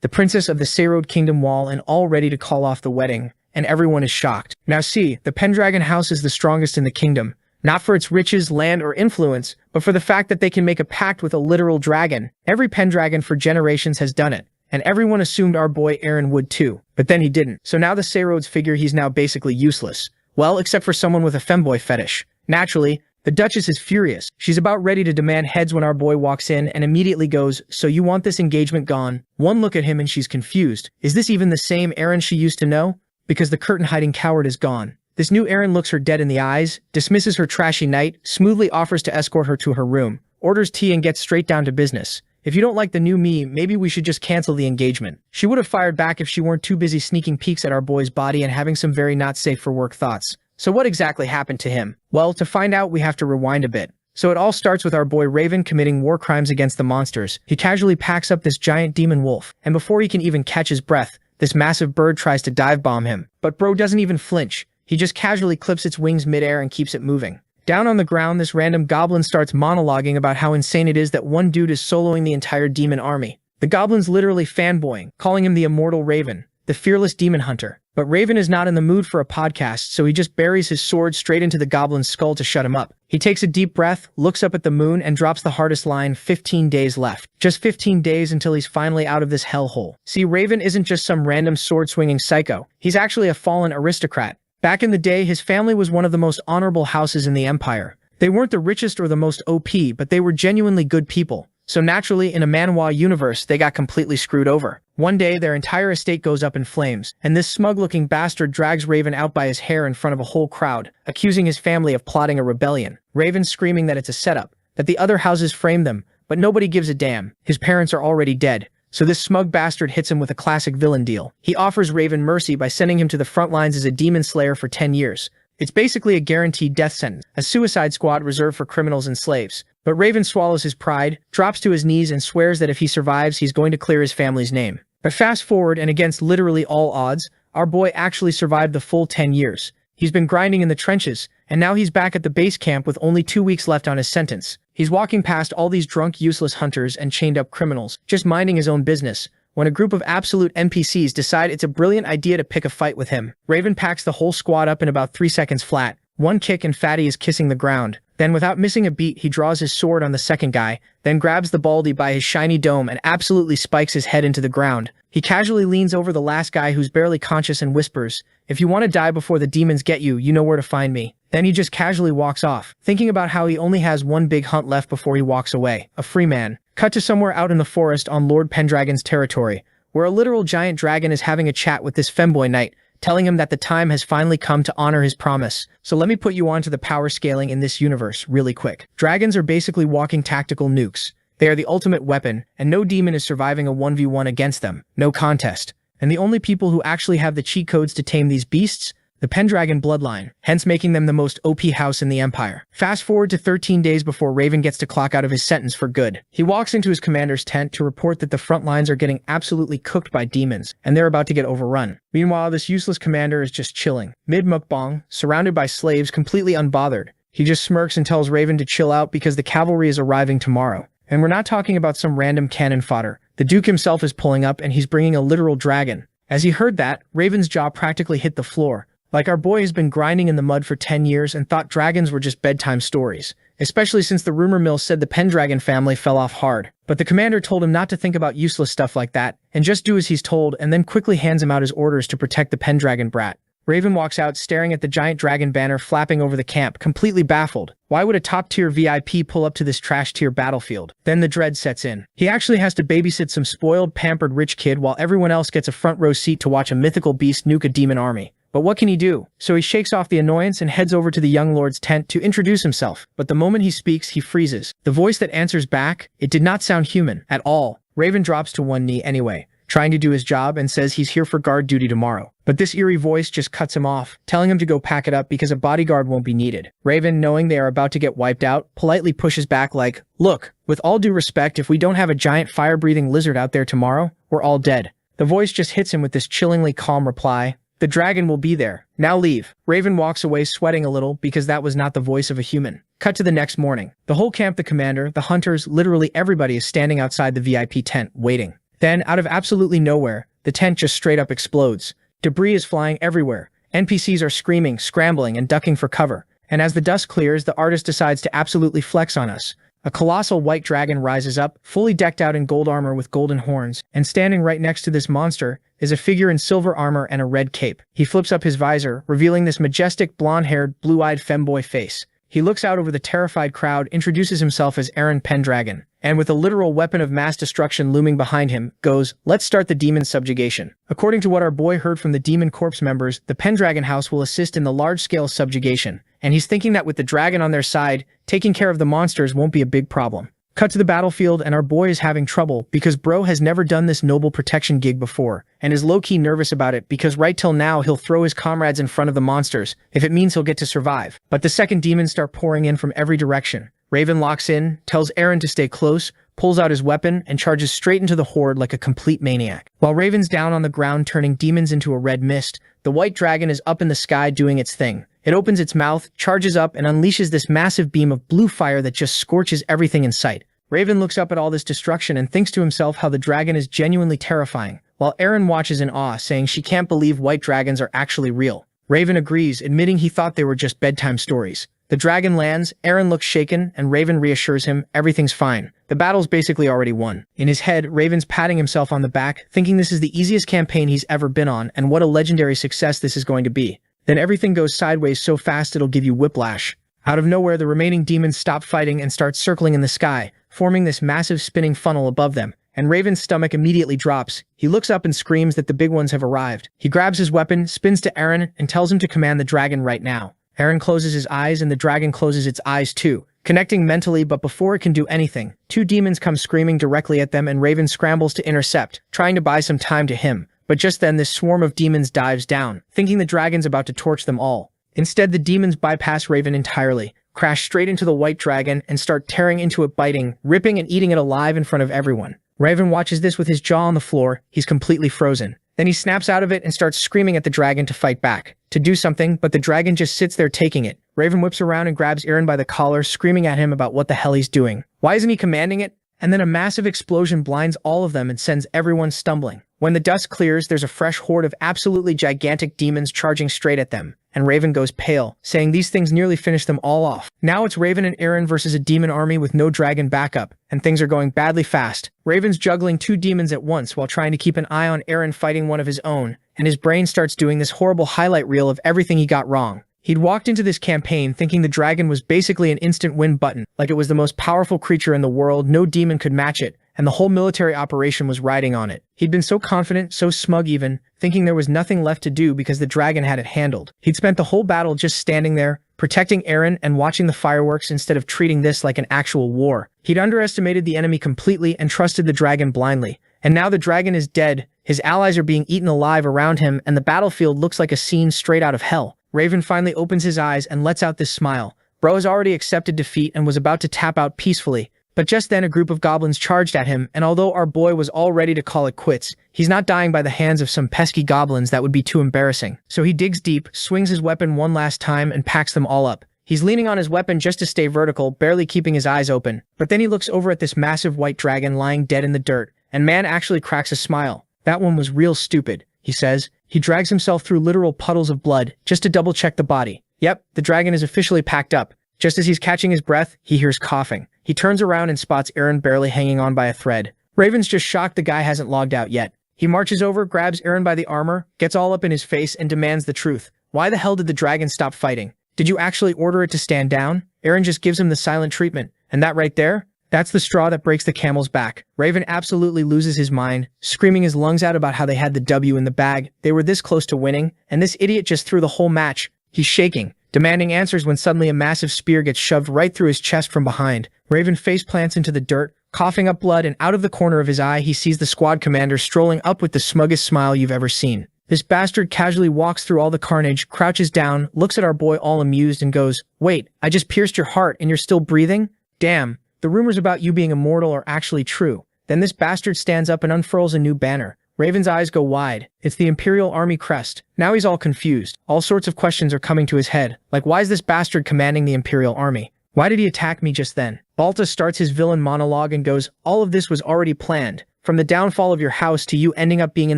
the princess of the Sayrode Kingdom Wall, and all ready to call off the wedding, and everyone is shocked. Now see, the Pendragon house is the strongest in the kingdom, not for its riches, land, or influence, but for the fact that they can make a pact with a literal dragon. Every Pendragon for generations has done it, and everyone assumed our boy Eren would too, but then he didn't. So now the Sayrodes figure he's now basically useless. Well, except for someone with a femboy fetish. Naturally, the Duchess is furious. She's about ready to demand heads when our boy walks in and immediately goes, "So you want this engagement gone?" One look at him and she's confused. Is this even the same Eren she used to know? Because the curtain-hiding coward is gone. This new Eren looks her dead in the eyes, dismisses her trashy knight, smoothly offers to escort her to her room, orders tea and gets straight down to business. If you don't like the new me, maybe we should just cancel the engagement. She would have fired back if she weren't too busy sneaking peeks at our boy's body and having some very not safe for work thoughts. So what exactly happened to him? Well, to find out we have to rewind a bit. So it all starts with our boy Raven committing war crimes against the monsters. He casually packs up this giant demon wolf, and before he can even catch his breath, this massive bird tries to dive bomb him. But bro doesn't even flinch. He just casually clips its wings midair and keeps it moving. Down on the ground, this random goblin starts monologuing about how insane it is that one dude is soloing the entire demon army. The goblin's literally fanboying, calling him the immortal Raven, the fearless demon hunter. But Raven is not in the mood for a podcast, so he just buries his sword straight into the goblin's skull to shut him up. He takes a deep breath, looks up at the moon, and drops the hardest line, 15 days left. Just 15 days until he's finally out of this hellhole. See, Raven isn't just some random sword-swinging psycho. He's actually a fallen aristocrat. Back in the day, his family was one of the most honorable houses in the Empire. They weren't the richest or the most OP, but they were genuinely good people. So naturally, in a Manhwa universe, they got completely screwed over. One day, their entire estate goes up in flames, and this smug-looking bastard drags Raven out by his hair in front of a whole crowd, accusing his family of plotting a rebellion. Raven screaming that it's a setup, that the other houses framed them, but nobody gives a damn. His parents are already dead. So this smug bastard hits him with a classic villain deal. He offers Raven mercy by sending him to the front lines as a demon slayer for 10 years. It's basically a guaranteed death sentence, a suicide squad reserved for criminals and slaves. But Raven swallows his pride, drops to his knees, and swears that if he survives, he's going to clear his family's name. But fast forward, and against literally all odds, our boy actually survived the full 10 years. He's been grinding in the trenches, and now he's back at the base camp with only 2 weeks left on his sentence. He's walking past all these drunk, useless hunters and chained-up criminals, just minding his own business, when a group of absolute NPCs decide it's a brilliant idea to pick a fight with him. Raven packs the whole squad up in about 3 seconds flat. One kick and Fatty is kissing the ground. Then, without missing a beat, he draws his sword on the second guy, then grabs the baldy by his shiny dome and absolutely spikes his head into the ground. He casually leans over the last guy who's barely conscious and whispers, "If you want to die before the demons get you, you know where to find me." Then he just casually walks off, thinking about how he only has one big hunt left before he walks away. A free man. Cut to somewhere out in the forest on Lord Pendragon's territory, where a literal giant dragon is having a chat with this femboy knight, telling him that the time has finally come to honor his promise. So let me put you onto the power scaling in this universe really quick. Dragons are basically walking tactical nukes. They are the ultimate weapon, and no demon is surviving a 1v1 against them. No contest. And the only people who actually have the cheat codes to tame these beasts? The Pendragon bloodline, hence making them the most OP house in the Empire. Fast forward to 13 days before Raven gets to clock out of his sentence for good. He walks into his commander's tent to report that the front lines are getting absolutely cooked by demons, and they're about to get overrun. Meanwhile, this useless commander is just chilling, mid-mukbang, surrounded by slaves, completely unbothered. He just smirks and tells Raven to chill out because the cavalry is arriving tomorrow. And we're not talking about some random cannon fodder. The Duke himself is pulling up, and he's bringing a literal dragon. As he heard that, Raven's jaw practically hit the floor. Like our boy has been grinding in the mud for 10 years and thought dragons were just bedtime stories, especially since the rumor mill said the Pendragon family fell off hard. But the commander told him not to think about useless stuff like that, and just do as he's told, and then quickly hands him out his orders to protect the Pendragon brat. Raven walks out staring at the giant dragon banner flapping over the camp, completely baffled. Why would a top-tier VIP pull up to this trash-tier battlefield? Then the dread sets in. He actually has to babysit some spoiled, pampered rich kid while everyone else gets a front-row seat to watch a mythical beast nuke a demon army. But what can he do? So he shakes off the annoyance and heads over to the young lord's tent to introduce himself. But the moment he speaks, he freezes. The voice that answers back, it did not sound human at all. Raven drops to one knee anyway, trying to do his job, and says he's here for guard duty tomorrow. But this eerie voice just cuts him off, telling him to go pack it up because a bodyguard won't be needed. Raven, knowing they are about to get wiped out, politely pushes back like, "Look, with all due respect, if we don't have a giant fire-breathing lizard out there tomorrow, we're all dead." The voice just hits him with this chillingly calm reply, "The dragon will be there. Now leave." Raven walks away sweating a little because that was not the voice of a human. Cut to the next morning. The whole camp, the commander, the hunters, literally everybody is standing outside the VIP tent, waiting. Then, out of absolutely nowhere, the tent just straight up explodes. Debris is flying everywhere. NPCs are screaming, scrambling, and ducking for cover. And as the dust clears, the artist decides to absolutely flex on us. A colossal white dragon rises up, fully decked out in gold armor with golden horns, and standing right next to this monster is a figure in silver armor and a red cape. He flips up his visor, revealing this majestic, blonde-haired, blue-eyed femboy face. He looks out over the terrified crowd, introduces himself as Eren Pendragon, and with a literal weapon of mass destruction looming behind him, goes, "Let's start the demon subjugation." According to what our boy heard from the Demon Corps members, the Pendragon House will assist in the large-scale subjugation, and he's thinking that with the dragon on their side, taking care of the monsters won't be a big problem. Cut to the battlefield, and our boy is having trouble because bro has never done this noble protection gig before, and is low-key nervous about it because right till now he'll throw his comrades in front of the monsters if it means he'll get to survive. But the second demons start pouring in from every direction. Raven locks in, tells Eren to stay close, pulls out his weapon, and charges straight into the horde like a complete maniac. While Raven's down on the ground turning demons into a red mist, the white dragon is up in the sky doing its thing. It opens its mouth, charges up, and unleashes this massive beam of blue fire that just scorches everything in sight. Raven looks up at all this destruction and thinks to himself how the dragon is genuinely terrifying, while Eren watches in awe, saying she can't believe white dragons are actually real. Raven agrees, admitting he thought they were just bedtime stories. The dragon lands, Eren looks shaken, and Raven reassures him everything's fine. The battle's basically already won. In his head, Raven's patting himself on the back, thinking this is the easiest campaign he's ever been on and what a legendary success this is going to be. Then everything goes sideways so fast it'll give you whiplash. Out of nowhere, the remaining demons stop fighting and start circling in the sky, forming this massive spinning funnel above them, and Raven's stomach immediately drops. He looks up and screams that the big ones have arrived. He grabs his weapon, spins to Eren, and tells him to command the dragon right now. Eren closes his eyes and the dragon closes its eyes too, connecting mentally, but before it can do anything, two demons come screaming directly at them and Raven scrambles to intercept, trying to buy some time to him. But just then this swarm of demons dives down, thinking the dragon's about to torch them all. Instead, the demons bypass Raven entirely, crash straight into the white dragon, and start tearing into it, biting, ripping, and eating it alive in front of everyone. Raven watches this with his jaw on the floor. He's completely frozen. Then he snaps out of it and starts screaming at the dragon to fight back, to do something, but the dragon just sits there taking it. Raven whips around and grabs Eren by the collar, screaming at him about what the hell he's doing. Why isn't he commanding it? And then a massive explosion blinds all of them and sends everyone stumbling. When the dust clears, there's a fresh horde of absolutely gigantic demons charging straight at them, and Raven goes pale, saying these things nearly finished them all off. Now it's Raven and Eren versus a demon army with no dragon backup, and things are going badly fast. Raven's juggling two demons at once while trying to keep an eye on Eren fighting one of his own, and his brain starts doing this horrible highlight reel of everything he got wrong. He'd walked into this campaign thinking the dragon was basically an instant win button, like it was the most powerful creature in the world, no demon could match it, and the whole military operation was riding on it. He'd been so confident, so smug even, thinking there was nothing left to do because the dragon had it handled. He'd spent the whole battle just standing there, protecting Eren and watching the fireworks instead of treating this like an actual war. He'd underestimated the enemy completely and trusted the dragon blindly. And now the dragon is dead, his allies are being eaten alive around him, and the battlefield looks like a scene straight out of hell. Raven finally opens his eyes and lets out this smile. Bro has already accepted defeat and was about to tap out peacefully. But just then a group of goblins charged at him, and although our boy was all ready to call it quits, he's not dying by the hands of some pesky goblins, that would be too embarrassing. So he digs deep, swings his weapon one last time, and packs them all up. He's leaning on his weapon just to stay vertical, barely keeping his eyes open. But then he looks over at this massive white dragon lying dead in the dirt, and man actually cracks a smile. That one was real stupid, he says. He drags himself through literal puddles of blood, just to double-check the body. Yep, the dragon is officially packed up. Just as he's catching his breath, he hears coughing. He turns around and spots Eren barely hanging on by a thread. Raven's just shocked the guy hasn't logged out yet. He marches over, grabs Eren by the armor, gets all up in his face, and demands the truth. Why the hell did the dragon stop fighting? Did you actually order it to stand down? Eren just gives him the silent treatment. And that right there? That's the straw that breaks the camel's back. Raven absolutely loses his mind, screaming his lungs out about how they had the W in the bag. They were this close to winning, and this idiot just threw the whole match. He's shaking, demanding answers when suddenly a massive spear gets shoved right through his chest from behind. Raven face plants into the dirt, coughing up blood, and out of the corner of his eye he sees the squad commander strolling up with the smuggest smile you've ever seen. This bastard casually walks through all the carnage, crouches down, looks at our boy all amused, and goes, "Wait, I just pierced your heart and you're still breathing? Damn. The rumors about you being immortal are actually true." Then this bastard stands up and unfurls a new banner. Raven's eyes go wide. It's the Imperial Army crest. Now he's all confused. All sorts of questions are coming to his head. Like, why is this bastard commanding the Imperial Army? Why did he attack me just then? Balta starts his villain monologue and goes, "All of this was already planned. From the downfall of your house to you ending up being in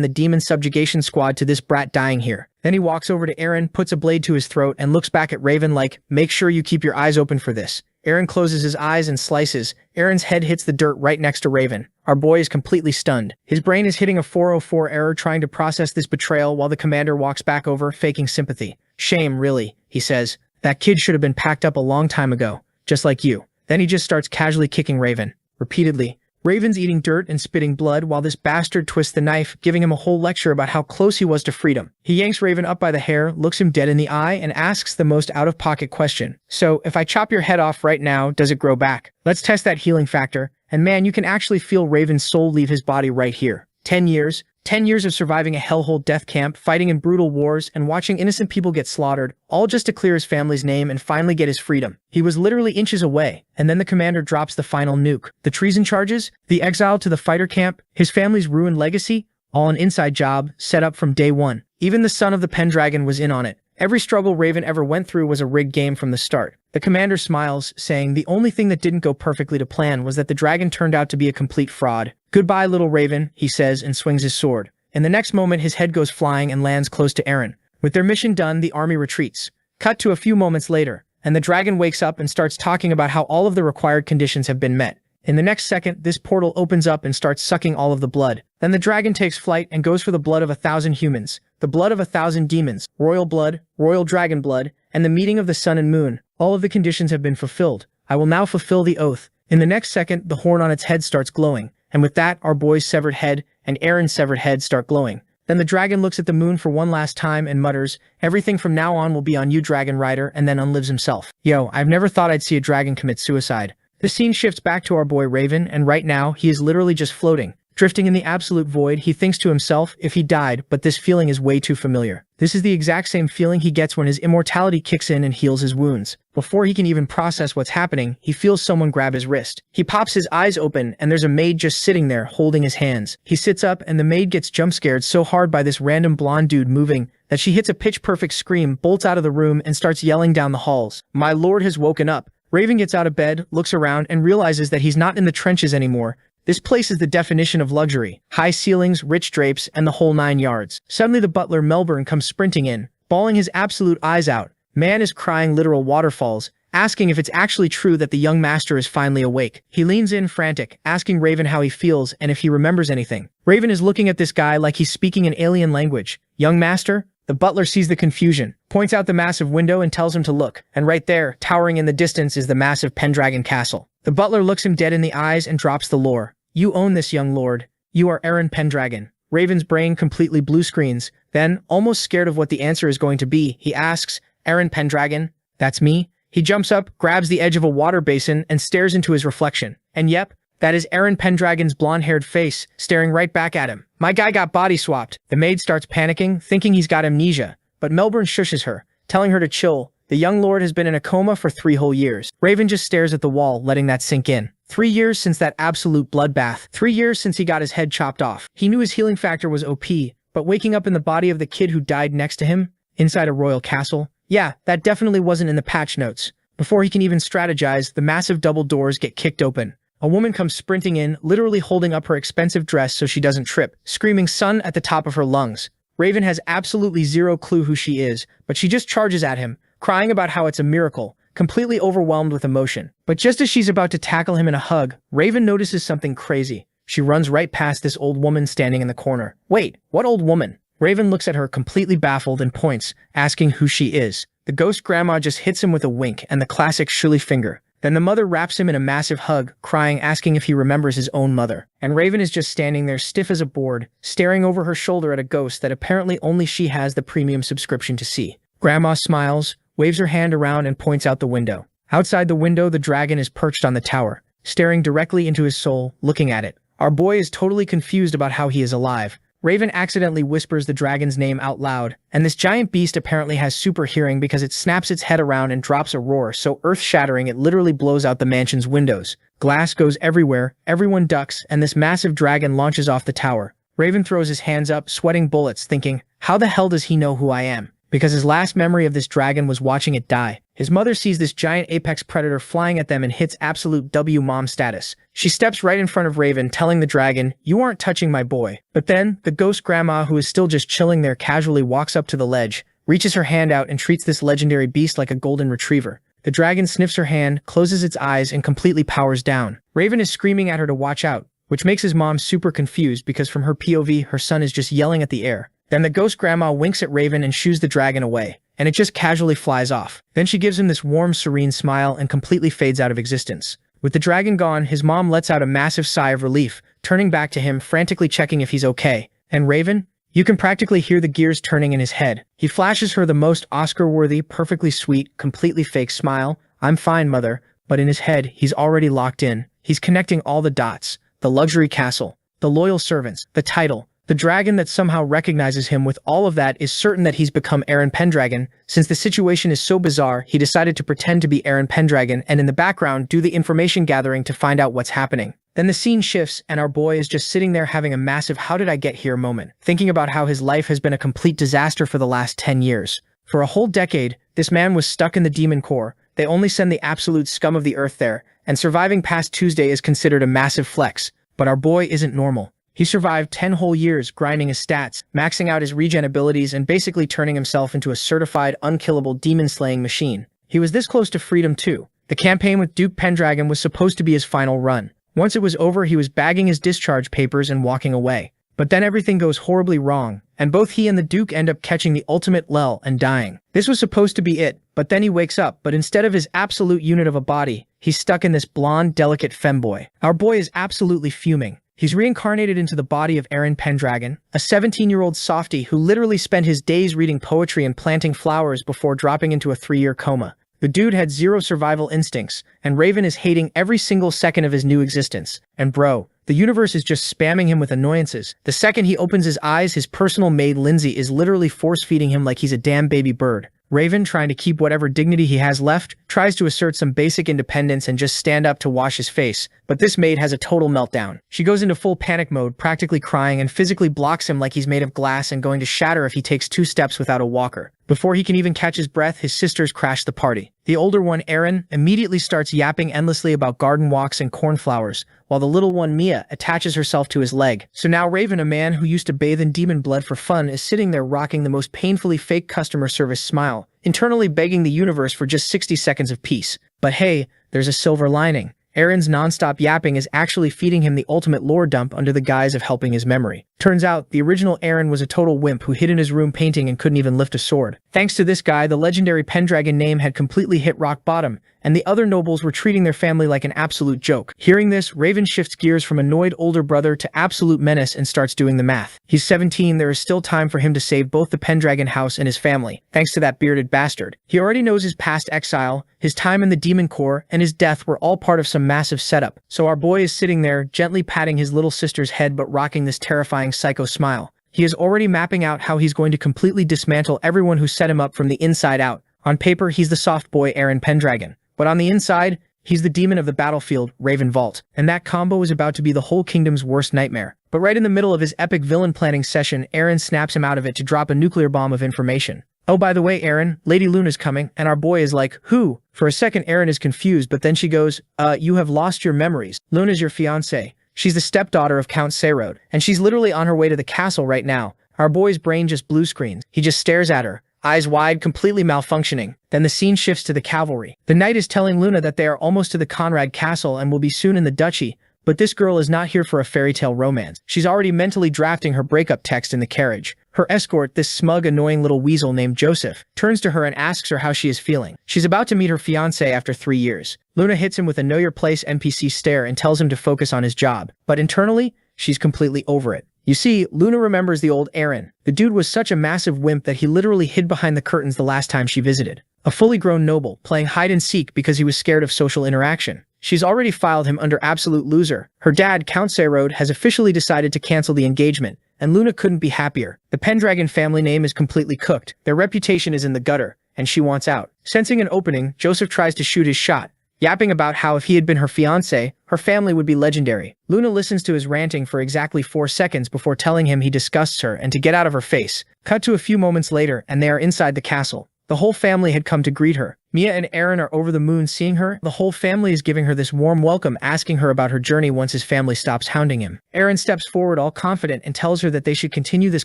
the demon subjugation squad to this brat dying here. Then he walks over to Eren, puts a blade to his throat, and looks back at Raven like, make sure you keep your eyes open for this. Eren closes his eyes and slices. Eren's head hits the dirt right next to Raven. Our boy is completely stunned. His brain is hitting a 404 error trying to process this betrayal while the commander walks back over, faking sympathy. Shame, really, he says. That kid should have been packed up a long time ago, just like you. Then he just starts casually kicking Raven. Repeatedly. Raven's eating dirt and spitting blood while this bastard twists the knife, giving him a whole lecture about how close he was to freedom. He yanks Raven up by the hair, looks him dead in the eye, and asks the most out-of-pocket question. So, if I chop your head off right now, does it grow back? Let's test that healing factor. And man, you can actually feel Raven's soul leave his body right here. 10 years. 10 years of surviving a hellhole death camp, fighting in brutal wars, and watching innocent people get slaughtered, all just to clear his family's name and finally get his freedom. He was literally inches away, and then the commander drops the final nuke. The treason charges, the exile to the fighter camp, his family's ruined legacy, all an inside job, set up from day one. Even the son of the Pendragon was in on it. Every struggle Raven ever went through was a rigged game from the start. The commander smiles, saying the only thing that didn't go perfectly to plan was that the dragon turned out to be a complete fraud. Goodbye, little Raven, he says and swings his sword. In the next moment, his head goes flying and lands close to Eren. With their mission done, the army retreats. Cut to a few moments later, and the dragon wakes up and starts talking about how all of the required conditions have been met. In the next second, this portal opens up and starts sucking all of the blood. Then the dragon takes flight and goes for the blood of 1,000 humans, the blood of 1,000 demons, royal blood, royal dragon blood, and the meeting of the sun and moon. All of the conditions have been fulfilled. I will now fulfill the oath. In the next second, the horn on its head starts glowing, and with that, our boy's severed head and Eren's severed head start glowing. Then the dragon looks at the moon for one last time and mutters, everything from now on will be on you, Dragon Rider, and then unlives himself. Yo, I've never thought I'd see a dragon commit suicide. The scene shifts back to our boy Raven, and right now, he is literally just floating. Drifting in the absolute void, he thinks to himself, if he died, but this feeling is way too familiar. This is the exact same feeling he gets when his immortality kicks in and heals his wounds. Before he can even process what's happening, he feels someone grab his wrist. He pops his eyes open, and there's a maid just sitting there, holding his hands. He sits up, and the maid gets jump-scared so hard by this random blonde dude moving, that she hits a pitch-perfect scream, bolts out of the room, and starts yelling down the halls. My lord has woken up. Raven gets out of bed, looks around, and realizes that he's not in the trenches anymore. This place is the definition of luxury. High ceilings, rich drapes, and the whole 9 yards. Suddenly the butler Melbourne comes sprinting in, bawling his absolute eyes out. Man is crying literal waterfalls, asking if it's actually true that the young master is finally awake. He leans in frantic, asking Raven how he feels and if he remembers anything. Raven is looking at this guy like he's speaking an alien language. Young master? The butler sees the confusion, points out the massive window and tells him to look, and right there, towering in the distance, is the massive Pendragon castle. The butler looks him dead in the eyes and drops the lore. You own this, young lord. You are Eren Pendragon. Raven's brain completely blue screens. Then, almost scared of what the answer is going to be, he asks, Eren Pendragon? That's me? He jumps up, grabs the edge of a water basin, and stares into his reflection. And yep, that is Eren Pendragon's blonde-haired face, staring right back at him. My guy got body swapped. The maid starts panicking, thinking he's got amnesia. But Melbourne shushes her, telling her to chill. The young lord has been in a coma for 3 whole years. Raven just stares at the wall, letting that sink in. 3 years since that absolute bloodbath. 3 years since he got his head chopped off. He knew his healing factor was OP, but waking up in the body of the kid who died next to him, inside a royal castle, yeah, that definitely wasn't in the patch notes. Before he can even strategize, the massive double doors get kicked open. A woman comes sprinting in, literally holding up her expensive dress so she doesn't trip, screaming "son" at the top of her lungs. Raven has absolutely zero clue who she is, but she just charges at him, crying about how it's a miracle, completely overwhelmed with emotion. But just as she's about to tackle him in a hug, Raven notices something crazy. She runs right past this old woman standing in the corner. Wait, what old woman? Raven looks at her completely baffled and points, asking who she is. The ghost grandma just hits him with a wink and the classic shilly finger. Then the mother wraps him in a massive hug, crying, asking if he remembers his own mother. And Raven is just standing there stiff as a board, staring over her shoulder at a ghost that apparently only she has the premium subscription to see. Grandma smiles, waves her hand around and points out the window. Outside the window, the dragon is perched on the tower, staring directly into his soul, looking at it. Our boy is totally confused about how he is alive. Raven accidentally whispers the dragon's name out loud, and this giant beast apparently has super hearing because it snaps its head around and drops a roar so earth-shattering it literally blows out the mansion's windows. Glass goes everywhere, everyone ducks, and this massive dragon launches off the tower. Raven throws his hands up, sweating bullets, thinking, how the hell does he know who I am? because his last memory of this dragon was watching it die. His mother sees this giant apex predator flying at them and hits absolute W mom status. She steps right in front of Raven, telling the dragon, "You aren't touching my boy." But then, the ghost grandma, who is still just chilling there casually, walks up to the ledge, reaches her hand out and treats this legendary beast like a golden retriever. The dragon sniffs her hand, closes its eyes, and completely powers down. Raven is screaming at her to watch out, which makes his mom super confused because from her POV, her son is just yelling at the air. Then the ghost grandma winks at Raven and shoos the dragon away, and it just casually flies off. Then she gives him this warm, serene smile and completely fades out of existence. With the dragon gone, his mom lets out a massive sigh of relief, turning back to him, frantically checking if he's okay. And Raven? You can practically hear the gears turning in his head. He flashes her the most Oscar-worthy, perfectly sweet, completely fake smile. "I'm fine, mother," but in his head, he's already locked in. He's connecting all the dots. The luxury castle, the loyal servants, the title. The dragon that somehow recognizes him. With all of that, is certain that he's become Eren Pendragon. Since the situation is so bizarre, he decided to pretend to be Eren Pendragon and in the background do the information gathering to find out what's happening. Then the scene shifts and our boy is just sitting there having a massive "how did I get here" moment, thinking about how his life has been a complete disaster for the last 10 years. For a whole decade, this man was stuck in the demon core. They only send the absolute scum of the earth there, and surviving past Tuesday is considered a massive flex. But our boy isn't normal. He survived 10 whole years grinding his stats, maxing out his regen abilities, and basically turning himself into a certified, unkillable demon-slaying machine. He was this close to freedom too. The campaign with Duke Pendragon was supposed to be his final run. Once it was over, he was bagging his discharge papers and walking away. But then everything goes horribly wrong, and both he and the Duke end up catching the ultimate lull and dying. This was supposed to be it, but then he wakes up, but instead of his absolute unit of a body, he's stuck in this blonde, delicate femboy. Our boy is absolutely fuming. He's reincarnated into the body of Eren Pendragon, a 17-year-old softie who literally spent his days reading poetry and planting flowers before dropping into a 3-year coma. The dude had zero survival instincts, and Raven is hating every single second of his new existence. And bro, the universe is just spamming him with annoyances. The second he opens his eyes, his personal maid Lindsay is literally force-feeding him like he's a damn baby bird. Raven, trying to keep whatever dignity he has left, tries to assert some basic independence and just stand up to wash his face, but this maid has a total meltdown. She goes into full panic mode, practically crying, and physically blocks him like he's made of glass and going to shatter if he takes 2 steps without a walker. Before he can even catch his breath, his sisters crash the party. The older one, Eren, immediately starts yapping endlessly about garden walks and cornflowers, while the little one, Mia, attaches herself to his leg. So now Raven, a man who used to bathe in demon blood for fun, is sitting there rocking the most painfully fake customer service smile, internally begging the universe for just 60 seconds of peace. But hey, there's a silver lining. Eren's non-stop yapping is actually feeding him the ultimate lore dump under the guise of helping his memory. Turns out, the original Eren was a total wimp who hid in his room painting and couldn't even lift a sword. Thanks to this guy, the legendary Pendragon name had completely hit rock bottom, and the other nobles were treating their family like an absolute joke. Hearing this, Raven shifts gears from annoyed older brother to absolute menace and starts doing the math. He's 17, there is still time for him to save both the Pendragon house and his family, thanks to that bearded bastard. He already knows his past exile, his time in the demon core, and his death were all part of some massive setup. So our boy is sitting there, gently patting his little sister's head but rocking this terrifying psycho smile. He is already mapping out how he's going to completely dismantle everyone who set him up from the inside out. On paper, he's the soft boy Eren Pendragon. But on the inside, he's the demon of the battlefield, Raven Valt. And that combo is about to be the whole kingdom's worst nightmare. But right in the middle of his epic villain planning session, Eren snaps him out of it to drop a nuclear bomb of information. "Oh, by the way, Eren, Lady Luna's coming," and our boy is like, "Who?" For a second, Eren is confused, but then she goes, "You have lost your memories. Luna's your fiancée. She's the stepdaughter of Count Seirod, and she's literally on her way to the castle right now." Our boy's brain just blue screens. He just stares at her, eyes wide, completely malfunctioning. Then the scene shifts to the cavalry. The knight is telling Luna that they are almost to the Conrad castle and will be soon in the duchy, but this girl is not here for a fairy tale romance. She's already mentally drafting her breakup text in the carriage. Her escort, this smug, annoying little weasel named Joseph, turns to her and asks her how she is feeling. She's about to meet her fiancé after 3 years. Luna hits him with a know your place NPC stare and tells him to focus on his job. But internally, she's completely over it. You see, Luna remembers the old Eren. The dude was such a massive wimp that he literally hid behind the curtains the last time she visited. A fully grown noble, playing hide and seek because he was scared of social interaction. She's already filed him under absolute loser. Her dad, Count Seirod, has officially decided to cancel the engagement, and Luna couldn't be happier. The Pendragon family name is completely cooked. Their reputation is in the gutter, and she wants out. Sensing an opening, Joseph tries to shoot his shot, yapping about how if he had been her fiancé, her family would be legendary. Luna listens to his ranting for exactly 4 seconds before telling him he disgusts her and to get out of her face. Cut to a few moments later, and they are inside the castle. The whole family had come to greet her. Mia and Eren are over the moon seeing her. The whole family is giving her this warm welcome, asking her about her journey once his family stops hounding him. Eren steps forward all confident and tells her that they should continue this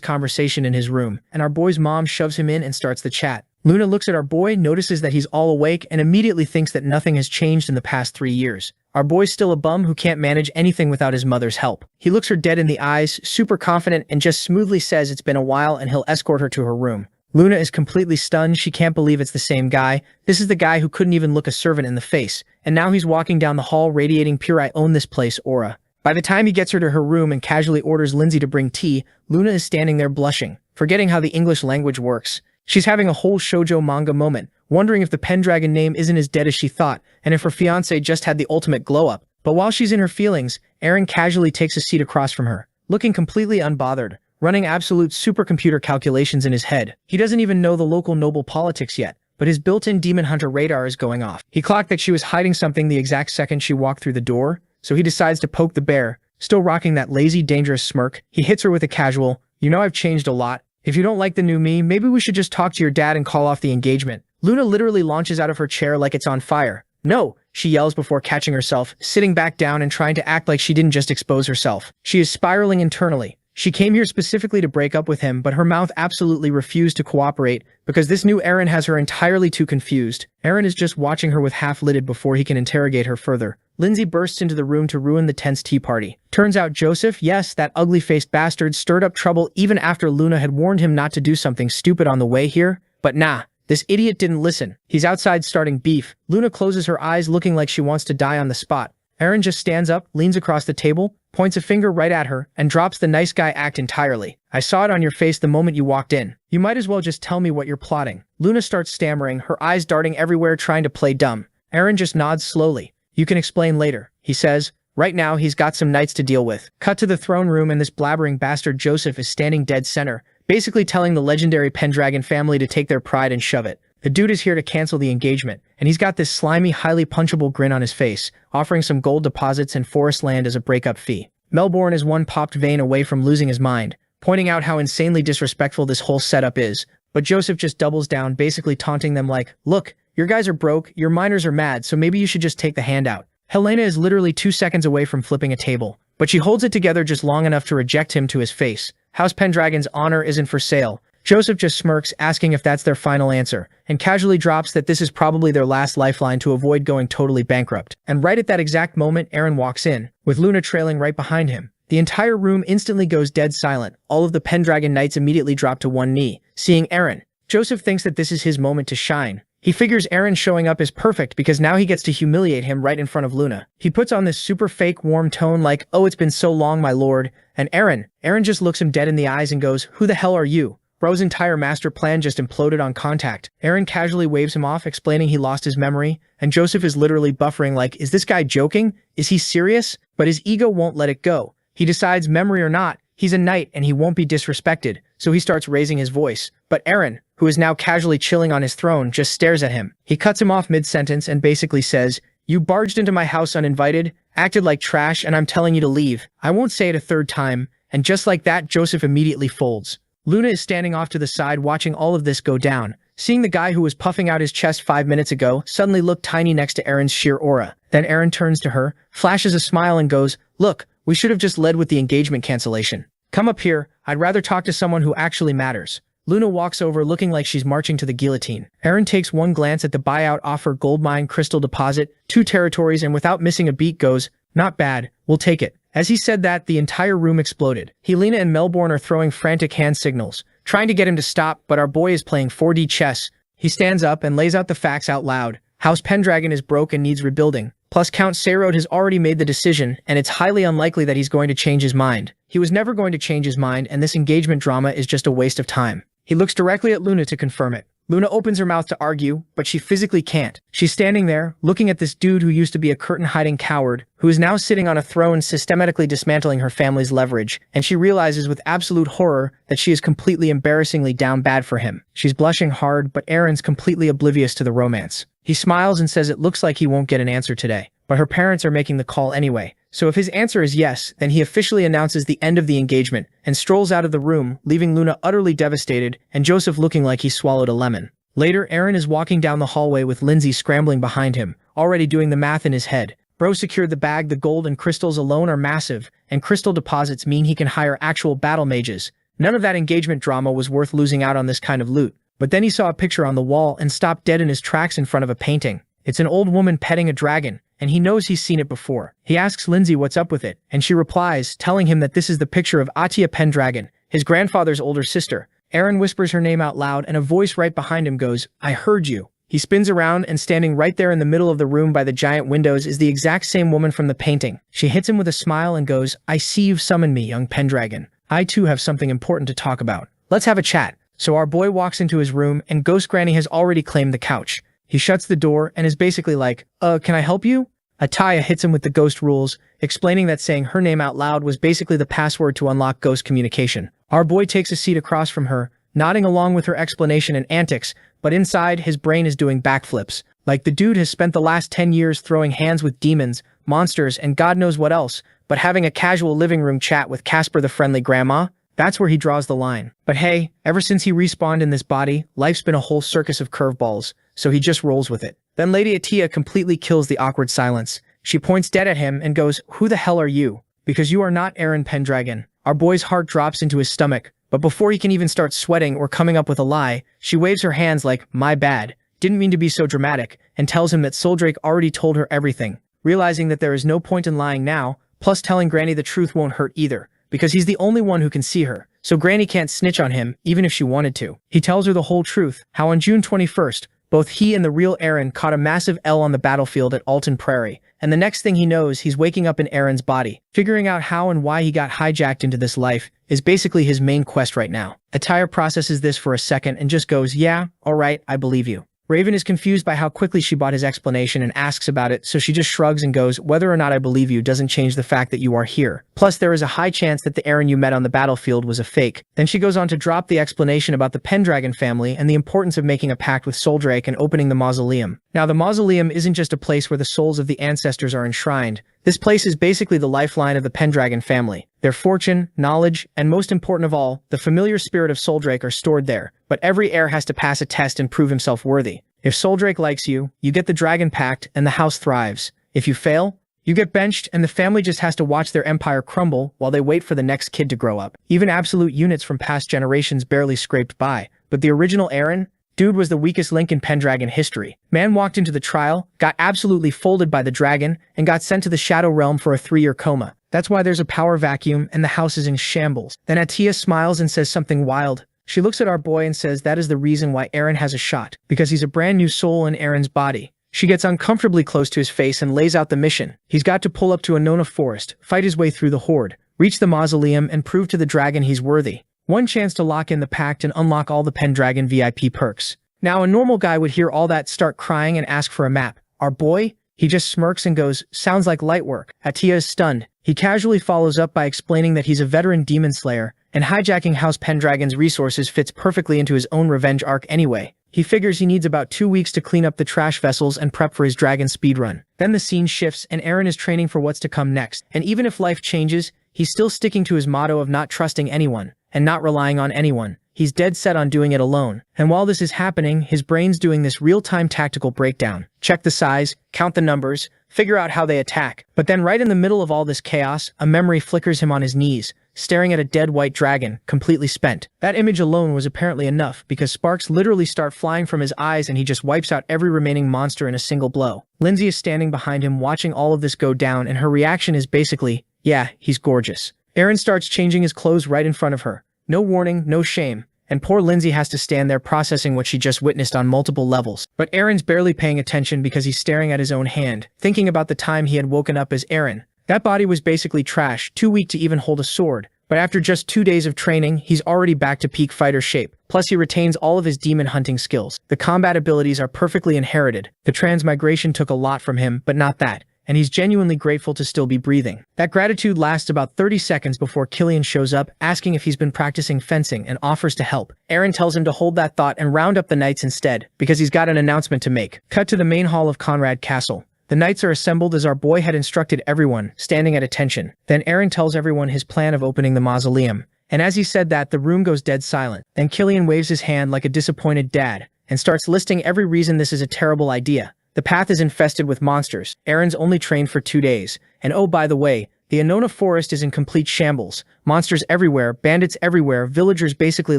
conversation in his room, and our boy's mom shoves him in and starts the chat. Luna looks at our boy, notices that he's all awake, and immediately thinks that nothing has changed in the past 3 years. Our boy's still a bum who can't manage anything without his mother's help. He looks her dead in the eyes, super confident, and just smoothly says it's been a while and he'll escort her to her room. Luna is completely stunned. She can't believe it's the same guy. This is the guy who couldn't even look a servant in the face, and now he's walking down the hall radiating pure "I own this place" aura. By the time he gets her to her room and casually orders Lindsay to bring tea, Luna is standing there blushing, forgetting how the English language works. She's having a whole shoujo manga moment, wondering if the Pendragon name isn't as dead as she thought, and if her fiancé just had the ultimate glow-up. But while she's in her feelings, Eren casually takes a seat across from her, looking completely unbothered, running absolute supercomputer calculations in his head. He doesn't even know the local noble politics yet, but his built-in demon hunter radar is going off. He clocked that she was hiding something the exact second she walked through the door, so he decides to poke the bear. Still rocking that lazy, dangerous smirk, he hits her with a casual, "You know I've changed a lot. If you don't like the new me, maybe we should just talk to your dad and call off the engagement." Luna literally launches out of her chair like it's on fire. "No," she yells before catching herself, sitting back down and trying to act like she didn't just expose herself. She is spiraling internally. She came here specifically to break up with him, but her mouth absolutely refused to cooperate because this new Eren has her entirely too confused. Eren is just watching her with half-lidded before he can interrogate her further. Lindsay bursts into the room to ruin the tense tea party. Turns out Joseph, yes, that ugly-faced bastard, stirred up trouble even after Luna had warned him not to do something stupid on the way here. But nah, this idiot didn't listen. He's outside starting beef. Luna closes her eyes looking like she wants to die on the spot. Eren just stands up, leans across the table, points a finger right at her, and drops the nice guy act entirely. "I saw it on your face the moment you walked in. You might as well just tell me what you're plotting." Luna starts stammering, her eyes darting everywhere trying to play dumb. Eren just nods slowly. "You can explain later," he says. Right now, he's got some knights to deal with. Cut to the throne room and this blabbering bastard Joseph is standing dead center, basically telling the legendary Pendragon family to take their pride and shove it. The dude is here to cancel the engagement, and he's got this slimy, highly punchable grin on his face, offering some gold deposits and forest land as a breakup fee. Melbourne is one popped vein away from losing his mind, pointing out how insanely disrespectful this whole setup is, but Joseph just doubles down, basically taunting them like, "Look, your guys are broke, your miners are mad, so maybe you should just take the handout." Helena is literally 2 seconds away from flipping a table, but she holds it together just long enough to reject him to his face. House Pendragon's honor isn't for sale. Joseph just smirks, asking if that's their final answer, and casually drops that this is probably their last lifeline to avoid going totally bankrupt. And right at that exact moment, Eren walks in, with Luna trailing right behind him. The entire room instantly goes dead silent. All of the Pendragon knights immediately drop to one knee, seeing Eren. Joseph thinks that this is his moment to shine. He figures Eren showing up is perfect because now he gets to humiliate him right in front of Luna. He puts on this super fake warm tone like, "Oh, it's been so long, my lord." And Eren just looks him dead in the eyes and goes, "Who the hell are you?" Bro's entire master plan just imploded on contact. Eren casually waves him off, explaining he lost his memory, and Joseph is literally buffering like, "Is this guy joking? Is he serious?" But his ego won't let it go. He decides, memory or not, he's a knight and he won't be disrespected, so he starts raising his voice. But Eren, who is now casually chilling on his throne, just stares at him. He cuts him off mid-sentence and basically says, "You barged into my house uninvited, acted like trash, and I'm telling you to leave. I won't say it a third time." And just like that, Joseph immediately folds. Luna is standing off to the side watching all of this go down, seeing the guy who was puffing out his chest 5 minutes ago suddenly look tiny next to Eren's sheer aura. Then Eren turns to her, flashes a smile and goes, "Look, we should have just led with the engagement cancellation. Come up here, I'd rather talk to someone who actually matters." Luna walks over looking like she's marching to the guillotine. Eren takes one glance at the buyout offer, gold mine, crystal deposit, 2 territories, and without missing a beat goes, "Not bad, we'll take it." As he said that, the entire room exploded. Helena and Melbourne are throwing frantic hand signals, trying to get him to stop, but our boy is playing 4D chess. He stands up and lays out the facts out loud. House Pendragon is broke and needs rebuilding. Plus, Count Seirod has already made the decision, and it's highly unlikely that he's going to change his mind. He was never going to change his mind, and this engagement drama is just a waste of time. He looks directly at Luna to confirm it. Luna opens her mouth to argue, but she physically can't. She's standing there, looking at this dude who used to be a curtain-hiding coward, who is now sitting on a throne systematically dismantling her family's leverage, and she realizes with absolute horror that she is completely embarrassingly down bad for him. She's blushing hard, but Eren's completely oblivious to the romance. He smiles and says it looks like he won't get an answer today, but her parents are making the call anyway. So if his answer is yes, then he officially announces the end of the engagement and strolls out of the room, leaving Luna utterly devastated and Joseph looking like he swallowed a lemon. Later, Eren is walking down the hallway with Lindsay scrambling behind him, already doing the math in his head. Bro secured the bag. The gold and crystals alone are massive, and crystal deposits mean he can hire actual battle mages. None of that engagement drama was worth losing out on this kind of loot. But then he saw a picture on the wall and stopped dead in his tracks in front of a painting. It's an old woman petting a dragon, and he knows he's seen it before. He asks Lindsay what's up with it, and she replies, telling him that this is the picture of Eren Pendragon, his grandfather's older sister. Eren whispers her name out loud, and a voice right behind him goes, "I heard you." He spins around, and standing right there in the middle of the room by the giant windows is the exact same woman from the painting. She hits him with a smile and goes, "I see you've summoned me, young Pendragon. I too have something important to talk about. Let's have a chat." So our boy walks into his room, and Ghost Granny has already claimed the couch. He shuts the door and is basically like, can I help you?" Ataya hits him with the ghost rules, explaining that saying her name out loud was basically the password to unlock ghost communication. Our boy takes a seat across from her, nodding along with her explanation and antics, but inside, his brain is doing backflips. Like the dude has spent the last 10 years throwing hands with demons, monsters, and God knows what else, but having a casual living room chat with Casper the friendly grandma? That's where he draws the line. But hey, ever since he respawned in this body, life's been a whole circus of curveballs, so he just rolls with it. Then Lady Ataya completely kills the awkward silence. She points dead at him and goes, "Who the hell are you? Because you are not Eren Pendragon." Our boy's heart drops into his stomach, but before he can even start sweating or coming up with a lie, she waves her hands like, "My bad. Didn't mean to be so dramatic," and tells him that Soldrake already told her everything. Realizing that there is no point in lying now, plus telling Granny the truth won't hurt either, because he's the only one who can see her, so Granny can't snitch on him, even if she wanted to. He tells her the whole truth, how on June 21st, both he and the real Eren caught a massive L on the battlefield at Alton Prairie, and the next thing he knows, he's waking up in Eren's body. Figuring out how and why he got hijacked into this life is basically his main quest right now. Ataya processes this for a second and just goes, "Yeah, alright, I believe you." Raven is confused by how quickly she bought his explanation and asks about it, so she just shrugs and goes, "Whether or not I believe you doesn't change the fact that you are here. Plus, there is a high chance that the Eren you met on the battlefield was a fake." Then she goes on to drop the explanation about the Pendragon family and the importance of making a pact with Soldrake and opening the mausoleum. Now, the mausoleum isn't just a place where the souls of the ancestors are enshrined. This place is basically the lifeline of the Pendragon family. Their fortune, knowledge, and most important of all, the familiar spirit of Soldrake are stored there, but every heir has to pass a test and prove himself worthy. If Soldrake likes you, you get the Dragon Pact and the house thrives. If you fail, you get benched and the family just has to watch their empire crumble while they wait for the next kid to grow up. Even absolute units from past generations barely scraped by, but the original Eren? Dude was the weakest link in Pendragon history. Man walked into the trial, got absolutely folded by the dragon, and got sent to the Shadow Realm for a 3-year coma. That's why there's a power vacuum and the house is in shambles. Then Ataya smiles and says something wild. She looks at our boy and says that is the reason why Eren has a shot, because he's a brand new soul in Eren's body. She gets uncomfortably close to his face and lays out the mission. He's got to pull up to Anona Forest, fight his way through the Horde, reach the mausoleum, and prove to the dragon he's worthy. One chance to lock in the pact and unlock all the Pendragon VIP perks. Now, a normal guy would hear all that, start crying, and ask for a map. Our boy? He just smirks and goes, "Sounds like light work." Ataya is stunned. He casually follows up by explaining that he's a veteran demon slayer, and hijacking House Pendragon's resources fits perfectly into his own revenge arc anyway. He figures he needs about 2 weeks to clean up the trash vessels and prep for his dragon speedrun. Then the scene shifts and Eren is training for what's to come next. And even if life changes, he's still sticking to his motto of not trusting anyone and not relying on anyone. He's dead set on doing it alone. And while this is happening, his brain's doing this real-time tactical breakdown. Check the size, count the numbers, figure out how they attack. But then right in the middle of all this chaos, a memory flickers him on his knees, staring at a dead white dragon, completely spent. That image alone was apparently enough, because sparks literally start flying from his eyes and he just wipes out every remaining monster in a single blow. Lindsay is standing behind him watching all of this go down, and her reaction is basically, "Yeah, he's gorgeous." Eren starts changing his clothes right in front of her. No warning, no shame. And poor Lindsay has to stand there processing what she just witnessed on multiple levels. But Eren's barely paying attention because he's staring at his own hand, thinking about the time he had woken up as Eren. That body was basically trash, too weak to even hold a sword. But after just 2 days of training, he's already back to peak fighter shape. Plus he retains all of his demon hunting skills. The combat abilities are perfectly inherited. The transmigration took a lot from him, but not that. and he's genuinely grateful to still be breathing. That gratitude lasts about 30 seconds before Killian shows up, asking if he's been practicing fencing and offers to help. Eren tells him to hold that thought and round up the knights instead, because he's got an announcement to make. Cut to the main hall of Conrad Castle. The knights are assembled as our boy had instructed everyone, standing at attention. Then Eren tells everyone his plan of opening the mausoleum. And as he said that, the room goes dead silent. Then Killian waves his hand like a disappointed dad, and starts listing every reason this is a terrible idea. The path is infested with monsters. Eren's only trained for 2 days. And oh, by the way, the Annona Forest is in complete shambles. Monsters everywhere, bandits everywhere, villagers basically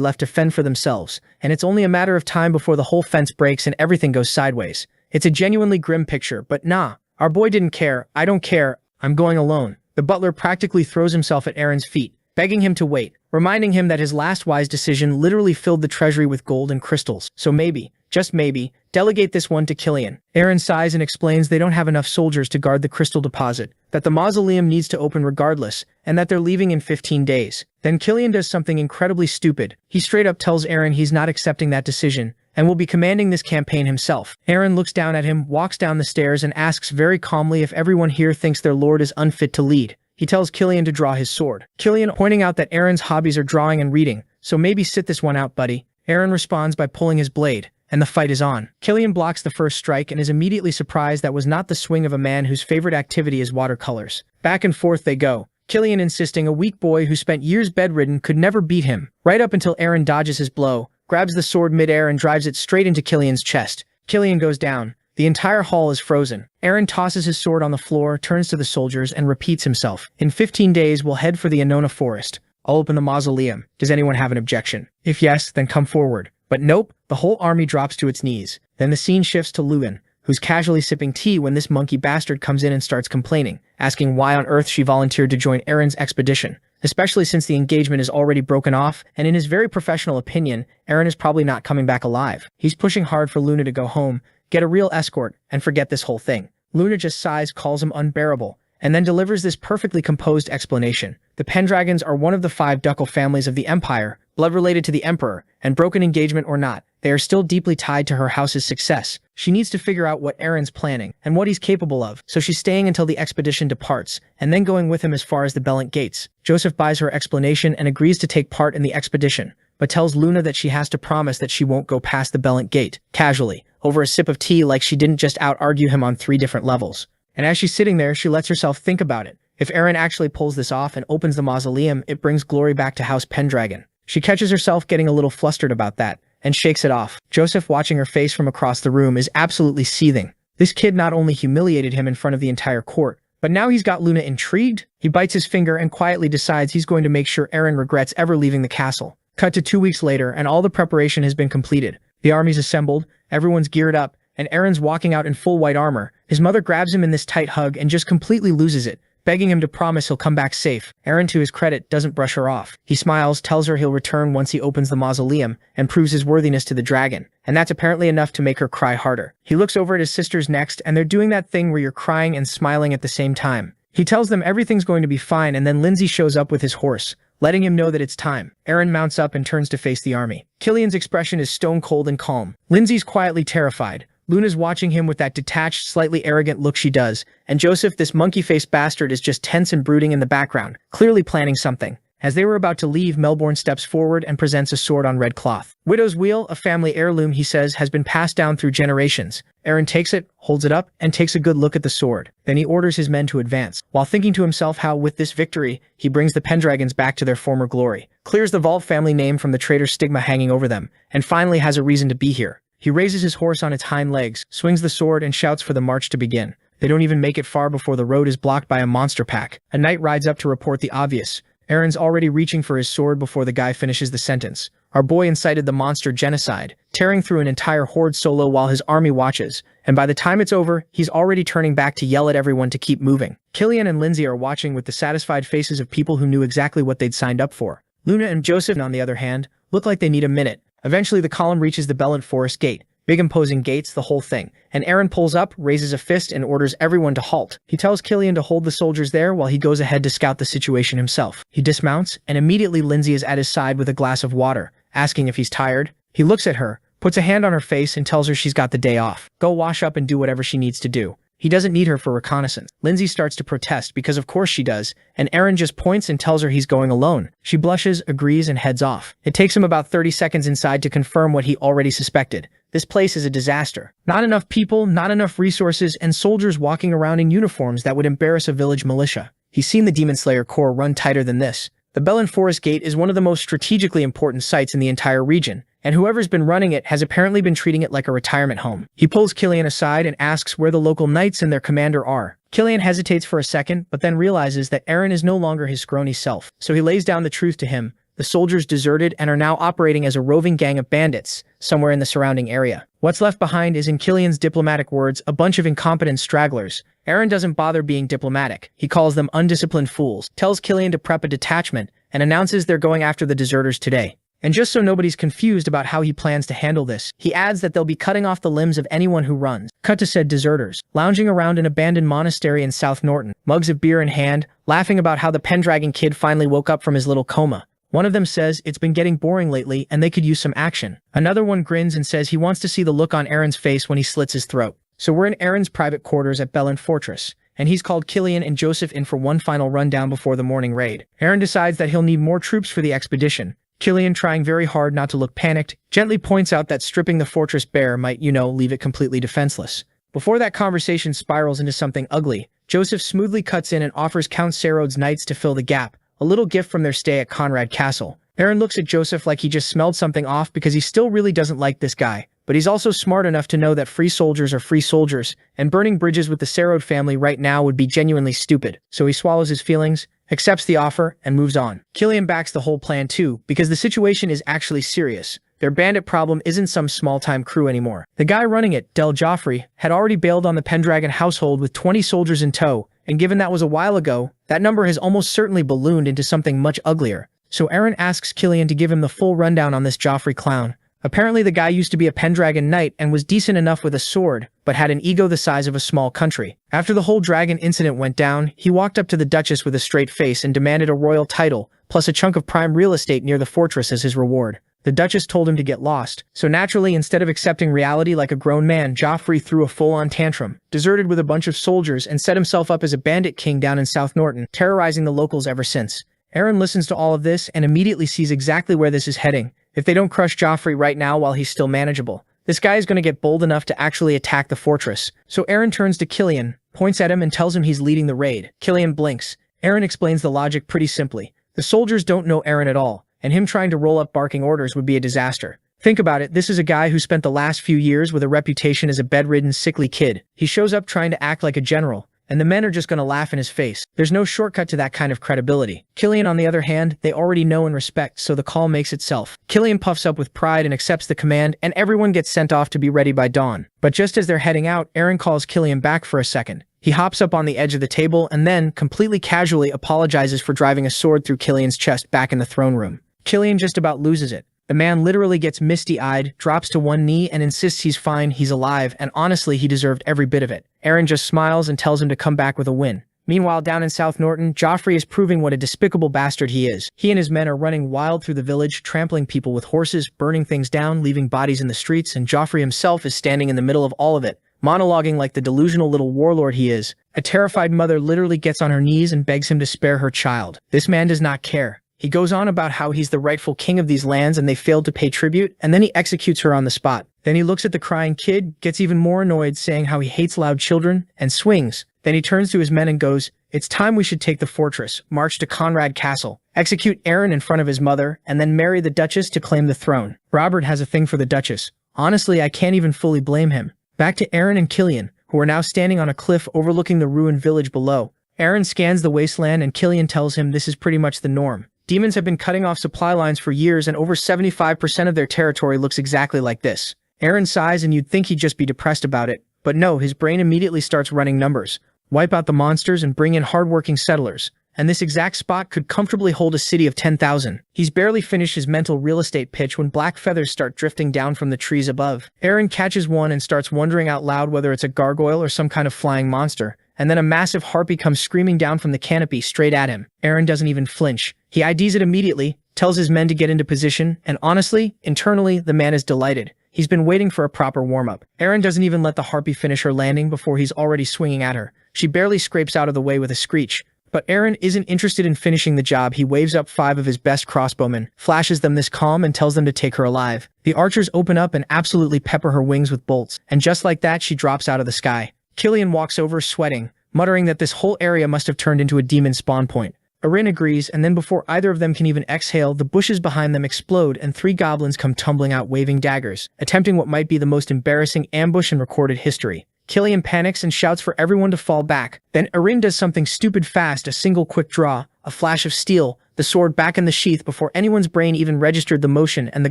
left to fend for themselves. And it's only a matter of time before the whole fence breaks and everything goes sideways. It's a genuinely grim picture, but nah. Our boy didn't care. I don't care. I'm going alone. The butler practically throws himself at Eren's feet, begging him to wait, reminding him that his last wise decision literally filled the treasury with gold and crystals. So maybe, just maybe, delegate this one to Killian. Eren sighs and explains they don't have enough soldiers to guard the crystal deposit, that the mausoleum needs to open regardless, and that they're leaving in 15 days. Then Killian does something incredibly stupid. He straight up tells Eren he's not accepting that decision, and will be commanding this campaign himself. Eren looks down at him, walks down the stairs, and asks very calmly if everyone here thinks their lord is unfit to lead. He tells Killian to draw his sword. Killian pointing out that Eren's hobbies are drawing and reading, so maybe sit this one out, buddy. Eren responds by pulling his blade, and the fight is on. Killian blocks the first strike and is immediately surprised that was not the swing of a man whose favorite activity is watercolors. Back and forth they go, Killian insisting a weak boy who spent years bedridden could never beat him, right up until Eren dodges his blow, grabs the sword mid-air and drives it straight into Killian's chest. Killian goes down. The entire hall is frozen. Eren tosses his sword on the floor, turns to the soldiers, and repeats himself. In 15 days, we'll head for the Annona Forest. I'll open the mausoleum. Does anyone have an objection? If yes, then come forward. But nope, the whole army drops to its knees. Then the scene shifts to Lugin, who's casually sipping tea when this monkey bastard comes in and starts complaining, asking why on earth she volunteered to join Eren's expedition, especially since the engagement is already broken off, and in his very professional opinion, Eren is probably not coming back alive. He's pushing hard for Luna to go home, get a real escort, and forget this whole thing. Luna just sighs, calls him unbearable, and then delivers this perfectly composed explanation. The Pendragons are one of the 5 ducal families of the Empire, blood related to the Emperor, and broken engagement or not, they are still deeply tied to her house's success. She needs to figure out what Eren's planning, and what he's capable of, so she's staying until the expedition departs, and then going with him as far as the Belent Gates. Joseph buys her explanation and agrees to take part in the expedition, but tells Luna that she has to promise that she won't go past the Belent Gate, casually, over a sip of tea like she didn't just out-argue him on 3 different levels. And as she's sitting there, she lets herself think about it. If Eren actually pulls this off and opens the mausoleum, it brings glory back to House Pendragon. She catches herself getting a little flustered about that, and shakes it off. Joseph, watching her face from across the room, is absolutely seething. This kid not only humiliated him in front of the entire court, but now he's got Luna intrigued? He bites his finger and quietly decides he's going to make sure Eren regrets ever leaving the castle. Cut to 2 weeks later, and all the preparation has been completed. The army's assembled, everyone's geared up, and Eren's walking out in full white armor. His mother grabs him in this tight hug and just completely loses it, begging him to promise he'll come back safe. Eren, to his credit, doesn't brush her off. He smiles, tells her he'll return once he opens the mausoleum, and proves his worthiness to the dragon. And that's apparently enough to make her cry harder. He looks over at his sisters next, and they're doing that thing where you're crying and smiling at the same time. He tells them everything's going to be fine, and then Lindsay shows up with his horse, letting him know that it's time. Eren mounts up and turns to face the army. Killian's expression is stone cold and calm. Lindsay's quietly terrified. Luna's watching him with that detached, slightly arrogant look she does, and Joseph, this monkey-faced bastard, is just tense and brooding in the background, clearly planning something. As they were about to leave, Melbourne steps forward and presents a sword on red cloth. Widow's Wheel, a family heirloom, he says, has been passed down through generations. Eren takes it, holds it up, and takes a good look at the sword. Then he orders his men to advance, while thinking to himself how, with this victory, he brings the Pendragons back to their former glory, clears the Valt family name from the traitor stigma hanging over them, and finally has a reason to be here. He raises his horse on its hind legs, swings the sword, and shouts for the march to begin. They don't even make it far before the road is blocked by a monster pack. A knight rides up to report the obvious. Eren's already reaching for his sword before the guy finishes the sentence. Our boy incited the monster genocide, tearing through an entire horde solo while his army watches, and by the time it's over, he's already turning back to yell at everyone to keep moving. Killian and Lindsay are watching with the satisfied faces of people who knew exactly what they'd signed up for. Luna and Joseph, on the other hand, look like they need a minute. Eventually, the column reaches the Belent Forest Gate. Big imposing gates, the whole thing. And Eren pulls up, raises a fist, and orders everyone to halt. He tells Killian to hold the soldiers there while he goes ahead to scout the situation himself. He dismounts, and immediately Lindsay is at his side with a glass of water, asking if he's tired. He looks at her, puts a hand on her face, and tells her she's got the day off. Go wash up and do whatever she needs to do. He doesn't need her for reconnaissance. Lindsay starts to protest because of course she does, and Eren just points and tells her he's going alone. She blushes, agrees, and heads off. It takes him about 30 seconds inside to confirm what he already suspected. This place is a disaster. Not enough people, not enough resources, and soldiers walking around in uniforms that would embarrass a village militia. He's seen the Demon Slayer Corps run tighter than this. The Bellin Forest Gate is one of the most strategically important sites in the entire region, and whoever's been running it has apparently been treating it like a retirement home. He pulls Killian aside and asks where the local knights and their commander are. Killian hesitates for a second, but then realizes that Eren is no longer his scrawny self, so he lays down the truth to him. The soldiers deserted and are now operating as a roving gang of bandits somewhere in the surrounding area. What's left behind is, in Killian's diplomatic words, a bunch of incompetent stragglers. Eren doesn't bother being diplomatic. He calls them undisciplined fools, tells Killian to prep a detachment, and announces they're going after the deserters today. And just so nobody's confused about how he plans to handle this, he adds that they'll be cutting off the limbs of anyone who runs. Cut to said deserters, lounging around an abandoned monastery in South Norton, mugs of beer in hand, laughing about how the Pendragon kid finally woke up from his little coma. One of them says it's been getting boring lately and they could use some action. Another one grins and says he wants to see the look on Eren's face when he slits his throat. So we're in Eren's private quarters at Bellin Fortress, and he's called Killian and Joseph in for one final rundown before the morning raid. Eren decides that he'll need more troops for the expedition. Killian, trying very hard not to look panicked, gently points out that stripping the fortress bare might, leave it completely defenseless. Before that conversation spirals into something ugly, Joseph smoothly cuts in and offers Count Serod's knights to fill the gap, a little gift from their stay at Conrad Castle. Eren looks at Joseph like he just smelled something off because he still really doesn't like this guy, but he's also smart enough to know that free soldiers are free soldiers, and burning bridges with the Serod family right now would be genuinely stupid. So he swallows his feelings, accepts the offer, and moves on. Killian backs the whole plan too, because the situation is actually serious. Their bandit problem isn't some small-time crew anymore. The guy running it, Del Joffrey, had already bailed on the Pendragon household with 20 soldiers in tow, and given that was a while ago, that number has almost certainly ballooned into something much uglier. So Eren asks Killian to give him the full rundown on this Joffrey clown. Apparently the guy used to be a Pendragon knight and was decent enough with a sword, but had an ego the size of a small country. After the whole dragon incident went down, he walked up to the Duchess with a straight face and demanded a royal title, plus a chunk of prime real estate near the fortress as his reward. The Duchess told him to get lost, so naturally, instead of accepting reality like a grown man, Joffrey threw a full-on tantrum, deserted with a bunch of soldiers, and set himself up as a bandit king down in South Norton, terrorizing the locals ever since. Eren listens to all of this and immediately sees exactly where this is heading. If they don't crush Joffrey right now while he's still manageable, this guy is going to get bold enough to actually attack the fortress. So Eren turns to Killian, points at him, and tells him he's leading the raid. Killian blinks. Eren explains the logic pretty simply. The soldiers don't know Eren at all, and him trying to roll up barking orders would be a disaster. Think about it, this is a guy who spent the last few years with a reputation as a bedridden, sickly kid. He shows up trying to act like a general, and the men are just gonna laugh in his face. There's no shortcut to that kind of credibility. Killian, on the other hand, they already know and respect, so the call makes itself. Killian puffs up with pride and accepts the command, and everyone gets sent off to be ready by dawn. But just as they're heading out, Eren calls Killian back for a second. He hops up on the edge of the table and then, completely casually, apologizes for driving a sword through Killian's chest back in the throne room. Killian just about loses it. The man literally gets misty-eyed, drops to one knee, and insists he's fine, he's alive, and honestly, he deserved every bit of it. Eren just smiles and tells him to come back with a win. Meanwhile, down in South Norton, Joffrey is proving what a despicable bastard he is. He and his men are running wild through the village, trampling people with horses, burning things down, leaving bodies in the streets, and Joffrey himself is standing in the middle of all of it, monologuing like the delusional little warlord he is. A terrified mother literally gets on her knees and begs him to spare her child. This man does not care. He goes on about how he's the rightful king of these lands and they failed to pay tribute, and then he executes her on the spot. Then he looks at the crying kid, gets even more annoyed, saying how he hates loud children, and swings. Then he turns to his men and goes, "It's time we should take the fortress, march to Conrad Castle, execute Eren in front of his mother, and then marry the Duchess to claim the throne." Robert has a thing for the Duchess. Honestly, I can't even fully blame him. Back to Eren and Killian, who are now standing on a cliff overlooking the ruined village below. Eren scans the wasteland and Killian tells him this is pretty much the norm. Demons have been cutting off supply lines for years, and over 75% of their territory looks exactly like this. Eren sighs, and you'd think he'd just be depressed about it. But no, his brain immediately starts running numbers. Wipe out the monsters and bring in hardworking settlers. And this exact spot could comfortably hold a city of 10,000. He's barely finished his mental real estate pitch when black feathers start drifting down from the trees above. Eren catches one and starts wondering out loud whether it's a gargoyle or some kind of flying monster. And then a massive harpy comes screaming down from the canopy straight at him. Eren doesn't even flinch. He IDs it immediately, tells his men to get into position, and honestly, internally, the man is delighted. He's been waiting for a proper warm-up. Eren doesn't even let the harpy finish her landing before he's already swinging at her. She barely scrapes out of the way with a screech. But Eren isn't interested in finishing the job. He waves up 5 of his best crossbowmen, flashes them this calm and tells them to take her alive. The archers open up and absolutely pepper her wings with bolts, and just like that she drops out of the sky. Killian walks over sweating, muttering that this whole area must have turned into a demon spawn point. Eren agrees, and then before either of them can even exhale, the bushes behind them explode and 3 goblins come tumbling out waving daggers, attempting what might be the most embarrassing ambush in recorded history. Killian panics and shouts for everyone to fall back. Then Eren does something stupid fast, a single quick draw, a flash of steel, the sword back in the sheath before anyone's brain even registered the motion, and the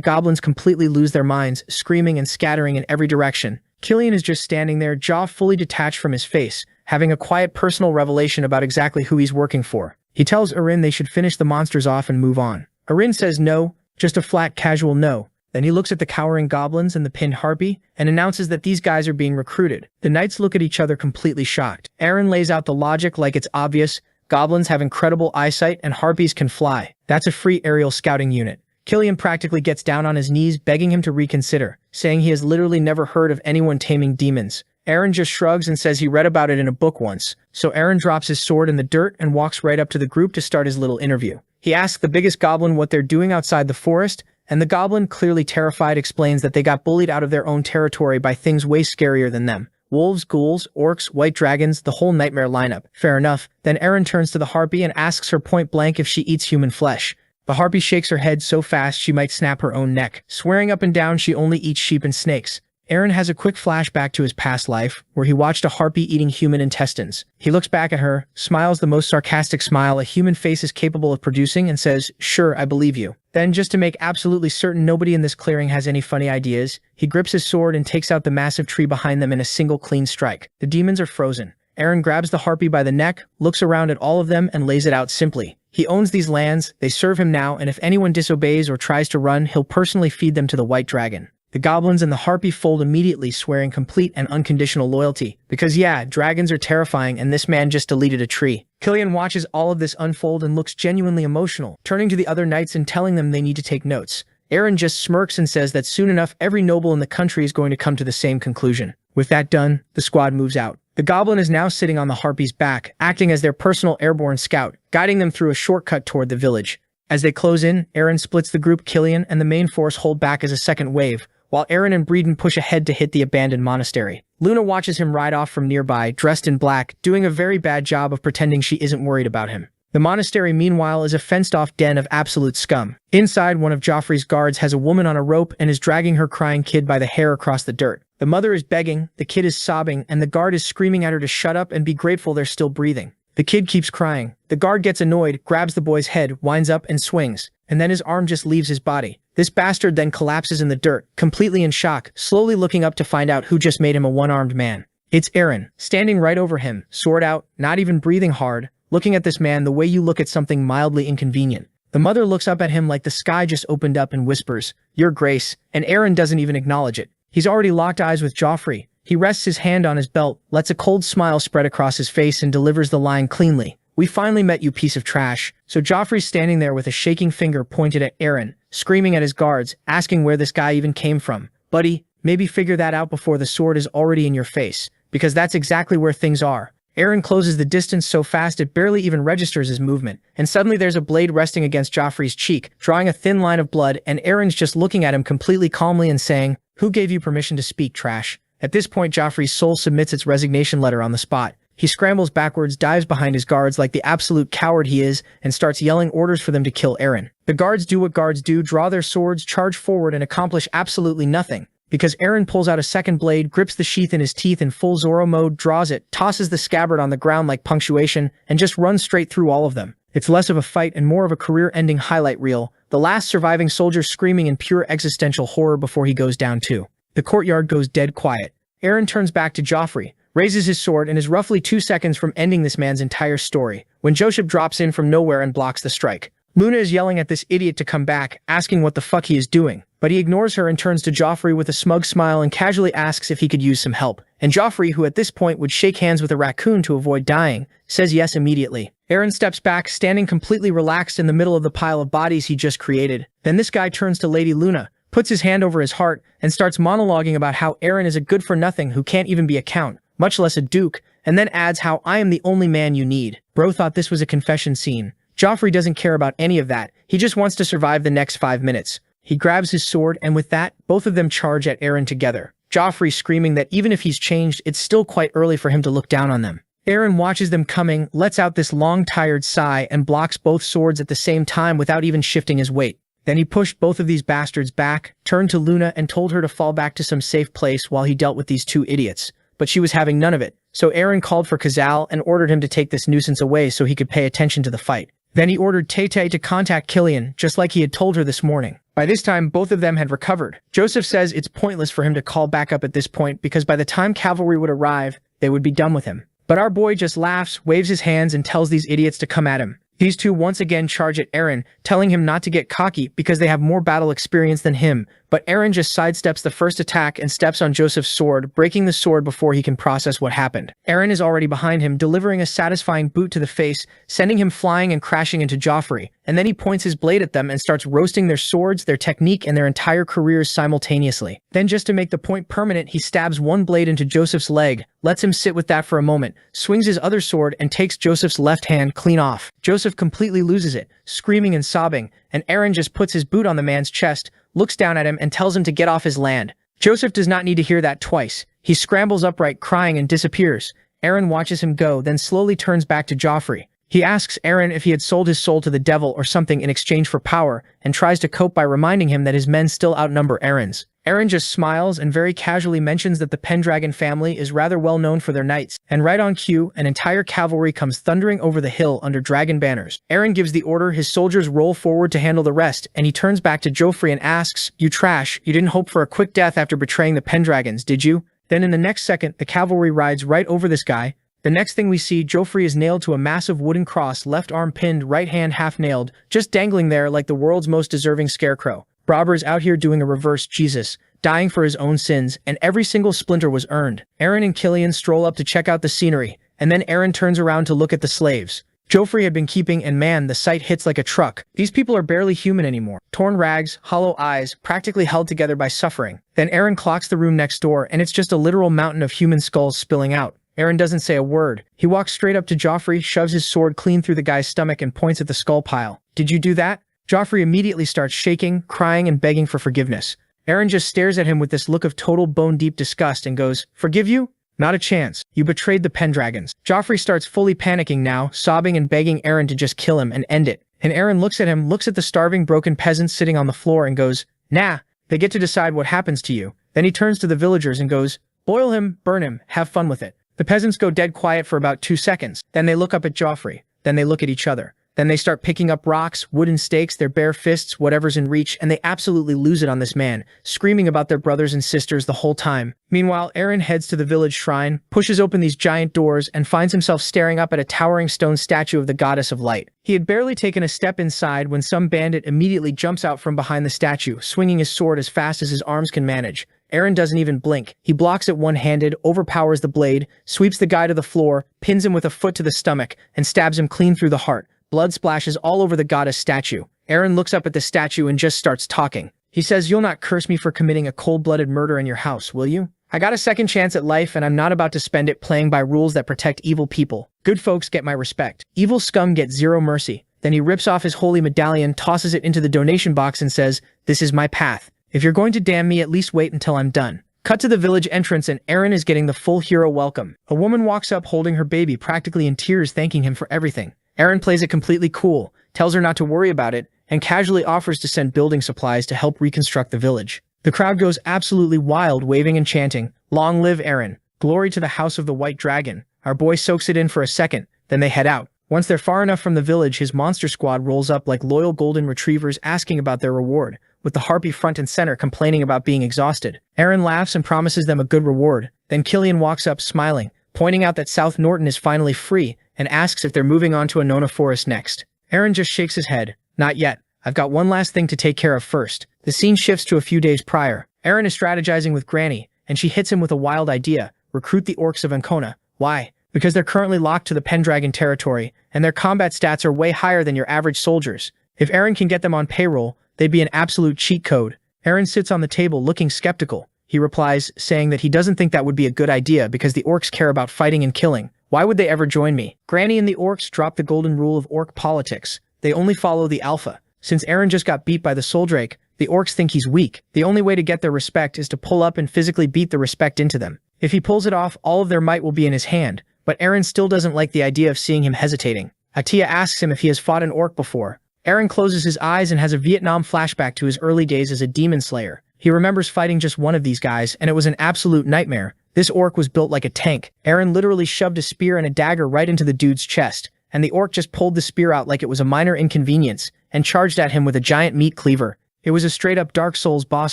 goblins completely lose their minds, screaming and scattering in every direction. Killian is just standing there, jaw fully detached from his face, having a quiet personal revelation about exactly who he's working for. He tells Eren they should finish the monsters off and move on. Eren says no, just a flat casual no. Then he looks at the cowering goblins and the pinned harpy and announces that these guys are being recruited. The knights look at each other completely shocked. Eren lays out the logic like it's obvious. Goblins have incredible eyesight and harpies can fly. That's a free aerial scouting unit. Killian practically gets down on his knees begging him to reconsider, saying he has literally never heard of anyone taming demons. Eren just shrugs and says he read about it in a book once. So Eren drops his sword in the dirt and walks right up to the group to start his little interview. He asks the biggest goblin what they're doing outside the forest, and the goblin, clearly terrified, explains that they got bullied out of their own territory by things way scarier than them. Wolves, ghouls, orcs, white dragons, the whole nightmare lineup. Fair enough. Then Eren turns to the harpy and asks her point blank if she eats human flesh. The harpy shakes her head so fast she might snap her own neck, swearing up and down she only eats sheep and snakes. Eren has a quick flashback to his past life, where he watched a harpy eating human intestines. He looks back at her, smiles the most sarcastic smile a human face is capable of producing, and says, "Sure, I believe you." Then, just to make absolutely certain nobody in this clearing has any funny ideas, he grips his sword and takes out the massive tree behind them in a single clean strike. The demons are frozen. Eren grabs the harpy by the neck, looks around at all of them, and lays it out simply. He owns these lands, they serve him now, and if anyone disobeys or tries to run, he'll personally feed them to the white dragon. The goblins and the harpy fold immediately, swearing complete and unconditional loyalty. Because yeah, dragons are terrifying and this man just deleted a tree. Killian watches all of this unfold and looks genuinely emotional, turning to the other knights and telling them they need to take notes. Eren just smirks and says that soon enough every noble in the country is going to come to the same conclusion. With that done, the squad moves out. The goblin is now sitting on the harpy's back, acting as their personal airborne scout, guiding them through a shortcut toward the village. As they close in, Eren splits the group. Killian and the main force hold back as a second wave, while Eren and Breeden push ahead to hit the abandoned monastery. Luna watches him ride off from nearby, dressed in black, doing a very bad job of pretending she isn't worried about him. The monastery, meanwhile, is a fenced-off den of absolute scum. Inside, one of Joffrey's guards has a woman on a rope and is dragging her crying kid by the hair across the dirt. The mother is begging, the kid is sobbing, and the guard is screaming at her to shut up and be grateful they're still breathing. The kid keeps crying. The guard gets annoyed, grabs the boy's head, winds up, and swings. And then his arm just leaves his body. This bastard then collapses in the dirt, completely in shock, slowly looking up to find out who just made him a one-armed man. It's Eren, standing right over him, sword out, not even breathing hard, looking at this man the way you look at something mildly inconvenient. The mother looks up at him like the sky just opened up and whispers, "Your Grace," and Eren doesn't even acknowledge it. He's already locked eyes with Joffrey. He rests his hand on his belt, lets a cold smile spread across his face, and delivers the line cleanly. "We finally met, you piece of trash." So Joffrey's standing there with a shaking finger pointed at Eren, screaming at his guards, asking where this guy even came from. "Buddy, maybe figure that out before the sword is already in your face, because that's exactly where things are." Eren closes the distance so fast it barely even registers his movement, and suddenly there's a blade resting against Joffrey's cheek, drawing a thin line of blood, and Eren's just looking at him completely calmly and saying, "Who gave you permission to speak, trash?" At this point, Joffrey's soul submits its resignation letter on the spot. He scrambles backwards, dives behind his guards like the absolute coward he is, and starts yelling orders for them to kill Eren. The guards do what guards do, draw their swords, charge forward, and accomplish absolutely nothing. Because Eren pulls out a second blade, grips the sheath in his teeth in full Zoro mode, draws it, tosses the scabbard on the ground like punctuation, and just runs straight through all of them. It's less of a fight and more of a career-ending highlight reel, the last surviving soldier screaming in pure existential horror before he goes down too. The courtyard goes dead quiet. Eren turns back to Joffrey, raises his sword, and is roughly 2 seconds from ending this man's entire story, when Joseph drops in from nowhere and blocks the strike. Luna is yelling at this idiot to come back, asking what the fuck he is doing, but he ignores her and turns to Joffrey with a smug smile and casually asks if he could use some help. And Joffrey, who at this point would shake hands with a raccoon to avoid dying, says yes immediately. Eren steps back, standing completely relaxed in the middle of the pile of bodies he just created. Then this guy turns to Lady Luna, puts his hand over his heart, and starts monologuing about how Eren is a good-for-nothing who can't even be a count, much less a duke, and then adds how I am the only man you need. Bro thought this was a confession scene. Joffrey doesn't care about any of that, he just wants to survive the next 5 minutes. He grabs his sword, and with that, both of them charge at Eren together. Joffrey screaming that even if he's changed, it's still quite early for him to look down on them. Eren watches them coming, lets out this long tired sigh, and blocks both swords at the same time without even shifting his weight. Then he pushed both of these bastards back, turned to Luna and told her to fall back to some safe place while he dealt with these 2 idiots. But she was having none of it, so Eren called for Khazal and ordered him to take this nuisance away so he could pay attention to the fight. Then he ordered Tay-Tay to contact Killian, just like he had told her this morning. By this time, both of them had recovered. Joseph says it's pointless for him to call back up at this point because by the time cavalry would arrive, they would be done with him. But our boy just laughs, waves his hands, and tells these idiots to come at him. These 2 once again charge at Eren, telling him not to get cocky because they have more battle experience than him, but Eren just sidesteps the first attack and steps on Joseph's sword, breaking the sword before he can process what happened. Eren is already behind him, delivering a satisfying boot to the face, sending him flying and crashing into Joffrey, and then he points his blade at them and starts roasting their swords, their technique, and their entire careers simultaneously. Then just to make the point permanent, he stabs one blade into Joseph's leg, lets him sit with that for a moment, swings his other sword, and takes Joseph's left hand clean off. Joseph completely loses it, screaming and sobbing, and Eren just puts his boot on the man's chest, looks down at him, and tells him to get off his land. Joseph does not need to hear that twice. He scrambles upright, crying, and disappears. Eren watches him go, then slowly turns back to Joffrey. He asks Eren if he had sold his soul to the devil or something in exchange for power, and tries to cope by reminding him that his men still outnumber Eren's. Eren just smiles and very casually mentions that the Pendragon family is rather well known for their knights, and right on cue, an entire cavalry comes thundering over the hill under dragon banners. Eren gives the order, his soldiers roll forward to handle the rest, and he turns back to Joffrey and asks, "You trash, you didn't hope for a quick death after betraying the Pendragons, did you?" Then in the next second, the cavalry rides right over this guy. The next thing we see, Joffrey is nailed to a massive wooden cross, left arm pinned, right hand half nailed, just dangling there like the world's most deserving scarecrow. Brobber's out here doing a reverse Jesus, dying for his own sins, and every single splinter was earned. Eren and Killian stroll up to check out the scenery, and then Eren turns around to look at the slaves Joffrey had been keeping, and man, the sight hits like a truck. These people are barely human anymore. Torn rags, hollow eyes, practically held together by suffering. Then Eren clocks the room next door, and it's just a literal mountain of human skulls spilling out. Eren doesn't say a word. He walks straight up to Joffrey, shoves his sword clean through the guy's stomach, and points at the skull pile. "Did you do that?" Joffrey immediately starts shaking, crying, and begging for forgiveness. Eren just stares at him with this look of total bone-deep disgust and goes, "Forgive you? Not a chance. You betrayed the Pendragons." Joffrey starts fully panicking now, sobbing and begging Eren to just kill him and end it. And Eren looks at him, looks at the starving, broken peasants sitting on the floor, and goes, "Nah, they get to decide what happens to you." Then he turns to the villagers and goes, "Boil him, burn him, have fun with it." The peasants go dead quiet for about 2 seconds. Then they look up at Joffrey. Then they look at each other. Then they start picking up rocks, wooden stakes, their bare fists, whatever's in reach, and they absolutely lose it on this man, screaming about their brothers and sisters the whole time. Meanwhile, Eren heads to the village shrine, pushes open these giant doors, and finds himself staring up at a towering stone statue of the goddess of light. He had barely taken a step inside when some bandit immediately jumps out from behind the statue, swinging his sword as fast as his arms can manage. Eren doesn't even blink. He blocks it one-handed, overpowers the blade, sweeps the guy to the floor, pins him with a foot to the stomach, and stabs him clean through the heart. Blood splashes all over the goddess statue. Eren looks up at the statue and just starts talking. He says, "You'll not curse me for committing a cold-blooded murder in your house, will you? I got a second chance at life, and I'm not about to spend it playing by rules that protect evil people. Good folks get my respect. Evil scum get zero mercy." Then he rips off his holy medallion, tosses it into the donation box, and says, "This is my path. If you're going to damn me, at least wait until I'm done." Cut to the village entrance, and Eren is getting the full hero welcome. A woman walks up holding her baby, practically in tears, thanking him for everything. Eren plays it completely cool, tells her not to worry about it, and casually offers to send building supplies to help reconstruct the village. The crowd goes absolutely wild, waving and chanting, "Long live Eren! Glory to the House of the White Dragon!" Our boy soaks it in for a second, then they head out. Once they're far enough from the village, his monster squad rolls up like loyal golden retrievers asking about their reward, with the harpy front and center complaining about being exhausted. Eren laughs and promises them a good reward. Then Killian walks up smiling, pointing out that South Norton is finally free, and asks if they're moving on to Anona Forest next. Eren just shakes his head. "Not yet. I've got one last thing to take care of first." The scene shifts to a few days prior. Eren is strategizing with Granny, and she hits him with a wild idea: recruit the orcs of Ancona. Why? Because they're currently locked to the Pendragon territory, and their combat stats are way higher than your average soldiers. If Eren can get them on payroll, they'd be an absolute cheat code. Eren sits on the table looking skeptical. He replies, saying that he doesn't think that would be a good idea because the orcs care about fighting and killing. Why would they ever join me? Granny and the orcs drop the golden rule of orc politics. They only follow the alpha. Since Eren just got beat by the Soldrake, the orcs think he's weak. The only way to get their respect is to pull up and physically beat the respect into them. If he pulls it off, all of their might will be in his hand, but Eren still doesn't like the idea of seeing him hesitating. Atia asks him if he has fought an orc before. Eren closes his eyes and has a Vietnam flashback to his early days as a demon slayer. He remembers fighting just one of these guys, and it was an absolute nightmare. This orc was built like a tank. Eren literally shoved a spear and a dagger right into the dude's chest, and the orc just pulled the spear out like it was a minor inconvenience, and charged at him with a giant meat cleaver. It was a straight-up Dark Souls boss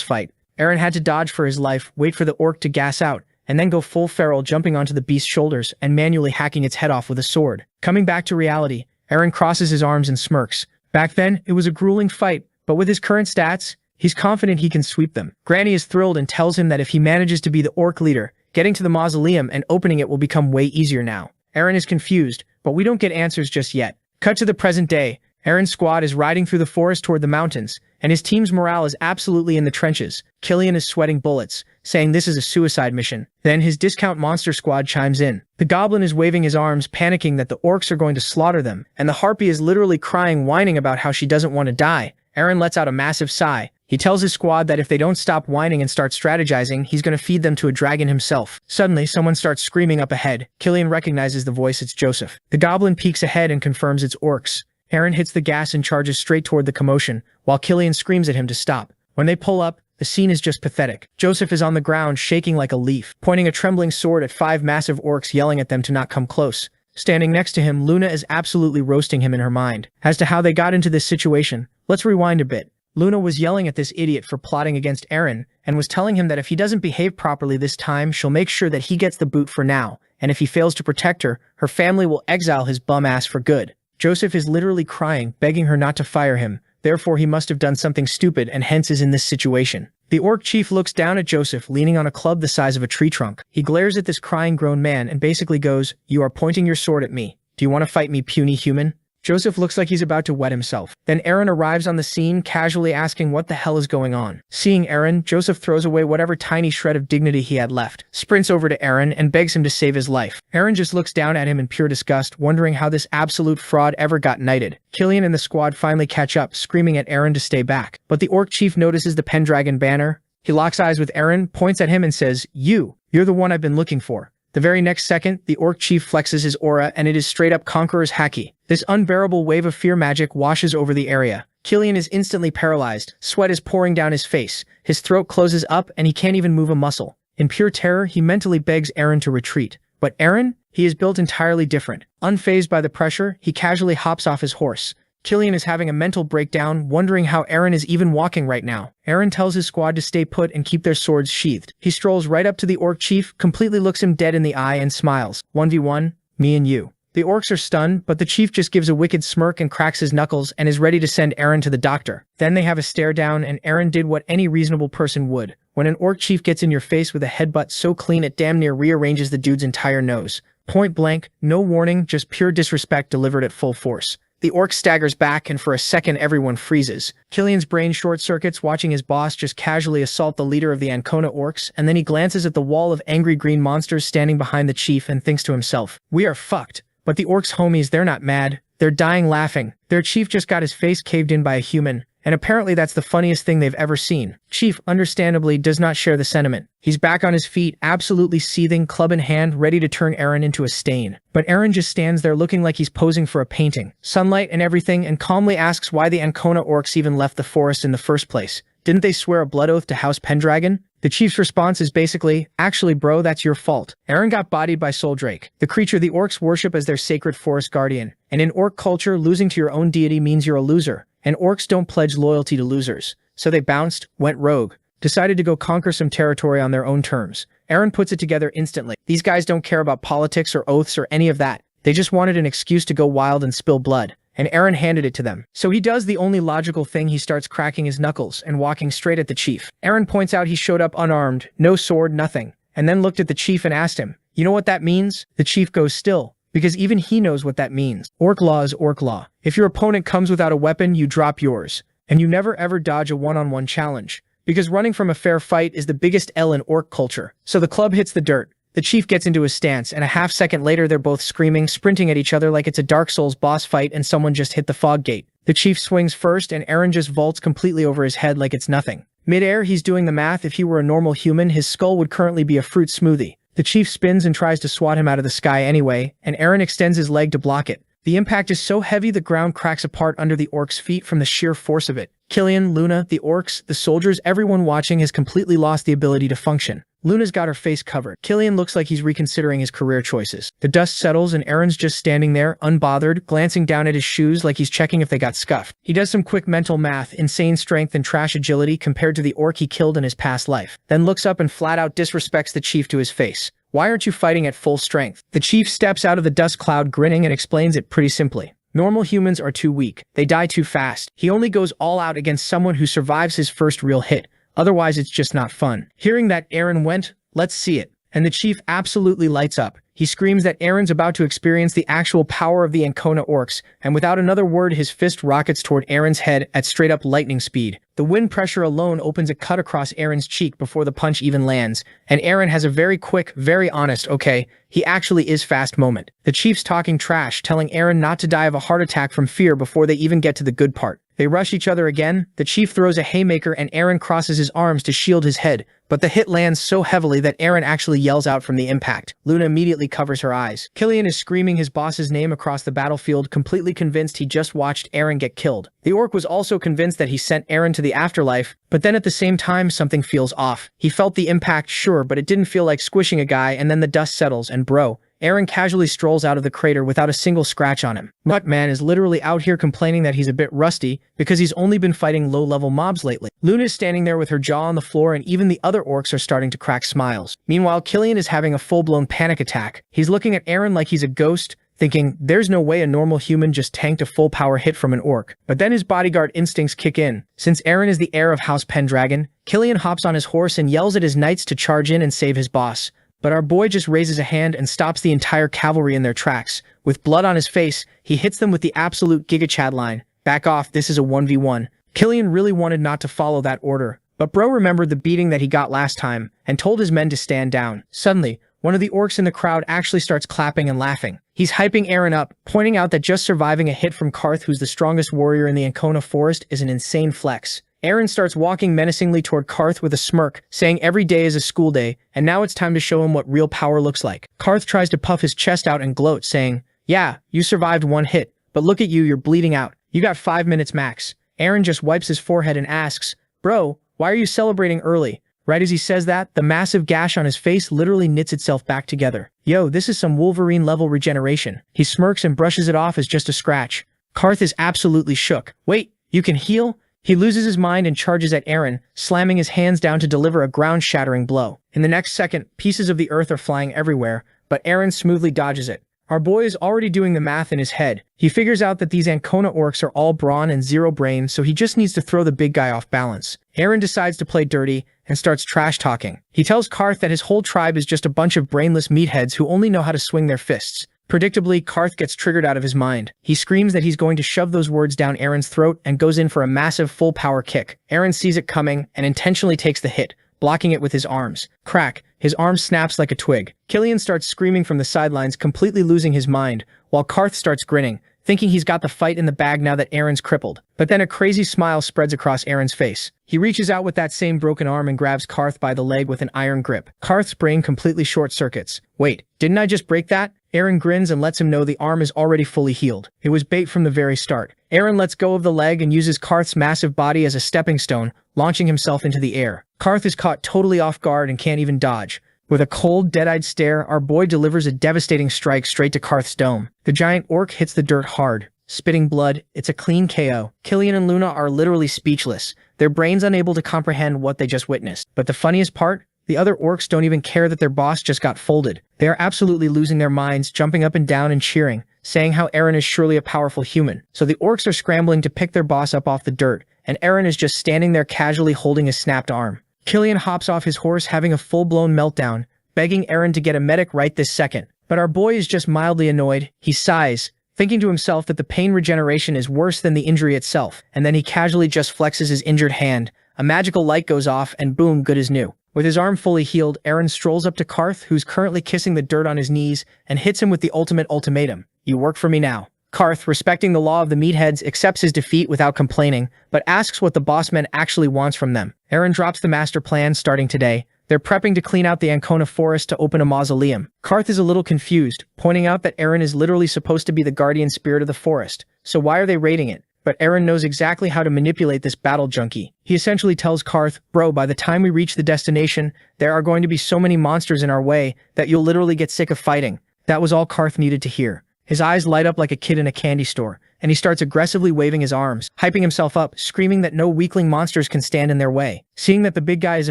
fight. Eren had to dodge for his life, wait for the orc to gas out, and then go full feral, jumping onto the beast's shoulders and manually hacking its head off with a sword. Coming back to reality, Eren crosses his arms and smirks. Back then, it was a grueling fight, but with his current stats, he's confident he can sweep them. Granny is thrilled and tells him that if he manages to be the orc leader, getting to the mausoleum and opening it will become way easier now. Eren is confused, but we don't get answers just yet. Cut to the present day. Eren's squad is riding through the forest toward the mountains, and his team's morale is absolutely in the trenches. Killian is sweating bullets, saying this is a suicide mission. Then his discount monster squad chimes in. The goblin is waving his arms, panicking that the orcs are going to slaughter them, and the harpy is literally crying, whining about how she doesn't want to die. Eren lets out a massive sigh. He tells his squad that if they don't stop whining and start strategizing, he's going to feed them to a dragon himself. Suddenly, someone starts screaming up ahead. Killian recognizes the voice. It's Joseph. The goblin peeks ahead and confirms it's orcs. Eren hits the gas and charges straight toward the commotion, while Killian screams at him to stop. When they pull up, the scene is just pathetic. Joseph is on the ground, shaking like a leaf, pointing a trembling sword at 5 massive orcs, yelling at them to not come close. Standing next to him, Luna is absolutely roasting him in her mind. As to how they got into this situation, let's rewind a bit. Luna was yelling at this idiot for plotting against Eren, and was telling him that if he doesn't behave properly this time, she'll make sure that he gets the boot for now, and if he fails to protect her, her family will exile his bum ass for good. Joseph is literally crying, begging her not to fire him, therefore he must have done something stupid and hence is in this situation. The orc chief looks down at Joseph leaning on a club the size of a tree trunk. He glares at this crying grown man and basically goes, "You are pointing your sword at me. Do you want to fight me, puny human?" Joseph looks like he's about to wet himself. Then Eren arrives on the scene, casually asking what the hell is going on. Seeing Eren, Joseph throws away whatever tiny shred of dignity he had left, sprints over to Eren, and begs him to save his life. Eren just looks down at him in pure disgust, wondering how this absolute fraud ever got knighted. Killian and the squad finally catch up, screaming at Eren to stay back. But the orc chief notices the Pendragon banner. He locks eyes with Eren, points at him and says, You're the one I've been looking for." The very next second, the orc chief flexes his aura and it is straight up Conqueror's Haki. This unbearable wave of fear magic washes over the area. Killian is instantly paralyzed, sweat is pouring down his face, his throat closes up and he can't even move a muscle. In pure terror, he mentally begs Eren to retreat. But Eren? He is built entirely different. Unfazed by the pressure, he casually hops off his horse. Killian is having a mental breakdown, wondering how Eren is even walking right now. Eren tells his squad to stay put and keep their swords sheathed. He strolls right up to the orc chief, completely looks him dead in the eye and smiles. 1v1, me and you. The orcs are stunned, but the chief just gives a wicked smirk and cracks his knuckles and is ready to send Eren to the doctor. Then they have a stare down and Eren did what any reasonable person would. When an orc chief gets in your face with a headbutt so clean it damn near rearranges the dude's entire nose. Point blank, no warning, just pure disrespect delivered at full force. The orc staggers back and for a second everyone freezes. Killian's brain short-circuits watching his boss just casually assault the leader of the Ancona orcs, and then he glances at the wall of angry green monsters standing behind the chief and thinks to himself, we are fucked. But the orcs' homies, they're not mad. They're dying laughing. Their chief just got his face caved in by a human, and apparently that's the funniest thing they've ever seen. Chief, understandably, does not share the sentiment. He's back on his feet, absolutely seething, club in hand, ready to turn Eren into a stain. But Eren just stands there looking like he's posing for a painting. Sunlight and everything, and calmly asks why the Ancona orcs even left the forest in the first place. Didn't they swear a blood oath to House Pendragon? The chief's response is basically, actually bro, that's your fault. Eren got bodied by Soldrake, the creature the orcs worship as their sacred forest guardian. And in orc culture, losing to your own deity means you're a loser. And orcs don't pledge loyalty to losers. So they bounced, went rogue, decided to go conquer some territory on their own terms. Eren puts it together instantly. These guys don't care about politics or oaths or any of that. They just wanted an excuse to go wild and spill blood. And Eren handed it to them. So he does the only logical thing, he starts cracking his knuckles and walking straight at the chief. Eren points out he showed up unarmed, no sword, nothing, and then looked at the chief and asked him, you know what that means? The chief goes still, because even he knows what that means. Orc law is orc law. If your opponent comes without a weapon, you drop yours. And you never ever dodge a one-on-one challenge. because running from a fair fight is the biggest L in orc culture. So the club hits the dirt. The chief gets into his stance, and a half second later they're both screaming, sprinting at each other like it's a Dark Souls boss fight and someone just hit the fog gate. The chief swings first, and Eren just vaults completely over his head like it's nothing. Mid-air, he's doing the math. If he were a normal human, his skull would currently be a fruit smoothie. The chief spins and tries to swat him out of the sky anyway, and Eren extends his leg to block it. The impact is so heavy the ground cracks apart under the orc's feet from the sheer force of it. Killian, Luna, the orcs, the soldiers, everyone watching has completely lost the ability to function. Luna's got her face covered. Killian looks like he's reconsidering his career choices. The dust settles and Eren's just standing there, unbothered, glancing down at his shoes like he's checking if they got scuffed. He does some quick mental math, insane strength and trash agility compared to the orc he killed in his past life. Then looks up and flat out disrespects the chief to his face. Why aren't you fighting at full strength? The chief steps out of the dust cloud grinning and explains it pretty simply. Normal humans are too weak. They die too fast. He only goes all out against someone who survives his first real hit. Otherwise, it's just not fun. Hearing that, Eren went, "Let's see it." And the chief absolutely lights up. He screams that Eren's about to experience the actual power of the Ancona orcs, and without another word, his fist rockets toward Eren's head at straight-up lightning speed. The wind pressure alone opens a cut across Eren's cheek before the punch even lands, and Eren has a very quick, very honest, okay, he actually is fast moment. The chief's talking trash, telling Eren not to die of a heart attack from fear before they even get to the good part. They rush each other again, the chief throws a haymaker and Eren crosses his arms to shield his head, but the hit lands so heavily that Eren actually yells out from the impact. Luna immediately covers her eyes. Killian is screaming his boss's name across the battlefield, completely convinced he just watched Eren get killed. The orc was also convinced that he sent Eren to the afterlife, but then at the same time something feels off. He felt the impact, sure, but it didn't feel like squishing a guy, and then the dust settles and bro, Eren casually strolls out of the crater without a single scratch on him. Nutman is literally out here complaining that he's a bit rusty because he's only been fighting low-level mobs lately. Luna is standing there with her jaw on the floor and even the other orcs are starting to crack smiles. Meanwhile, Killian is having a full-blown panic attack. He's looking at Eren like he's a ghost, thinking, there's no way a normal human just tanked a full-power hit from an orc. But then his bodyguard instincts kick in. Since Eren is the heir of House Pendragon, Killian hops on his horse and yells at his knights to charge in and save his boss. But our boy just raises a hand and stops the entire cavalry in their tracks. With blood on his face, he hits them with the absolute Giga Chad line. Back off, this is a 1v1. Killian really wanted not to follow that order, but bro remembered the beating that he got last time and told his men to stand down. Suddenly, one of the orcs in the crowd actually starts clapping and laughing. He's hyping Eren up, pointing out that just surviving a hit from Karth, who's the strongest warrior in the Ancona forest, is an insane flex. Eren starts walking menacingly toward Karth with a smirk, saying every day is a school day, and now it's time to show him what real power looks like. Karth tries to puff his chest out and gloat, saying, yeah, you survived one hit, but look at you, you're bleeding out. You got 5 minutes max. Eren just wipes his forehead and asks, bro, why are you celebrating early? Right as he says that, the massive gash on his face literally knits itself back together. Yo, this is some Wolverine-level regeneration. He smirks and brushes it off as just a scratch. Karth is absolutely shook. Wait, you can heal? He loses his mind and charges at Eren, slamming his hands down to deliver a ground-shattering blow. In the next second, pieces of the earth are flying everywhere, but Eren smoothly dodges it. Our boy is already doing the math in his head. He figures out that these Ancona orcs are all brawn and zero brain, so he just needs to throw the big guy off balance. Eren decides to play dirty and starts trash-talking. He tells Karth that his whole tribe is just a bunch of brainless meatheads who only know how to swing their fists. Predictably, Karth gets triggered out of his mind. He screams that he's going to shove those words down Eren's throat and goes in for a massive full-power kick. Eren sees it coming and intentionally takes the hit, blocking it with his arms. Crack! His arm snaps like a twig. Killian starts screaming from the sidelines, completely losing his mind, while Karth starts grinning, thinking he's got the fight in the bag now that Eren's crippled. But then a crazy smile spreads across Eren's face. He reaches out with that same broken arm and grabs Karth by the leg with an iron grip. Karth's brain completely short-circuits. Wait, didn't I just break that? Eren grins and lets him know the arm is already fully healed. It was bait from the very start. Eren lets go of the leg and uses Karth's massive body as a stepping stone, launching himself into the air. Karth is caught totally off guard and can't even dodge. With a cold, dead-eyed stare, our boy delivers a devastating strike straight to Karth's dome. The giant orc hits the dirt hard, spitting blood. It's a clean KO. Killian and Luna are literally speechless, their brains unable to comprehend what they just witnessed. But the funniest part? The other orcs don't even care that their boss just got folded. They are absolutely losing their minds, jumping up and down and cheering, saying how Eren is surely a powerful human. So the orcs are scrambling to pick their boss up off the dirt, and Eren is just standing there casually holding his snapped arm. Killian hops off his horse having a full-blown meltdown, begging Eren to get a medic right this second. But our boy is just mildly annoyed. He sighs, thinking to himself that the pain regeneration is worse than the injury itself, and then he casually just flexes his injured hand, a magical light goes off and boom, good as new. With his arm fully healed, Eren strolls up to Karth, who's currently kissing the dirt on his knees, and hits him with the ultimate ultimatum. You work for me now. Karth, respecting the law of the meatheads, accepts his defeat without complaining, but asks what the bossman actually wants from them. Eren drops the master plan starting today. They're prepping to clean out the Ancona forest to open a mausoleum. Karth is a little confused, pointing out that Eren is literally supposed to be the guardian spirit of the forest, so why are they raiding it? But Eren knows exactly how to manipulate this battle junkie. He essentially tells Karth, bro, by the time we reach the destination, there are going to be so many monsters in our way that you'll literally get sick of fighting. That was all Karth needed to hear. His eyes light up like a kid in a candy store, and he starts aggressively waving his arms, hyping himself up, screaming that no weakling monsters can stand in their way. Seeing that the big guy is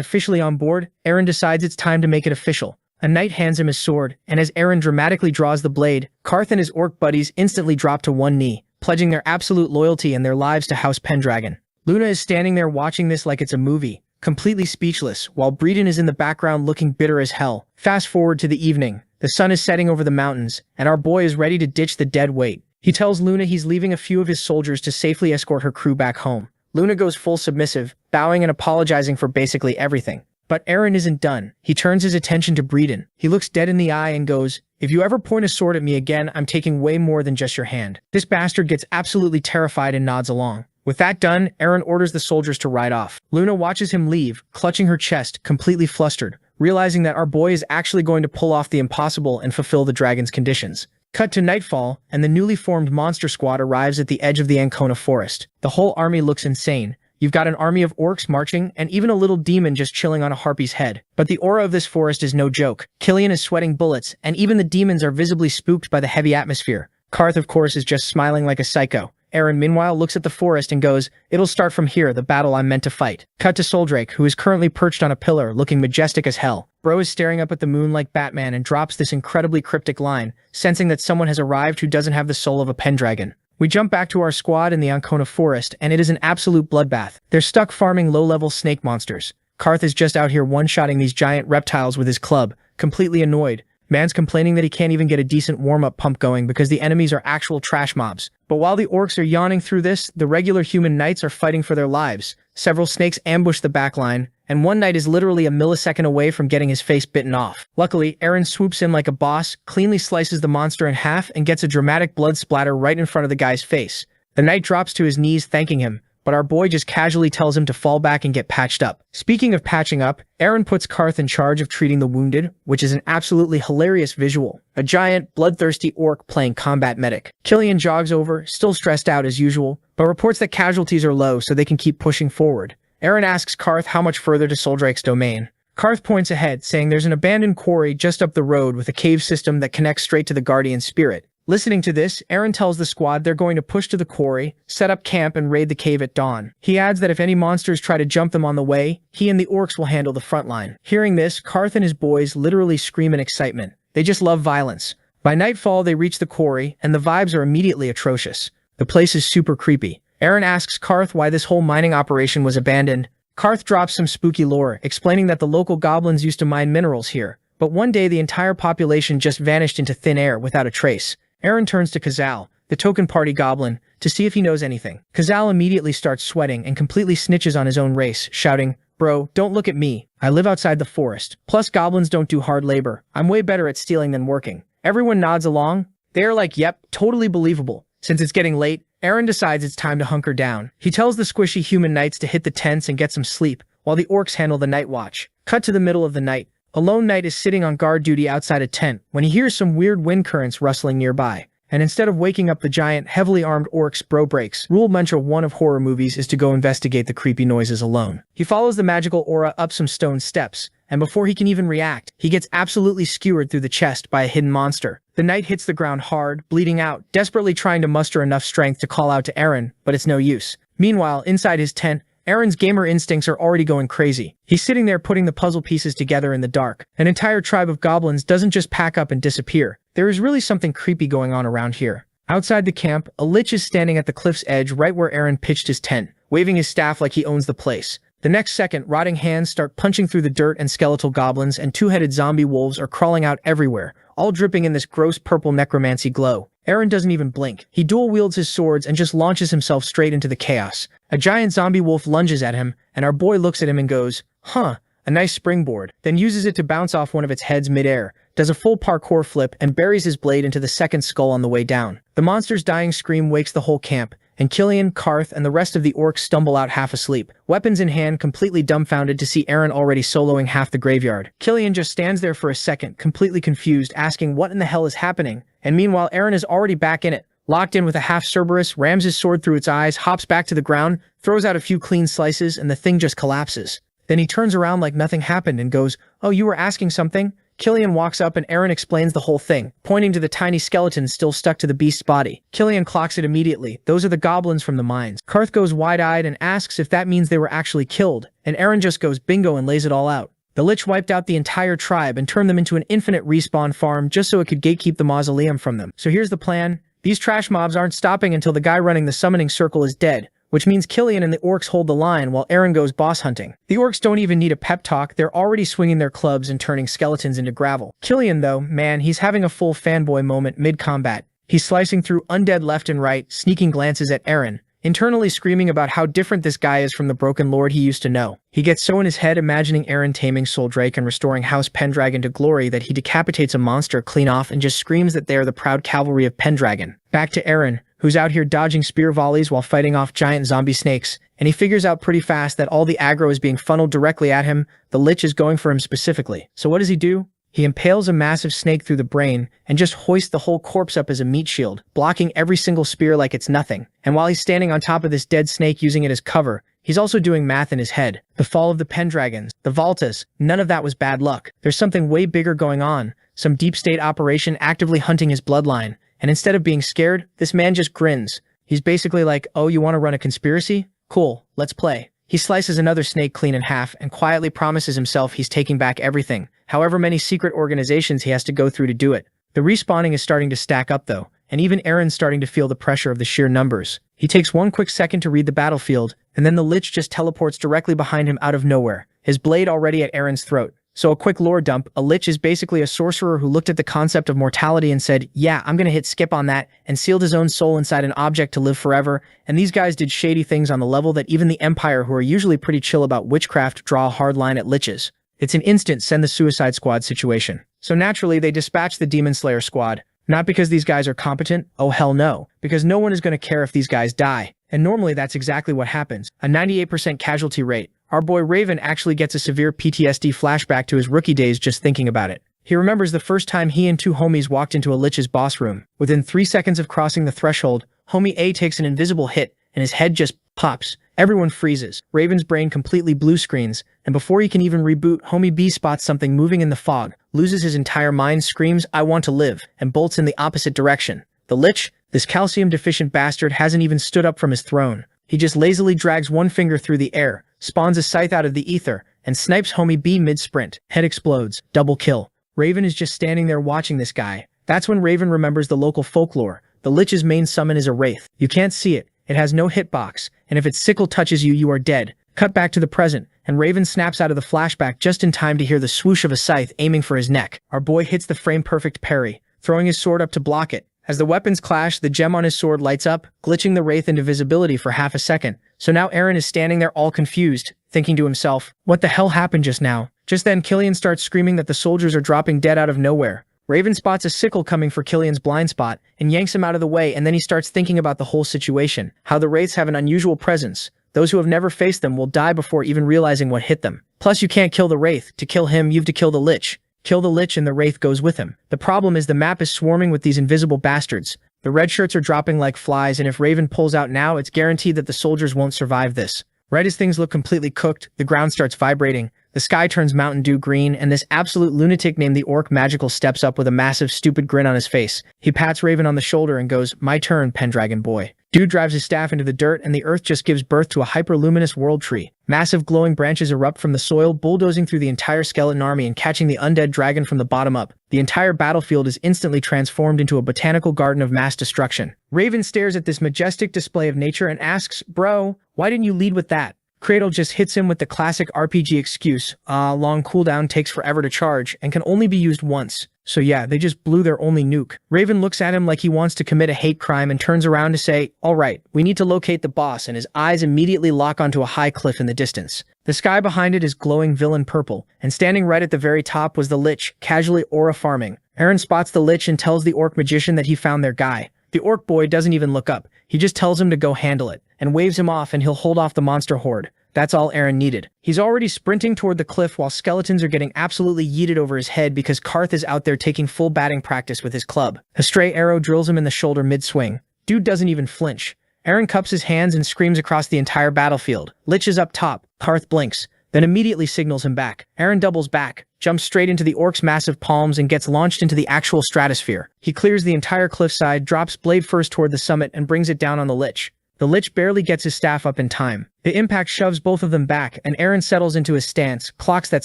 officially on board, Eren decides it's time to make it official. A knight hands him his sword, and as Eren dramatically draws the blade, Karth and his orc buddies instantly drop to one knee, pledging their absolute loyalty and their lives to House Pendragon. Luna is standing there watching this like it's a movie, completely speechless, while Breeden is in the background looking bitter as hell. Fast forward to the evening. The sun is setting over the mountains, and our boy is ready to ditch the dead weight. He tells Luna he's leaving a few of his soldiers to safely escort her crew back home. Luna goes full submissive, bowing and apologizing for basically everything. But Eren isn't done. He turns his attention to Breeden. He looks dead in the eye and goes, if you ever point a sword at me again, I'm taking way more than just your hand. This bastard gets absolutely terrified and nods along. With that done, Eren orders the soldiers to ride off. Luna watches him leave, clutching her chest, completely flustered, realizing that our boy is actually going to pull off the impossible and fulfill the dragon's conditions. Cut to nightfall, and the newly formed monster squad arrives at the edge of the Ancona forest. The whole army looks insane. You've got an army of orcs marching, and even a little demon just chilling on a harpy's head. But the aura of this forest is no joke. Killian is sweating bullets, and even the demons are visibly spooked by the heavy atmosphere. Karth, of course, is just smiling like a psycho. Eren, meanwhile, looks at the forest and goes, it'll start from here, the battle I'm meant to fight. Cut to Soldrake, who is currently perched on a pillar, looking majestic as hell. Bro is staring up at the moon like Batman and drops this incredibly cryptic line, sensing that someone has arrived who doesn't have the soul of a Pendragon. We jump back to our squad in the Ancona forest, and it is an absolute bloodbath. They're stuck farming low-level snake monsters. Karth is just out here one-shotting these giant reptiles with his club, completely annoyed. Man's complaining that he can't even get a decent warm-up pump going because the enemies are actual trash mobs. But while the orcs are yawning through this, the regular human knights are fighting for their lives. Several snakes ambush the backline, and one knight is literally a millisecond away from getting his face bitten off. Luckily, Eren swoops in like a boss, cleanly slices the monster in half, and gets a dramatic blood splatter right in front of the guy's face. The knight drops to his knees thanking him, but our boy just casually tells him to fall back and get patched up. Speaking of patching up, Eren puts Karth in charge of treating the wounded, which is an absolutely hilarious visual. A giant, bloodthirsty orc playing combat medic. Killian jogs over, still stressed out as usual, but reports that casualties are low so they can keep pushing forward. Eren asks Karth how much further to Soldrake's domain. Karth points ahead, saying there's an abandoned quarry just up the road with a cave system that connects straight to the Guardian Spirit. Listening to this, Eren tells the squad they're going to push to the quarry, set up camp, and raid the cave at dawn. He adds that if any monsters try to jump them on the way, he and the orcs will handle the front line. Hearing this, Karth and his boys literally scream in excitement. They just love violence. By nightfall, they reach the quarry, and the vibes are immediately atrocious. The place is super creepy. Eren asks Karth why this whole mining operation was abandoned. Karth drops some spooky lore, explaining that the local goblins used to mine minerals here, but one day the entire population just vanished into thin air without a trace. Eren turns to Kazal, the token party goblin, to see if he knows anything. Kazal immediately starts sweating and completely snitches on his own race, shouting, "Bro, don't look at me. I live outside the forest. Plus goblins don't do hard labor. I'm way better at stealing than working." Everyone nods along. They are like, yep, totally believable. Since it's getting late, Eren decides it's time to hunker down. He tells the squishy human knights to hit the tents and get some sleep, while the orcs handle the night watch. Cut to the middle of the night. A lone knight is sitting on guard duty outside a tent when he hears some weird wind currents rustling nearby. And instead of waking up the giant, heavily armed orcs, bro breaks. Rule mantra 1 of horror movies is to go investigate the creepy noises alone. He follows the magical aura up some stone steps, and before he can even react, he gets absolutely skewered through the chest by a hidden monster. The knight hits the ground hard, bleeding out, desperately trying to muster enough strength to call out to Eren, but it's no use. Meanwhile, inside his tent, Eren's gamer instincts are already going crazy. He's sitting there putting the puzzle pieces together in the dark. An entire tribe of goblins doesn't just pack up and disappear. There is really something creepy going on around here. Outside the camp, a lich is standing at the cliff's edge right where Eren pitched his tent, waving his staff like he owns the place. The next second, rotting hands start punching through the dirt and skeletal goblins and two-headed zombie wolves are crawling out everywhere, all dripping in this gross purple necromancy glow. Eren doesn't even blink. He dual wields his swords and just launches himself straight into the chaos. A giant zombie wolf lunges at him, and our boy looks at him and goes, "Huh, a nice springboard," then uses it to bounce off one of its heads midair, does a full parkour flip, and buries his blade into the second skull on the way down. The monster's dying scream wakes the whole camp, and Killian, Karth, and the rest of the orcs stumble out half asleep, weapons in hand, completely dumbfounded to see Eren already soloing half the graveyard. Killian just stands there for a second, completely confused, asking what in the hell is happening, and meanwhile Eren is already back in it, locked in with a half Cerberus, rams his sword through its eyes, hops back to the ground, throws out a few clean slices, and the thing just collapses. Then he turns around like nothing happened and goes, "Oh, you were asking something?" Killian walks up and Eren explains the whole thing, pointing to the tiny skeleton still stuck to the beast's body. Killian clocks it immediately. Those are the goblins from the mines. Karth goes wide-eyed and asks if that means they were actually killed, and Eren just goes bingo and lays it all out. The Lich wiped out the entire tribe and turned them into an infinite respawn farm just so it could gatekeep the mausoleum from them. So here's the plan. These trash mobs aren't stopping until the guy running the summoning circle is dead, which means Killian and the orcs hold the line while Eren goes boss hunting. The orcs don't even need a pep talk, they're already swinging their clubs and turning skeletons into gravel. Killian though, man, he's having a full fanboy moment mid-combat. He's slicing through undead left and right, sneaking glances at Eren, internally screaming about how different this guy is from the broken lord he used to know. He gets so in his head imagining Eren taming Soul Drake and restoring House Pendragon to glory that he decapitates a monster clean off and just screams that they are the proud cavalry of Pendragon. Back to Eren, who's out here dodging spear volleys while fighting off giant zombie snakes, and he figures out pretty fast that all the aggro is being funneled directly at him. The Lich is going for him specifically. So what does he do? He impales a massive snake through the brain and just hoists the whole corpse up as a meat shield, blocking every single spear like it's nothing. And while he's standing on top of this dead snake using it as cover, he's also doing math in his head. The fall of the Pendragons, the Valtas, none of that was bad luck. There's something way bigger going on, some deep state operation actively hunting his bloodline. And instead of being scared, this man just grins. He's basically like, "Oh, you want to run a conspiracy? Cool, let's play." He slices another snake clean in half and quietly promises himself he's taking back everything, however many secret organizations he has to go through to do it. The respawning is starting to stack up though, and even Eren's starting to feel the pressure of the sheer numbers. He takes one quick second to read the battlefield, and then the Lich just teleports directly behind him out of nowhere, his blade already at Eren's throat. So a quick lore dump, a Lich is basically a sorcerer who looked at the concept of mortality and said, "Yeah, I'm gonna hit skip on that," and sealed his own soul inside an object to live forever. And these guys did shady things on the level that even the Empire, who are usually pretty chill about witchcraft, draw a hard line at Liches. It's an instant send the Suicide Squad situation. So naturally, they dispatch the Demon Slayer squad. Not because these guys are competent, oh hell no, because no one is gonna care if these guys die. And normally that's exactly what happens, a 98% casualty rate. Our boy Raven actually gets a severe PTSD flashback to his rookie days just thinking about it. He remembers the first time he and two homies walked into a Lich's boss room. Within 3 seconds of crossing the threshold, homie A takes an invisible hit, and his head just pops. Everyone freezes. Raven's brain completely blue screens, and before he can even reboot, homie B spots something moving in the fog, loses his entire mind, screams, "I want to live," and bolts in the opposite direction. The Lich, this calcium-deficient bastard, hasn't even stood up from his throne. He just lazily drags one finger through the air, spawns a scythe out of the ether, and snipes homie B mid-sprint. Head explodes. Double kill. Raven is just standing there watching this guy. That's when Raven remembers the local folklore. The Lich's main summon is a wraith. You can't see it. It has no hitbox, and if its sickle touches you, you are dead. Cut back to the present, and Raven snaps out of the flashback just in time to hear the swoosh of a scythe aiming for his neck. Our boy hits the frame-perfect parry, throwing his sword up to block it. As the weapons clash, the gem on his sword lights up, glitching the wraith into visibility for half a second. So now Eren is standing there all confused, thinking to himself, what the hell happened just now? Just then Killian starts screaming that the soldiers are dropping dead out of nowhere. Raven spots a sickle coming for Killian's blind spot and yanks him out of the way, and then he starts thinking about the whole situation, how the wraiths have an unusual presence. Those who have never faced them will die before even realizing what hit them. Plus you can't kill the wraith. To kill him, you've to kill the Lich. Kill the Lich and the wraith goes with him. The problem is the map is swarming with these invisible bastards. The red shirts are dropping like flies, and if Raven pulls out now, it's guaranteed that the soldiers won't survive this. Right as things look completely cooked, the ground starts vibrating, the sky turns Mountain Dew green, and this absolute lunatic named the Orc Magical steps up with a massive stupid grin on his face. He pats Raven on the shoulder and goes, "My turn, Pendragon boy." Dude drives his staff into the dirt, and the earth just gives birth to a hyper-luminous world tree. Massive glowing branches erupt from the soil, bulldozing through the entire skeleton army and catching the undead dragon from the bottom up. The entire battlefield is instantly transformed into a botanical garden of mass destruction. Raven stares at this majestic display of nature and asks, "Bro, why didn't you lead with that?" Cradle just hits him with the classic RPG excuse, long cooldown takes forever to charge and can only be used once. So yeah, they just blew their only nuke. Raven looks at him like he wants to commit a hate crime and turns around to say, "Alright, we need to locate the boss," and his eyes immediately lock onto a high cliff in the distance. The sky behind it is glowing villain purple, and standing right at the very top was the Lich, casually aura farming. Eren spots the Lich and tells the orc magician that he found their guy. The orc boy doesn't even look up, he just tells him to go handle it, and waves him off and he'll hold off the monster horde. That's all Eren needed. He's already sprinting toward the cliff while skeletons are getting absolutely yeeted over his head because Karth is out there taking full batting practice with his club. A stray arrow drills him in the shoulder mid-swing. Dude doesn't even flinch. Eren cups his hands and screams across the entire battlefield. Lich is up top. Karth blinks, then immediately signals him back. Eren doubles back, jumps straight into the orc's massive palms and gets launched into the actual stratosphere. He clears the entire cliffside, drops blade first toward the summit and brings it down on the Lich. The Lich barely gets his staff up in time. The impact shoves both of them back, and Eren settles into his stance, clocks that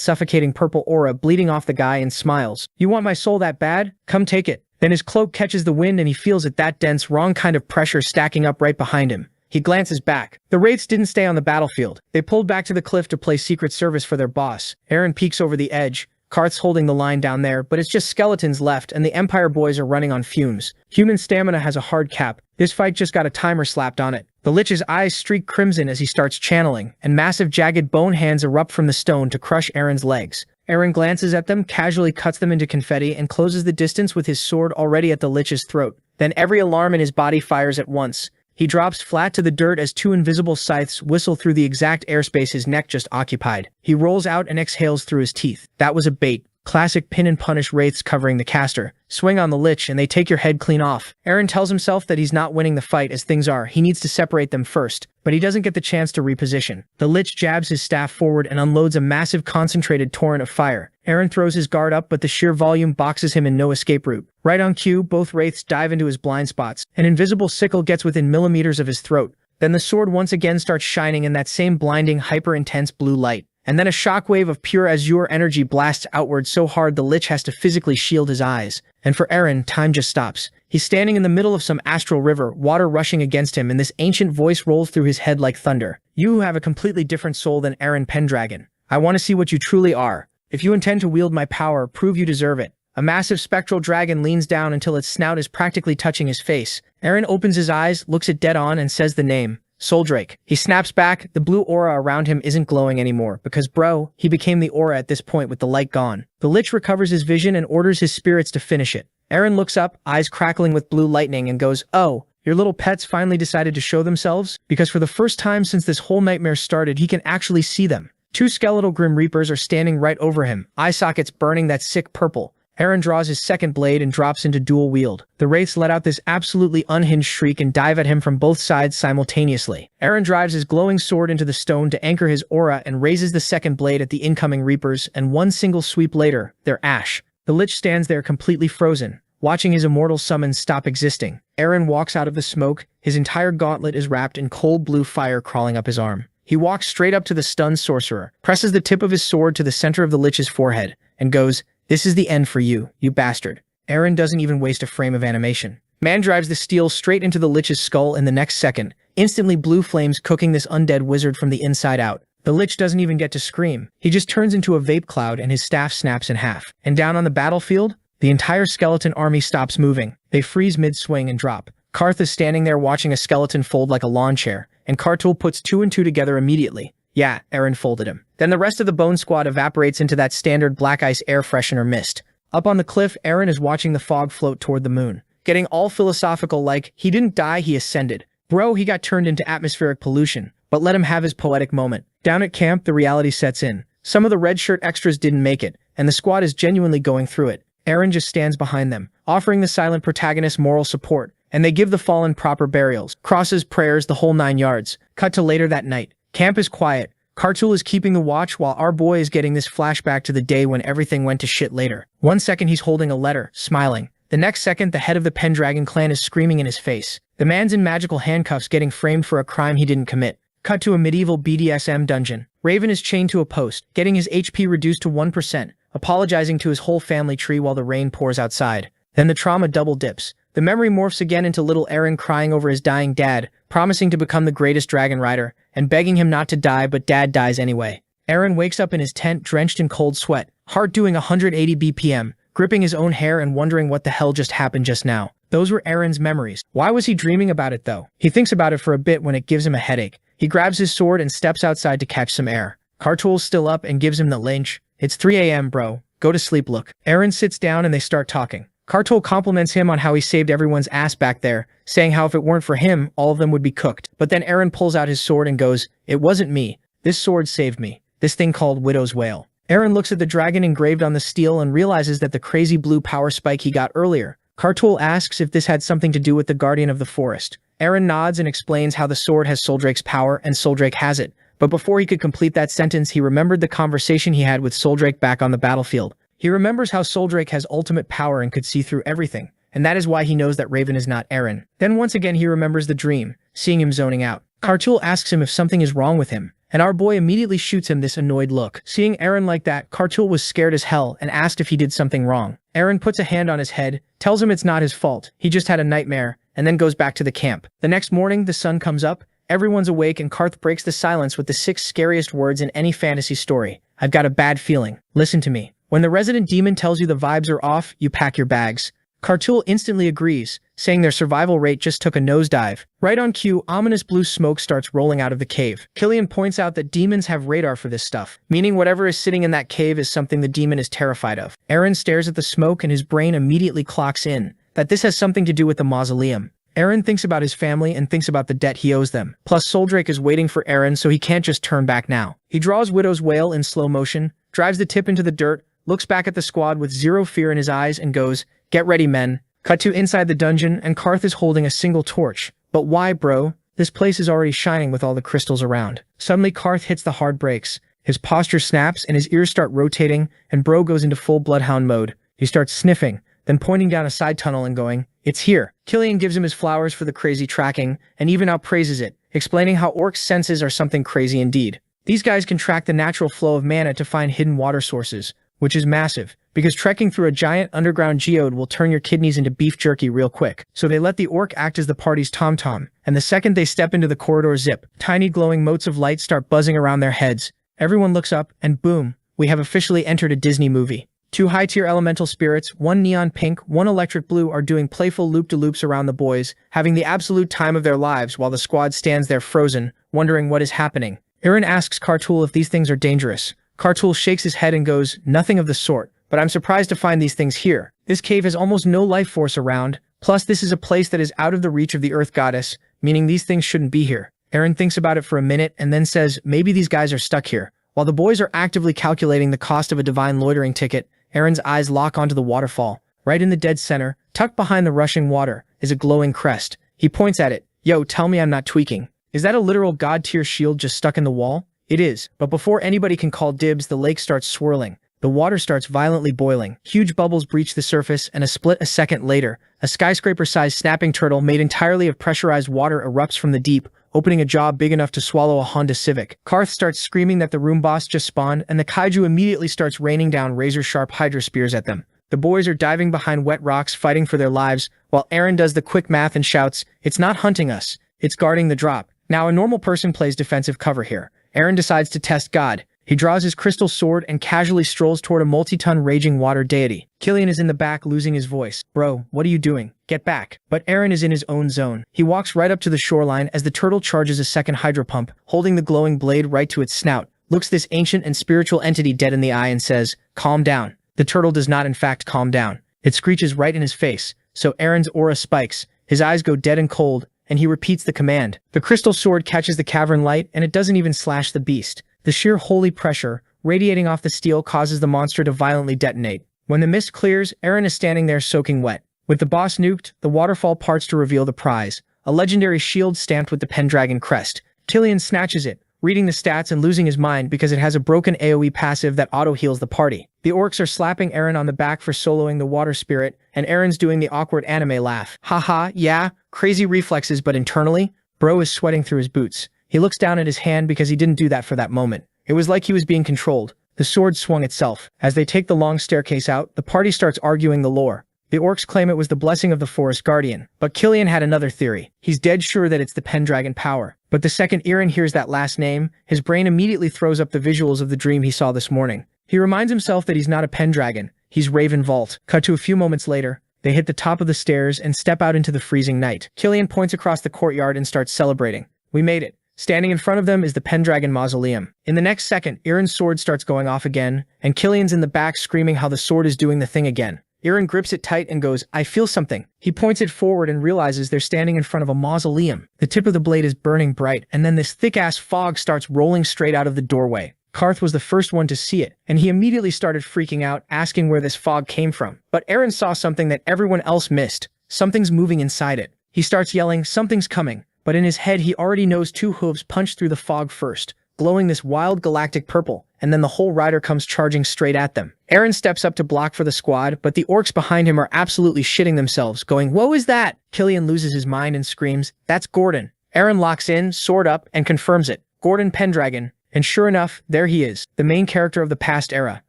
suffocating purple aura bleeding off the guy and smiles. "You want my soul that bad? Come take it." Then his cloak catches the wind and he feels it, that dense, wrong kind of pressure stacking up right behind him. He glances back. The Wraiths didn't stay on the battlefield. They pulled back to the cliff to play secret service for their boss. Eren peeks over the edge. Karth's holding the line down there, but it's just skeletons left and the Empire boys are running on fumes. Human stamina has a hard cap. This fight just got a timer slapped on it. The Lich's eyes streak crimson as he starts channeling, and massive jagged bone hands erupt from the stone to crush Eren's legs. Eren glances at them, casually cuts them into confetti, and closes the distance with his sword already at the Lich's throat. Then every alarm in his body fires at once. He drops flat to the dirt as two invisible scythes whistle through the exact airspace his neck just occupied. He rolls out and exhales through his teeth. That was a bait. Classic pin and punish wraiths covering the caster. Swing on the Lich and they take your head clean off. Eren tells himself that he's not winning the fight as things are. He needs to separate them first, but he doesn't get the chance to reposition. The Lich jabs his staff forward and unloads a massive concentrated torrent of fire. Eren throws his guard up, but the sheer volume boxes him in no escape route. Right on cue, both wraiths dive into his blind spots. An invisible sickle gets within millimeters of his throat. Then the sword once again starts shining in that same blinding, hyper-intense blue light. And then a shockwave of pure azure energy blasts outward so hard the Lich has to physically shield his eyes. And for Eren, time just stops. He's standing in the middle of some astral river, water rushing against him, and this ancient voice rolls through his head like thunder. "You who have a completely different soul than Eren Pendragon. I want to see what you truly are. If you intend to wield my power, prove you deserve it." A massive spectral dragon leans down until its snout is practically touching his face. Eren opens his eyes, looks it dead on, and says the name. Soldrake. He snaps back. The blue aura around him isn't glowing anymore, because bro, he became the aura at this point with the light gone. The Lich recovers his vision and orders his spirits to finish it. Eren looks up, eyes crackling with blue lightning, and goes, "Oh, your little pets finally decided to show themselves?" Because for the first time since this whole nightmare started, he can actually see them. Two skeletal Grim Reapers are standing right over him, eye sockets burning that sick purple. Eren draws his second blade and drops into dual wield. The wraiths let out this absolutely unhinged shriek and dive at him from both sides simultaneously. Eren drives his glowing sword into the stone to anchor his aura and raises the second blade at the incoming Reapers, and one single sweep later, they're ash. The Lich stands there completely frozen, watching his immortal summons stop existing. Eren walks out of the smoke, his entire gauntlet is wrapped in cold blue fire crawling up his arm. He walks straight up to the stunned sorcerer, presses the tip of his sword to the center of the Lich's forehead, and goes, "This is the end for you, you bastard." Eren doesn't even waste a frame of animation. Man drives the steel straight into the Lich's skull in the next second, instantly blue flames cooking this undead wizard from the inside out. The Lich doesn't even get to scream. He just turns into a vape cloud and his staff snaps in half. And down on the battlefield, the entire skeleton army stops moving. They freeze mid-swing and drop. Karth is standing there watching a skeleton fold like a lawn chair, and Kartul puts two and two together immediately. Yeah, Eren folded him. Then the rest of the Bone Squad evaporates into that standard black ice air freshener mist. Up on the cliff, Eren is watching the fog float toward the moon, getting all philosophical like, he didn't die, he ascended. Bro, he got turned into atmospheric pollution, but let him have his poetic moment. Down at camp, the reality sets in. Some of the red shirt extras didn't make it, and the squad is genuinely going through it. Eren just stands behind them, offering the silent protagonist moral support, and they give the fallen proper burials, crosses, prayers, the whole 9 yards. Cut to later that night. Camp is quiet. Kartul is keeping the watch while our boy is getting this flashback to the day when everything went to shit later. 1 second he's holding a letter, smiling. The next second the head of the Pendragon clan is screaming in his face. The man's in magical handcuffs getting framed for a crime he didn't commit. Cut to a medieval BDSM dungeon. Raven is chained to a post, getting his HP reduced to 1%, apologizing to his whole family tree while the rain pours outside. Then the trauma double dips. The memory morphs again into little Eren crying over his dying dad, promising to become the greatest dragon rider, and begging him not to die, but Dad dies anyway. Eren wakes up in his tent drenched in cold sweat, heart doing 180 BPM, gripping his own hair and wondering what the hell just happened just now. Those were Eren's memories. Why was he dreaming about it though? He thinks about it for a bit when it gives him a headache. He grabs his sword and steps outside to catch some air. Kartul's still up and gives him the lynch. It's 3 a.m. bro. Go to sleep look. Eren sits down and they start talking. Kartul compliments him on how he saved everyone's ass back there, saying how if it weren't for him, all of them would be cooked. But then Eren pulls out his sword and goes, "It wasn't me. This sword saved me. This thing called Widow's Wail." Eren looks at the dragon engraved on the steel and realizes that the crazy blue power spike he got earlier. Kartul asks if this had something to do with the Guardian of the Forest. Eren nods and explains how the sword has Soldrake's power and Soldrake has it. But before he could complete that sentence, he remembered the conversation he had with Soldrake back on the battlefield. He remembers how Soldrake has ultimate power and could see through everything, and that is why he knows that Raven is not Eren. Then once again he remembers the dream, seeing him zoning out. Kartul asks him if something is wrong with him, and our boy immediately shoots him this annoyed look. Seeing Eren like that, Kartul was scared as hell and asked if he did something wrong. Eren puts a hand on his head, tells him it's not his fault, he just had a nightmare, and then goes back to the camp. The next morning, the sun comes up, everyone's awake, and Karth breaks the silence with the 6 scariest words in any fantasy story. "I've got a bad feeling. Listen to me. When the resident demon tells you the vibes are off, you pack your bags." Kartul instantly agrees, saying their survival rate just took a nosedive. Right on cue, ominous blue smoke starts rolling out of the cave. Killian points out that demons have radar for this stuff, meaning whatever is sitting in that cave is something the demon is terrified of. Eren stares at the smoke and his brain immediately clocks in that this has something to do with the mausoleum. Eren thinks about his family and thinks about the debt he owes them. Plus, Soldrake is waiting for Eren, so he can't just turn back now. He draws Widow's Wail in slow motion, drives the tip into the dirt, looks back at the squad with zero fear in his eyes and goes, "Get ready, men." Cut to inside the dungeon, and Karth is holding a single torch. But why, bro? This place is already shining with all the crystals around. Suddenly, Karth hits the hard brakes. His posture snaps and his ears start rotating, and bro goes into full bloodhound mode. He starts sniffing, then pointing down a side tunnel and going, "It's here." Killian gives him his flowers for the crazy tracking, and even outpraises it, explaining how orcs' senses are something crazy indeed. These guys can track the natural flow of mana to find hidden water sources, which is massive, because trekking through a giant underground geode will turn your kidneys into beef jerky real quick. So they let the orc act as the party's tom-tom, and the second they step into the corridor zip, tiny glowing motes of light start buzzing around their heads. Everyone looks up, and boom, we have officially entered a Disney movie. 2 high-tier elemental spirits, one neon pink, one electric blue, are doing playful loop-de-loops around the boys, having the absolute time of their lives while the squad stands there frozen, wondering what is happening. Eren asks Kartul if these things are dangerous. Kartul shakes his head and goes, "Nothing of the sort, but I'm surprised to find these things here. This cave has almost no life force around, plus this is a place that is out of the reach of the Earth Goddess, meaning these things shouldn't be here." Eren thinks about it for a minute and then says, "Maybe these guys are stuck here." While the boys are actively calculating the cost of a divine loitering ticket, Eren's eyes lock onto the waterfall. Right in the dead center, tucked behind the rushing water, is a glowing crest. He points at it. "Yo, tell me I'm not tweaking. Is that a literal god-tier shield just stuck in the wall?" It is, but before anybody can call dibs, the lake starts swirling. The water starts violently boiling. Huge bubbles breach the surface, and a second later, a skyscraper-sized snapping turtle made entirely of pressurized water erupts from the deep, opening a jaw big enough to swallow a Honda Civic. Karth starts screaming that the room boss just spawned, and the kaiju immediately starts raining down razor-sharp hydra spears at them. The boys are diving behind wet rocks, fighting for their lives, while Eren does the quick math and shouts, "It's not hunting us, it's guarding the drop." Now, a normal person plays defensive cover here. Eren decides to test God. He draws his crystal sword and casually strolls toward a multi-ton raging water deity. Killian is in the back, losing his voice. "Bro, what are you doing? Get back." But Eren is in his own zone. He walks right up to the shoreline as the turtle charges a second hydro pump, holding the glowing blade right to its snout, looks this ancient and spiritual entity dead in the eye and says, "Calm down." The turtle does not in fact calm down. It screeches right in his face, so Eren's aura spikes, his eyes go dead and cold, and he repeats the command. The crystal sword catches the cavern light, and it doesn't even slash the beast. The sheer holy pressure, radiating off the steel, causes the monster to violently detonate. When the mist clears, Eren is standing there soaking wet. With the boss nuked, the waterfall parts to reveal the prize, a legendary shield stamped with the Pendragon crest. Killian snatches it, reading the stats and losing his mind because it has a broken AoE passive that auto-heals the party. The orcs are slapping Eren on the back for soloing the water spirit, and Eren's doing the awkward anime laugh. Haha, yeah, crazy reflexes, but internally, bro is sweating through his boots. He looks down at his hand because he didn't do that for that moment. It was like he was being controlled. The sword swung itself. As they take the long staircase out, the party starts arguing the lore. The orcs claim it was the blessing of the forest guardian, but Killian had another theory. He's dead sure that it's the Pendragon power. But the second Eren hears that last name, his brain immediately throws up the visuals of the dream he saw this morning. He reminds himself that he's not a Pendragon, he's Raven Valt. Cut to a few moments later, they hit the top of the stairs and step out into the freezing night. Killian points across the courtyard and starts celebrating. We made it. Standing in front of them is the Pendragon mausoleum. In the next second, Eren's sword starts going off again, and Killian's in the back screaming how the sword is doing the thing again. Eren grips it tight and goes, I feel something. He points it forward and realizes they're standing in front of a mausoleum. The tip of the blade is burning bright, and then this thick-ass fog starts rolling straight out of the doorway. Karth was the first one to see it, and he immediately started freaking out, asking where this fog came from. But Eren saw something that everyone else missed. Something's moving inside it. He starts yelling, something's coming. But in his head, he already knows two hooves punch through the fog first, glowing this wild galactic purple, and then the whole rider comes charging straight at them. Eren steps up to block for the squad, but the orcs behind him are absolutely shitting themselves, going, "Whoa, is that?" Killian loses his mind and screams, "That's Gordon." Eren locks in, sword up, and confirms it. Gordon Pendragon. And sure enough, there he is, the main character of the past era.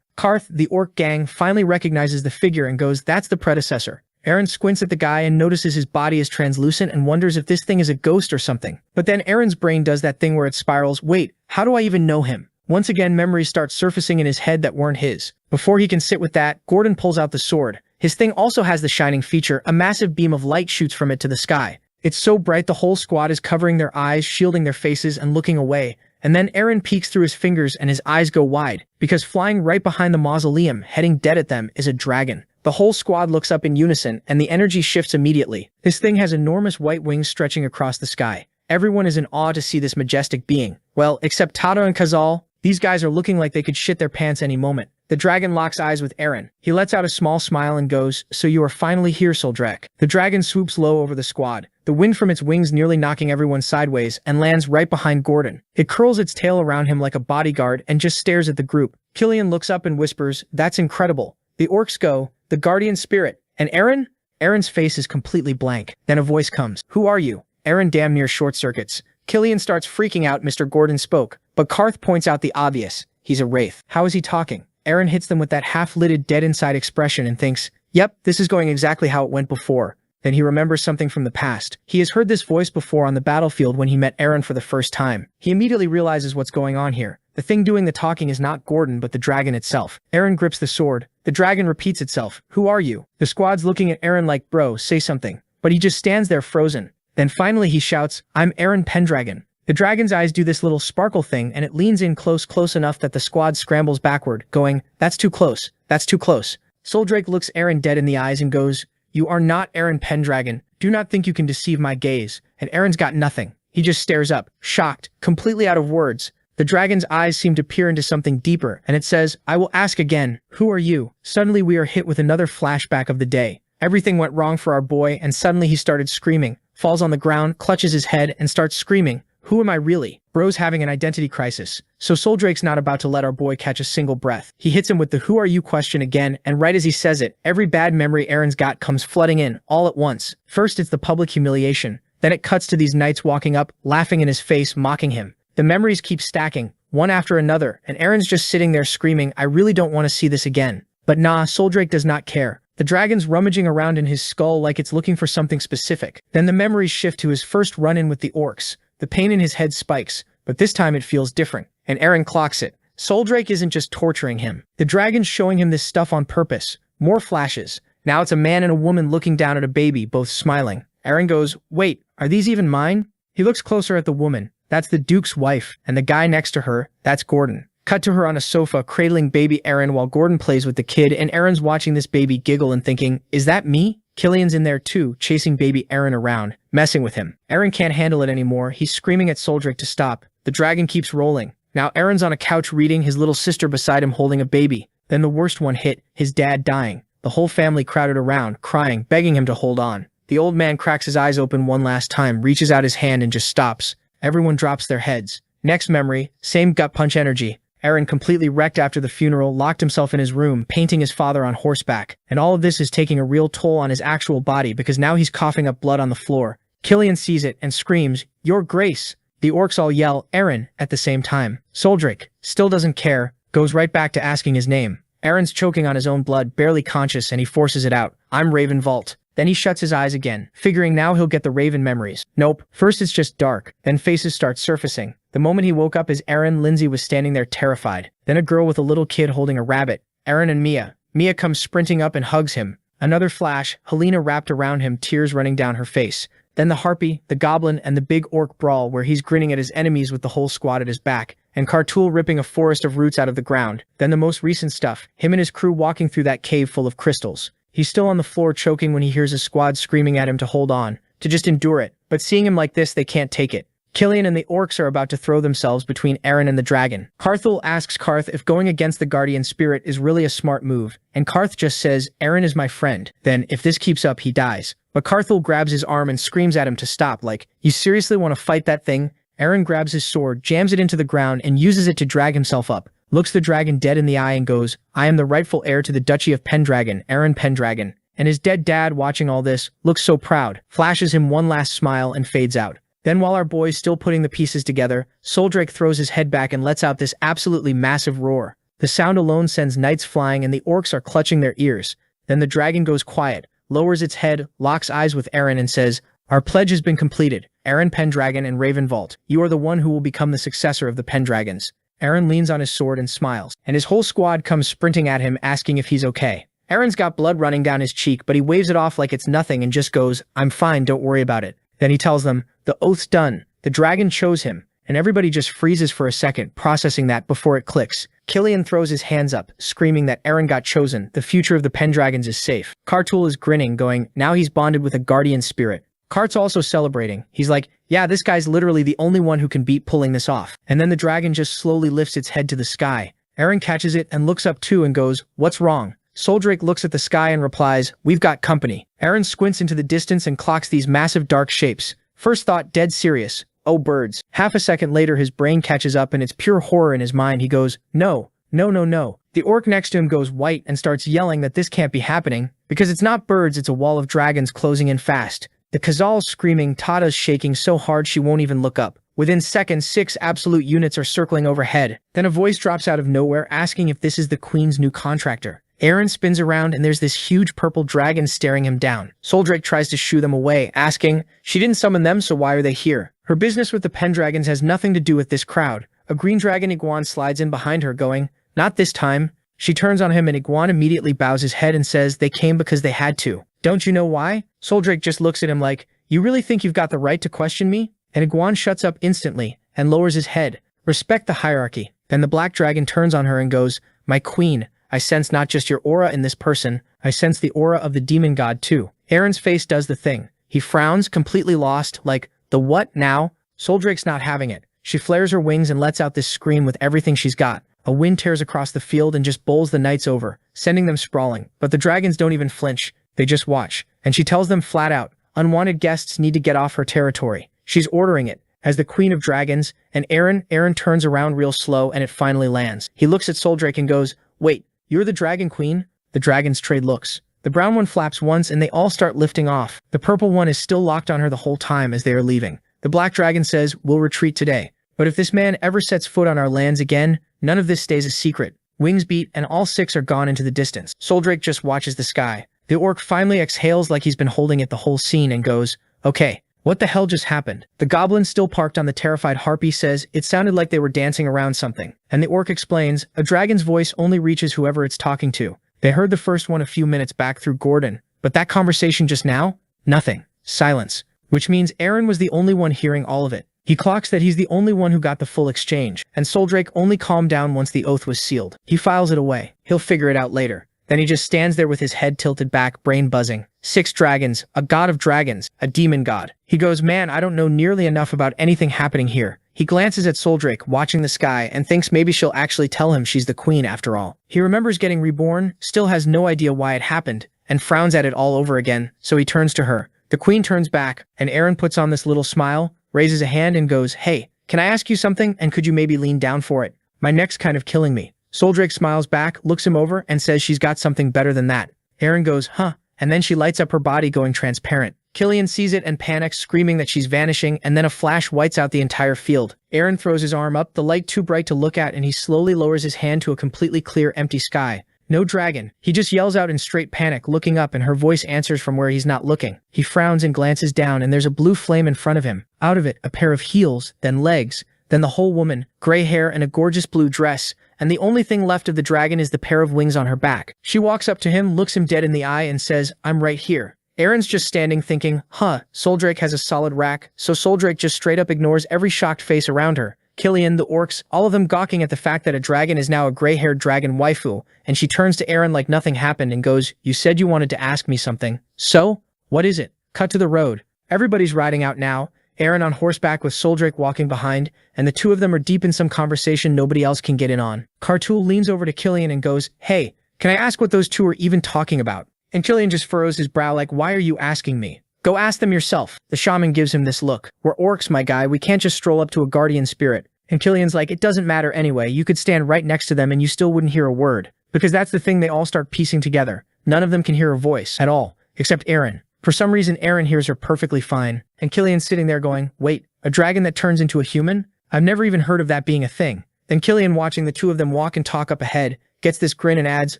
Karth, the orc gang, finally recognizes the figure and goes, "That's the predecessor." Eren squints at the guy and notices his body is translucent and wonders if this thing is a ghost or something. But then Eren's brain does that thing where it spirals, wait, how do I even know him? Once again, memories start surfacing in his head that weren't his. Before he can sit with that, Gordon pulls out the sword. His thing also has the shining feature, a massive beam of light shoots from it to the sky. It's so bright the whole squad is covering their eyes, shielding their faces, and looking away. And then Eren peeks through his fingers and his eyes go wide, because flying right behind the mausoleum, heading dead at them, is a dragon. The whole squad looks up in unison, and the energy shifts immediately. This thing has enormous white wings stretching across the sky. Everyone is in awe to see this majestic being. Well, except Tata and Khazal. These guys are looking like they could shit their pants any moment. The dragon locks eyes with Eren. He lets out a small smile and goes, "So you are finally here, Soldrek." The dragon swoops low over the squad, the wind from its wings nearly knocking everyone sideways, and lands right behind Gordon. It curls its tail around him like a bodyguard and just stares at the group. Killian looks up and whispers, "That's incredible." The orcs go, "The guardian spirit." And Eren? Eren's face is completely blank. Then a voice comes. "Who are you?" Eren damn near short circuits. Killian starts freaking out. Mr. Gordon spoke, but Karth points out the obvious. He's a wraith. How is he talking? Eren hits them with that half-lidded dead inside expression and thinks, yep, this is going exactly how it went before. Then he remembers something from the past. He has heard this voice before on the battlefield when he met Eren for the first time. He immediately realizes what's going on here. The thing doing the talking is not Gordon, but the dragon itself. Eren grips the sword. The dragon repeats itself. "Who are you?" The squad's looking at Eren like, "Bro, say something." But he just stands there frozen. Then finally he shouts, "I'm Eren Pendragon." The dragon's eyes do this little sparkle thing, and it leans in close enough that the squad scrambles backward, going, "That's too close. That's too close." Soldrake looks Eren dead in the eyes and goes, "You are not Eren Pendragon. Do not think you can deceive my gaze." And Eren's got nothing. He just stares up, shocked, completely out of words. The dragon's eyes seem to peer into something deeper, and it says, "I will ask again, who are you?" Suddenly we are hit with another flashback of the day. Everything went wrong for our boy, and suddenly he started screaming, falls on the ground, clutches his head, and starts screaming. Who am I really? Bro's having an identity crisis. So Soldrake's not about to let our boy catch a single breath. He hits him with the "who are you" question again, and right as he says it, every bad memory Eren's got comes flooding in, all at once. First it's the public humiliation. Then it cuts to these knights walking up, laughing in his face, mocking him. The memories keep stacking, one after another, and Eren's just sitting there screaming, "I really don't want to see this again." But nah, Soldrake does not care. The dragon's rummaging around in his skull like it's looking for something specific. Then the memories shift to his first run-in with the orcs. The pain in his head spikes, but this time it feels different, and Eren clocks it. Soldrake isn't just torturing him. The dragon's showing him this stuff on purpose. More flashes. Now it's a man and a woman looking down at a baby, both smiling. Eren goes, "Wait, are these even mine?" He looks closer at the woman. That's the Duke's wife, and the guy next to her, that's Gordon. Cut to her on a sofa, cradling baby Eren while Gordon plays with the kid, and Eren's watching this baby giggle and thinking, is that me? Killian's in there too, chasing baby Eren around, messing with him. Eren can't handle it anymore. He's screaming at Soldrake to stop. The dragon keeps rolling. Now Eren's on a couch reading, his little sister beside him holding a baby. Then the worst one hit, his dad dying. The whole family crowded around, crying, begging him to hold on. The old man cracks his eyes open one last time, reaches out his hand and just stops. Everyone drops their heads. Next memory, same gut punch energy. Eren, completely wrecked after the funeral, locked himself in his room, painting his father on horseback. And all of this is taking a real toll on his actual body because now he's coughing up blood on the floor. Killian sees it and screams, "Your Grace!" The orcs all yell, "Eren," at the same time. Soldrake still doesn't care, goes right back to asking his name. Eren's choking on his own blood, barely conscious, and he forces it out. I'm Raven Valt. Then he shuts his eyes again, figuring now he'll get the Raven memories. Nope. First it's just dark, then faces start surfacing. The moment he woke up, Lindsay was standing there terrified. Then a girl with a little kid holding a rabbit. Eren and Mia. Mia comes sprinting up and hugs him. Another flash, Helena wrapped around him, tears running down her face. Then the Harpy, the Goblin, and the big orc brawl where he's grinning at his enemies with the whole squad at his back, and Kartul ripping a forest of roots out of the ground. Then the most recent stuff, him and his crew walking through that cave full of crystals. He's still on the floor choking when he hears his squad screaming at him to hold on, to just endure it, but seeing him like this they can't take it. Killian and the orcs are about to throw themselves between Eren and the dragon. Karthul asks Karth if going against the guardian spirit is really a smart move, and Karth just says, Eren is my friend, then if this keeps up he dies. But Karthul grabs his arm and screams at him to stop, like, you seriously want to fight that thing? Eren grabs his sword, jams it into the ground, and uses it to drag himself up, looks the dragon dead in the eye and goes, I am the rightful heir to the Duchy of Pendragon, Eren Pendragon. And his dead dad, watching all this, looks so proud, flashes him one last smile and fades out. Then while our boy's still putting the pieces together, Soldrake throws his head back and lets out this absolutely massive roar. The sound alone sends knights flying and the orcs are clutching their ears. Then the dragon goes quiet, lowers its head, locks eyes with Eren and says, our pledge has been completed. Eren Pendragon and Raven Valt, you are the one who will become the successor of the Pendragons. Eren leans on his sword and smiles, and his whole squad comes sprinting at him asking if he's okay. Eren's got blood running down his cheek, but he waves it off like it's nothing and just goes, I'm fine, don't worry about it. Then he tells them, the oath's done. The dragon chose him, and everybody just freezes for a second, processing that before it clicks. Killian throws his hands up, screaming that Eren got chosen, the future of the Pendragons is safe. Kartul is grinning, going, now he's bonded with a guardian spirit. Kart's also celebrating. He's like, yeah, this guy's literally the only one who can beat pulling this off. And then the dragon just slowly lifts its head to the sky. Eren catches it and looks up too and goes, what's wrong? Soldrake looks at the sky and replies, we've got company. Eren squints into the distance and clocks these massive dark shapes. First thought, dead serious. Oh, birds. Half a second later his brain catches up and it's pure horror in his mind. He goes, no, no, no, no. The orc next to him goes white and starts yelling that this can't be happening, because it's not birds, it's a wall of dragons closing in fast. The Khazal's screaming, Tata's shaking so hard she won't even look up. Within seconds, 6 absolute units are circling overhead. Then a voice drops out of nowhere asking if this is the Queen's new contractor. Eren spins around and there's this huge purple dragon staring him down. Soldrake tries to shoo them away, asking, she didn't summon them, so why are they here? Her business with the Pendragons has nothing to do with this crowd. A green dragon Iguan slides in behind her going, not this time. She turns on him and Iguan immediately bows his head and says they came because they had to. Don't you know why? Soldrake just looks at him like, you really think you've got the right to question me? And Iguan shuts up instantly and lowers his head. Respect the hierarchy. Then the black dragon turns on her and goes, my queen, I sense not just your aura in this person, I sense the aura of the demon god too. Eren's face does the thing. He frowns, completely lost, like, the what now? Soldrake's not having it. She flares her wings and lets out this scream with everything she's got. A wind tears across the field and just bowls the knights over, sending them sprawling. But the dragons don't even flinch. They just watch. And she tells them flat out, unwanted guests need to get off her territory. She's ordering it, as the queen of dragons, and Eren turns around real slow and it finally lands. He looks at Soldrake and goes, wait, you're the dragon queen? The dragons trade looks. The brown one flaps once and they all start lifting off. The purple one is still locked on her the whole time as they are leaving. The black dragon says, we'll retreat today. But if this man ever sets foot on our lands again, none of this stays a secret. Wings beat and all 6 are gone into the distance. Soldrake just watches the sky. The orc finally exhales like he's been holding it the whole scene and goes, okay, what the hell just happened? The goblin still parked on the terrified harpy says, it sounded like they were dancing around something. And the orc explains, a dragon's voice only reaches whoever it's talking to. They heard the first one a few minutes back through Gordon, but that conversation just now? Nothing. Silence. Which means Eren was the only one hearing all of it. He clocks that he's the only one who got the full exchange, and Soldrake only calmed down once the oath was sealed. He files it away. He'll figure it out later. Then he just stands there with his head tilted back, brain buzzing. 6 dragons, a god of dragons, a demon god. He goes, man, I don't know nearly enough about anything happening here. He glances at Soldrake, watching the sky, and thinks maybe she'll actually tell him she's the queen after all. He remembers getting reborn, still has no idea why it happened, and frowns at it all over again, so he turns to her. The queen turns back, and Eren puts on this little smile, raises a hand and goes, hey, can I ask you something, and could you maybe lean down for it? My neck's kind of killing me. Soldrake smiles back, looks him over, and says she's got something better than that. Eren goes, huh, and then she lights up her body going transparent. Killian sees it and panics, screaming that she's vanishing, and then a flash whites out the entire field. Eren throws his arm up, the light too bright to look at, and he slowly lowers his hand to a completely clear, empty sky. No dragon. He just yells out in straight panic, looking up, and her voice answers from where he's not looking. He frowns and glances down, and there's a blue flame in front of him. Out of it, a pair of heels, then legs, then the whole woman, gray hair and a gorgeous blue dress, and the only thing left of the dragon is the pair of wings on her back. She walks up to him, looks him dead in the eye, and says, "I'm right here." Eren's just standing thinking, Soldrake has a solid rack, so Soldrake just straight up ignores every shocked face around her. Killian, the orcs, all of them gawking at the fact that a dragon is now a gray-haired dragon waifu, and she turns to Eren like nothing happened and goes, "You said you wanted to ask me something. So? What is it?" Cut to the road. Everybody's riding out now, Eren on horseback with Soldrake walking behind, and the two of them are deep in some conversation nobody else can get in on. Kartul leans over to Killian and goes, "Hey, can I ask what those two are even talking about?" And Killian just furrows his brow like, "Why are you asking me? Go ask them yourself." The shaman gives him this look. "We're orcs, my guy, we can't just stroll up to a guardian spirit." And Killian's like, "It doesn't matter anyway, you could stand right next to them and you still wouldn't hear a word." Because that's the thing they all start piecing together. None of them can hear a voice at all, except Eren. For some reason, Eren hears her perfectly fine, and Killian's sitting there going, "Wait, a dragon that turns into a human? I've never even heard of that being a thing." Then Killian, watching the two of them walk and talk up ahead, gets this grin and adds,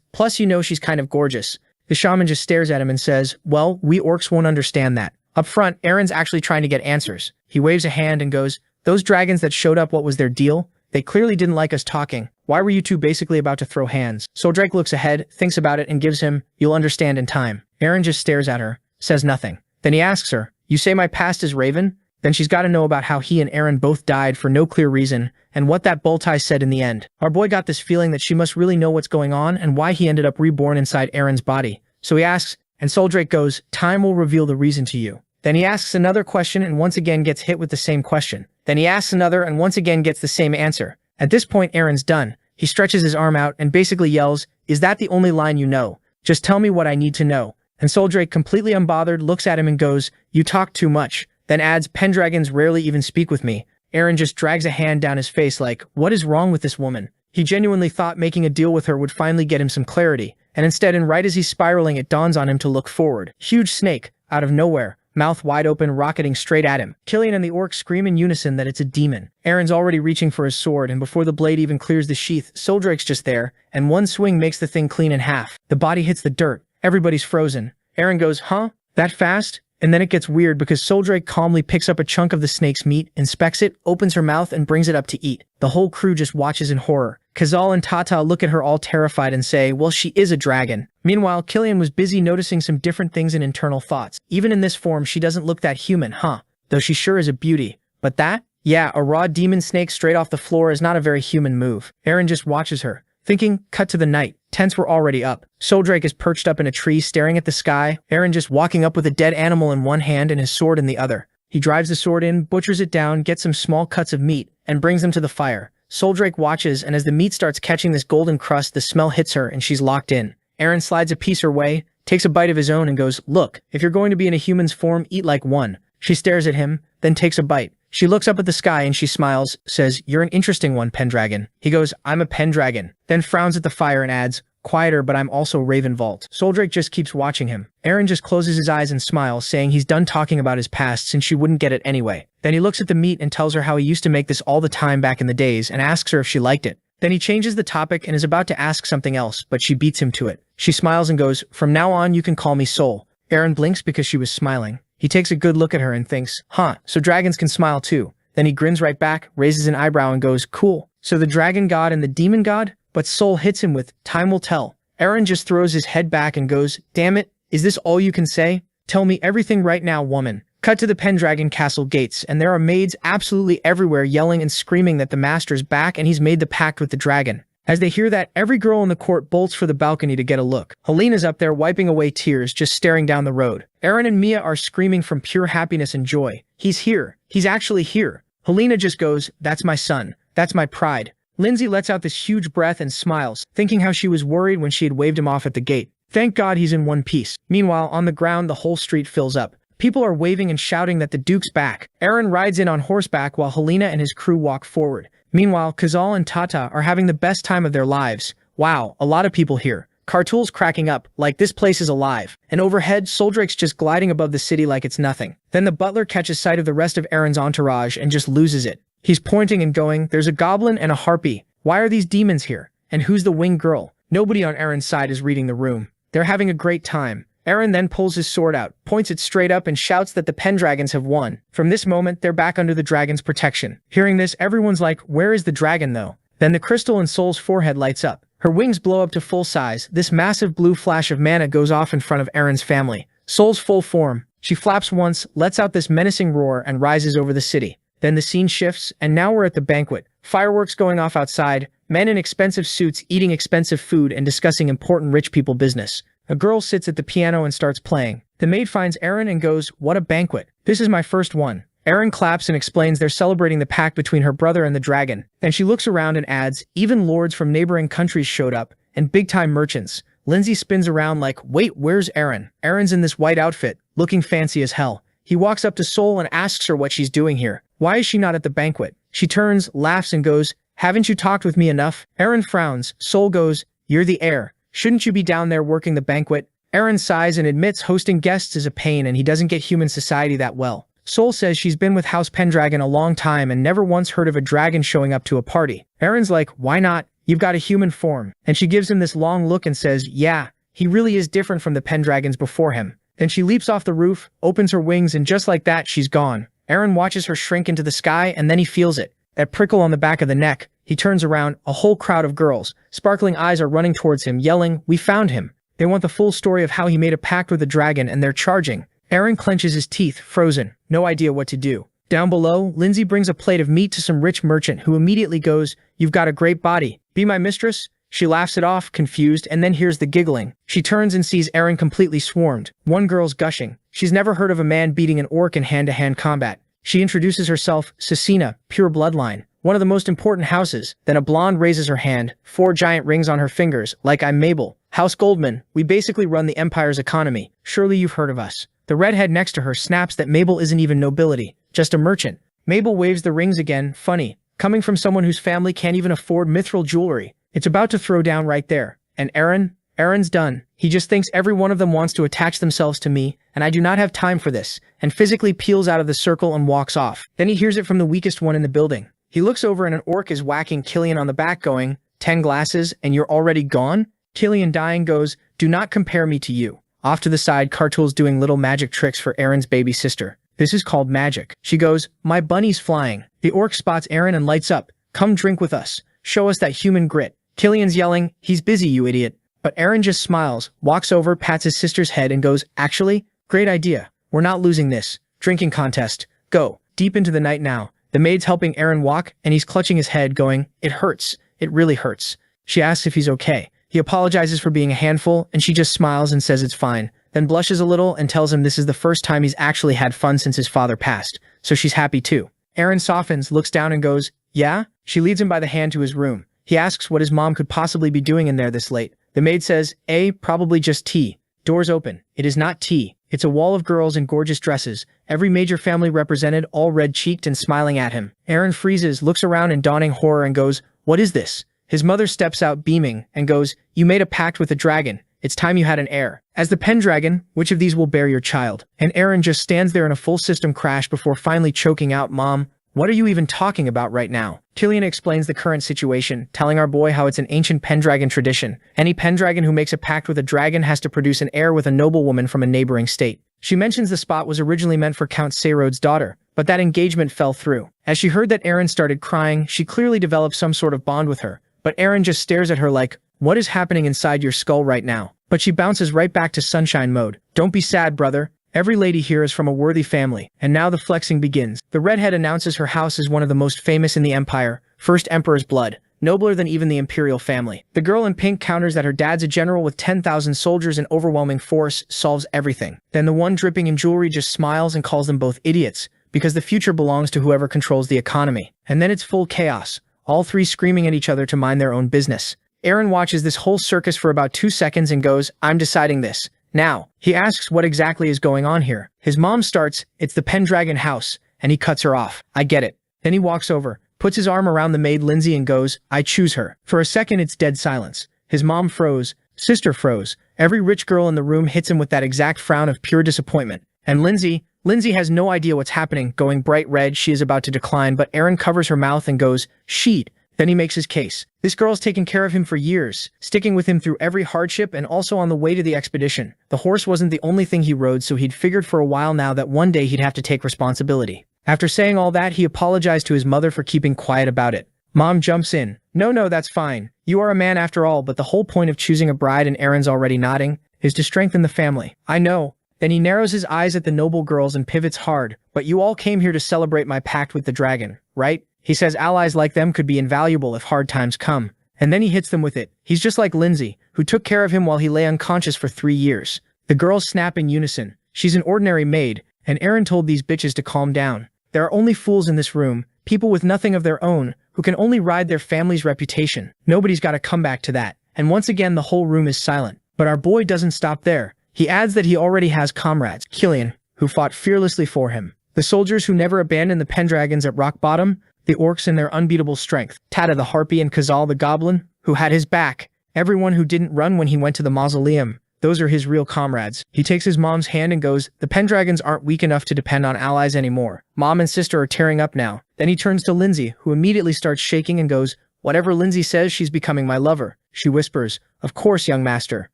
"Plus you know she's kind of gorgeous." The shaman just stares at him and says, "Well, we orcs won't understand that." Up front, Eren's actually trying to get answers. He waves a hand and goes, "Those dragons that showed up, what was their deal? They clearly didn't like us talking. Why were you two basically about to throw hands?" Soldrake looks ahead, thinks about it, and gives him, "You'll understand in time." Eren just stares at her, says nothing. Then he asks her, "You say my past is Raven?" Then she's got to know about how he and Eren both died for no clear reason, and what that Boltai said in the end. Our boy got this feeling that she must really know what's going on and why he ended up reborn inside Eren's body. So he asks, and Soldrake goes, "Time will reveal the reason to you." Then he asks another question and once again gets hit with the same question. Then he asks another and once again gets the same answer. At this point, Eren's done. He stretches his arm out and basically yells, "Is that the only line you know? Just tell me what I need to know." And Soldrake, completely unbothered, looks at him and goes, "You talk too much." Then adds, "Pendragons rarely even speak with me." Eren just drags a hand down his face like, what is wrong with this woman? He genuinely thought making a deal with her would finally get him some clarity, and instead, and right as he's spiraling, it dawns on him to look forward. Huge snake, out of nowhere, mouth wide open, rocketing straight at him. Killian and the orc scream in unison that it's a demon. Eren's already reaching for his sword, and before the blade even clears the sheath, Soldrake's just there, and one swing makes the thing clean in half. The body hits the dirt. Everybody's frozen. Eren goes, "Huh? That fast?" And then it gets weird because Soldrake calmly picks up a chunk of the snake's meat, inspects it, opens her mouth, and brings it up to eat. The whole crew just watches in horror. Kazal and Tata look at her all terrified and say, "Well, she is a dragon." Meanwhile, Killian was busy noticing some different things and internal thoughts. Even in this form, she doesn't look that human, huh? Though she sure is a beauty. But that? Yeah, a raw demon snake straight off the floor is not a very human move. Eren just watches her, thinking, cut to the night. Tents were already up. Soldrake is perched up in a tree staring at the sky, Eren just walking up with a dead animal in one hand and his sword in the other. He drives the sword in, butchers it down, gets some small cuts of meat, and brings them to the fire. Soldrake watches, and as the meat starts catching this golden crust, the smell hits her and she's locked in. Eren slides a piece her way, takes a bite of his own and goes, "Look, if you're going to be in a human's form, eat like one." She stares at him, then takes a bite. She looks up at the sky and she smiles, says, "You're an interesting one, Pendragon." He goes, "I'm a Pendragon," then frowns at the fire and adds, "Quieter, but I'm also Raven Valt." Soldrake just keeps watching him. Eren just closes his eyes and smiles, saying he's done talking about his past since she wouldn't get it anyway. Then he looks at the meat and tells her how he used to make this all the time back in the days and asks her if she liked it. Then he changes the topic and is about to ask something else, but she beats him to it. She smiles and goes, "From now on, you can call me Sol." Eren blinks because she was smiling. He takes a good look at her and thinks, so dragons can smile too. Then he grins right back, raises an eyebrow and goes, "Cool. So the dragon god and the demon god?" But Sol hits him with, "Time will tell." Eren just throws his head back and goes, "Damn it, is this all you can say? Tell me everything right now, woman." Cut to the Pendragon castle gates, and there are maids absolutely everywhere yelling and screaming that the master's back and he's made the pact with the dragon. As they hear that, every girl in the court bolts for the balcony to get a look. Helena's up there wiping away tears, just staring down the road. Eren and Mia are screaming from pure happiness and joy. "He's here. He's actually here." Helena just goes, "That's my son. That's my pride." Lindsay lets out this huge breath and smiles, thinking how she was worried when she had waved him off at the gate. Thank God he's in one piece. Meanwhile, on the ground, the whole street fills up. People are waving and shouting that the Duke's back. Eren rides in on horseback while Helena and his crew walk forward. Meanwhile, Kazal and Tata are having the best time of their lives. Wow, a lot of people here. Kartul's cracking up, like this place is alive. And overhead, Soldrake's just gliding above the city like it's nothing. Then the butler catches sight of the rest of Eren's entourage and just loses it. He's pointing and going, "There's a goblin and a harpy. Why are these demons here? And who's the winged girl?" Nobody on Eren's side is reading the room. They're having a great time. Eren then pulls his sword out, points it straight up and shouts that the Pendragons have won. From this moment, they're back under the dragon's protection. Hearing this, everyone's like, where is the dragon though? Then the crystal in Sol's forehead lights up. Her wings blow up to full size. This massive blue flash of mana goes off in front of Eren's family. Sol's full form. She flaps once, lets out this menacing roar, and rises over the city. Then the scene shifts, and now we're at the banquet. Fireworks going off outside, men in expensive suits eating expensive food and discussing important rich people business. A girl sits at the piano and starts playing. The maid finds Eren and goes, what a banquet. This is my first one. Eren claps and explains they're celebrating the pact between her brother and the dragon. Then she looks around and adds, even lords from neighboring countries showed up, and big-time merchants. Lindsay spins around like, wait, where's Eren? Eren's in this white outfit, looking fancy as hell. He walks up to Sol and asks her what she's doing here. Why is she not at the banquet? She turns, laughs and goes, haven't you talked with me enough? Eren frowns. Sol goes, you're the heir. Shouldn't you be down there working the banquet? Eren sighs and admits hosting guests is a pain and he doesn't get human society that well. Sol says she's been with House Pendragon a long time and never once heard of a dragon showing up to a party. Eren's like, why not? You've got a human form. And she gives him this long look and says, yeah, he really is different from the Pendragons before him. Then she leaps off the roof, opens her wings, and just like that, she's gone. Eren watches her shrink into the sky and then he feels it. That prickle on the back of the neck. He turns around, a whole crowd of girls. Sparkling eyes are running towards him, yelling, we found him. They want the full story of how he made a pact with the dragon and they're charging. Eren clenches his teeth, frozen. No idea what to do. Down below, Lindsay brings a plate of meat to some rich merchant who immediately goes, you've got a great body. Be my mistress? She laughs it off, confused, and then hears the giggling. She turns and sees Eren completely swarmed. One girl's gushing. She's never heard of a man beating an orc in hand-to-hand combat. She introduces herself, Cecina, pure bloodline. One of the most important houses. Then a blonde raises her hand, 4 giant rings on her fingers, like I'm Mabel. House Goldman, we basically run the Empire's economy. Surely you've heard of us. The redhead next to her snaps that Mabel isn't even nobility, just a merchant. Mabel waves the rings again, funny. Coming from someone whose family can't even afford mithril jewelry. It's about to throw down right there. And Eren's done. He just thinks every one of them wants to attach themselves to me, and I do not have time for this, and physically peels out of the circle and walks off. Then he hears it from the weakest one in the building. He looks over and an orc is whacking Killian on the back going, 10 glasses and you're already gone? Killian dying goes, do not compare me to you. Off to the side, Kartul's doing little magic tricks for Eren's baby sister. This is called magic. She goes, my bunny's flying. The orc spots Eren and lights up. Come drink with us. Show us that human grit. Killian's yelling, he's busy, you idiot. But Eren just smiles, walks over, pats his sister's head and goes, actually, great idea. We're not losing this. Drinking contest. Go. Deep into the night now. The maid's helping Eren walk, and he's clutching his head going, it hurts. It really hurts. She asks if he's okay. He apologizes for being a handful, and she just smiles and says it's fine, then blushes a little and tells him this is the first time he's actually had fun since his father passed, so she's happy too. Eren softens, looks down and goes, yeah? She leads him by the hand to his room. He asks what his mom could possibly be doing in there this late. The maid says, probably just tea. Doors open. It is not tea. It's a wall of girls in gorgeous dresses, every major family represented, all red-cheeked and smiling at him. Eren freezes, looks around in dawning horror and goes, what is this? His mother steps out beaming and goes, you made a pact with the dragon. It's time you had an heir. As the Pendragon, which of these will bear your child? And Eren just stands there in a full system crash before finally choking out, Mom, what are you even talking about right now? Killian explains the current situation, telling our boy how it's an ancient Pendragon tradition. Any Pendragon who makes a pact with a dragon has to produce an heir with a noblewoman from a neighboring state. She mentions the spot was originally meant for Count Seyrod's daughter, but that engagement fell through. As she heard that Eren started crying, she clearly developed some sort of bond with her. But Eren just stares at her like, what is happening inside your skull right now? But she bounces right back to sunshine mode. Don't be sad, brother. Every lady here is from a worthy family. And now the flexing begins. The redhead announces her house is one of the most famous in the Empire. First Emperor's blood. Nobler than even the imperial family. The girl in pink counters that her dad's a general with 10,000 soldiers and overwhelming force, solves everything. Then the one dripping in jewelry just smiles and calls them both idiots, because the future belongs to whoever controls the economy. And then it's full chaos. All three screaming at each other to mind their own business. Eren watches this whole circus for about 2 seconds and goes, I'm deciding this. Now. He asks what exactly is going on here. His mom starts, it's the Pendragon house, and he cuts her off. I get it. Then he walks over, puts his arm around the maid Lindsay and goes, I choose her. For a second it's dead silence. His mom froze. Sister froze. Every rich girl in the room hits him with that exact frown of pure disappointment. And Lindsay has no idea what's happening, going bright red, she is about to decline, but Eren covers her mouth and goes, sheet. Then he makes his case. This girl's taken care of him for years, sticking with him through every hardship and also on the way to the expedition. The horse wasn't the only thing he rode, so he'd figured for a while now that one day he'd have to take responsibility. After saying all that, he apologized to his mother for keeping quiet about it. Mom jumps in. No, that's fine. You are a man after all, but the whole point of choosing a bride, and Eren's already nodding, is to strengthen the family. I know. Then he narrows his eyes at the noble girls and pivots hard. But you all came here to celebrate my pact with the dragon, right? He says allies like them could be invaluable if hard times come. And then he hits them with it. He's just like Lindsay, who took care of him while he lay unconscious for 3 years. The girls snap in unison. She's an ordinary maid, and Eren told these bitches to calm down. There are only fools in this room, people with nothing of their own, who can only ride their family's reputation. Nobody's got to come back to that. And once again the whole room is silent. But our boy doesn't stop there. He adds that he already has comrades, Killian, who fought fearlessly for him. The soldiers who never abandoned the Pendragons at rock bottom, the orcs in their unbeatable strength, Tata the Harpy and Khazal the Goblin, who had his back, everyone who didn't run when he went to the mausoleum. Those are his real comrades. He takes his mom's hand and goes, the Pendragons aren't weak enough to depend on allies anymore. Mom and sister are tearing up now. Then he turns to Lindsay, who immediately starts shaking and goes, whatever Lindsay says, she's becoming my lover. She whispers, of course, young master.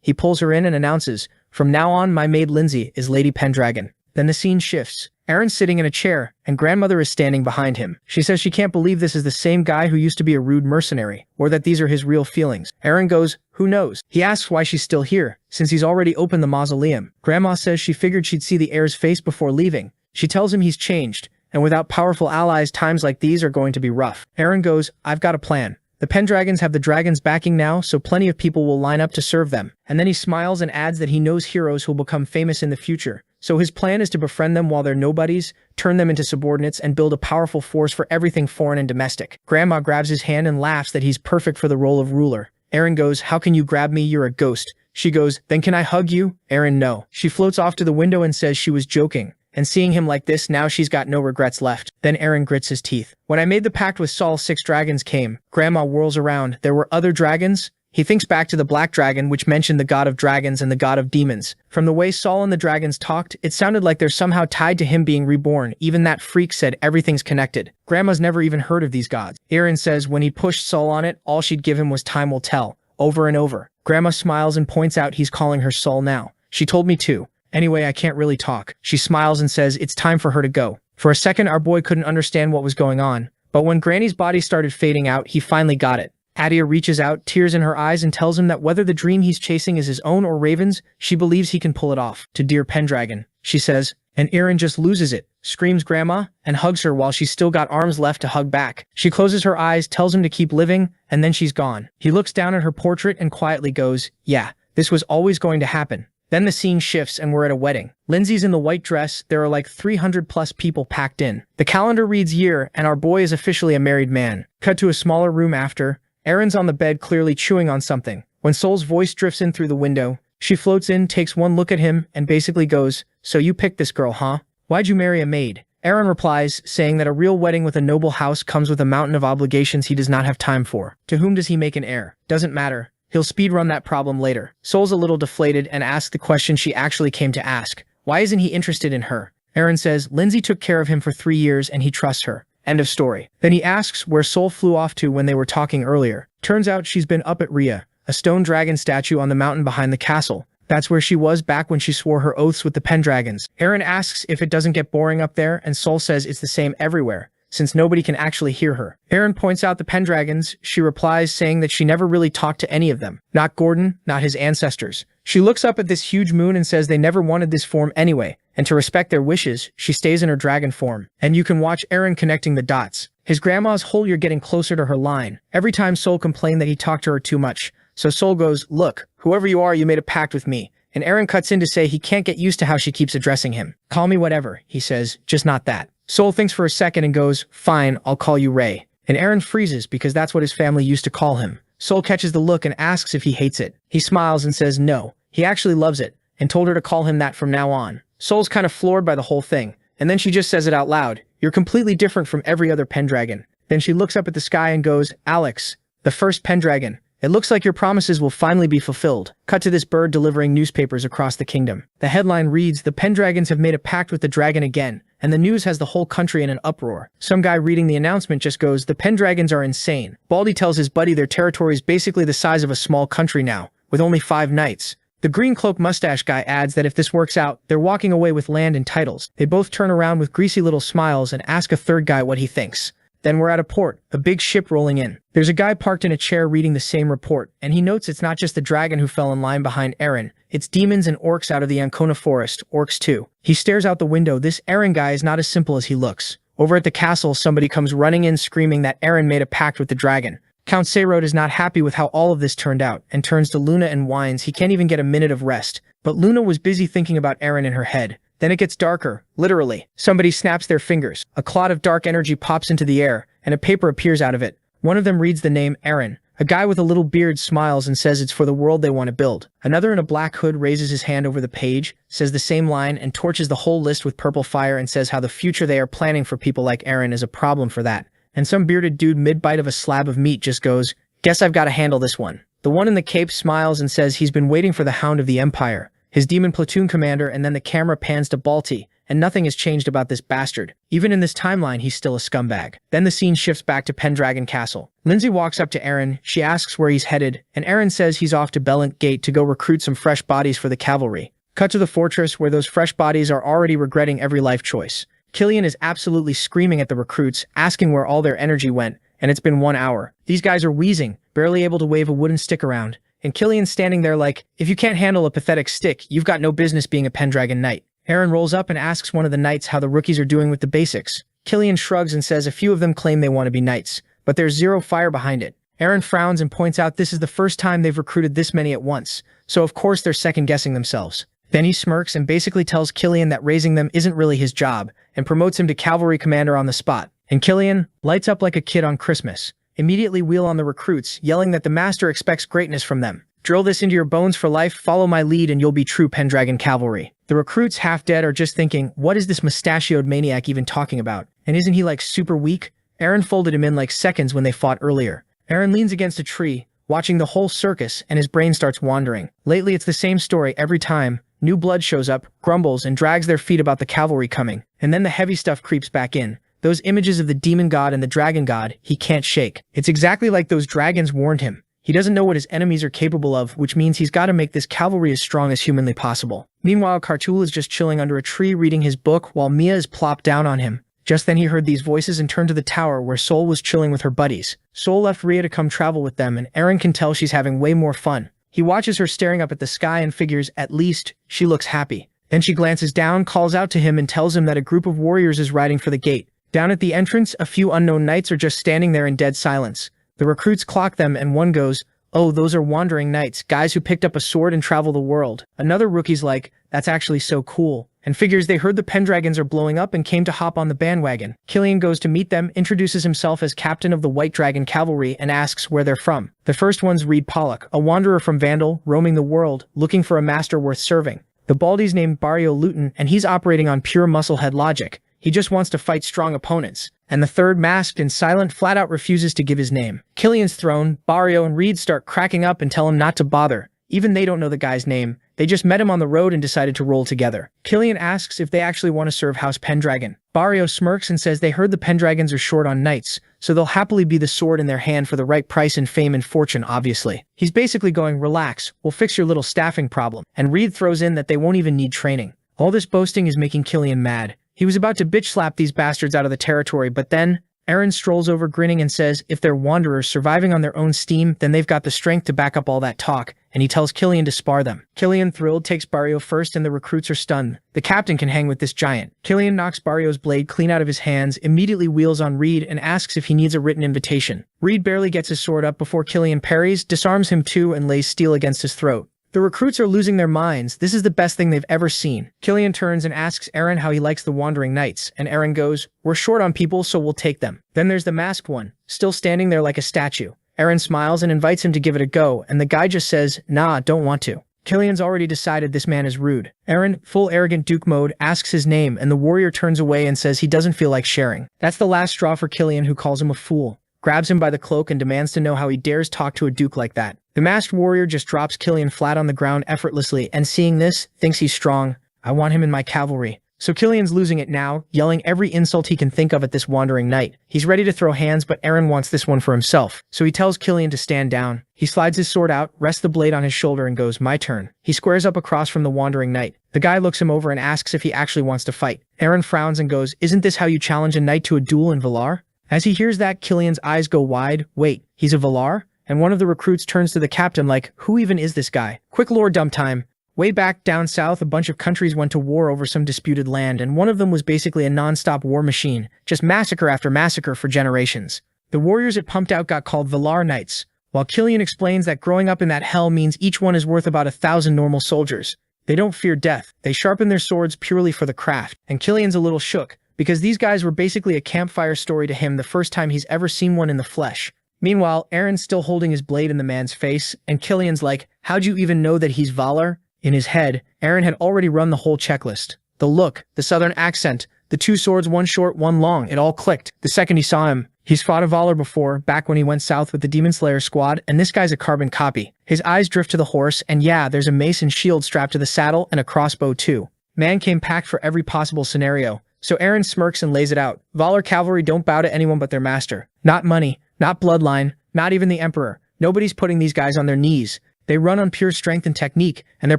He pulls her in and announces, from now on, my maid Lindsay is Lady Pendragon. Then the scene shifts. Eren's sitting in a chair, and grandmother is standing behind him. She says she can't believe this is the same guy who used to be a rude mercenary, or that these are his real feelings. Eren goes, who knows? He asks why she's still here, since he's already opened the mausoleum. Grandma says she figured she'd see the heir's face before leaving. She tells him he's changed, and without powerful allies, times like these are going to be rough. Eren goes, I've got a plan. The Pendragons have the dragon's backing now, so plenty of people will line up to serve them. And then he smiles and adds that he knows heroes who'll become famous in the future. So his plan is to befriend them while they're nobodies, turn them into subordinates, and build a powerful force for everything foreign and domestic. Grandma grabs his hand and laughs that he's perfect for the role of ruler. Eren goes, how can you grab me? You're a ghost. She goes, then can I hug you? Eren, no. She floats off to the window and says she was joking. And seeing him like this, now she's got no regrets left. Then Eren grits his teeth. When I made the pact with Saul, 6 dragons came. Grandma whirls around. There were other dragons? He thinks back to the black dragon, which mentioned the god of dragons and the god of demons. From the way Saul and the dragons talked, it sounded like they're somehow tied to him being reborn. Even that freak said everything's connected. Grandma's never even heard of these gods. Eren says when he pushed Saul on it, all she'd give him was time will tell. Over and over. Grandma smiles and points out he's calling her Saul now. She told me to. Anyway, I can't really talk. She smiles and says it's time for her to go. For a second, our boy couldn't understand what was going on. But when Granny's body started fading out, he finally got it. Adia reaches out, tears in her eyes, and tells him that whether the dream he's chasing is his own or Raven's, she believes he can pull it off. To dear Pendragon, she says, and Eren just loses it, screams Grandma, and hugs her while she's still got arms left to hug back. She closes her eyes, tells him to keep living, and then she's gone. He looks down at her portrait and quietly goes, yeah, this was always going to happen. Then the scene shifts and we're at a wedding. Lindsay's in the white dress, there are like 300 plus people packed in. The calendar reads year, and our boy is officially a married man. Cut to a smaller room after. Eren's on the bed clearly chewing on something. When Sol's voice drifts in through the window, she floats in, takes one look at him, and basically goes, so you picked this girl, huh? Why'd you marry a maid? Eren replies, saying that a real wedding with a noble house comes with a mountain of obligations he does not have time for. To whom does he make an heir? Doesn't matter. He'll speedrun that problem later. Sol's a little deflated and asks the question she actually came to ask. Why isn't he interested in her? Eren says, Lindsay took care of him for 3 years and he trusts her. End of story. Then he asks where Sol flew off to when they were talking earlier. Turns out she's been up at Rhea, a stone dragon statue on the mountain behind the castle. That's where she was back when she swore her oaths with the Pendragons. Eren asks if it doesn't get boring up there, and Sol says it's the same everywhere, since nobody can actually hear her. Eren points out the Pendragons. She replies saying that she never really talked to any of them. Not Gordon, not his ancestors. She looks up at this huge moon and says they never wanted this form anyway, and to respect their wishes, she stays in her dragon form. And you can watch Eren connecting the dots. His grandma's whole you're getting closer to her line. Every time Sol complained that he talked to her too much. So Sol goes, look, whoever you are, you made a pact with me. And Eren cuts in to say he can't get used to how she keeps addressing him. Call me whatever, he says, just not that. Sol thinks for a second and goes, fine, I'll call you Ray. And Eren freezes because that's what his family used to call him. Sol catches the look and asks if he hates it. He smiles and says no, he actually loves it, and told her to call him that from now on. Sol's kind of floored by the whole thing, and then she just says it out loud. You're completely different from every other Pendragon. Then she looks up at the sky and goes, Alex, the first Pendragon. It looks like your promises will finally be fulfilled. Cut to this bird delivering newspapers across the kingdom. The headline reads, the Pendragons have made a pact with the dragon again, and the news has the whole country in an uproar. Some guy reading the announcement just goes, "The Pendragons are insane." Baldy tells his buddy their territory is basically the size of a small country now, with only 5 knights. The green cloak mustache guy adds that if this works out, they're walking away with land and titles. They both turn around with greasy little smiles and ask a third guy what he thinks. Then we're at a port, a big ship rolling in. There's a guy parked in a chair reading the same report, and he notes it's not just the dragon who fell in line behind Eren, it's demons and orcs out of the Ancona forest, orcs too. He stares out the window. This Eren guy is not as simple as he looks. Over at the castle, somebody comes running in screaming that Eren made a pact with the dragon. Count Seirot is not happy with how all of this turned out, and turns to Luna and whines he can't even get a minute of rest. But Luna was busy thinking about Eren in her head. Then it gets darker, literally. Somebody snaps their fingers. A cloud of dark energy pops into the air, and a paper appears out of it. One of them reads the name Eren. A guy with a little beard smiles and says it's for the world they want to build. Another in a black hood raises his hand over the page, says the same line, and torches the whole list with purple fire and says how the future they are planning for people like Eren is a problem for that. And some bearded dude mid-bite of a slab of meat just goes, "Guess I've got to handle this one." The one in the cape smiles and says he's been waiting for the Hound of the Empire, his demon platoon commander, and then the camera pans to Balti, and nothing has changed about this bastard. Even in this timeline, he's still a scumbag. Then the scene shifts back to Pendragon Castle. Lindsay walks up to Eren, she asks where he's headed, and Eren says he's off to Bellant Gate to go recruit some fresh bodies for the cavalry. Cut to the fortress where those fresh bodies are already regretting every life choice. Killian is absolutely screaming at the recruits, asking where all their energy went, and it's been 1 hour. These guys are wheezing, barely able to wave a wooden stick around, and Killian's standing there like, if you can't handle a pathetic stick, you've got no business being a Pendragon knight. Eren rolls up and asks one of the knights how the rookies are doing with the basics. Killian shrugs and says a few of them claim they want to be knights, but there's zero fire behind it. Eren frowns and points out this is the first time they've recruited this many at once, so of course they're second-guessing themselves. Then he smirks and basically tells Killian that raising them isn't really his job, and promotes him to cavalry commander on the spot. And Killian lights up like a kid on Christmas. Immediately wheel on the recruits, yelling that the master expects greatness from them. Drill this into your bones for life, follow my lead and you'll be true Pendragon cavalry. The recruits, half dead, are just thinking, what is this mustachioed maniac even talking about? And isn't he like super weak? Eren folded him in like seconds when they fought earlier. Eren leans against a tree, watching the whole circus, and his brain starts wandering. Lately it's the same story every time. New blood shows up, grumbles, and drags their feet about the cavalry coming. And then the heavy stuff creeps back in. Those images of the demon god and the dragon god, he can't shake. It's exactly like those dragons warned him. He doesn't know what his enemies are capable of, which means he's got to make this cavalry as strong as humanly possible. Meanwhile, Kartul is just chilling under a tree reading his book while Mia is plopped down on him. Just then he heard these voices and turned to the tower where Sol was chilling with her buddies. Sol left Rhea to come travel with them, and Eren can tell she's having way more fun. He watches her staring up at the sky and figures, at least, she looks happy. Then she glances down, calls out to him, and tells him that a group of warriors is riding for the gate. Down at the entrance, a few unknown knights are just standing there in dead silence. The recruits clock them, and one goes, "Oh, those are wandering knights, guys who picked up a sword and travel the world." Another rookie's like, "That's actually so cool," and figures they heard the Pendragons are blowing up and came to hop on the bandwagon. Killian goes to meet them, introduces himself as captain of the White Dragon Cavalry, and asks where they're from. The first one's Reed Pollock, a wanderer from Vandal, roaming the world, looking for a master worth serving. The Baldy's named Barrio Luton, and he's operating on pure musclehead logic. He just wants to fight strong opponents. And the third, masked and silent, flat-out refuses to give his name. Killian's thrown, Barrio and Reed start cracking up and tell him not to bother. Even they don't know the guy's name. They just met him on the road and decided to roll together. Killian asks if they actually want to serve House Pendragon. Barrio smirks and says they heard the Pendragons are short on knights, so they'll happily be the sword in their hand for the right price and fame and fortune, obviously. He's basically going, relax, we'll fix your little staffing problem. And Reed throws in that they won't even need training. All this boasting is making Killian mad. He was about to bitch slap these bastards out of the territory, but then Eren strolls over grinning and says if they're wanderers surviving on their own steam, then they've got the strength to back up all that talk, and he tells Killian to spar them. Killian, thrilled, takes Barrio first and the recruits are stunned. The captain can hang with this giant. Killian knocks Barrio's blade clean out of his hands, immediately wheels on Reed and asks if he needs a written invitation. Reed barely gets his sword up before Killian parries, disarms him too, and lays steel against his throat. The recruits are losing their minds. This is the best thing they've ever seen. Killian turns and asks Eren how he likes the wandering knights, and Eren goes, "We're short on people, so we'll take them." Then there's the masked one, still standing there like a statue. Eren smiles and invites him to give it a go, and the guy just says, "Nah, don't want to." Killian's already decided this man is rude. Eren, full arrogant Duke mode, asks his name, and the warrior turns away and says he doesn't feel like sharing. That's the last straw for Killian, who calls him a fool, grabs him by the cloak and demands to know how he dares talk to a duke like that. The masked warrior just drops Killian flat on the ground effortlessly, and seeing this, thinks he's strong. "I want him in my cavalry." So Killian's losing it now, yelling every insult he can think of at this wandering knight. He's ready to throw hands, but Eren wants this one for himself. So he tells Killian to stand down. He slides his sword out, rests the blade on his shoulder and goes, my turn. He squares up across from the wandering knight. The guy looks him over and asks if he actually wants to fight. Eren frowns and goes, isn't this how you challenge a knight to a duel in Valar? As he hears that, Killian's eyes go wide. Wait, he's a Valar? And one of the recruits turns to the captain like, who even is this guy? Quick lore dump time. Way back down south, a bunch of countries went to war over some disputed land, and one of them was basically a non-stop war machine, just massacre after massacre for generations. The warriors it pumped out got called Valar Knights, while Killian explains that growing up in that hell means each one is worth about 1,000 normal soldiers. They don't fear death, they sharpen their swords purely for the craft, and Killian's a little shook, because these guys were basically a campfire story to him the first time he's ever seen one in the flesh. Meanwhile, Eren's still holding his blade in the man's face, and Killian's like, how'd you even know that he's Valar? In his head, Eren had already run the whole checklist. The look, the southern accent, the 2 swords, one short, one long, it all clicked. The second he saw him, he's fought a Valar before, back when he went south with the Demon Slayer squad, and this guy's a carbon copy. His eyes drift to the horse, and yeah, there's a mace and shield strapped to the saddle, and a crossbow too. Man came packed for every possible scenario. So Eren smirks and lays it out. Valar cavalry don't bow to anyone but their master. Not money, not bloodline, not even the emperor. Nobody's putting these guys on their knees. They run on pure strength and technique, and they're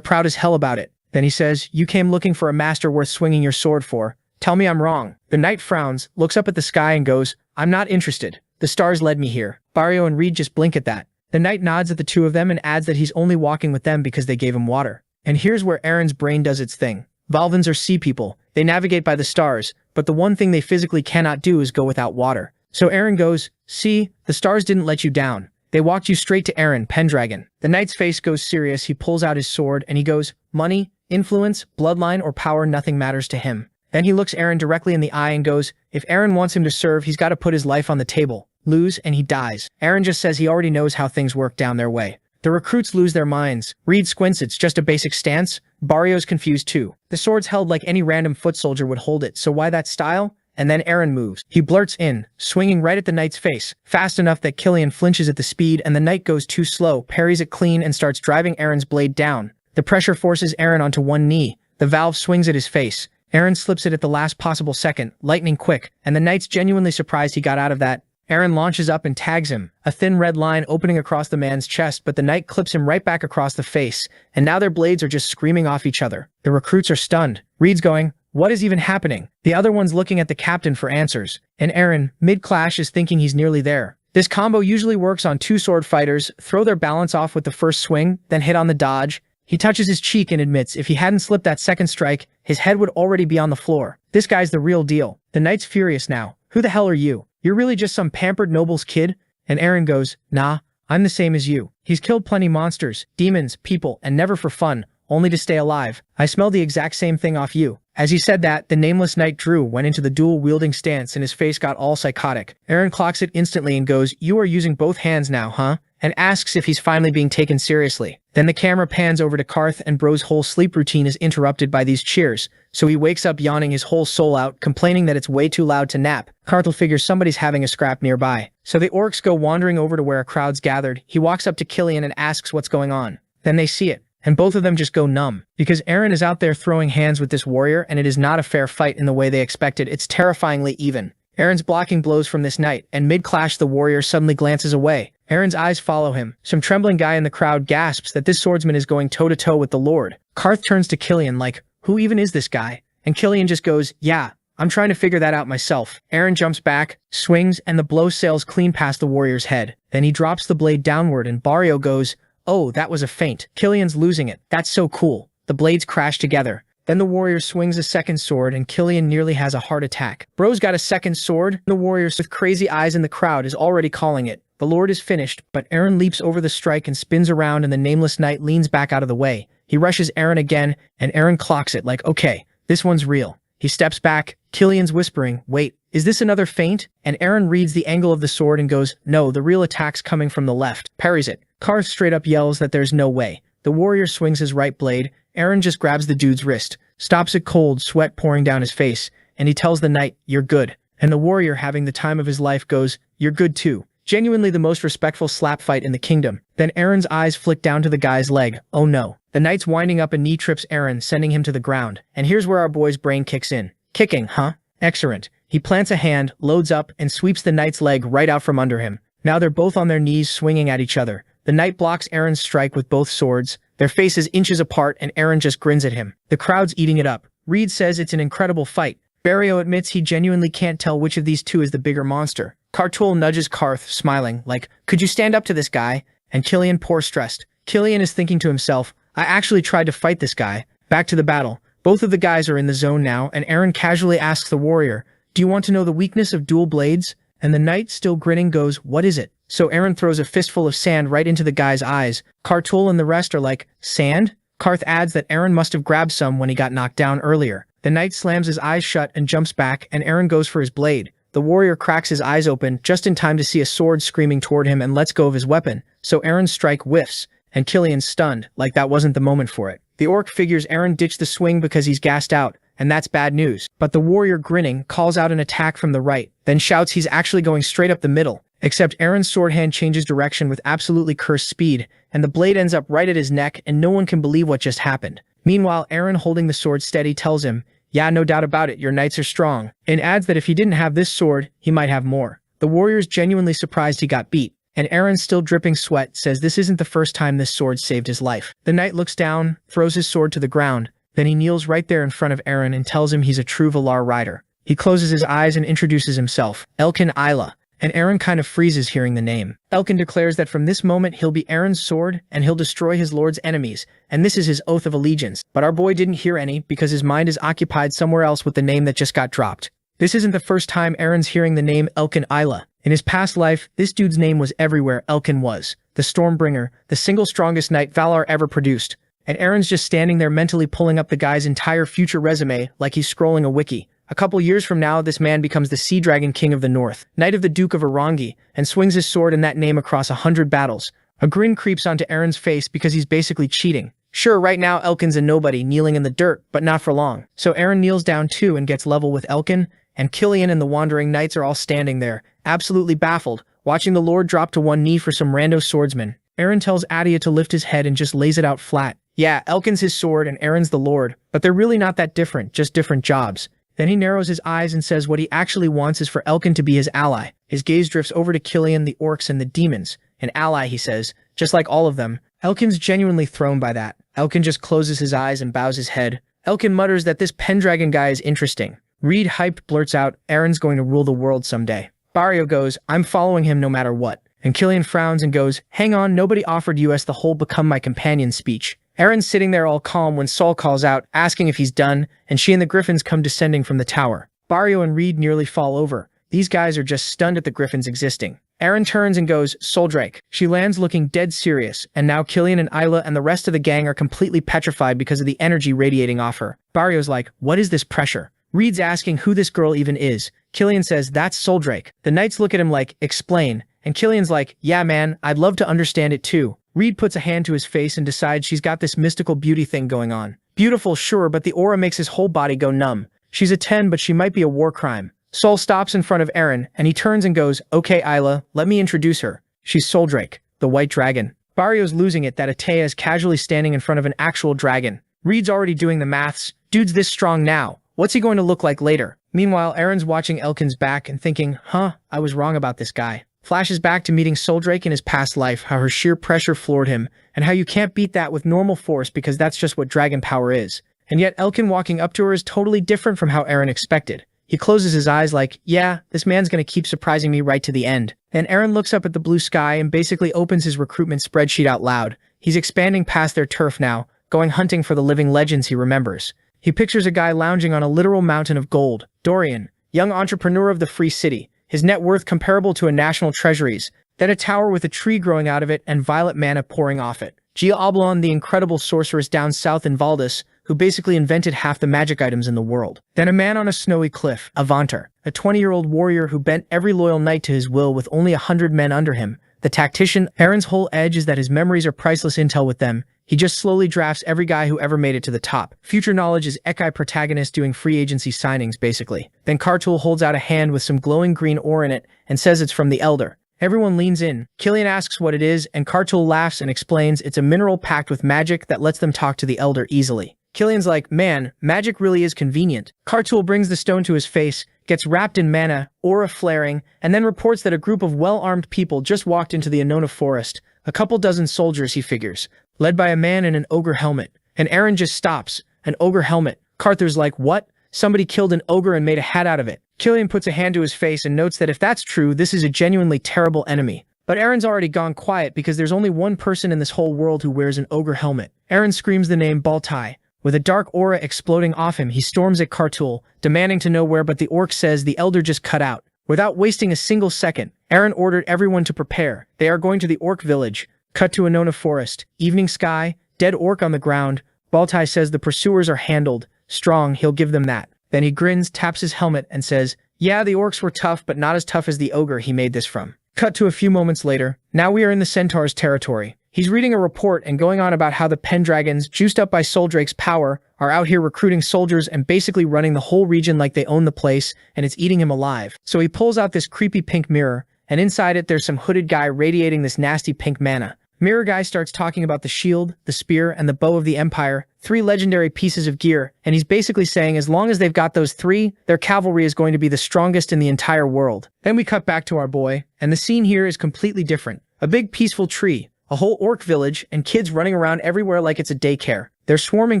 proud as hell about it. Then he says, you came looking for a master worth swinging your sword for. Tell me I'm wrong. The knight frowns, looks up at the sky and goes, I'm not interested. The stars led me here. Barrio and Reed just blink at that. The knight nods at the two of them and adds that he's only walking with them because they gave him water. And here's where Eren's brain does its thing. Valvans are sea people. They navigate by the stars, but the one thing they physically cannot do is go without water. So Eren goes, see, the stars didn't let you down. They walked you straight to Eren Pendragon. The knight's face goes serious, he pulls out his sword, and he goes, money, influence, bloodline, or power, nothing matters to him. Then he looks Eren directly in the eye and goes, if Eren wants him to serve, he's got to put his life on the table. Lose, and he dies. Eren just says he already knows how things work down their way. The recruits lose their minds. Reed squints, it's just a basic stance. Barrio's confused too. The sword's held like any random foot soldier would hold it, so why that style? And then Eren moves. He blurts in, swinging right at the knight's face, fast enough that Killian flinches at the speed and the knight goes too slow, parries it clean and starts driving Eren's blade down. The pressure forces Eren onto one knee. The valve swings at his face. Eren slips it at the last possible second, lightning quick, and the knight's genuinely surprised he got out of that. Eren launches up and tags him, a thin red line opening across the man's chest, but the knight clips him right back across the face, and now their blades are just screaming off each other. The recruits are stunned. Reed's going, what is even happening? The other one's looking at the captain for answers, and Eren, mid-clash, is thinking he's nearly there. This combo usually works on 2 sword fighters, throw their balance off with the first swing, then hit on the dodge. He touches his cheek and admits if he hadn't slipped that second strike, his head would already be on the floor. This guy's the real deal. The knight's furious now. Who the hell are you? You're really just some pampered noble's kid? And Eren goes, nah, I'm the same as you. He's killed plenty monsters, demons, people, and never for fun, only to stay alive. I smell the exact same thing off you. As he said that, the nameless knight Drew went into the dual-wielding stance and his face got all psychotic. Eren clocks it instantly and goes, you are using both hands now, huh? And asks if he's finally being taken seriously. Then the camera pans over to Karth and Bro's whole sleep routine is interrupted by these cheers, so he wakes up yawning his whole soul out, complaining that it's way too loud to nap. Karth figures somebody's having a scrap nearby. So the orcs go wandering over to where a crowd's gathered. He walks up to Killian and asks what's going on. Then they see it, and both of them just go numb. Because Eren is out there throwing hands with this warrior, and it is not a fair fight in the way they expected. It's terrifyingly even. Eren's blocking blows from this knight, and mid-clash the warrior suddenly glances away. Eren's eyes follow him. Some trembling guy in the crowd gasps that this swordsman is going toe-to-toe with the Lord. Karth turns to Killian like, who even is this guy? And Killian just goes, yeah, I'm trying to figure that out myself. Eren jumps back, swings, and the blow sails clean past the warrior's head. Then he drops the blade downward and Barrio goes, oh, that was a feint. Killian's losing it. That's so cool. The blades crash together. Then the warrior swings a second sword and Killian nearly has a heart attack. Bro's got a second sword. The warrior with crazy eyes in the crowd is already calling it. The Lord is finished, but Eren leaps over the strike and spins around and the nameless knight leans back out of the way. He rushes Eren again, and Eren clocks it like, okay, this one's real. He steps back, Killian's whispering, wait, is this another feint? And Eren reads the angle of the sword and goes, no, the real attack's coming from the left. Parries it. Karth straight up yells that there's no way. The warrior swings his right blade. Eren just grabs the dude's wrist, stops it cold, sweat pouring down his face, and he tells the knight, you're good. And the warrior, having the time of his life, goes, you're good too. Genuinely the most respectful slap fight in the kingdom. Then Eren's eyes flick down to the guy's leg. Oh no. The knight's winding up a knee trips Eren, sending him to the ground. And here's where our boy's brain kicks in. Kicking, huh? Excellent. He plants a hand, loads up, and sweeps the knight's leg right out from under him. Now they're both on their knees swinging at each other. The knight blocks Eren's strike with both swords, their faces inches apart, and Eren just grins at him. The crowd's eating it up. Reed says it's an incredible fight. Barrio admits he genuinely can't tell which of these two is the bigger monster. Kartul nudges Karth, smiling, like, could you stand up to this guy? And Killian poor stressed. Killian is thinking to himself, I actually tried to fight this guy. Back to the battle. Both of the guys are in the zone now, and Eren casually asks the warrior, do you want to know the weakness of dual blades? And the knight, still grinning, goes, what is it? So Eren throws a fistful of sand right into the guy's eyes. Kartul and the rest are like, sand? Karth adds that Eren must have grabbed some when he got knocked down earlier. The knight slams his eyes shut and jumps back, and Eren goes for his blade. The warrior cracks his eyes open just in time to see a sword screaming toward him and lets go of his weapon, so Eren's strike whiffs, and Killian's stunned, like that wasn't the moment for it. The orc figures Eren ditched the swing because he's gassed out, and that's bad news. But the warrior, grinning, calls out an attack from the right, then shouts he's actually going straight up the middle. Except Eren's sword hand changes direction with absolutely cursed speed, and the blade ends up right at his neck, and no one can believe what just happened. Meanwhile, Eren, holding the sword steady, tells him, yeah, no doubt about it, your knights are strong, and adds that if he didn't have this sword, he might have more. The warrior's genuinely surprised he got beat, and Eren, still dripping sweat, says this isn't the first time this sword saved his life. The knight looks down, throws his sword to the ground, then he kneels right there in front of Eren and tells him he's a true Valar rider. He closes his eyes and introduces himself, Elkin Isla, and Eren kind of freezes hearing the name. Elkin declares that from this moment he'll be Eren's sword and he'll destroy his lord's enemies, and this is his oath of allegiance. But our boy didn't hear any because his mind is occupied somewhere else with the name that just got dropped. This isn't the first time Eren's hearing the name Elkin Isla. In his past life, this dude's name was everywhere. Elkin was the Stormbringer, the single strongest knight Valar ever produced. And Eren's just standing there mentally pulling up the guy's entire future resume like he's scrolling a wiki. A couple years from now, this man becomes the Sea Dragon King of the North, Knight of the Duke of Arangi, and swings his sword in that name across 100 battles. A grin creeps onto Eren's face because he's basically cheating. Sure, right now Elkin's a nobody kneeling in the dirt, but not for long. So Eren kneels down too and gets level with Elkin, and Killian and the Wandering Knights are all standing there, absolutely baffled, watching the Lord drop to one knee for some rando swordsman. Eren tells Adia to lift his head and just lays it out flat. Yeah, Elkin's his sword and Eren's the Lord, but they're really not that different, just different jobs. Then he narrows his eyes and says what he actually wants is for Elkin to be his ally. His gaze drifts over to Killian, the orcs, and the demons. An ally, he says, just like all of them. Elkin's genuinely thrown by that. Elkin just closes his eyes and bows his head. Elkin mutters that this Pendragon guy is interesting. Reed, hyped, blurts out, Eren's going to rule the world someday. Barrio goes, I'm following him no matter what. And Killian frowns and goes, hang on, nobody offered us the whole become my companion speech. Eren's sitting there all calm when Saul calls out, asking if he's done, and she and the griffins come descending from the tower. Barrio and Reed nearly fall over. These guys are just stunned at the griffins existing. Eren turns and goes, Soldrake. She lands looking dead serious, and now Killian and Isla and the rest of the gang are completely petrified because of the energy radiating off her. Barrio's like, what is this pressure? Reed's asking who this girl even is. Killian says, that's Soldrake. The knights look at him like, explain. And Killian's like, yeah man, I'd love to understand it too. Reed puts a hand to his face and decides she's got this mystical beauty thing going on. Beautiful, sure, but the aura makes his whole body go numb. She's a 10, but she might be a war crime. Saul stops in front of Eren, and he turns and goes, okay Isla, let me introduce her. She's Soldrake, the white dragon. Barrio's losing it that Atea is casually standing in front of an actual dragon. Reed's already doing the maths. Dude's this strong now. What's he going to look like later? Meanwhile, Eren's watching Elkin's back and thinking, huh, I was wrong about this guy. Flashes back to meeting Soldrake in his past life, how her sheer pressure floored him, and how you can't beat that with normal force because that's just what dragon power is. And yet Elkin walking up to her is totally different from how Eren expected. He closes his eyes like, yeah, this man's gonna keep surprising me right to the end. Then Eren looks up at the blue sky and basically opens his recruitment spreadsheet out loud. He's expanding past their turf now, going hunting for the living legends he remembers. He pictures a guy lounging on a literal mountain of gold. Dorian, young entrepreneur of the Free City. His net worth comparable to a national treasury's, then a tower with a tree growing out of it and violet mana pouring off it. Gia Oblon, the incredible sorceress down south in Valdis, who basically invented half the magic items in the world. Then a man on a snowy cliff, Avantar, a 20-year-old warrior who bent every loyal knight to his will with only 100 men under him. The tactician, Eren's whole edge is that his memories are priceless intel with them. He just slowly drafts every guy who ever made it to the top. Future knowledge is Ekai protagonist doing free agency signings, basically. Then Kartul holds out a hand with some glowing green ore in it and says it's from the Elder. Everyone leans in. Killian asks what it is, and Kartul laughs and explains it's a mineral packed with magic that lets them talk to the Elder easily. Killian's like, man, magic really is convenient. Kartul brings the stone to his face, gets wrapped in mana, aura flaring, and then reports that a group of well-armed people just walked into the Annona forest. A couple dozen soldiers, he figures, led by a man in an ogre helmet. And Eren just stops. An ogre helmet. Karthur's like, what? Somebody killed an ogre and made a hat out of it. Killian puts a hand to his face and notes that if that's true, this is a genuinely terrible enemy. But Eren's already gone quiet because there's only one person in this whole world who wears an ogre helmet. Eren screams the name Baltai. With a dark aura exploding off him, he storms at Kartul, demanding to know where, but the orc says the Elder just cut out. Without wasting a single second, Eren ordered everyone to prepare. They are going to the orc village. Cut to Annona forest. Evening sky, dead orc on the ground. Baltai says the pursuers are handled. Strong, he'll give them that. Then he grins, taps his helmet, and says, yeah, the orcs were tough, but not as tough as the ogre he made this from. Cut to a few moments later. Now we are in the Centaur's territory. He's reading a report and going on about how the Pendragons, juiced up by Soldrake's power, are out here recruiting soldiers and basically running the whole region like they own the place, and it's eating him alive. So he pulls out this creepy pink mirror, and inside it there's some hooded guy radiating this nasty pink mana. Mirror Guy starts talking about the shield, the spear, and the bow of the Empire, 3 legendary pieces of gear, and he's basically saying as long as they've got those 3, their cavalry is going to be the strongest in the entire world. Then we cut back to our boy, and the scene here is completely different. A big peaceful tree, a whole orc village, and kids running around everywhere like it's a daycare. They're swarming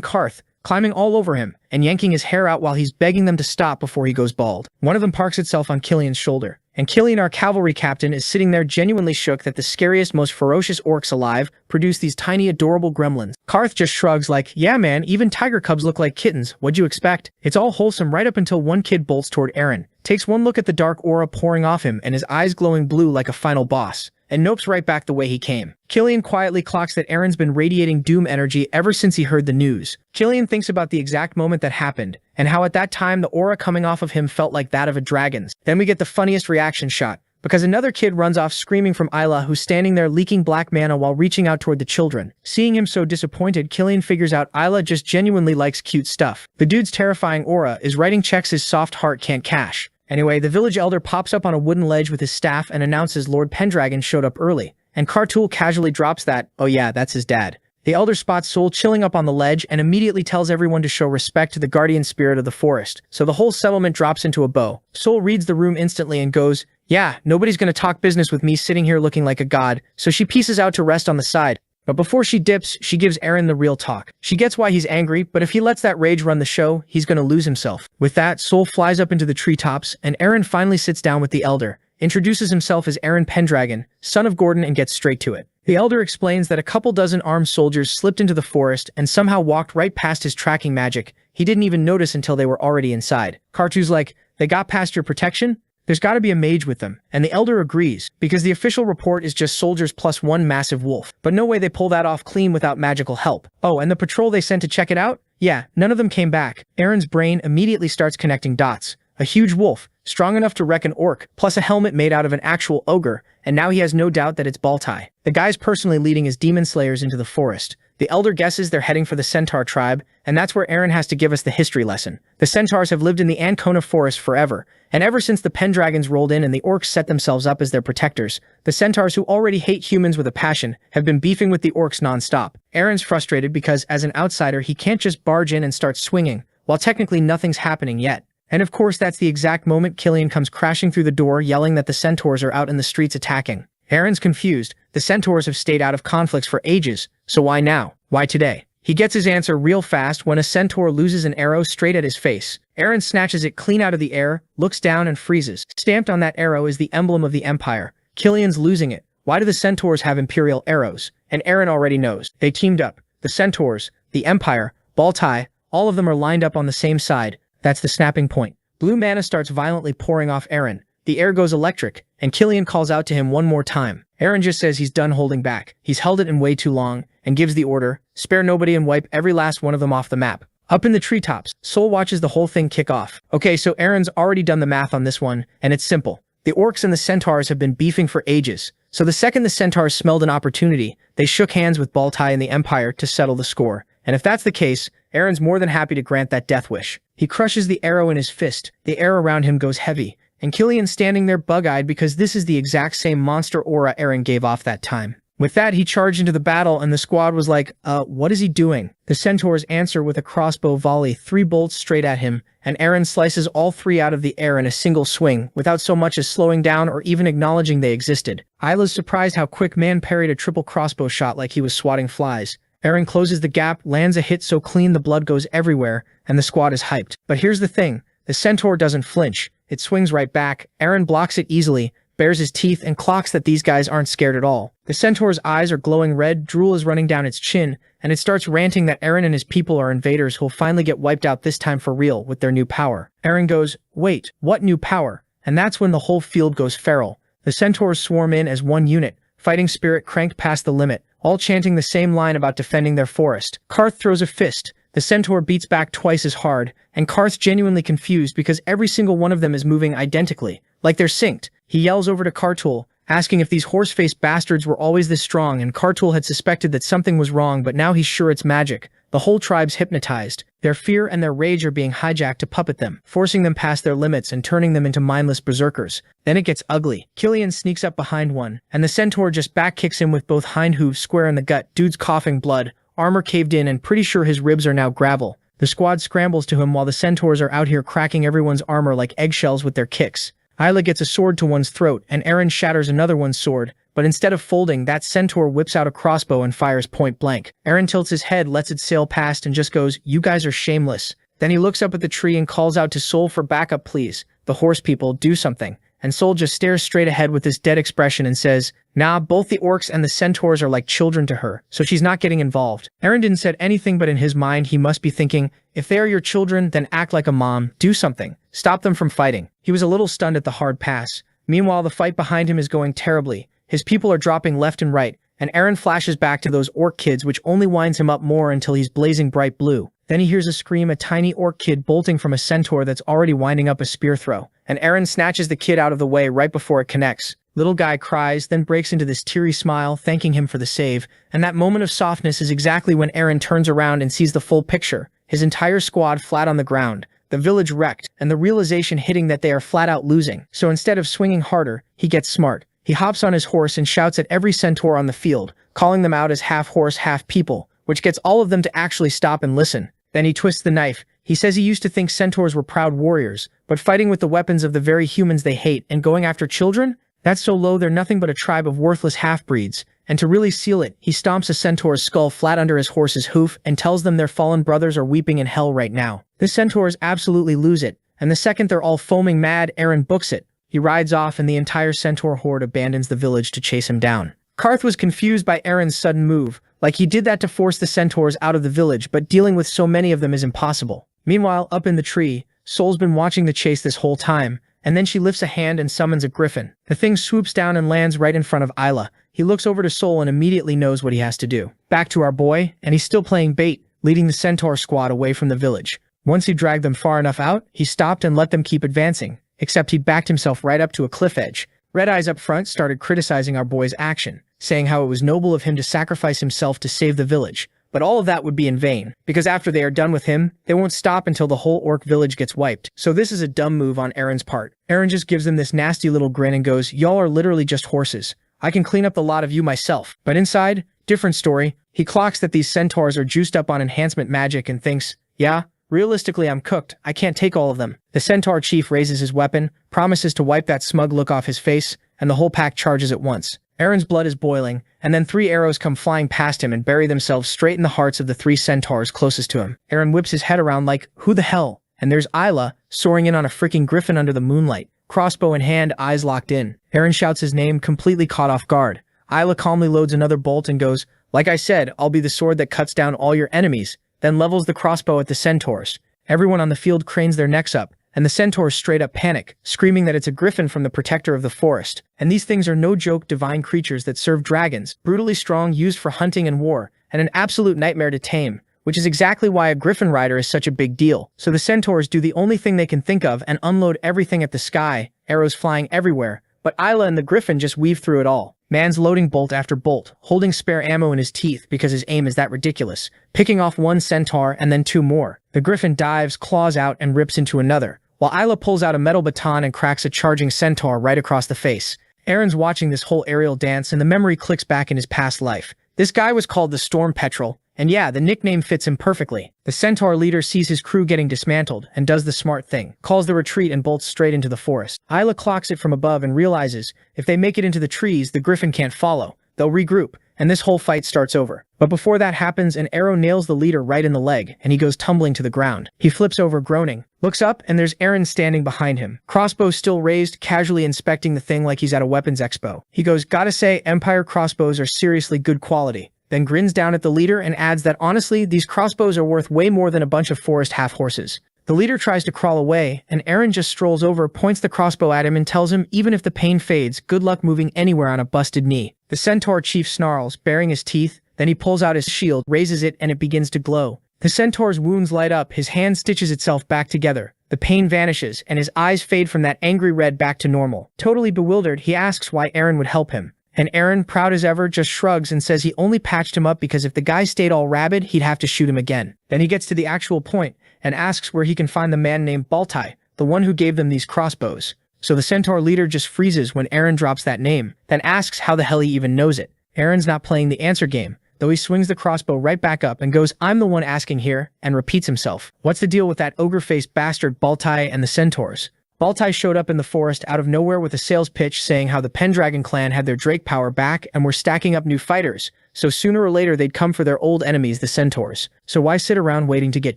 Karth, climbing all over him, and yanking his hair out while he's begging them to stop before he goes bald. One of them parks itself on Killian's shoulder. And Killian, our cavalry captain, is sitting there genuinely shook that the scariest, most ferocious orcs alive produce these tiny, adorable gremlins. Karth just shrugs like, yeah man, even tiger cubs look like kittens, what'd you expect? It's all wholesome right up until one kid bolts toward Eren, takes one look at the dark aura pouring off him and his eyes glowing blue like a final boss, and nopes right back the way he came. Killian quietly clocks that Eren's been radiating doom energy ever since he heard the news. Killian thinks about the exact moment that happened, and how at that time the aura coming off of him felt like that of a dragon's. Then we get the funniest reaction shot, because another kid runs off screaming from Isla, who's standing there leaking black mana while reaching out toward the children. Seeing him so disappointed, Killian figures out Isla just genuinely likes cute stuff. The dude's terrifying aura is writing checks his soft heart can't cash. Anyway, the village elder pops up on a wooden ledge with his staff and announces Lord Pendragon showed up early, and Kartul casually drops that, oh yeah, that's his dad. The elder spots Sol chilling up on the ledge and immediately tells everyone to show respect to the guardian spirit of the forest, so the whole settlement drops into a bow. Sol reads the room instantly and goes, yeah, nobody's gonna talk business with me sitting here looking like a god, so she pieces out to rest on the side. But before she dips, she gives Eren the real talk. She gets why he's angry, but if he lets that rage run the show, he's gonna lose himself. With that, Sol flies up into the treetops, and Eren finally sits down with the elder, introduces himself as Eren Pendragon, son of Gordon, and gets straight to it. The elder explains that a couple dozen armed soldiers slipped into the forest and somehow walked right past his tracking magic. He didn't even notice until they were already inside. Kartu's like, they got past your protection? There's gotta be a mage with them, and the elder agrees, because the official report is just soldiers plus one massive wolf. But no way they pull that off clean without magical help. Oh, and the patrol they sent to check it out? Yeah, none of them came back. Eren's brain immediately starts connecting dots. A huge wolf, strong enough to wreck an orc, plus a helmet made out of an actual ogre, and now he has no doubt that it's Baltai. The guy's personally leading his demon slayers into the forest. The elder guesses they're heading for the Centaur tribe, and that's where Eren has to give us the history lesson. The Centaurs have lived in the Ancona forest forever, and ever since the Pendragons rolled in and the orcs set themselves up as their protectors, the Centaurs, who already hate humans with a passion, have been beefing with the orcs non-stop. Eren's frustrated because, as an outsider, he can't just barge in and start swinging, while technically nothing's happening yet. And of course, that's the exact moment Killian comes crashing through the door yelling that the Centaurs are out in the streets attacking. Eren's confused. The Centaurs have stayed out of conflicts for ages, so why now? Why today? He gets his answer real fast when a Centaur loses an arrow straight at his face. Eren snatches it clean out of the air, looks down and freezes. Stamped on that arrow is the emblem of the Empire. Killian's losing it. Why do the Centaurs have Imperial arrows? And Eren already knows. They teamed up. The Centaurs, the Empire, Baltai, all of them are lined up on the same side. That's the snapping point. Blue mana starts violently pouring off Eren. The air goes electric, and Killian calls out to him one more time. Eren just says he's done holding back. He's held it in way too long, and gives the order, spare nobody and wipe every last one of them off the map. Up in the treetops, Sol watches the whole thing kick off. Okay, so Eren's already done the math on this one, and it's simple. The orcs and the Centaurs have been beefing for ages, so the second the Centaurs smelled an opportunity, they shook hands with Baltai and the Empire to settle the score. And if that's the case, Eren's more than happy to grant that death wish. He crushes the arrow in his fist. The air around him goes heavy, and Killian's standing there bug-eyed because this is the exact same monster aura Eren gave off that time. With that, he charged into the battle, and the squad was like, what is he doing? The centaurs answer with a crossbow volley, 3 bolts straight at him, and Eren slices all 3 out of the air in a single swing, without so much as slowing down or even acknowledging they existed. Isla's surprised how quick Man parried a triple crossbow shot like he was swatting flies. Eren closes the gap, lands a hit so clean the blood goes everywhere, and the squad is hyped. But here's the thing, the centaur doesn't flinch. It swings right back. Eren blocks it easily, bares his teeth, and clocks that these guys aren't scared at all. The centaur's eyes are glowing red, drool is running down its chin, and it starts ranting that Eren and his people are invaders who'll finally get wiped out this time for real with their new power. Eren goes, wait, what new power? And that's when the whole field goes feral. The centaurs swarm in as one unit, fighting spirit cranked past the limit, all chanting the same line about defending their forest. Karth throws a fist. The centaur beats back twice as hard, and Karth's genuinely confused because every single one of them is moving identically, like they're synced. He yells over to Kartul, asking if these horse-faced bastards were always this strong, and Kartul had suspected that something was wrong, but now he's sure it's magic. The whole tribe's hypnotized. Their fear and their rage are being hijacked to puppet them, forcing them past their limits and turning them into mindless berserkers. Then it gets ugly. Killian sneaks up behind one, and the centaur just back-kicks him with both hind hooves square in the gut. Dude's coughing blood, armor caved in, and pretty sure his ribs are now gravel. The squad scrambles to him while the centaurs are out here cracking everyone's armor like eggshells with their kicks. Isla gets a sword to one's throat, and Eren shatters another one's sword, but instead of folding, that centaur whips out a crossbow and fires point blank. Eren tilts his head, lets it sail past, and just goes, you guys are shameless. Then he looks up at the tree and calls out to Sol for backup, please. The horse people, do something. And Sol just stares straight ahead with this dead expression and says, nah, both the orcs and the centaurs are like children to her, so she's not getting involved. Eren didn't say anything, but in his mind he must be thinking, if they are your children, then act like a mom, do something. Stop them from fighting. He was a little stunned at the hard pass. Meanwhile, the fight behind him is going terribly. His people are dropping left and right, and Eren flashes back to those orc kids, which only winds him up more until he's blazing bright blue. Then he hears a scream, a tiny orc kid bolting from a centaur that's already winding up a spear throw, and Eren snatches the kid out of the way right before it connects. Little guy cries, then breaks into this teary smile, thanking him for the save, and that moment of softness is exactly when Eren turns around and sees the full picture. His entire squad flat on the ground, the village wrecked, and the realization hitting that they are flat out losing. So instead of swinging harder, he gets smart. He hops on his horse and shouts at every centaur on the field, calling them out as half horse, half people, which gets all of them to actually stop and listen. Then he twists the knife. He says he used to think centaurs were proud warriors, but fighting with the weapons of the very humans they hate and going after children? That's so low they're nothing but a tribe of worthless half-breeds. And to really seal it, he stomps a centaur's skull flat under his horse's hoof and tells them their fallen brothers are weeping in hell right now. The centaurs absolutely lose it, and the second they're all foaming mad, Eren books it. He rides off and the entire centaur horde abandons the village to chase him down. Karth was confused by Eren's sudden move, like he did that to force the centaurs out of the village, but dealing with so many of them is impossible. Meanwhile, up in the tree, Sol's been watching the chase this whole time, and then she lifts a hand and summons a griffin. The thing swoops down and lands right in front of Isla. He looks over to Sol and immediately knows what he has to do. Back to our boy, and he's still playing bait, leading the centaur squad away from the village. Once he dragged them far enough out, he stopped and let them keep advancing, except he backed himself right up to a cliff edge. Red Eyes up front started criticizing our boy's action, saying how it was noble of him to sacrifice himself to save the village. But all of that would be in vain, because after they are done with him, they won't stop until the whole orc village gets wiped. So this is a dumb move on Eren's part. Eren just gives them this nasty little grin and goes, y'all are literally just horses. I can clean up the lot of you myself. But inside, different story. He clocks that these centaurs are juiced up on enhancement magic and thinks, yeah, realistically I'm cooked, I can't take all of them. The centaur chief raises his weapon, promises to wipe that smug look off his face, and the whole pack charges at once. Eren's blood is boiling, and then 3 arrows come flying past him and bury themselves straight in the hearts of the 3 centaurs closest to him. Eren whips his head around like, who the hell? And there's Isla, soaring in on a freaking griffin under the moonlight, crossbow in hand, eyes locked in. Eren shouts his name, completely caught off guard. Isla calmly loads another bolt and goes, like I said, I'll be the sword that cuts down all your enemies, then levels the crossbow at the centaurs. Everyone on the field cranes their necks up, and the centaurs straight up panic, screaming that it's a griffin from the protector of the forest. And these things are no joke divine creatures that serve dragons, brutally strong, used for hunting and war, and an absolute nightmare to tame, which is exactly why a griffin rider is such a big deal. So the centaurs do the only thing they can think of and unload everything at the sky, arrows flying everywhere, but Isla and the griffin just weave through it all. Man's loading bolt after bolt, holding spare ammo in his teeth because his aim is that ridiculous, picking off 1 centaur and then 2 more. The griffin dives, claws out, and rips into another, while Isla pulls out a metal baton and cracks a charging centaur right across the face. Eren's watching this whole aerial dance and the memory clicks back in his past life. This guy was called the Storm Petrel, and yeah, the nickname fits him perfectly. The centaur leader sees his crew getting dismantled and does the smart thing, calls the retreat and bolts straight into the forest. Isla clocks it from above and realizes if they make it into the trees, the griffin can't follow. They'll regroup, and this whole fight starts over. But before that happens, an arrow nails the leader right in the leg, and he goes tumbling to the ground. He flips over groaning, looks up, and there's Eren standing behind him, crossbow still raised, casually inspecting the thing like he's at a weapons expo. He goes, "Gotta say, Empire crossbows are seriously good quality," then grins down at the leader and adds that honestly, these crossbows are worth way more than a bunch of forest half-horses. The leader tries to crawl away, and Eren just strolls over, points the crossbow at him and tells him even if the pain fades, good luck moving anywhere on a busted knee. The centaur chief snarls, baring his teeth, then he pulls out his shield, raises it, and it begins to glow. The centaur's wounds light up, his hand stitches itself back together. The pain vanishes, and his eyes fade from that angry red back to normal. Totally bewildered, he asks why Eren would help him. And Eren, proud as ever, just shrugs and says he only patched him up because if the guy stayed all rabid, he'd have to shoot him again. Then he gets to the actual point and asks where he can find the man named Baltai, the one who gave them these crossbows. So the centaur leader just freezes when Eren drops that name, then asks how the hell he even knows it. Eren's not playing the answer game, though he swings the crossbow right back up and goes, "I'm the one asking here," and repeats himself. What's the deal with that ogre-faced bastard Baltai and the centaurs? Baltai showed up in the forest out of nowhere with a sales pitch saying how the Pendragon clan had their Drake power back and were stacking up new fighters, so sooner or later they'd come for their old enemies, the centaurs. So why sit around waiting to get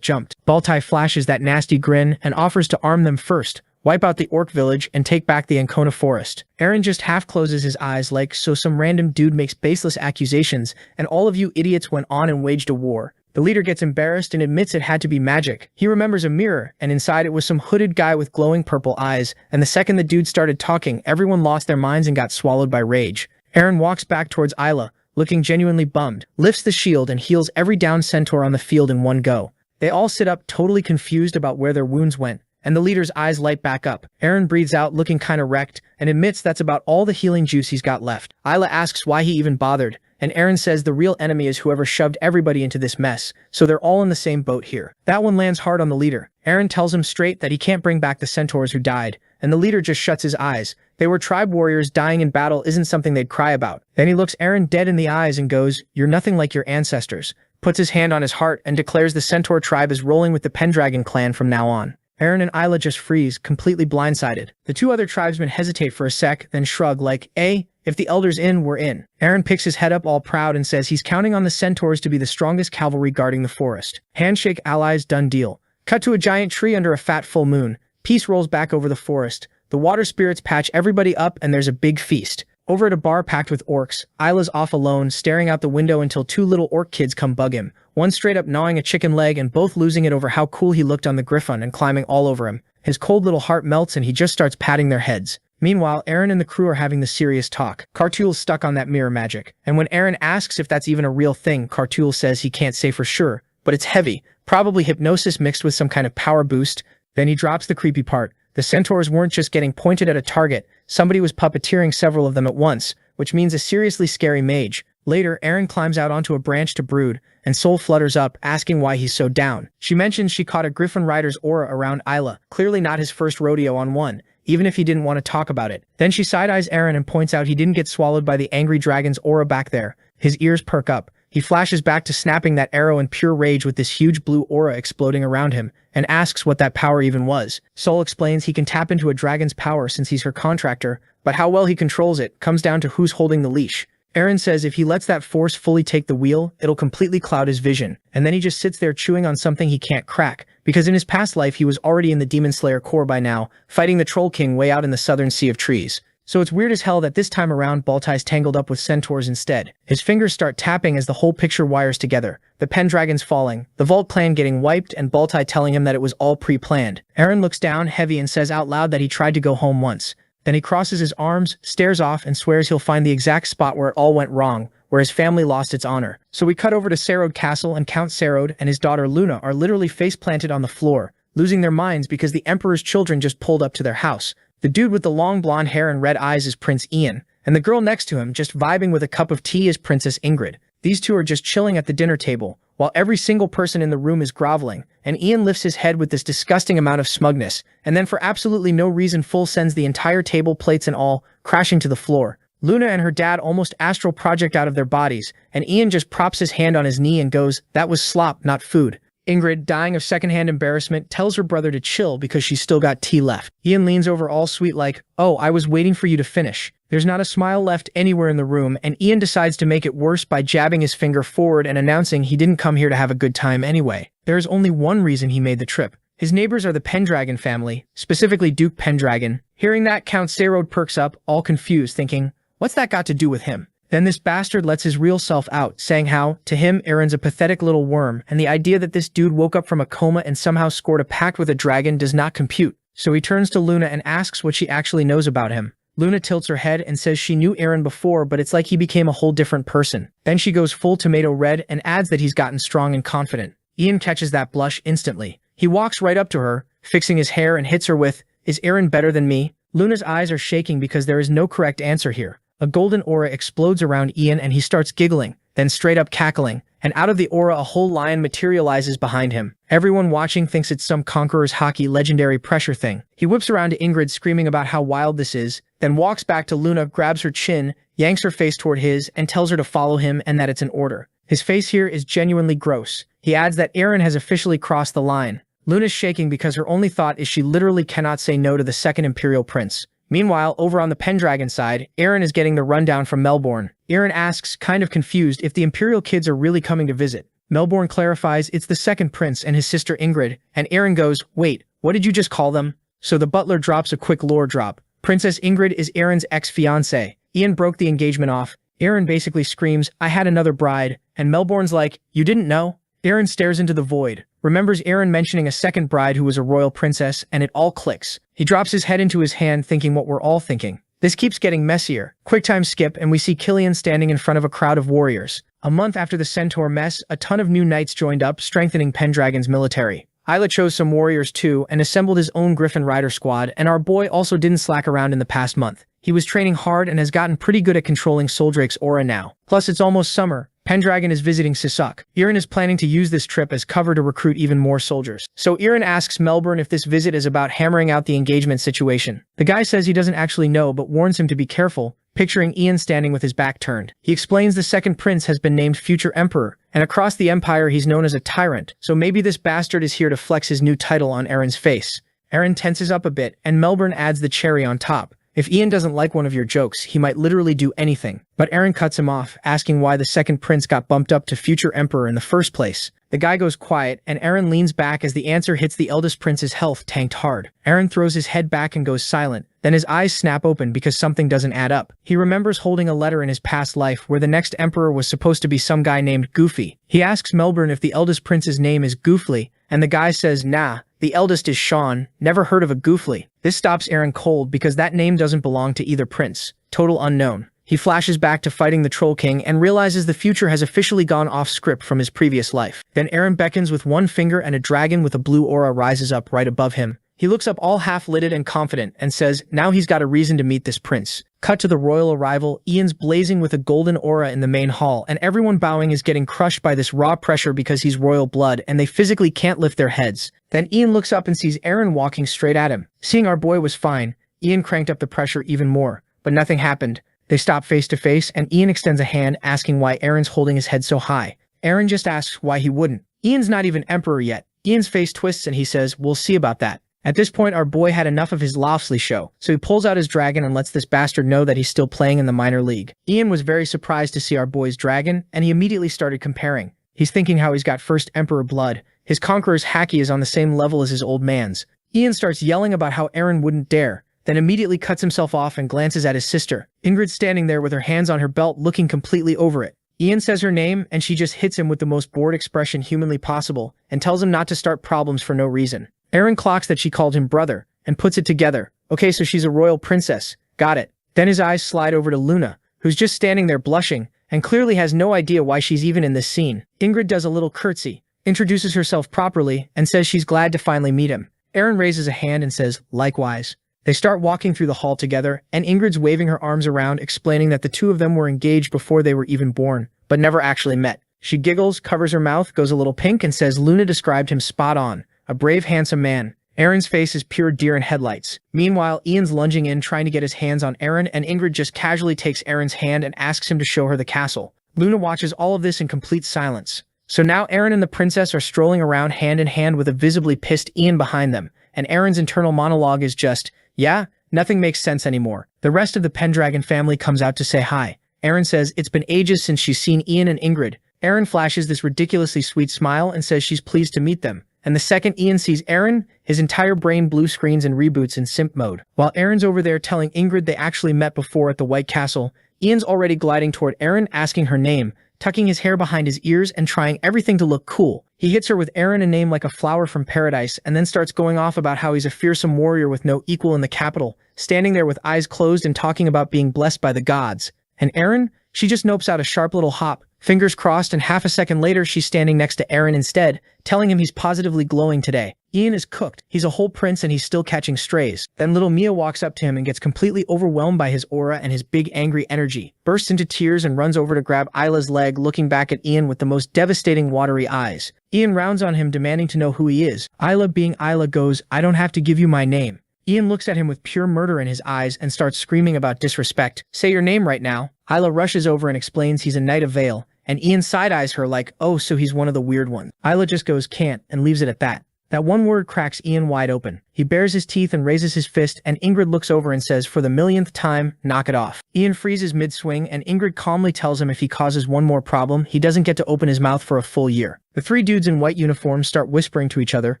jumped? Baltai flashes that nasty grin and offers to arm them first, wipe out the orc village, and take back the Ancona forest. Eren just half closes his eyes like, so some random dude makes baseless accusations, and all of you idiots went on and waged a war. The leader gets embarrassed and admits it had to be magic. He remembers a mirror, and inside it was some hooded guy with glowing purple eyes, and the second the dude started talking, everyone lost their minds and got swallowed by rage. Eren walks back towards Isla, looking genuinely bummed, lifts the shield and heals every downed centaur on the field in one go. They all sit up, totally confused about where their wounds went, and the leader's eyes light back up. Eren breathes out, looking kinda wrecked, and admits that's about all the healing juice he's got left. Isla asks why he even bothered, and Eren says the real enemy is whoever shoved everybody into this mess, so they're all in the same boat here. That one lands hard on the leader. Eren tells him straight that he can't bring back the centaurs who died, and the leader just shuts his eyes. They were tribe warriors, dying in battle isn't something they'd cry about. Then he looks Eren dead in the eyes and goes, "You're nothing like your ancestors," puts his hand on his heart and declares the centaur tribe is rolling with the Pendragon clan from now on. Eren and Isla just freeze, completely blindsided. The two other tribesmen hesitate for a sec, then shrug like, if the elders in, we're in. Eren picks his head up all proud and says he's counting on the centaurs to be the strongest cavalry guarding the forest. Handshake, allies, done deal. Cut to a giant tree under a fat full moon. Peace rolls back over the forest. The water spirits patch everybody up and there's a big feast. Over at a bar packed with orcs, Isla's off alone, staring out the window until two little orc kids come bug him, one straight up gnawing a chicken leg and both losing it over how cool he looked on the griffin and climbing all over him. His cold little heart melts and he just starts patting their heads. Meanwhile, Eren and the crew are having the serious talk. Cartool's stuck on that mirror magic, and when Eren asks if that's even a real thing, Cartool says he can't say for sure, but it's heavy, probably hypnosis mixed with some kind of power boost. Then he drops the creepy part. The centaurs weren't just getting pointed at a target, somebody was puppeteering several of them at once, which means a seriously scary mage. Later, Eren climbs out onto a branch to brood, and Soul flutters up, asking why he's so down. She mentions she caught a Griffin Rider's aura around Isla, clearly not his first rodeo on one, even if he didn't want to talk about it. Then she side-eyes Eren and points out he didn't get swallowed by the angry dragon's aura back there. His ears perk up. He flashes back to snapping that arrow in pure rage with this huge blue aura exploding around him, and asks what that power even was. Soul explains he can tap into a dragon's power since he's her contractor, but how well he controls it comes down to who's holding the leash. Eren says if he lets that force fully take the wheel, it'll completely cloud his vision, and then he just sits there chewing on something he can't crack, because in his past life he was already in the Demon Slayer Corps by now, fighting the Troll King way out in the southern Sea of Trees. So it's weird as hell that this time around Baltai's tangled up with centaurs instead. His fingers start tapping as the whole picture wires together. The Pendragon's falling, the Valt clan getting wiped, and Baltai telling him that it was all pre-planned. Eren looks down heavy and says out loud that he tried to go home once. Then he crosses his arms, stares off, and swears he'll find the exact spot where it all went wrong, where his family lost its honor. So we cut over to Sarod Castle, and Count Sarod and his daughter Luna are literally face-planted on the floor, losing their minds because the Emperor's children just pulled up to their house. The dude with the long blonde hair and red eyes is Prince Ian, and the girl next to him, just vibing with a cup of tea, is Princess Ingrid. These two are just chilling at the dinner table, while every single person in the room is groveling, and Ian lifts his head with this disgusting amount of smugness, and then for absolutely no reason full sends the entire table, plates and all, crashing to the floor. Luna and her dad almost astral project out of their bodies, and Ian just props his hand on his knee and goes, "That was slop, not food." Ingrid, dying of secondhand embarrassment, tells her brother to chill because she's still got tea left. Ian leans over all sweet like, "Oh, I was waiting for you to finish." There's not a smile left anywhere in the room, and Ian decides to make it worse by jabbing his finger forward and announcing he didn't come here to have a good time anyway. There is only one reason he made the trip. His neighbors are the Pendragon family, specifically Duke Pendragon. Hearing that, Count Seirod perks up, all confused, thinking, what's that got to do with him? Then this bastard lets his real self out, saying how, to him, Eren's a pathetic little worm, and the idea that this dude woke up from a coma and somehow scored a pact with a dragon does not compute. So he turns to Luna and asks what she actually knows about him. Luna tilts her head and says she knew Eren before, but it's like he became a whole different person. Then she goes full tomato red and adds that he's gotten strong and confident. Ian catches that blush instantly. He walks right up to her, fixing his hair and hits her with, "Is Eren better than me?" Luna's eyes are shaking because there is no correct answer here. A golden aura explodes around Ian and he starts giggling, then straight up cackling, and out of the aura a whole lion materializes behind him. Everyone watching thinks it's some Conqueror's Hockey legendary pressure thing. He whips around to Ingrid screaming about how wild this is, then walks back to Luna, grabs her chin, yanks her face toward his, and tells her to follow him and that it's an order. His face here is genuinely gross. He adds that Eren has officially crossed the line. Luna's shaking because her only thought is she literally cannot say no to the second Imperial Prince. Meanwhile, over on the Pendragon side, Eren is getting the rundown from Melbourne. Eren asks, kind of confused, if the Imperial kids are really coming to visit. Melbourne clarifies it's the second prince and his sister Ingrid, and Eren goes, wait, what did you just call them? So the butler drops a quick lore drop. Princess Ingrid is Eren's ex-fiancée. Ian broke the engagement off. Eren basically screams, I had another bride, and Melbourne's like, you didn't know? Eren stares into the void, remembers Eren mentioning a second bride who was a royal princess, and it all clicks. He drops his head into his hand thinking what we're all thinking. This keeps getting messier. Quick time skip and we see Killian standing in front of a crowd of warriors. A month after the Centaur mess, a ton of new knights joined up, strengthening Pendragon's military. Isla chose some warriors too and assembled his own Griffin Rider squad, and our boy also didn't slack around in the past month. He was training hard and has gotten pretty good at controlling Soldrake's aura now. Plus it's almost summer. Pendragon is visiting Sisuk. Eren is planning to use this trip as cover to recruit even more soldiers. So Eren asks Melbourne if this visit is about hammering out the engagement situation. The guy says he doesn't actually know but warns him to be careful, picturing Ian standing with his back turned. He explains the second prince has been named future emperor, and across the empire he's known as a tyrant, so maybe this bastard is here to flex his new title on Eren's face. Eren tenses up a bit, and Melbourne adds the cherry on top. If Ian doesn't like one of your jokes, he might literally do anything. But Eren cuts him off, asking why the second prince got bumped up to future emperor in the first place. The guy goes quiet, and Eren leans back as the answer hits the eldest prince's health tanked hard. Eren throws his head back and goes silent. Then his eyes snap open because something doesn't add up. He remembers holding a letter in his past life where the next emperor was supposed to be some guy named Goofy. He asks Melbourne if the eldest prince's name is Goofly, and the guy says, nah, the eldest is Sean, never heard of a Goofly. This stops Eren cold because that name doesn't belong to either prince. Total unknown. He flashes back to fighting the Troll King and realizes the future has officially gone off script from his previous life. Then Eren beckons with one finger and a dragon with a blue aura rises up right above him. He looks up all half-lidded and confident and says, now he's got a reason to meet this prince. Cut to the royal arrival, Ian's blazing with a golden aura in the main hall, and everyone bowing is getting crushed by this raw pressure because he's royal blood and they physically can't lift their heads. Then Ian looks up and sees Eren walking straight at him. Seeing our boy was fine, Ian cranked up the pressure even more, but nothing happened. They stop face to face and Ian extends a hand asking why Eren's holding his head so high. Eren just asks why he wouldn't. Ian's not even emperor yet. Ian's face twists and he says, we'll see about that. At this point, our boy had enough of his Loftsley show, so he pulls out his dragon and lets this bastard know that he's still playing in the minor league. Ian was very surprised to see our boy's dragon, and he immediately started comparing. He's thinking how he's got first emperor blood. His conqueror's haki is on the same level as his old man's. Ian starts yelling about how Eren wouldn't dare, then immediately cuts himself off and glances at his sister. Ingrid's standing there with her hands on her belt looking completely over it. Ian says her name, and she just hits him with the most bored expression humanly possible, and tells him not to start problems for no reason. Eren clocks that she called him brother, and puts it together. Okay, so she's a royal princess. Got it. Then his eyes slide over to Luna, who's just standing there blushing, and clearly has no idea why she's even in this scene. Ingrid does a little curtsy, introduces herself properly, and says she's glad to finally meet him. Eren raises a hand and says, likewise. They start walking through the hall together, and Ingrid's waving her arms around, explaining that the two of them were engaged before they were even born, but never actually met. She giggles, covers her mouth, goes a little pink, and says Luna described him spot on. A brave, handsome man. Eren's face is pure deer in headlights. Meanwhile, Ian's lunging in trying to get his hands on Eren, and Ingrid just casually takes Eren's hand and asks him to show her the castle. Luna watches all of this in complete silence. So now Eren and the princess are strolling around hand in hand with a visibly pissed Ian behind them, and Eren's internal monologue is just, yeah, nothing makes sense anymore. The rest of the Pendragon family comes out to say hi. Eren says it's been ages since she's seen Ian and Ingrid. Eren flashes this ridiculously sweet smile and says she's pleased to meet them. And the second Ian sees Eren, his entire brain blue screens and reboots in simp mode. While Eren's over there telling Ingrid they actually met before at the White Castle, Ian's already gliding toward Eren, asking her name, tucking his hair behind his ears and trying everything to look cool. He hits her with Eren a name like a flower from paradise and then starts going off about how he's a fearsome warrior with no equal in the capital, standing there with eyes closed and talking about being blessed by the gods. And Eren? She just nopes out a sharp little hop, fingers crossed, and half a second later she's standing next to Eren instead, telling him he's positively glowing today. Ian is cooked. He's a whole prince and he's still catching strays. Then little Mia walks up to him and gets completely overwhelmed by his aura and his big angry energy, bursts into tears and runs over to grab Isla's leg, looking back at Ian with the most devastating watery eyes. Ian rounds on him, demanding to know who he is. Isla, being Isla, goes, "I don't have to give you my name." Ian looks at him with pure murder in his eyes and starts screaming about disrespect. "Say your name right now." Isla rushes over and explains he's a Knight of Vale, and Ian side-eyes her like, oh, so he's one of the weird ones. Isla just goes, "Can't," and leaves it at that. That one word cracks Ian wide open. He bares his teeth and raises his fist, and Ingrid looks over and says, for the millionth time, "Knock it off." Ian freezes mid-swing, and Ingrid calmly tells him if he causes one more problem, he doesn't get to open his mouth for a full year. The three dudes in white uniforms start whispering to each other,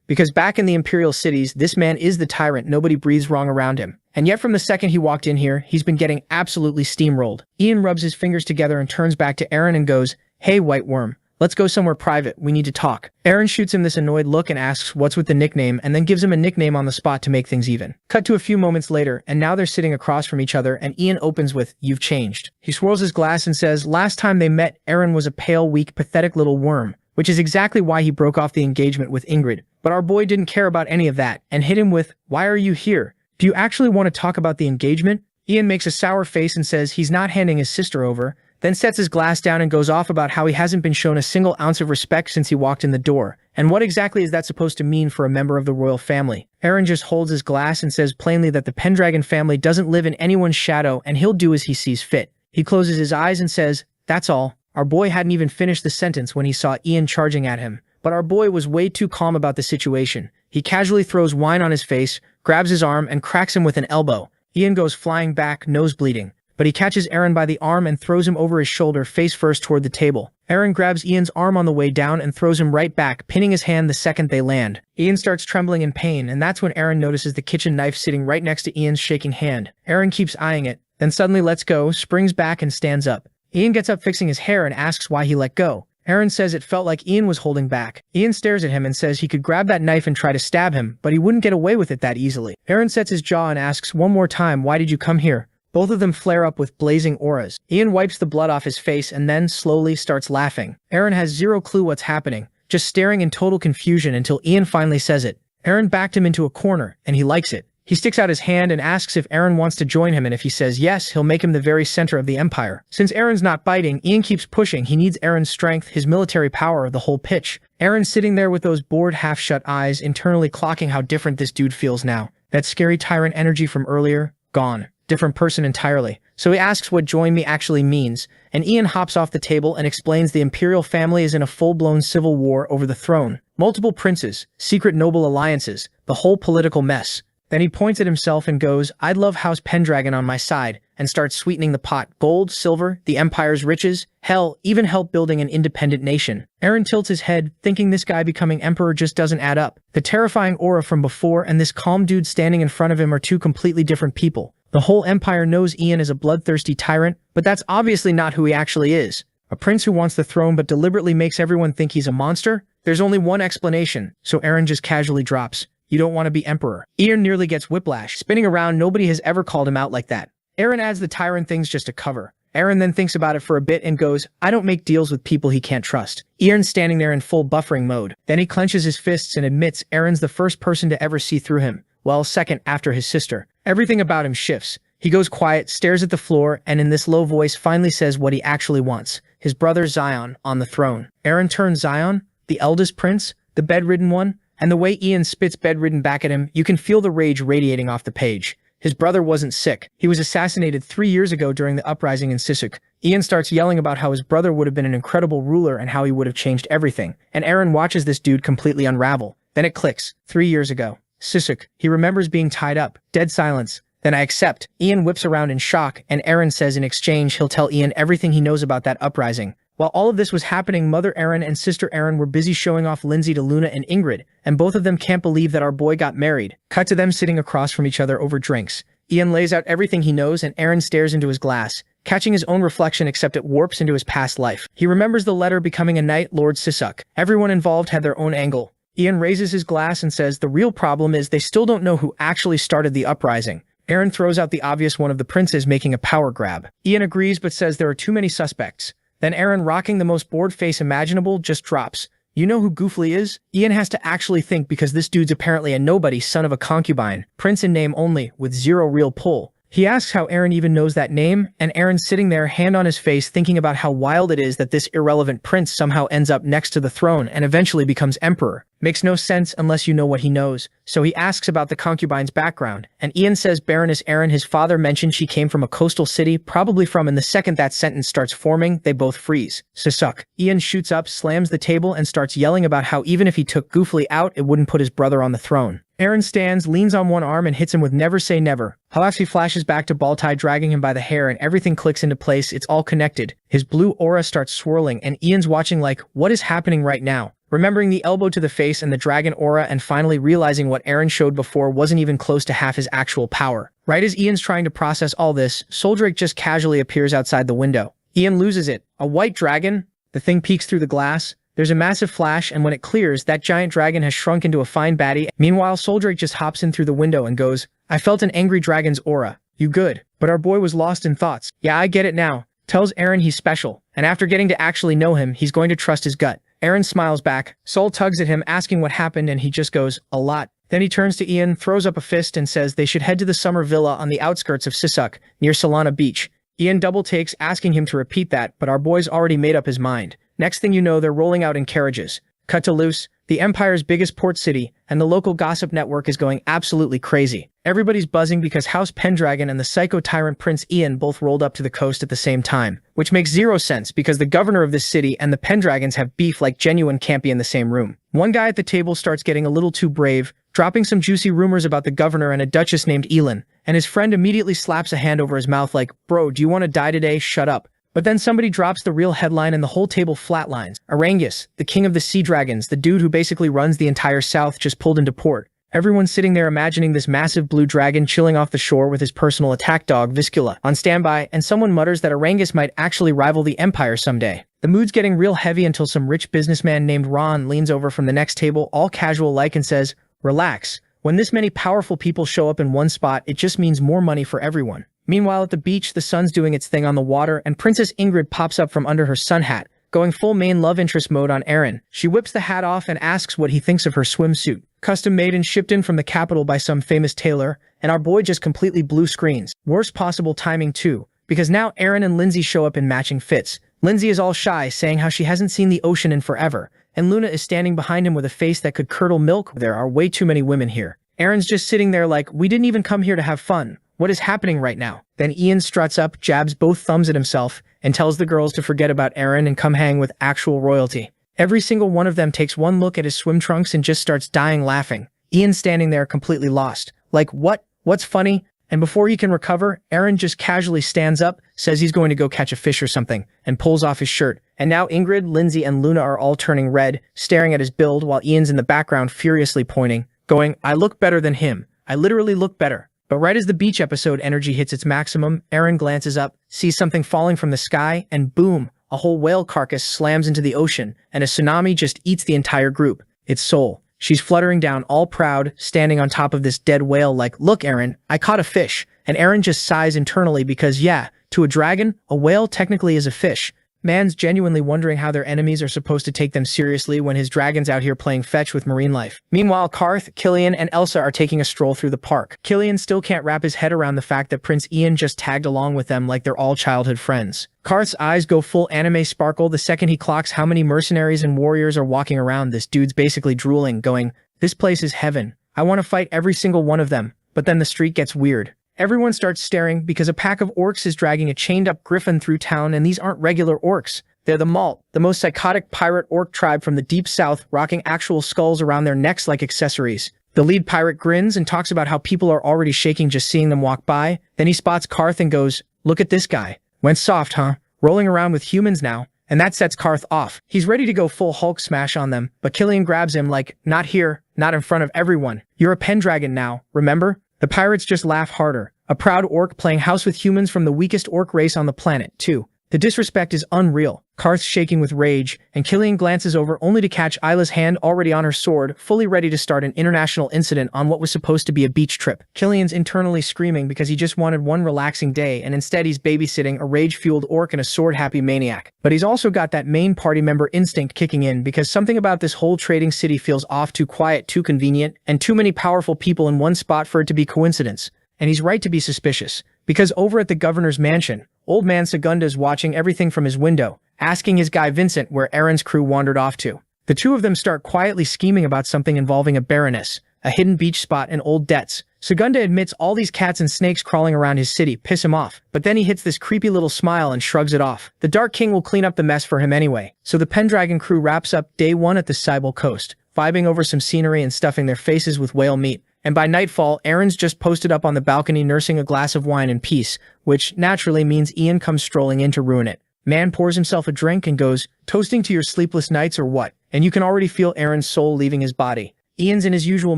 because back in the Imperial cities, this man is the tyrant, nobody breathes wrong around him. And yet from the second he walked in here, he's been getting absolutely steamrolled. Ian rubs his fingers together and turns back to Eren and goes, "Hey, White Worm. Let's go somewhere private, we need to talk." Eren shoots him this annoyed look and asks what's with the nickname, and then gives him a nickname on the spot to make things even. Cut to a few moments later, and now they're sitting across from each other, and Ian opens with, "You've changed." He swirls his glass and says, last time they met, Eren was a pale, weak, pathetic little worm, which is exactly why he broke off the engagement with Ingrid. But our boy didn't care about any of that, and hit him with, "Why are you here? Do you actually want to talk about the engagement?" Ian makes a sour face and says he's not handing his sister over, then sets his glass down and goes off about how he hasn't been shown a single ounce of respect since he walked in the door. And what exactly is that supposed to mean for a member of the royal family? Eren just holds his glass and says plainly that the Pendragon family doesn't live in anyone's shadow and he'll do as he sees fit. He closes his eyes and says, "That's all." Our boy hadn't even finished the sentence when he saw Ian charging at him. But our boy was way too calm about the situation. He casually throws wine on his face, grabs his arm, and cracks him with an elbow. Ian goes flying back, nose bleeding. But he catches Eren by the arm and throws him over his shoulder face first toward the table. Eren grabs Ian's arm on the way down and throws him right back, pinning his hand the second they land. Ian starts trembling in pain, and that's when Eren notices the kitchen knife sitting right next to Ian's shaking hand. Eren keeps eyeing it, then suddenly lets go, springs back, and stands up. Ian gets up fixing his hair and asks why he let go. Eren says it felt like Ian was holding back. Ian stares at him and says he could grab that knife and try to stab him, but he wouldn't get away with it that easily. Eren sets his jaw and asks one more time, "Why did you come here?" Both of them flare up with blazing auras. Ian wipes the blood off his face and then slowly starts laughing. Eren has zero clue what's happening, just staring in total confusion until Ian finally says it. Eren backed him into a corner, and he likes it. He sticks out his hand and asks if Eren wants to join him, and if he says yes, he'll make him the very center of the empire. Since Eren's not biting, Ian keeps pushing. He needs Eren's strength, his military power, the whole pitch. Eren's sitting there with those bored half-shut eyes, internally clocking how different this dude feels now. That scary tyrant energy from earlier, gone. Different person entirely. So he asks what "join me" actually means, and Ian hops off the table and explains the Imperial family is in a full-blown civil war over the throne. Multiple princes, secret noble alliances, the whole political mess. Then he points at himself and goes, "I'd love House Pendragon on my side," and starts sweetening the pot. Gold, silver, the Empire's riches, hell, even help building an independent nation. Eren tilts his head, thinking this guy becoming emperor just doesn't add up. The terrifying aura from before and this calm dude standing in front of him are two completely different people. The whole Empire knows Ian is a bloodthirsty tyrant, but that's obviously not who he actually is. A prince who wants the throne but deliberately makes everyone think he's a monster? There's only one explanation, so Eren just casually drops, "You don't want to be emperor." Ian nearly gets whiplash. Spinning around, nobody has ever called him out like that. Eren adds the tyrant things just to cover. Eren then thinks about it for a bit and goes, "I don't make deals with people he can't trust." Ian's standing there in full buffering mode. Then he clenches his fists and admits Eren's the first person to ever see through him. Well, second after his sister. Everything about him shifts. He goes quiet, stares at the floor, and in this low voice finally says what he actually wants. his brother Zion, on the throne. Eren turns Zion, the eldest prince, the bedridden one, and the way Ian spits bedridden back at him, you can feel the rage radiating off the page. His brother wasn't sick. He was assassinated 3 years ago during the uprising in Sisuk. Ian starts yelling about how his brother would have been an incredible ruler and how he would have changed everything. And Eren watches this dude completely unravel. Then it clicks. 3 years ago. Sisuk. He remembers being tied up. Dead silence. Then I accept. Ian whips around in shock, and Eren says in exchange he'll tell Ian everything he knows about that uprising. While all of this was happening, Mother Eren and Sister Eren were busy showing off Lindsay to Luna and Ingrid, and both of them can't believe that our boy got married. Cut to them sitting across from each other over drinks. Ian lays out everything he knows, and Eren stares into his glass, catching his own reflection except it warps into his past life. He remembers the letter becoming a Night Lord Sisuk. Everyone involved had their own angle. Ian raises his glass and says the real problem is they still don't know who actually started the uprising. Eren throws out the obvious one of the princes making a power grab. Ian agrees but says there are too many suspects. Then Eren, rocking the most bored face imaginable, just drops. You know who Goofly is? Ian has to actually think because this dude's apparently a nobody, son of a concubine, prince in name only, with zero real pull. He asks how Eren even knows that name, and Eren's sitting there, hand on his face, thinking about how wild it is that this irrelevant prince somehow ends up next to the throne and eventually becomes emperor. Makes no sense unless you know what he knows. So he asks about the concubine's background, and Ian says Baroness Eren, his father, mentioned she came from a coastal city, probably from, and the second that sentence starts forming, they both freeze. Sisuk. Ian shoots up, slams the table, and starts yelling about how even if he took Goofly out, it wouldn't put his brother on the throne. Eren stands, leans on one arm, and hits him with never say never. Halaxi flashes back to Baltai dragging him by the hair, and everything clicks into place. It's all connected. His blue aura starts swirling, and Ian's watching like, what is happening right now? Remembering the elbow to the face and the dragon aura, and finally realizing what Eren showed before wasn't even close to half his actual power. Right as Ian's trying to process all this, Soldrake just casually appears outside the window. Ian loses it. A white dragon? The thing peeks through the glass. There's a massive flash, and when it clears, that giant dragon has shrunk into a fine baddie. Meanwhile, Soldrake just hops in through the window and goes, I felt an angry dragon's aura. You good? But our boy was lost in thoughts. Yeah, I get it now. Tells Eren he's special, and after getting to actually know him, he's going to trust his gut. Eren smiles back. Sol tugs at him, asking what happened, and he just goes, a lot. Then he turns to Ian, throws up a fist, and says they should head to the summer villa on the outskirts of Sisuk, near Solana Beach. Ian double takes, asking him to repeat that, but our boy's already made up his mind. Next thing you know, they're rolling out in carriages. Cut to Luce, the Empire's biggest port city, and the local gossip network is going absolutely crazy. Everybody's buzzing because House Pendragon and the psycho-tyrant Prince Ian both rolled up to the coast at the same time, which makes zero sense because the governor of this city and the Pendragons have beef like genuine can't be in the same room. One guy at the table starts getting a little too brave, dropping some juicy rumors about the governor and a duchess named Elin, and his friend immediately slaps a hand over his mouth like, bro, do you want to die today? Shut up. But then somebody drops the real headline and the whole table flatlines. Arangus, the king of the sea dragons, the dude who basically runs the entire south, just pulled into port. Everyone's sitting there imagining this massive blue dragon chilling off the shore with his personal attack dog, Viscula, on standby, and someone mutters that Arangus might actually rival the Empire someday. The mood's getting real heavy until some rich businessman named Ron leans over from the next table, all casual-like, and says, relax. When this many powerful people show up in one spot, it just means more money for everyone. Meanwhile, at the beach, the sun's doing its thing on the water, and Princess Ingrid pops up from under her sun hat, going full main love interest mode on Eren. She whips the hat off and asks what he thinks of her swimsuit. Custom made and shipped in from the capital by some famous tailor, and our boy just completely blue screens. Worst possible timing too, because now Eren and Lindsay show up in matching fits. Lindsay is all shy, saying how she hasn't seen the ocean in forever, and Luna is standing behind him with a face that could curdle milk. There are way too many women here. Eren's just sitting there like, we didn't even come here to have fun. What is happening right now? Then Ian struts up, jabs both thumbs at himself, and tells the girls to forget about Eren and come hang with actual royalty. Every single one of them takes one look at his swim trunks and just starts dying laughing. Ian standing there completely lost. Like, what? What's funny? And before he can recover, Eren just casually stands up, says he's going to go catch a fish or something, and pulls off his shirt. And now Ingrid, Lindsay, and Luna are all turning red, staring at his build while Ian's in the background furiously pointing, going, I look better than him. I literally look better. But right as the beach episode energy hits its maximum, Eren glances up, sees something falling from the sky, and boom, a whole whale carcass slams into the ocean, and a tsunami just eats the entire group. It's Sol. She's fluttering down all proud, standing on top of this dead whale like, look Eren, I caught a fish. And Eren just sighs internally because yeah, to a dragon, a whale technically is a fish. Man's genuinely wondering how their enemies are supposed to take them seriously when his dragon's out here playing fetch with marine life. Meanwhile, Karth, Killian, and Elsa are taking a stroll through the park. Killian still can't wrap his head around the fact that Prince Ian just tagged along with them like they're all childhood friends. Karth's eyes go full anime sparkle the second he clocks how many mercenaries and warriors are walking around. This dude's basically drooling, going, "This place is heaven. I want to fight every single one of them." But then the street gets weird. Everyone starts staring because a pack of orcs is dragging a chained-up griffin through town, and these aren't regular orcs. They're the Malt, the most psychotic pirate orc tribe from the deep south, rocking actual skulls around their necks like accessories. The lead pirate grins and talks about how people are already shaking just seeing them walk by. Then he spots Karth and goes, "Look at this guy. Went soft, huh? Rolling around with humans now." And that sets Karth off. He's ready to go full Hulk smash on them, but Killian grabs him like, "Not here, not in front of everyone. You're a Pendragon now, remember?" The pirates just laugh harder. A proud orc playing house with humans from the weakest orc race on the planet, too. The disrespect is unreal. Karth's shaking with rage, and Killian glances over only to catch Isla's hand already on her sword, fully ready to start an international incident on what was supposed to be a beach trip. Killian's internally screaming because he just wanted one relaxing day, and instead he's babysitting a rage-fueled orc and a sword-happy maniac. But he's also got that main party member instinct kicking in because something about this whole trading city feels off, too quiet, too convenient, and too many powerful people in one spot for it to be coincidence. And he's right to be suspicious, because over at the governor's mansion, old man Segunda's watching everything from his window, asking his guy Vincent where Eren's crew wandered off to. The two of them start quietly scheming about something involving a baroness, a hidden beach spot, and old debts. Segunda admits all these cats and snakes crawling around his city piss him off, but then he hits this creepy little smile and shrugs it off. The Dark King will clean up the mess for him anyway. So the Pendragon crew wraps up day one at the Cybele coast, vibing over some scenery and stuffing their faces with whale meat. And by nightfall, Eren's just posted up on the balcony nursing a glass of wine in peace, which naturally means Ian comes strolling in to ruin it. Man pours himself a drink and goes, "Toasting to your sleepless nights or what?" And you can already feel Eren's soul leaving his body. Ian's in his usual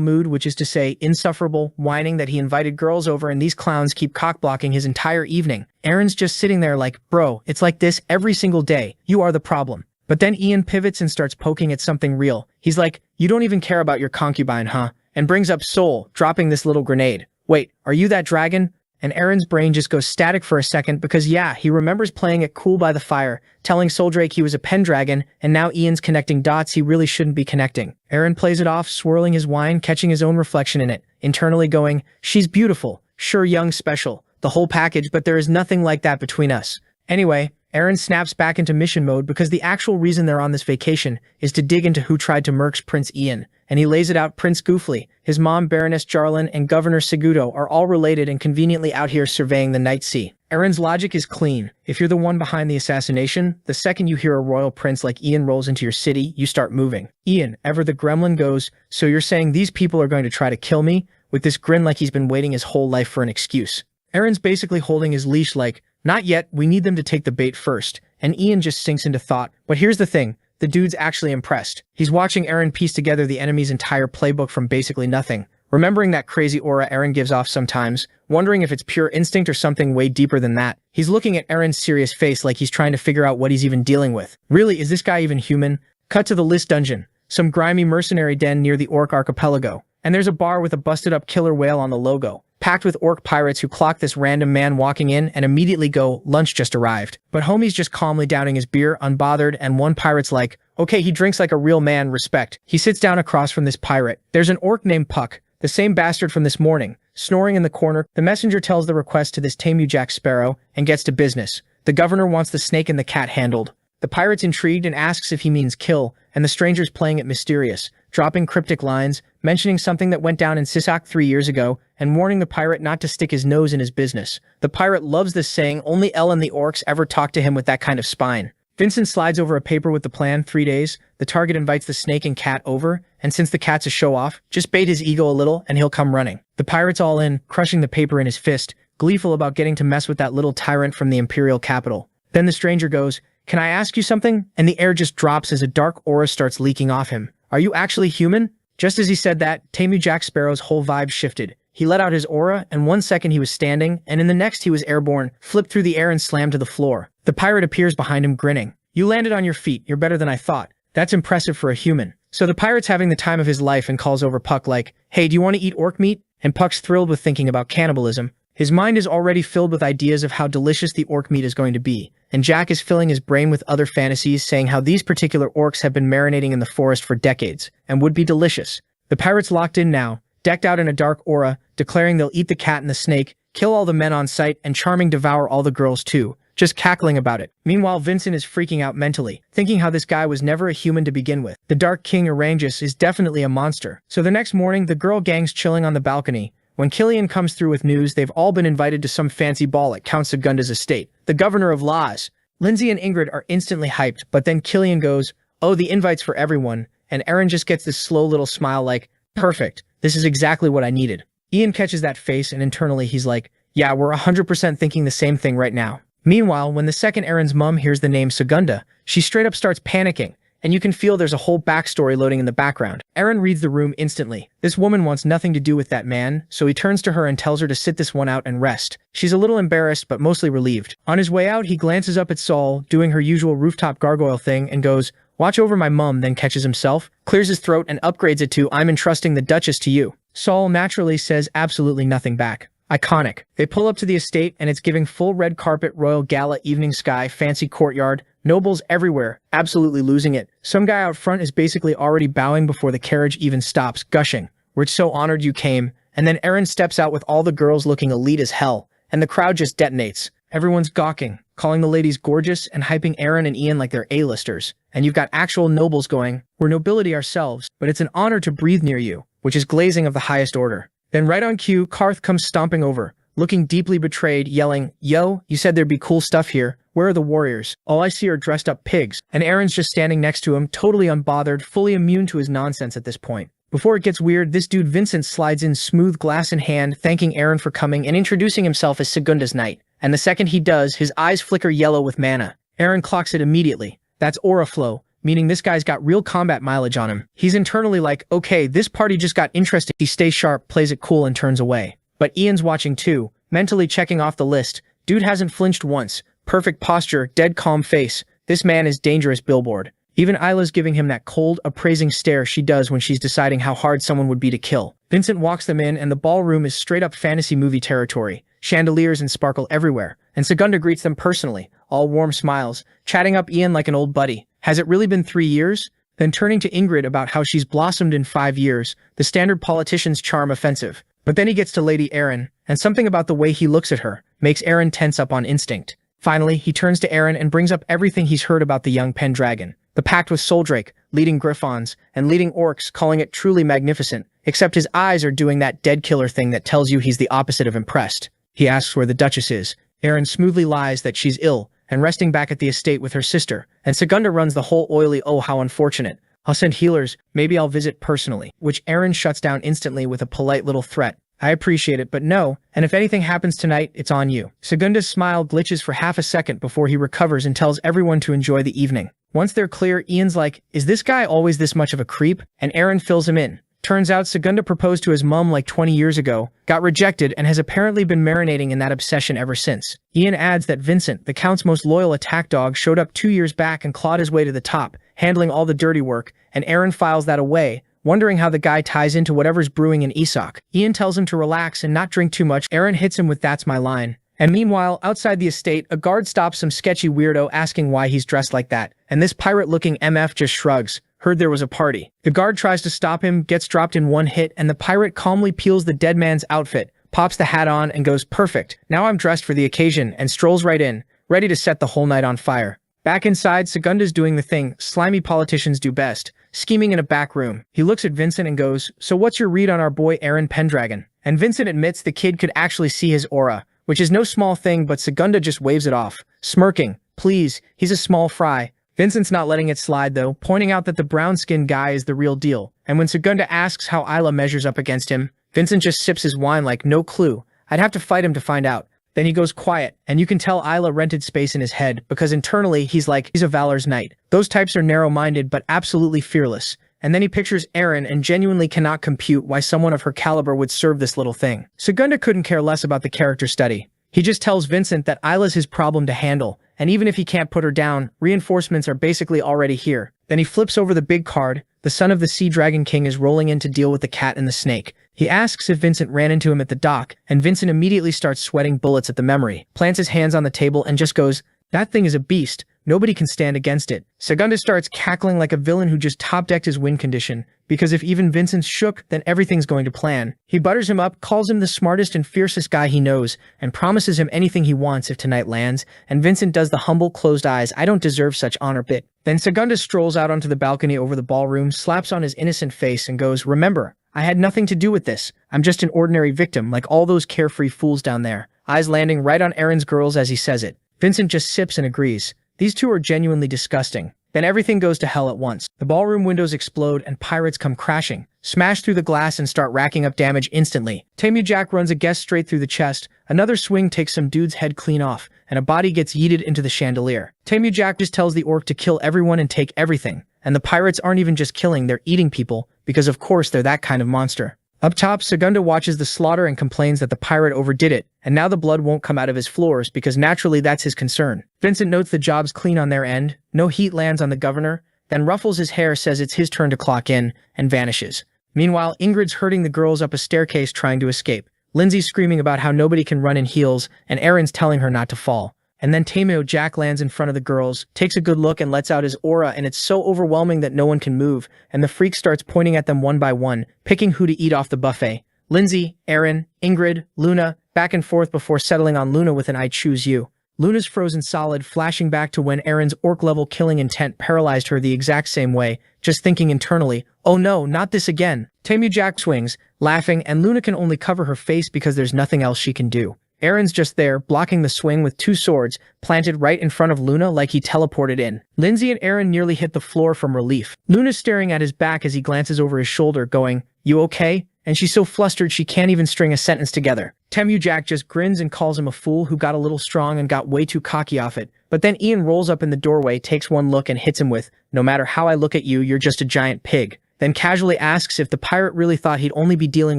mood, which is to say, insufferable, whining that he invited girls over and these clowns keep cock-blocking his entire evening. Eren's just sitting there like, "Bro, it's like this every single day. You are the problem." But then Ian pivots and starts poking at something real. He's like, "You don't even care about your concubine, huh?" And brings up Soul, dropping this little grenade. "Wait, are you that dragon?" And Eren's brain just goes static for a second because yeah, he remembers playing it cool by the fire, telling Soldrake he was a Pendragon, and now Ian's connecting dots he really shouldn't be connecting. Eren plays it off, swirling his wine, catching his own reflection in it, internally going, "She's beautiful, sure, young, special, the whole package, but there is nothing like that between us." Anyway, Eren snaps back into mission mode because the actual reason they're on this vacation is to dig into who tried to murk Prince Ian, and he lays it out. Prince Goofly, his mom Baroness Jarlin, and Governor Segudo are all related and conveniently out here surveying the night sea. Eren's logic is clean. If you're the one behind the assassination, the second you hear a royal prince like Ian rolls into your city, you start moving. Ian, ever the gremlin, goes, "So you're saying these people are going to try to kill me?" With this grin like he's been waiting his whole life for an excuse. Eren's basically holding his leash like, "Not yet, we need them to take the bait first." And Ian just sinks into thought. But here's the thing, the dude's actually impressed. He's watching Eren piece together the enemy's entire playbook from basically nothing, remembering that crazy aura Eren gives off sometimes, wondering if it's pure instinct or something way deeper than that. He's looking at Eren's serious face like he's trying to figure out what he's even dealing with. Really, is this guy even human? Cut to the List dungeon, some grimy mercenary den near the Orc archipelago. And there's a bar with a busted-up killer whale on the logo, packed with orc pirates who clock this random man walking in and immediately go, "Lunch just arrived." But homie's just calmly downing his beer, unbothered, and one pirate's like, "Okay, he drinks like a real man, respect." He sits down across from this pirate. There's an orc named Puck, the same bastard from this morning, snoring in the corner. The messenger tells the request to this tame Jack Sparrow and gets to business. The governor wants the snake and the cat handled. The pirate's intrigued and asks if he means kill, and the stranger's playing it mysterious, dropping cryptic lines, mentioning something that went down in Sisak 3 years ago, and warning the pirate not to stick his nose in his business. The pirate loves this saying, only El and the orcs ever talk to him with that kind of spine. Vincent slides over a paper with the plan. 3 days, the target invites the snake and cat over, and since the cat's a show-off, just bait his ego a little and he'll come running. The pirate's all in, crushing the paper in his fist, gleeful about getting to mess with that little tyrant from the imperial capital. Then the stranger goes, "Can I ask you something?" And the air just drops as a dark aura starts leaking off him. "Are you actually human?" Just as he said that, Tame Jack Sparrow's whole vibe shifted. He let out his aura, and 1 second he was standing, and in the next he was airborne, flipped through the air and slammed to the floor. The pirate appears behind him grinning. "You landed on your feet, you're better than I thought. That's impressive for a human." So the pirate's having the time of his life and calls over Puck like, "Hey, do you want to eat orc meat?" And Puck's thrilled with thinking about cannibalism, His mind is already filled with ideas of how delicious the orc meat is going to be, and Jack is filling his brain with other fantasies saying how these particular orcs have been marinating in the forest for decades, and would be delicious. The pirates locked in now, decked out in a dark aura, declaring they'll eat the cat and the snake, kill all the men on sight, and charming devour all the girls too, just cackling about it. Meanwhile, Vincent is freaking out mentally, thinking how this guy was never a human to begin with. The Dark King Orangus is definitely a monster. So the next morning, the girl gang's chilling on the balcony. When Killian comes through with news, they've all been invited to some fancy ball at Count Segunda's estate, the governor of Laz. Lindsay and Ingrid are instantly hyped, but then Killian goes, "Oh, the invite's for everyone," and Eren just gets this slow little smile like, "Perfect, this is exactly what I needed." Ian catches that face and internally he's like, "Yeah, we're 100% thinking the same thing right now." Meanwhile, when the second Eren's mom hears the name Segunda, she straight up starts panicking, and you can feel there's a whole backstory loading in the background. Eren reads the room instantly. This woman wants nothing to do with that man, so he turns to her and tells her to sit this one out and rest. She's a little embarrassed, but mostly relieved. On his way out, he glances up at Saul, doing her usual rooftop gargoyle thing, and goes, "Watch over my mum," then catches himself, clears his throat, and upgrades it to, "I'm entrusting the Duchess to you." Saul naturally says absolutely nothing back. Iconic. They pull up to the estate, and it's giving full red carpet, royal gala, evening sky, fancy courtyard, nobles everywhere, absolutely losing it. Some guy out front is basically already bowing before the carriage even stops, gushing, "We're so honored you came." And then Eren steps out with all the girls looking elite as hell, and the crowd just detonates. Everyone's gawking, calling the ladies gorgeous and hyping Eren and Ian like they're A-listers. And you've got actual nobles going, "We're nobility ourselves, but it's an honor to breathe near you," which is glazing of the highest order. Then right on cue, Karth comes stomping over, looking deeply betrayed, yelling, "Yo, you said there'd be cool stuff here. Where are the warriors? All I see are dressed up pigs." And Eren's just standing next to him, totally unbothered, fully immune to his nonsense at this point. Before it gets weird, this dude Vincent slides in smooth glass in hand, thanking Eren for coming and introducing himself as Segunda's knight. And the second he does, his eyes flicker yellow with mana. Eren clocks it immediately. That's aura flow, meaning this guy's got real combat mileage on him. He's internally like, okay, this party just got interesting. He stays sharp, plays it cool, and turns away. But Ian's watching too, mentally checking off the list. Dude hasn't flinched once. Perfect posture, dead calm face. This man is dangerous billboard. Even Isla's giving him that cold, appraising stare she does when she's deciding how hard someone would be to kill. Vincent walks them in, and the ballroom is straight up fantasy movie territory. Chandeliers and sparkle everywhere. And Segunda greets them personally, all warm smiles, chatting up Ian like an old buddy. Has it really been 3 years? Then turning to Ingrid about how she's blossomed in 5 years, the standard politician's charm offensive. But then he gets to Lady Eren, and something about the way he looks at her makes Eren tense up on instinct. Finally, he turns to Eren and brings up everything he's heard about the young Pendragon. The pact with Soldrake, leading Griffons, and leading orcs, calling it truly magnificent, except his eyes are doing that dead killer thing that tells you he's the opposite of impressed. He asks where the Duchess is. Eren smoothly lies that she's ill, and resting back at the estate with her sister, and Segunda runs the whole oily "oh how unfortunate. I'll send healers, maybe I'll visit personally," which Eren shuts down instantly with a polite little threat. "I appreciate it, but no, and if anything happens tonight, it's on you." Segunda's smile glitches for half a second before he recovers and tells everyone to enjoy the evening. Once they're clear, Ian's like, "Is this guy always this much of a creep?" And Eren fills him in. Turns out Segunda proposed to his mum like 20 years ago, got rejected, and has apparently been marinating in that obsession ever since. Ian adds that Vincent, the Count's most loyal attack dog, showed up 2 years back and clawed his way to the top, handling all the dirty work, and Eren files that away, wondering how the guy ties into whatever's brewing in Isak. Ian tells him to relax and not drink too much. Eren hits him with "That's my line." And meanwhile, outside the estate, a guard stops some sketchy weirdo asking why he's dressed like that, and this pirate-looking MF just shrugs. Heard there was a party. The guard tries to stop him, gets dropped in one hit, and the pirate calmly peels the dead man's outfit, pops the hat on, and goes, "Perfect, now I'm dressed for the occasion," and strolls right in, ready to set the whole night on fire. Back inside, Segunda's doing the thing slimy politicians do best, scheming in a back room. He looks at Vincent and goes, "So what's your read on our boy Eren Pendragon?" And Vincent admits the kid could actually see his aura, which is no small thing, but Segunda just waves it off, smirking. "Please, he's a small fry." Vincent's not letting it slide though, pointing out that the brown-skinned guy is the real deal. And when Segunda asks how Isla measures up against him, Vincent just sips his wine like, "No clue. I'd have to fight him to find out." Then he goes quiet, and you can tell Isla rented space in his head, because internally he's like, he's a Valor's knight. Those types are narrow-minded but absolutely fearless. And then he pictures Eren and genuinely cannot compute why someone of her caliber would serve this little thing. Segunda couldn't care less about the character study. He just tells Vincent that Isla's his problem to handle, and even if he can't put her down, reinforcements are basically already here. Then he flips over the big card. The son of the Sea Dragon King is rolling in to deal with the cat and the snake. He asks if Vincent ran into him at the dock, and Vincent immediately starts sweating bullets at the memory, plants his hands on the table and just goes, "That thing is a beast. Nobody can stand against it." Segunda starts cackling like a villain who just top-decked his win condition, because if even Vincent's shook, then everything's going to plan. He butters him up, calls him the smartest and fiercest guy he knows, and promises him anything he wants if tonight lands, and Vincent does the humble, closed eyes, "I don't deserve such honor" bit. Then Segunda strolls out onto the balcony over the ballroom, slaps on his innocent face, and goes, "Remember, I had nothing to do with this. I'm just an ordinary victim, like all those carefree fools down there." Eyes landing right on Eren's girls as he says it. Vincent just sips and agrees. These two are genuinely disgusting. Then everything goes to hell at once. The ballroom windows explode and pirates come crashing, smash through the glass and start racking up damage instantly. Jack runs a guest straight through the chest, another swing takes some dude's head clean off, and a body gets yeeted into the chandelier. Jack just tells the orc to kill everyone and take everything, and the pirates aren't even just killing, they're eating people, because of course they're that kind of monster. Up top, Segunda watches the slaughter and complains that the pirate overdid it, and now the blood won't come out of his floors because naturally that's his concern. Vincent notes the job's clean on their end, no heat lands on the governor, then ruffles his hair, says it's his turn to clock in, and vanishes. Meanwhile, Ingrid's herding the girls up a staircase trying to escape. Lindsay's screaming about how nobody can run in heels, and Eren's telling her not to fall. And then Jack lands in front of the girls, takes a good look and lets out his aura, and it's so overwhelming that no one can move, and the freak starts pointing at them one by one, picking who to eat off the buffet. Lindsay, Eren, Ingrid, Luna, back and forth before settling on Luna with an "I choose you." Luna's frozen solid, flashing back to when Eren's orc-level killing intent paralyzed her the exact same way, just thinking internally, "Oh no, not this again." Jack swings, laughing, and Luna can only cover her face because there's nothing else she can do. Eren's just there, blocking the swing with two swords, planted right in front of Luna like he teleported in. Lindsay and Eren nearly hit the floor from relief. Luna's staring at his back as he glances over his shoulder, going, "You okay?" And she's so flustered she can't even string a sentence together. Jack just grins and calls him a fool who got a little strong and got way too cocky off it. But then Ian rolls up in the doorway, takes one look and hits him with, "No matter how I look at you, you're just a giant pig." Then casually asks if the pirate really thought he'd only be dealing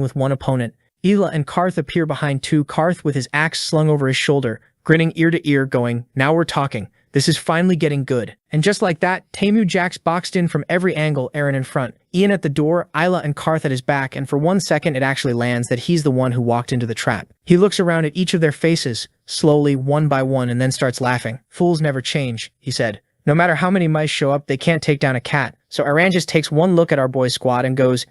with one opponent. Ela and Karth appear behind too, Karth with his axe slung over his shoulder, grinning ear to ear, going, "Now we're talking. This is finally getting good." And just like that, Jack's boxed in from every angle, Eren in front, Ian at the door, Ela and Karth at his back, and for 1 second it actually lands that he's the one who walked into the trap. He looks around at each of their faces, slowly, one by one, and then starts laughing. "Fools never change," he said. "No matter how many mice show up, they can't take down a cat." So Eren just takes one look at our boys' squad and goes,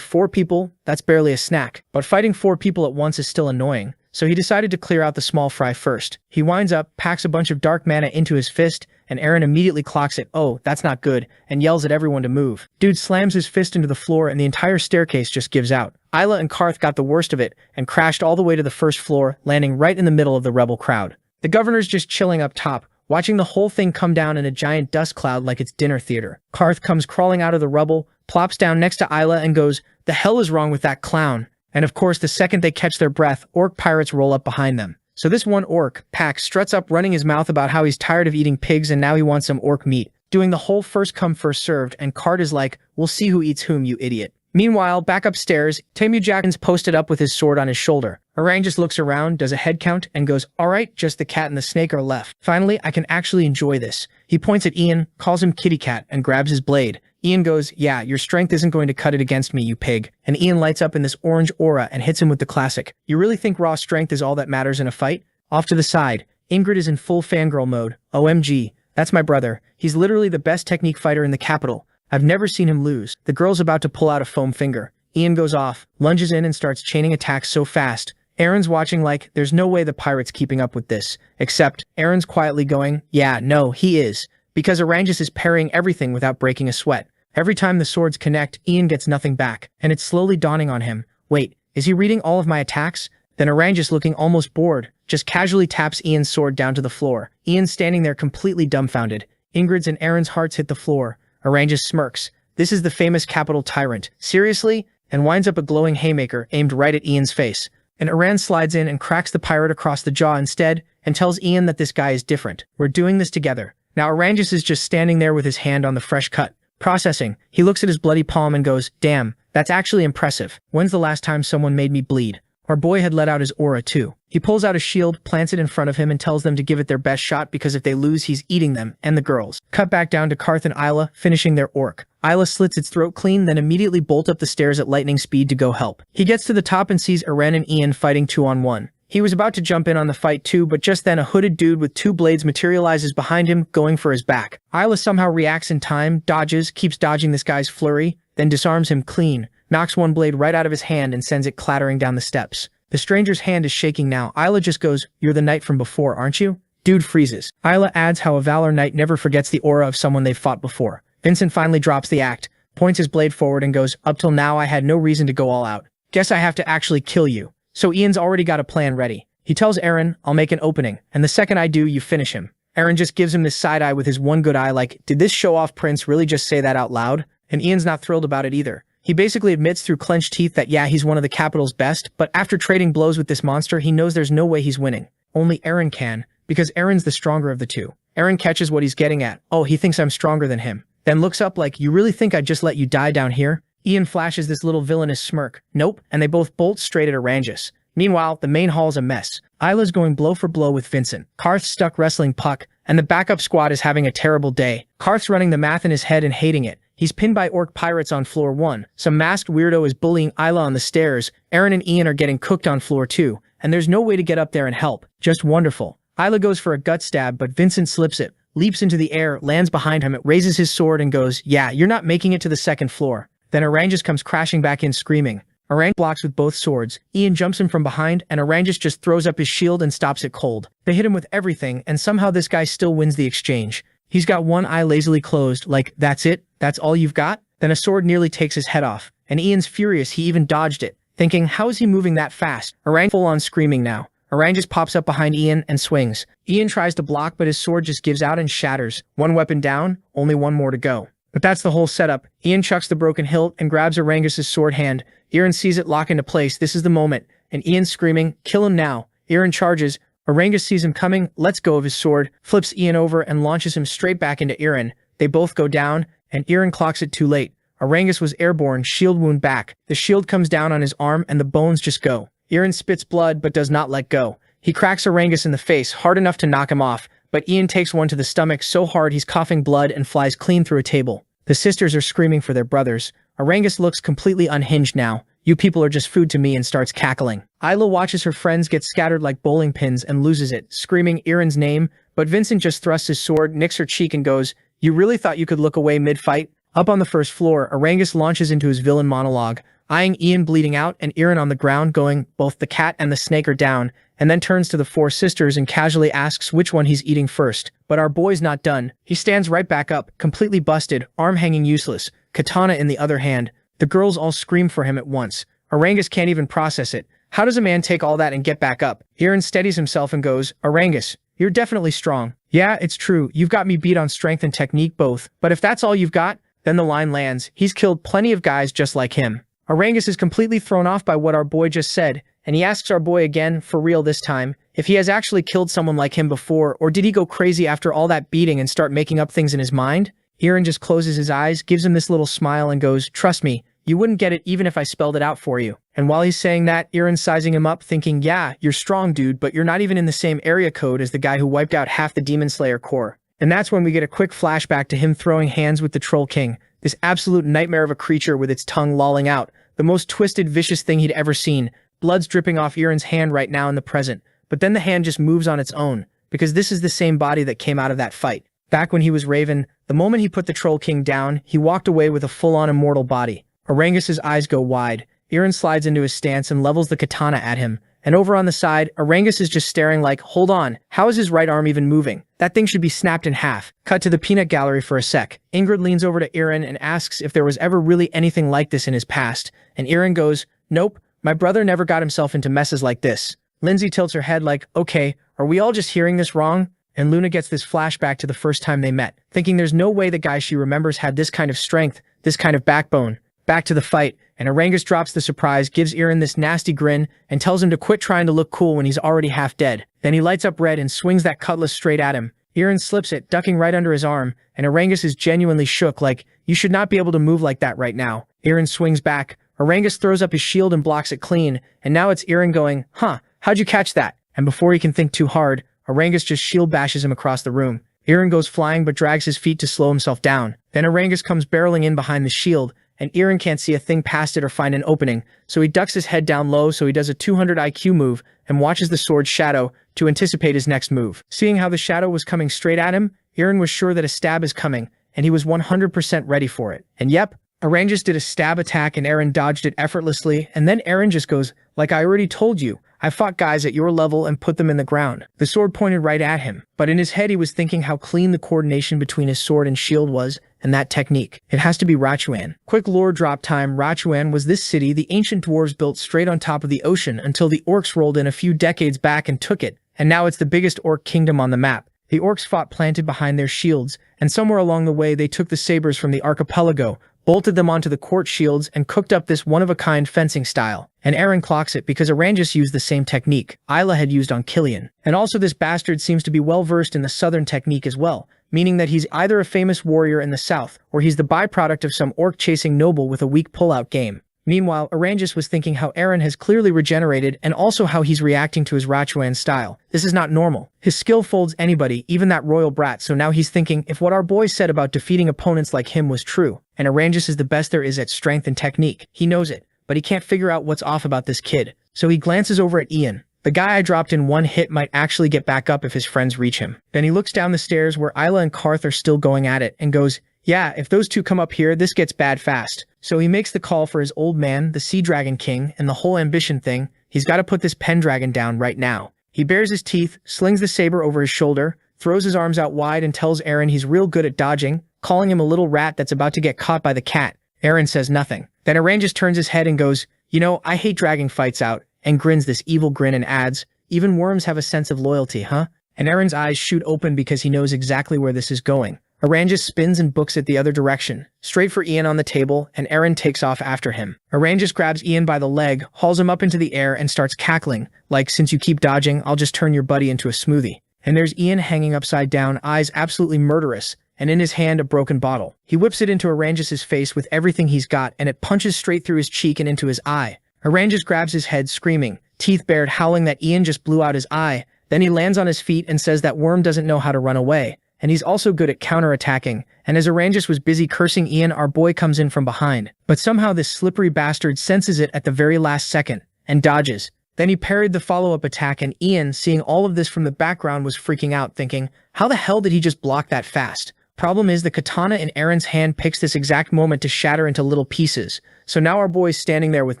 4 people? That's barely a snack." But fighting 4 people at once is still annoying, so he decided to clear out the small fry first. He winds up, packs a bunch of dark mana into his fist, and Eren immediately clocks it, "Oh, that's not good," and yells at everyone to move. Dude slams his fist into the floor and the entire staircase just gives out. Ela and Karth got the worst of it and crashed all the way to the first floor, landing right in the middle of the rebel crowd. The governor's just chilling up top, watching the whole thing come down in a giant dust cloud like it's dinner theater. Karth comes crawling out of the rubble, plops down next to Ela and goes, "The hell is wrong with that clown?" And of course, the second they catch their breath, orc pirates roll up behind them. So this one orc, Pack, struts up running his mouth about how he's tired of eating pigs and now he wants some orc meat, doing the whole first come first served, and Card is like, "We'll see who eats whom, you idiot." Meanwhile, back upstairs, Jack's posted up with his sword on his shoulder. Eren just looks around, does a head count, and goes, "Alright, just the cat and the snake are left. Finally, I can actually enjoy this." He points at Ian, calls him kitty cat, and grabs his blade. Ian goes, "Yeah, your strength isn't going to cut it against me, you pig." And Ian lights up in this orange aura and hits him with the classic, "You really think raw strength is all that matters in a fight?" Off to the side, Ingrid is in full fangirl mode. "OMG, that's my brother. He's literally the best technique fighter in the capital. I've never seen him lose." The girl's about to pull out a foam finger. Ian goes off, lunges in and starts chaining attacks so fast. Eren's watching like, there's no way the pirate's keeping up with this. Except, Eren's quietly going, "Yeah, no, he is." Because Eren is parrying everything without breaking a sweat. Every time the swords connect, Ian gets nothing back, and it's slowly dawning on him. Wait, is he reading all of my attacks? Then Eren, looking almost bored, just casually taps Ian's sword down to the floor. Ian's standing there completely dumbfounded. Ingrid's and Eren's hearts hit the floor. Eren smirks. This is the famous capital tyrant. Seriously? And winds up a glowing haymaker aimed right at Ian's face. And Eren slides in and cracks the pirate across the jaw instead, and tells Ian that this guy is different. "We're doing this together." Now Eren is just standing there with his hand on the fresh cut. Processing, he looks at his bloody palm and goes, "Damn, that's actually impressive. When's the last time someone made me bleed?" Our boy had let out his aura too. He pulls out a shield, plants it in front of him, and tells them to give it their best shot because if they lose, he's eating them and the girls. Cut back down to Karth and Isla, finishing their orc. Isla slits its throat clean, then immediately bolt up the stairs at lightning speed to go help. He gets to the top and sees Eren and Ian fighting 2-on-1. He was about to jump in on the fight too, but just then a hooded dude with 2 blades materializes behind him, going for his back. Isla somehow reacts in time, dodges, keeps dodging this guy's flurry, then disarms him clean, knocks one blade right out of his hand and sends it clattering down the steps. The stranger's hand is shaking now. Isla just goes, "You're the knight from before, aren't you?" Dude freezes. Isla adds how a Valor Knight never forgets the aura of someone they've fought before. Vincent finally drops the act, points his blade forward and goes, "Up till now I had no reason to go all out. Guess I have to actually kill you." So Ian's already got a plan ready. He tells Eren, "I'll make an opening, and the second I do, you finish him." Eren just gives him this side eye with his one good eye like, did this show-off prince really just say that out loud? And Ian's not thrilled about it either. He basically admits through clenched teeth that yeah, he's one of the capital's best, but after trading blows with this monster, he knows there's no way he's winning. Only Eren can, because Eren's the stronger of the two. Eren catches what he's getting at. Oh, he thinks I'm stronger than him. Then looks up like, you really think I'd just let you die down here? Ian flashes this little villainous smirk. Nope, and they both bolt straight at Arangus. Meanwhile, the main hall's a mess. Isla's going blow for blow with Vincent. Karth's stuck wrestling Puck, and the backup squad is having a terrible day. Karth's running the math in his head and hating it. He's pinned by orc pirates on floor 1. Some masked weirdo is bullying Isla on the stairs. Eren and Ian are getting cooked on floor 2, and there's no way to get up there and help. Just wonderful. Isla goes for a gut stab, but Vincent slips it, leaps into the air, lands behind him, raises his sword and goes, "Yeah, you're not making it to the second floor." Then Arangus comes crashing back in screaming. Arangus blocks with both swords. Ian jumps him from behind, and Arangus just throws up his shield and stops it cold. They hit him with everything, and somehow this guy still wins the exchange. He's got one eye lazily closed, like, that's it? That's all you've got? Then a sword nearly takes his head off, and Ian's furious he even dodged it, thinking, how is he moving that fast? Arangus full on screaming now. Arangus pops up behind Ian and swings. Ian tries to block, but his sword just gives out and shatters. One weapon down, only one more to go. But that's the whole setup. Ian chucks the broken hilt and grabs Arangus' sword hand. Eren sees it lock into place. This is the moment, and Ian's screaming, "Kill him now." Eren charges. Arangus sees him coming, lets go of his sword, flips Ian over and launches him straight back into Eren. They both go down, and Eren clocks it too late. Arangus was airborne, shield wound back. The shield comes down on his arm and the bones just go. Eren spits blood but does not let go. He cracks Arangus in the face, hard enough to knock him off, but Ian takes one to the stomach so hard he's coughing blood and flies clean through a table. The sisters are screaming for their brothers. Arangus looks completely unhinged now. "You people are just food to me," and starts cackling. Isla watches her friends get scattered like bowling pins and loses it, screaming Eren's name, but Vincent just thrusts his sword, nicks her cheek and goes, "You really thought you could look away mid-fight?" Up on the first floor, Arangus launches into his villain monologue, eyeing Ian bleeding out and Eren on the ground going, both the cat and the snake are down, and then turns to the 4 sisters and casually asks which one he's eating first. But our boy's not done. He stands right back up, completely busted, arm hanging useless, katana in the other hand. The girls all scream for him at once. Arangus can't even process it. How does a man take all that and get back up? Eren steadies himself and goes, "Arangus, you're definitely strong. Yeah, it's true, you've got me beat on strength and technique both, but if that's all you've got," then the line lands, "He's killed plenty of guys just like him." Arangus is completely thrown off by what our boy just said, and he asks our boy again, for real this time, if he has actually killed someone like him before, or did he go crazy after all that beating and start making up things in his mind? Eren just closes his eyes, gives him this little smile and goes, "Trust me, you wouldn't get it even if I spelled it out for you." And while he's saying that, Eren's sizing him up, thinking, yeah, you're strong dude, but you're not even in the same area code as the guy who wiped out half the Demon Slayer Corps. And that's when we get a quick flashback to him throwing hands with the Troll King, this absolute nightmare of a creature with its tongue lolling out, the most twisted, vicious thing he'd ever seen. Blood's dripping off Eren's hand right now in the present, but then the hand just moves on its own, because this is the same body that came out of that fight. Back when he was Raven, the moment he put the Troll King down, he walked away with a full-on immortal body. Arangus' eyes go wide. Eren slides into his stance and levels the katana at him. And over on the side, Arangus is just staring like, hold on, how is his right arm even moving? That thing should be snapped in half. Cut to the peanut gallery for a sec. Ingrid leans over to Eren and asks if there was ever really anything like this in his past. And Eren goes, "Nope, my brother never got himself into messes like this." Lindsay tilts her head like, okay, are we all just hearing this wrong? And Luna gets this flashback to the first time they met, thinking there's no way the guy she remembers had this kind of strength, this kind of backbone. Back to the fight, and Arangus drops the surprise, gives Eren this nasty grin, and tells him to quit trying to look cool when he's already half dead. Then he lights up red and swings that cutlass straight at him. Eren slips it, ducking right under his arm, and Arangus is genuinely shook like, you should not be able to move like that right now. Eren swings back. Orangus throws up his shield and blocks it clean, and now it's Eren going, "Huh, how'd you catch that?" And before he can think too hard, Orangus just shield bashes him across the room. Eren goes flying but drags his feet to slow himself down. Then Orangus comes barreling in behind the shield, and Eren can't see a thing past it or find an opening, so he ducks his head down low so he does a 200 IQ move and watches the sword's shadow to anticipate his next move. Seeing how the shadow was coming straight at him, Eren was sure that a stab is coming, and he was 100% ready for it. And yep, Orangus did a stab attack and Eren dodged it effortlessly, and then Eren just goes, "Like I already told you, I fought guys at your level and put them in the ground." The sword pointed right at him, but in his head he was thinking how clean the coordination between his sword and shield was, and that technique. It has to be Rachuan. Quick lore drop time. Rachuan was this city the ancient dwarves built straight on top of the ocean until the orcs rolled in a few decades back and took it, and now it's the biggest orc kingdom on the map. The orcs fought planted behind their shields, and somewhere along the way they took the sabers from the archipelago, bolted them onto the court shields, and cooked up this one-of-a-kind fencing style. And Eren clocks it because Orangus used the same technique Isla had used on Killian. And also this bastard seems to be well-versed in the southern technique as well, meaning that he's either a famous warrior in the south, or he's the byproduct of some orc-chasing noble with a weak pull-out game. Meanwhile, Orangus was thinking how Eren has clearly regenerated and also how he's reacting to his Rachuan style. This is not normal. His skill folds anybody, even that royal brat, so now he's thinking if what our boy said about defeating opponents like him was true, and Orangus is the best there is at strength and technique. He knows it, but he can't figure out what's off about this kid. So he glances over at Ian. The guy I dropped in one hit might actually get back up if his friends reach him. Then he looks down the stairs where Isla and Karth are still going at it and goes, "Yeah, if those two come up here, this gets bad fast." So he makes the call for his old man, the Sea Dragon King, and the whole ambition thing. He's got to put this Pendragon down right now. He bares his teeth, slings the saber over his shoulder, throws his arms out wide and tells Eren he's real good at dodging, calling him a little rat that's about to get caught by the cat. Eren says nothing. Then Eren just turns his head and goes, "You know, I hate dragging fights out," and grins this evil grin and adds, "Even worms have a sense of loyalty, huh?" And Eren's eyes shoot open because he knows exactly where this is going. Orangus spins and books it the other direction, straight for Ian on the table, and Eren takes off after him. Orangus grabs Ian by the leg, hauls him up into the air, and starts cackling, like, "Since you keep dodging, I'll just turn your buddy into a smoothie." And there's Ian hanging upside down, eyes absolutely murderous, and in his hand a broken bottle. He whips it into Orangus's face with everything he's got, and it punches straight through his cheek and into his eye. Orangus grabs his head, screaming, teeth bared, howling that Ian just blew out his eye. Then he lands on his feet and says that worm doesn't know how to run away. And he's also good at counterattacking, and as Orangus was busy cursing Ian, our boy comes in from behind. But somehow this slippery bastard senses it at the very last second, and dodges. Then he parried the follow-up attack, and Ian, seeing all of this from the background, was freaking out, thinking, how the hell did he just block that fast? Problem is, the katana in Eren's hand picks this exact moment to shatter into little pieces. So now our boy's standing there with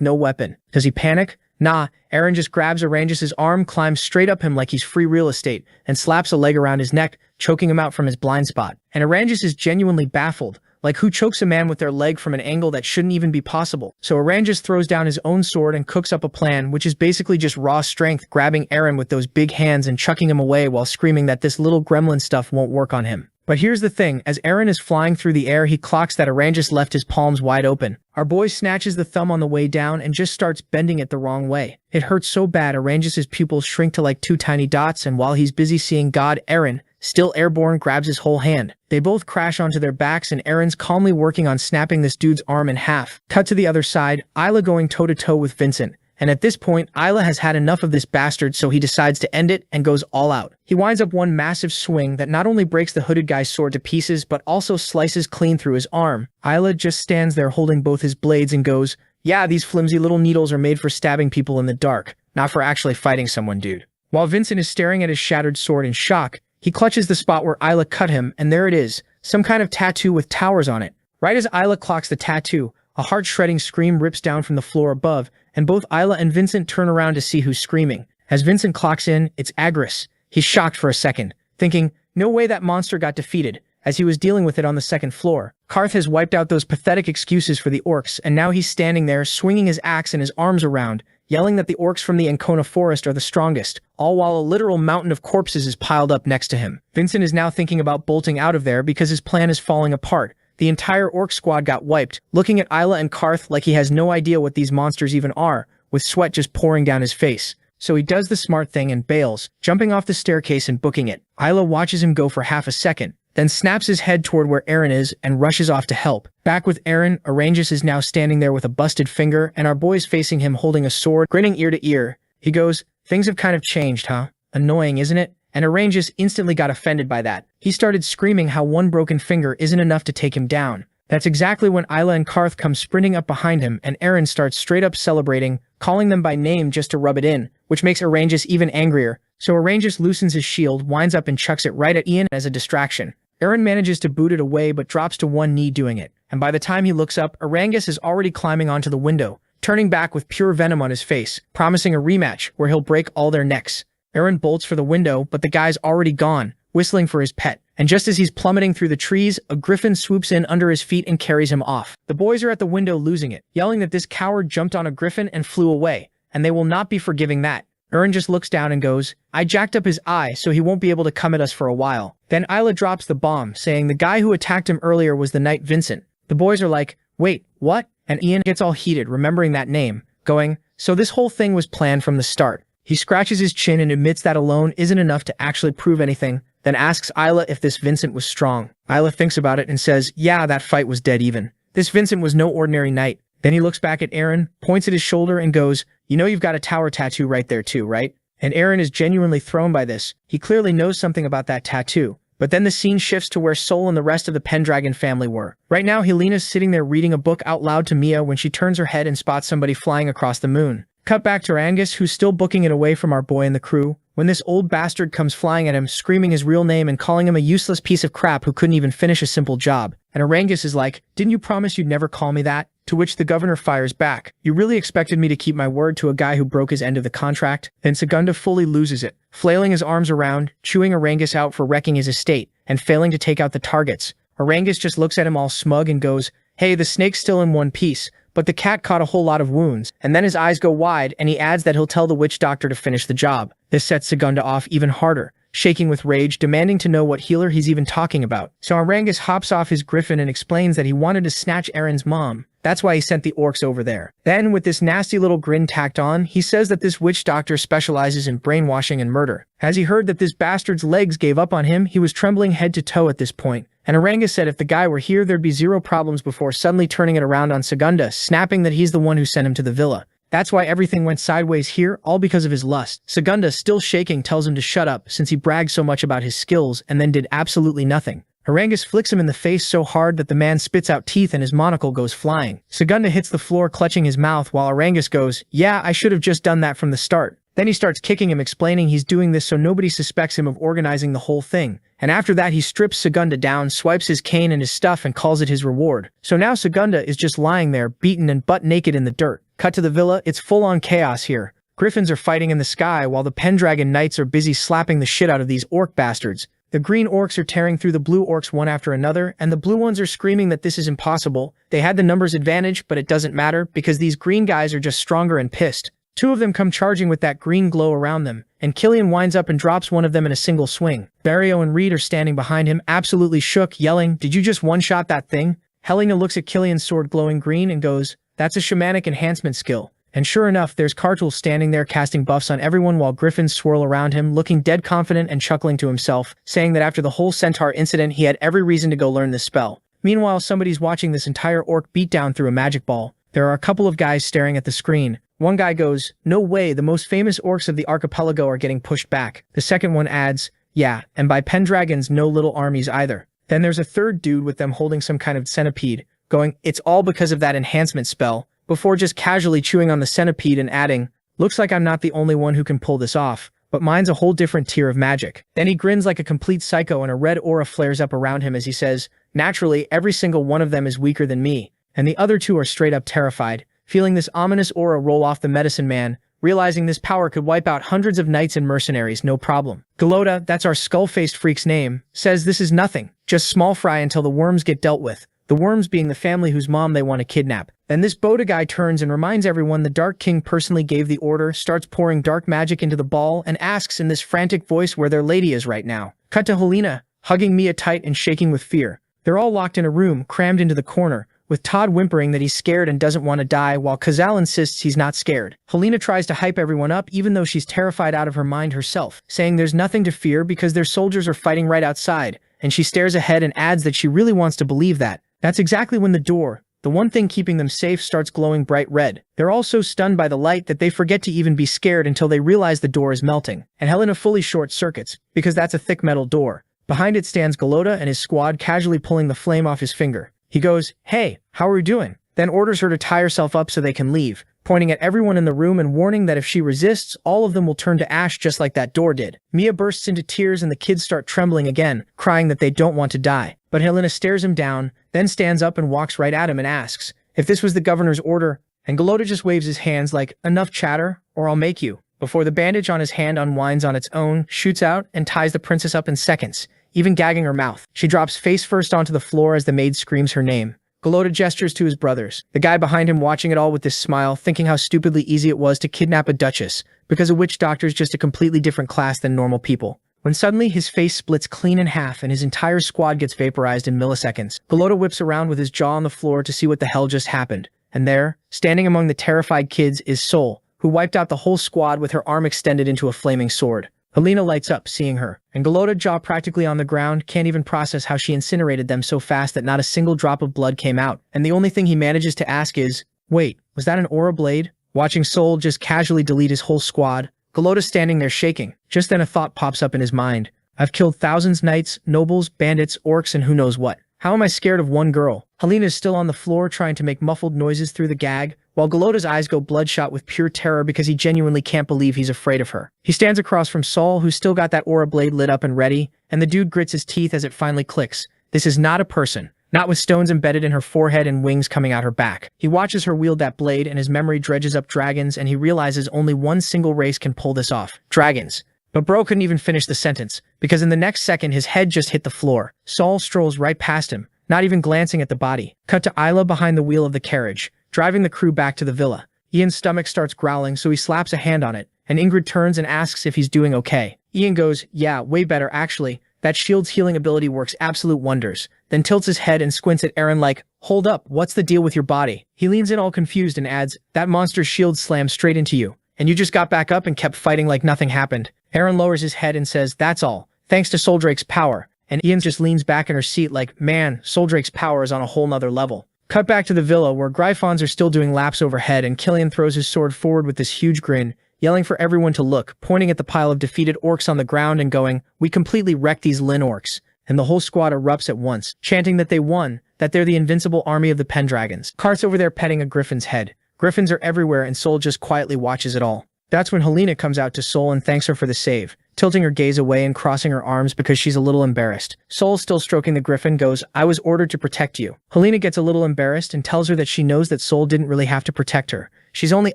no weapon. Does he panic? Nah, Eren just grabs Orangus's arm, climbs straight up him like he's free real estate, and slaps a leg around his neck, choking him out from his blind spot. And Orangus is genuinely baffled, like who chokes a man with their leg from an angle that shouldn't even be possible. So Orangus throws down his own sword and cooks up a plan, which is basically just raw strength, grabbing Eren with those big hands and chucking him away while screaming that this little gremlin stuff won't work on him. But here's the thing, as Eren is flying through the air, he clocks that Orangus left his palms wide open. Our boy snatches the thumb on the way down and just starts bending it the wrong way. It hurts so bad, Orangus's pupils shrink to like 2 tiny dots, and while he's busy seeing God, Eren, still airborne, grabs his whole hand. They both crash onto their backs, and Eren's calmly working on snapping this dude's arm in half. Cut to the other side, Isla going toe-to-toe with Vincent. And at this point, Isla has had enough of this bastard, so he decides to end it and goes all out. He winds up one massive swing that not only breaks the hooded guy's sword to pieces, but also slices clean through his arm. Isla just stands there holding both his blades and goes, "Yeah, these flimsy little needles are made for stabbing people in the dark, not for actually fighting someone, dude." While Vincent is staring at his shattered sword in shock, he clutches the spot where Isla cut him, and there it is, some kind of tattoo with towers on it. Right as Isla clocks the tattoo, a heart-shredding scream rips down from the floor above, and both Isla and Vincent turn around to see who's screaming. As Vincent clocks in, it's Agris. He's shocked for a second, thinking, no way that monster got defeated, as he was dealing with it on the second floor. Karth has wiped out those pathetic excuses for the orcs, and now he's standing there, swinging his axe and his arms around, yelling that the orcs from the Ancona forest are the strongest, all while a literal mountain of corpses is piled up next to him. Vincent is now thinking about bolting out of there because his plan is falling apart. The entire orc squad got wiped, looking at Isla and Karth like he has no idea what these monsters even are, with sweat just pouring down his face. So he does the smart thing and bails, jumping off the staircase and booking it. Isla watches him go for half a second, then snaps his head toward where Eren is and rushes off to help. Back with Eren, Arangus is now standing there with a busted finger, and our boy's facing him holding a sword, grinning ear to ear. He goes, "Things have kind of changed, huh? Annoying, isn't it?" And Arangus instantly got offended by that. He started screaming how one broken finger isn't enough to take him down. That's exactly when Isla and Karth come sprinting up behind him, and Eren starts straight up celebrating, calling them by name just to rub it in, which makes Arangus even angrier. So Arangus loosens his shield, winds up and chucks it right at Ian as a distraction. Eren manages to boot it away but drops to one knee doing it, and by the time he looks up, Arangus is already climbing onto the window, turning back with pure venom on his face, promising a rematch where he'll break all their necks. Eren bolts for the window, but the guy's already gone, whistling for his pet. And just as he's plummeting through the trees, a griffin swoops in under his feet and carries him off. The boys are at the window losing it, yelling that this coward jumped on a griffin and flew away, and they will not be forgiving that. Eren just looks down and goes, "I jacked up his eye so he won't be able to come at us for a while." Then Isla drops the bomb, saying the guy who attacked him earlier was the knight Vincent. The boys are like, "Wait, what?" And Ian gets all heated, remembering that name, going, "So this whole thing was planned from the start." He scratches his chin and admits that alone isn't enough to actually prove anything, then asks Isla if this Vincent was strong. Isla thinks about it and says, "Yeah, that fight was dead even. This Vincent was no ordinary knight." Then he looks back at Eren, points at his shoulder and goes, "You know you've got a tower tattoo right there too, right?" And Eren is genuinely thrown by this. He clearly knows something about that tattoo. But then the scene shifts to where Sol and the rest of the Pendragon family were. Right now, Helena's sitting there reading a book out loud to Mia when she turns her head and spots somebody flying across the moon. Cut back to Arangus, who's still booking it away from our boy and the crew, when this old bastard comes flying at him, screaming his real name and calling him a useless piece of crap who couldn't even finish a simple job. And Arangus is like, "Didn't you promise you'd never call me that?" To which the governor fires back, "You really expected me to keep my word to a guy who broke his end of the contract?" Then Segunda fully loses it, flailing his arms around, chewing Arangus out for wrecking his estate, and failing to take out the targets. Arangus just looks at him all smug and goes, "Hey, the snake's still in one piece, but the cat caught a whole lot of wounds," and then his eyes go wide and he adds that he'll tell the witch doctor to finish the job. This sets Segunda off even harder, shaking with rage, demanding to know what healer he's even talking about. So Arangus hops off his griffin and explains that he wanted to snatch Eren's mom. That's why he sent the orcs over there. Then, with this nasty little grin tacked on, he says that this witch doctor specializes in brainwashing and murder. As he heard that this bastard's legs gave up on him, he was trembling head to toe at this point. And Arangus said if the guy were here, there'd be zero problems before suddenly turning it around on Segunda, snapping that he's the one who sent him to the villa. That's why everything went sideways here, all because of his lust. Segunda, still shaking, tells him to shut up since he bragged so much about his skills and then did absolutely nothing. Arangus flicks him in the face so hard that the man spits out teeth and his monocle goes flying. Segunda hits the floor clutching his mouth while Arangus goes, "Yeah, I should have just done that from the start." Then he starts kicking him, explaining he's doing this so nobody suspects him of organizing the whole thing. And after that he strips Segunda down, swipes his cane and his stuff and calls it his reward. So now Segunda is just lying there, beaten and butt naked in the dirt. Cut to the villa, it's full-on chaos here. Griffins are fighting in the sky while the Pendragon knights are busy slapping the shit out of these orc bastards. The green orcs are tearing through the blue orcs one after another, and the blue ones are screaming that this is impossible. They had the numbers advantage, but it doesn't matter because these green guys are just stronger and pissed. Two of them come charging with that green glow around them, and Killian winds up and drops one of them in a single swing. Barrio and Reed are standing behind him, absolutely shook, yelling, "Did you just one-shot that thing?" Helena looks at Killian's sword glowing green and goes, "That's a shamanic enhancement skill." And sure enough, there's Kartul standing there casting buffs on everyone while griffins swirl around him, looking dead confident and chuckling to himself, saying that after the whole centaur incident he had every reason to go learn this spell. Meanwhile, somebody's watching this entire orc beatdown through a magic ball. There are a couple of guys staring at the screen. One guy goes, "No way, the most famous orcs of the archipelago are getting pushed back." The second one adds, "Yeah, and by Pendragons, no little armies either." Then there's a third dude with them holding some kind of centipede, going, "It's all because of that enhancement spell," before just casually chewing on the centipede and adding, "Looks like I'm not the only one who can pull this off, but mine's a whole different tier of magic." Then he grins like a complete psycho and a red aura flares up around him as he says, "Naturally, every single one of them is weaker than me," and the other two are straight up terrified, feeling this ominous aura roll off the medicine man, realizing this power could wipe out hundreds of knights and mercenaries, no problem. Galota, that's our skull-faced freak's name, says this is nothing, just small fry until the worms get dealt with. The worms being the family whose mom they want to kidnap. Then this Boda guy turns and reminds everyone the Dark King personally gave the order, starts pouring dark magic into the ball, and asks in this frantic voice where their lady is right now. Cut to Helena, hugging Mia tight and shaking with fear. They're all locked in a room, crammed into the corner, with Todd whimpering that he's scared and doesn't want to die while Kazal insists he's not scared. Helena tries to hype everyone up even though she's terrified out of her mind herself, saying there's nothing to fear because their soldiers are fighting right outside, and she stares ahead and adds that she really wants to believe that. That's exactly when the door, the one thing keeping them safe, starts glowing bright red. They're all so stunned by the light that they forget to even be scared until they realize the door is melting. And Helena fully short-circuits, because that's a thick metal door. Behind it stands Golota and his squad casually pulling the flame off his finger. He goes, "Hey, how are we doing?" Then orders her to tie herself up so they can leave, pointing at everyone in the room and warning that if she resists, all of them will turn to ash just like that door did. Mia bursts into tears and the kids start trembling again, crying that they don't want to die. But Helena stares him down, then stands up and walks right at him and asks if this was the governor's order, and Golota just waves his hands like, "Enough chatter, or I'll make you," before the bandage on his hand unwinds on its own, shoots out, and ties the princess up in seconds, even gagging her mouth. She drops face first onto the floor as the maid screams her name. Golota gestures to his brothers, the guy behind him watching it all with this smile, thinking how stupidly easy it was to kidnap a duchess, because a witch doctor's just a completely different class than normal people. When suddenly his face splits clean in half and his entire squad gets vaporized in milliseconds. Golota whips around with his jaw on the floor to see what the hell just happened. And there, standing among the terrified kids, is Sol, who wiped out the whole squad with her arm extended into a flaming sword. Helena lights up, seeing her, and Golota, jaw practically on the ground, can't even process how she incinerated them so fast that not a single drop of blood came out, and the only thing he manages to ask is, "Wait, was that an aura blade?" Watching Sol just casually delete his whole squad, Golota standing there shaking. Just then a thought pops up in his mind. I've killed thousands, knights, nobles, bandits, orcs, and who knows what. How am I scared of one girl? Helena is still on the floor trying to make muffled noises through the gag, while Golota's eyes go bloodshot with pure terror because he genuinely can't believe he's afraid of her. He stands across from Sol, who's still got that aura blade lit up and ready, and the dude grits his teeth as it finally clicks. This is not a person. Not with stones embedded in her forehead and wings coming out her back. He watches her wield that blade and his memory dredges up dragons, and he realizes only one single race can pull this off. Dragons. But bro couldn't even finish the sentence, because in the next second his head just hit the floor. Sol strolls right past him, not even glancing at the body. Cut to Isla behind the wheel of the carriage, driving the crew back to the villa. Ian's stomach starts growling, so he slaps a hand on it, and Ingrid turns and asks if he's doing okay. Ian goes, "Yeah, way better actually. That shield's healing ability works absolute wonders," then tilts his head and squints at Eren like, "Hold up, what's the deal with your body?" He leans in all confused and adds, "That monster's shield slammed straight into you, and you just got back up and kept fighting like nothing happened." Eren lowers his head and says, "That's all, thanks to Soldrake's power," and Ian just leans back in her seat like, "Man, Soldrake's power is on a whole nother level." Cut back to the villa where Gryphons are still doing laps overhead, and Killian throws his sword forward with this huge grin, yelling for everyone to look, pointing at the pile of defeated orcs on the ground and going, "We completely wrecked these Lin orcs." And the whole squad erupts at once, chanting that they won, that they're the invincible army of the Pendragons. Kart's over there petting a griffin's head. Griffins are everywhere and Sol just quietly watches it all. That's when Helena comes out to Sol and thanks her for the save, tilting her gaze away and crossing her arms because she's a little embarrassed. Sol, still stroking the griffin, goes, "I was ordered to protect you." Helena gets a little embarrassed and tells her that she knows that Sol didn't really have to protect her. She's only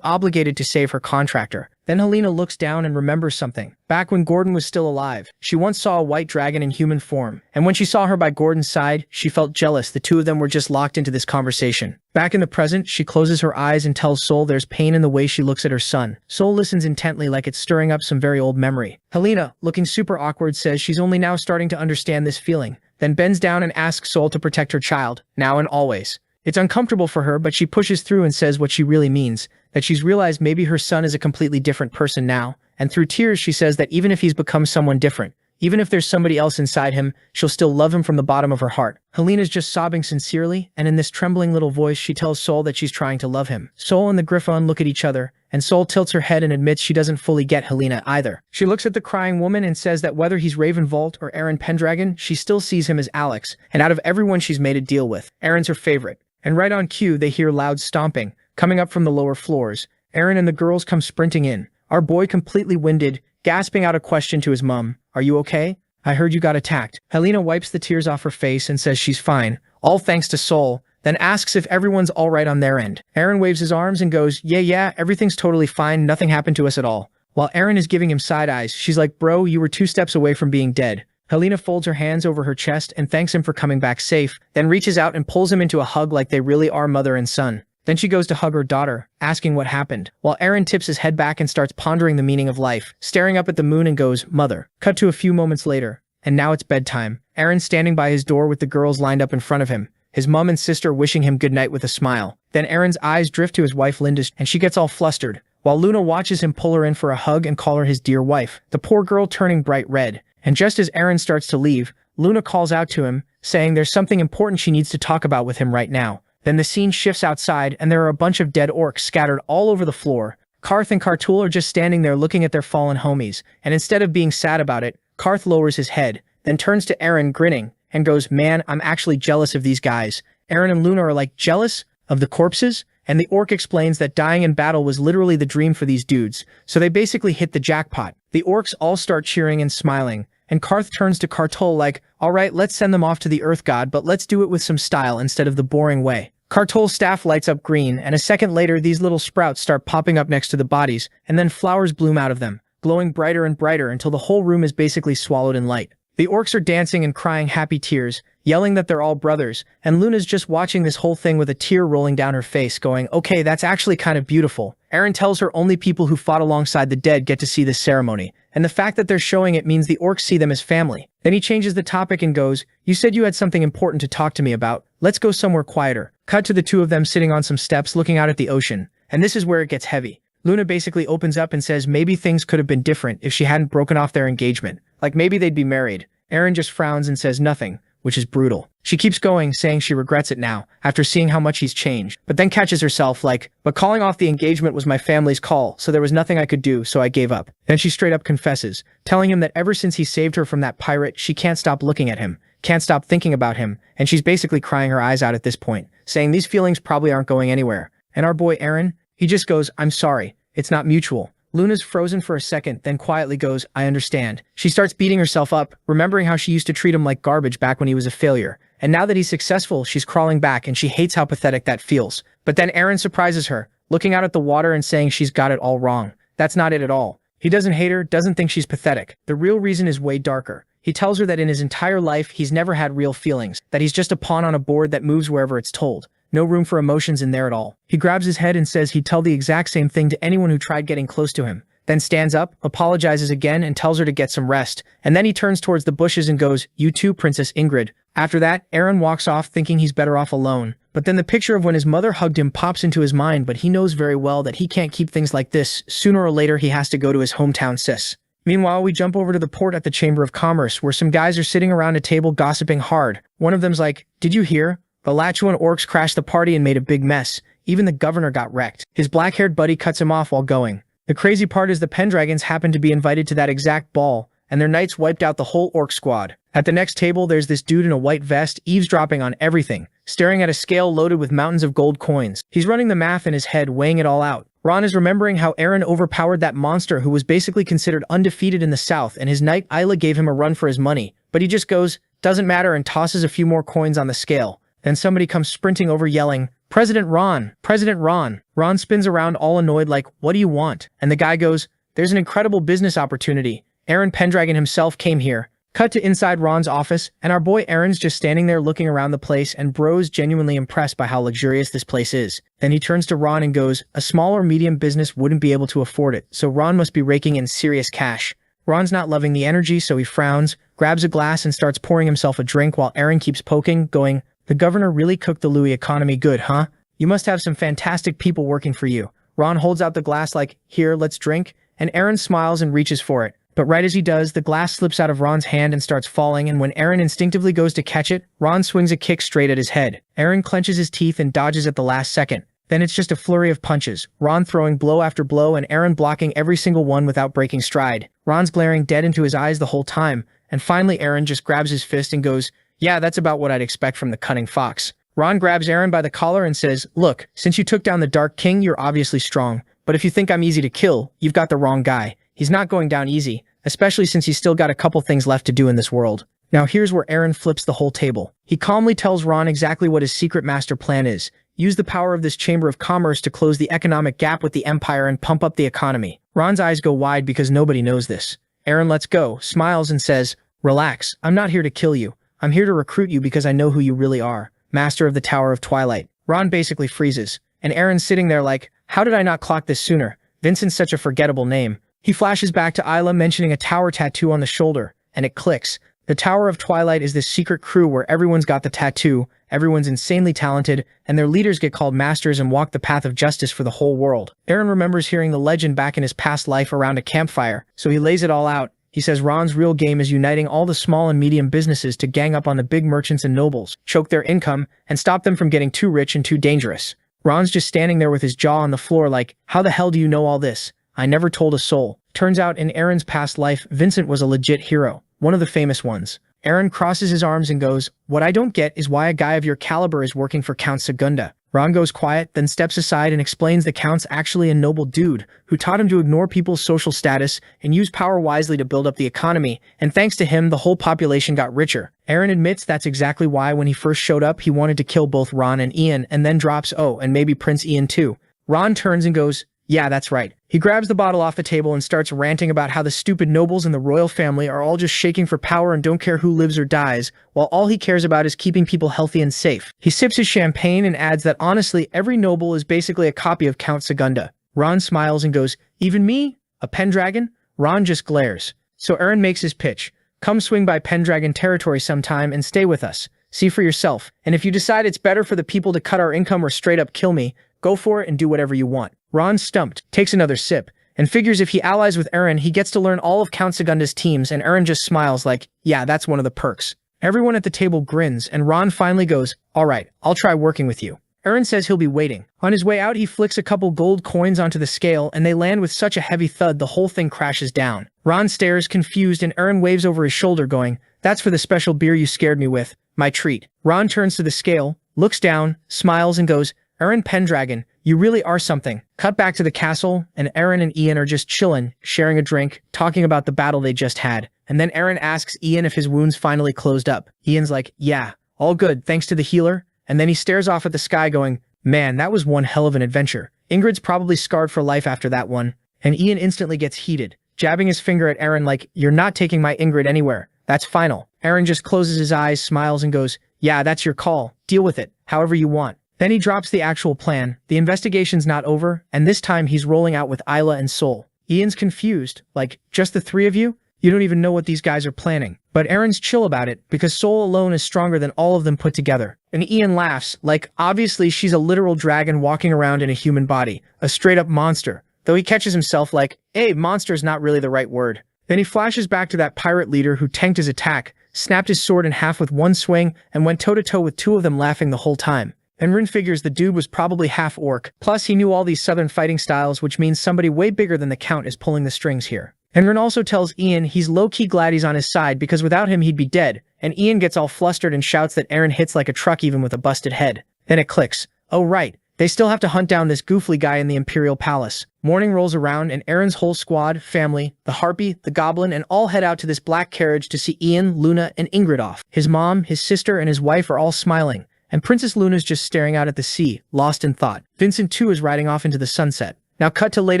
obligated to save her contractor. Then Helena looks down and remembers something. Back when Gordon was still alive, she once saw a white dragon in human form, and when she saw her by Gordon's side, she felt jealous the two of them were just locked into this conversation. Back in the present, she closes her eyes and tells Sol there's pain in the way she looks at her son. Sol listens intently like it's stirring up some very old memory. Helena, looking super awkward, says she's only now starting to understand this feeling, then bends down and asks Sol to protect her child, now and always. It's uncomfortable for her, but she pushes through and says what she really means, that she's realized maybe her son is a completely different person now, and through tears she says that even if he's become someone different, even if there's somebody else inside him, she'll still love him from the bottom of her heart. Helena's just sobbing sincerely, and in this trembling little voice she tells Sol that she's trying to love him. Sol and the Griffon look at each other, and Sol tilts her head and admits she doesn't fully get Helena either. She looks at the crying woman and says that whether he's Raven Valt or Eren Pendragon, she still sees him as Alex, and out of everyone she's made a deal with, Eren's her favorite. And right on cue, they hear loud stomping, coming up from the lower floors. Eren and the girls come sprinting in, our boy completely winded, gasping out a question to his mum. "Are you okay? I heard you got attacked." Helena wipes the tears off her face and says she's fine, all thanks to Sol, then asks if everyone's alright on their end. Eren waves his arms and goes, yeah, everything's totally fine, nothing happened to us at all. While Eren is giving him side eyes, she's like, "Bro, you were 2 steps away from being dead." Helena folds her hands over her chest and thanks him for coming back safe, then reaches out and pulls him into a hug like they really are mother and son. Then she goes to hug her daughter, asking what happened, while Eren tips his head back and starts pondering the meaning of life, staring up at the moon and goes, "Mother." Cut to a few moments later, and now it's bedtime. Eren's standing by his door with the girls lined up in front of him, his mum and sister wishing him goodnight with a smile. Then Eren's eyes drift to his wife Linda, and she gets all flustered, while Luna watches him pull her in for a hug and call her his dear wife, the poor girl turning bright red. And just as Eren starts to leave, Luna calls out to him, saying there's something important she needs to talk about with him right now. Then the scene shifts outside and there are a bunch of dead orcs scattered all over the floor. Karth and Kartul are just standing there looking at their fallen homies, and instead of being sad about it, Karth lowers his head, then turns to Eren grinning, and goes, "Man, I'm actually jealous of these guys." Eren and Luna are like, "Jealous? Of the corpses?" And the orc explains that dying in battle was literally the dream for these dudes, so they basically hit the jackpot. The orcs all start cheering and smiling, and Karth turns to Kartul like, "Alright, let's send them off to the Earth God, but let's do it with some style instead of the boring way." Kartul's staff lights up green, and a second later these little sprouts start popping up next to the bodies, and then flowers bloom out of them, glowing brighter and brighter until the whole room is basically swallowed in light. The orcs are dancing and crying happy tears, yelling that they're all brothers, and Luna's just watching this whole thing with a tear rolling down her face going, "Okay, that's actually kind of beautiful." Eren tells her only people who fought alongside the dead get to see this ceremony, and the fact that they're showing it means the orcs see them as family. Then he changes the topic and goes, "You said you had something important to talk to me about. Let's go somewhere quieter." Cut to the two of them sitting on some steps looking out at the ocean, and this is where it gets heavy. Luna basically opens up and says maybe things could have been different if she hadn't broken off their engagement. Like maybe they'd be married. Eren just frowns and says nothing, which is brutal. She keeps going, saying she regrets it now, after seeing how much he's changed, but then catches herself like, "But calling off the engagement was my family's call, so there was nothing I could do, so I gave up." Then she straight up confesses, telling him that ever since he saved her from that pirate, she can't stop looking at him, can't stop thinking about him, and she's basically crying her eyes out at this point, saying these feelings probably aren't going anywhere. And our boy Eren, he just goes, "I'm sorry, it's not mutual." Luna's frozen for a second, then quietly goes, "I understand." She starts beating herself up, remembering how she used to treat him like garbage back when he was a failure. And now that he's successful, she's crawling back and she hates how pathetic that feels. But then Eren surprises her, looking out at the water and saying she's got it all wrong. That's not it at all. He doesn't hate her, doesn't think she's pathetic. The real reason is way darker. He tells her that in his entire life, he's never had real feelings, that he's just a pawn on a board that moves wherever it's told. No room for emotions in there at all. He grabs his head and says he'd tell the exact same thing to anyone who tried getting close to him. Then stands up, apologizes again, and tells her to get some rest. And then he turns towards the bushes and goes, "You too, Princess Ingrid." After that, Eren walks off thinking he's better off alone. But then the picture of when his mother hugged him pops into his mind, but he knows very well that he can't keep things like this. Sooner or later, he has to go to his hometown sis. Meanwhile, we jump over to the port at the Chamber of Commerce, where some guys are sitting around a table gossiping hard. One of them's like, "Did you hear? The Lachuan orcs crashed the party and made a big mess. Even the governor got wrecked." His black-haired buddy cuts him off while going. The crazy part is the Pendragons happen to be invited to that exact ball, and their knights wiped out the whole orc squad. At the next table, there's this dude in a white vest, eavesdropping on everything, staring at a scale loaded with mountains of gold coins. He's running the math in his head, weighing it all out. Ron is remembering how Eren overpowered that monster who was basically considered undefeated in the south, and his knight Isla gave him a run for his money. But he just goes, "Doesn't matter," and tosses a few more coins on the scale. Then somebody comes sprinting over yelling, "President Ron! President Ron!" Ron spins around all annoyed like, "What do you want?" And the guy goes, "There's an incredible business opportunity. Eren Pendragon himself came here." Cut to inside Ron's office, and our boy Eren's just standing there looking around the place, and Bro's genuinely impressed by how luxurious this place is. Then he turns to Ron and goes, "A small or medium business wouldn't be able to afford it, so Ron must be raking in serious cash." Ron's not loving the energy, so he frowns, grabs a glass and starts pouring himself a drink while Eren keeps poking, going, "The governor really cooked the Louis economy good, huh? You must have some fantastic people working for you." Ron holds out the glass like, "Here, let's drink," and Eren smiles and reaches for it. But right as he does, the glass slips out of Ron's hand and starts falling, and when Eren instinctively goes to catch it, Ron swings a kick straight at his head. Eren clenches his teeth and dodges at the last second. Then it's just a flurry of punches, Ron throwing blow after blow and Eren blocking every single one without breaking stride. Ron's glaring dead into his eyes the whole time, and finally Eren just grabs his fist and goes, "Yeah, that's about what I'd expect from the cunning fox." Ron grabs Eren by the collar and says, "Look, since you took down the Dark King, you're obviously strong. But if you think I'm easy to kill, you've got the wrong guy. He's not going down easy, especially since he's still got a couple things left to do in this world." Now here's where Eren flips the whole table. He calmly tells Ron exactly what his secret master plan is. Use the power of this Chamber of Commerce to close the economic gap with the Empire and pump up the economy. Ron's eyes go wide because nobody knows this. Eren lets go, smiles and says, "Relax, I'm not here to kill you. I'm here to recruit you because I know who you really are. Master of the Tower of Twilight." Ron basically freezes, and Eren's sitting there like, "How did I not clock this sooner? Vincent's such a forgettable name." He flashes back to Isla mentioning a tower tattoo on the shoulder, and it clicks. The Tower of Twilight is this secret crew where everyone's got the tattoo, everyone's insanely talented, and their leaders get called masters and walk the path of justice for the whole world. Eren remembers hearing the legend back in his past life around a campfire, so he lays it all out. He says Ron's real game is uniting all the small and medium businesses to gang up on the big merchants and nobles, choke their income, and stop them from getting too rich and too dangerous. Ron's just standing there with his jaw on the floor like, how the hell do you know all this? I never told a soul. Turns out in Eren's past life, Vincent was a legit hero, one of the famous ones. Eren crosses his arms and goes, what I don't get is why a guy of your caliber is working for Count Segunda. Ron goes quiet, then steps aside and explains the Count's actually a noble dude who taught him to ignore people's social status and use power wisely to build up the economy, and thanks to him, the whole population got richer. Eren admits that's exactly why when he first showed up, he wanted to kill both Ron and Ian, and then drops, oh, and maybe Prince Ian too. Ron turns and goes, yeah, that's right. He grabs the bottle off the table and starts ranting about how the stupid nobles in the royal family are all just shaking for power and don't care who lives or dies, while all he cares about is keeping people healthy and safe. He sips his champagne and adds that honestly, every noble is basically a copy of Count Segunda. Ron smiles and goes, even me? A Pendragon? Ron just glares. So Eren makes his pitch. Come swing by Pendragon territory sometime and stay with us. See for yourself. And if you decide it's better for the people to cut our income or straight up kill me, go for it and do whatever you want. Ron, stumped, takes another sip, and figures if he allies with Eren, he gets to learn all of Count Segunda's teams, and Eren just smiles like, yeah, that's one of the perks. Everyone at the table grins, and Ron finally goes, alright, I'll try working with you. Eren says he'll be waiting. On his way out, he flicks a couple gold coins onto the scale, and they land with such a heavy thud the whole thing crashes down. Ron stares, confused, and Eren waves over his shoulder going, that's for the special beer you scared me with, my treat. Ron turns to the scale, looks down, smiles, and goes, Eren Pendragon, you really are something. Cut back to the castle, and Eren and Ian are just chillin', sharing a drink, talking about the battle they just had. And then Eren asks Ian if his wounds finally closed up. Ian's like, yeah, all good, thanks to the healer. And then he stares off at the sky going, man, that was one hell of an adventure. Ingrid's probably scarred for life after that one. And Ian instantly gets heated, jabbing his finger at Eren like, you're not taking my Ingrid anywhere. That's final. Eren just closes his eyes, smiles, and goes, yeah, that's your call. Deal with it, however you want. Then he drops the actual plan. The investigation's not over, and this time he's rolling out with Isla and Sol. Ian's confused, like, just the three of you? You don't even know what these guys are planning. But Eren's chill about it, because Sol alone is stronger than all of them put together. And Ian laughs, like, obviously she's a literal dragon walking around in a human body, a straight-up monster. Though he catches himself like, hey, monster's not really the right word. Then he flashes back to that pirate leader who tanked his attack, snapped his sword in half with one swing, and went toe-to-toe with two of them laughing the whole time. And Rin figures the dude was probably half orc, plus he knew all these southern fighting styles, which means somebody way bigger than the Count is pulling the strings here. And Rin also tells Ian he's low-key glad he's on his side because without him he'd be dead, and Ian gets all flustered and shouts that Eren hits like a truck even with a busted head. Then it clicks. Oh right, they still have to hunt down this goofly guy in the Imperial Palace. Morning rolls around and Eren's whole squad, family, the Harpy, the Goblin, and all head out to this black carriage to see Ian, Luna, and Ingrid off. His mom, his sister, and his wife are all smiling. And Princess Luna's just staring out at the sea, lost in thought. Vincent too is riding off into the sunset. Now cut to late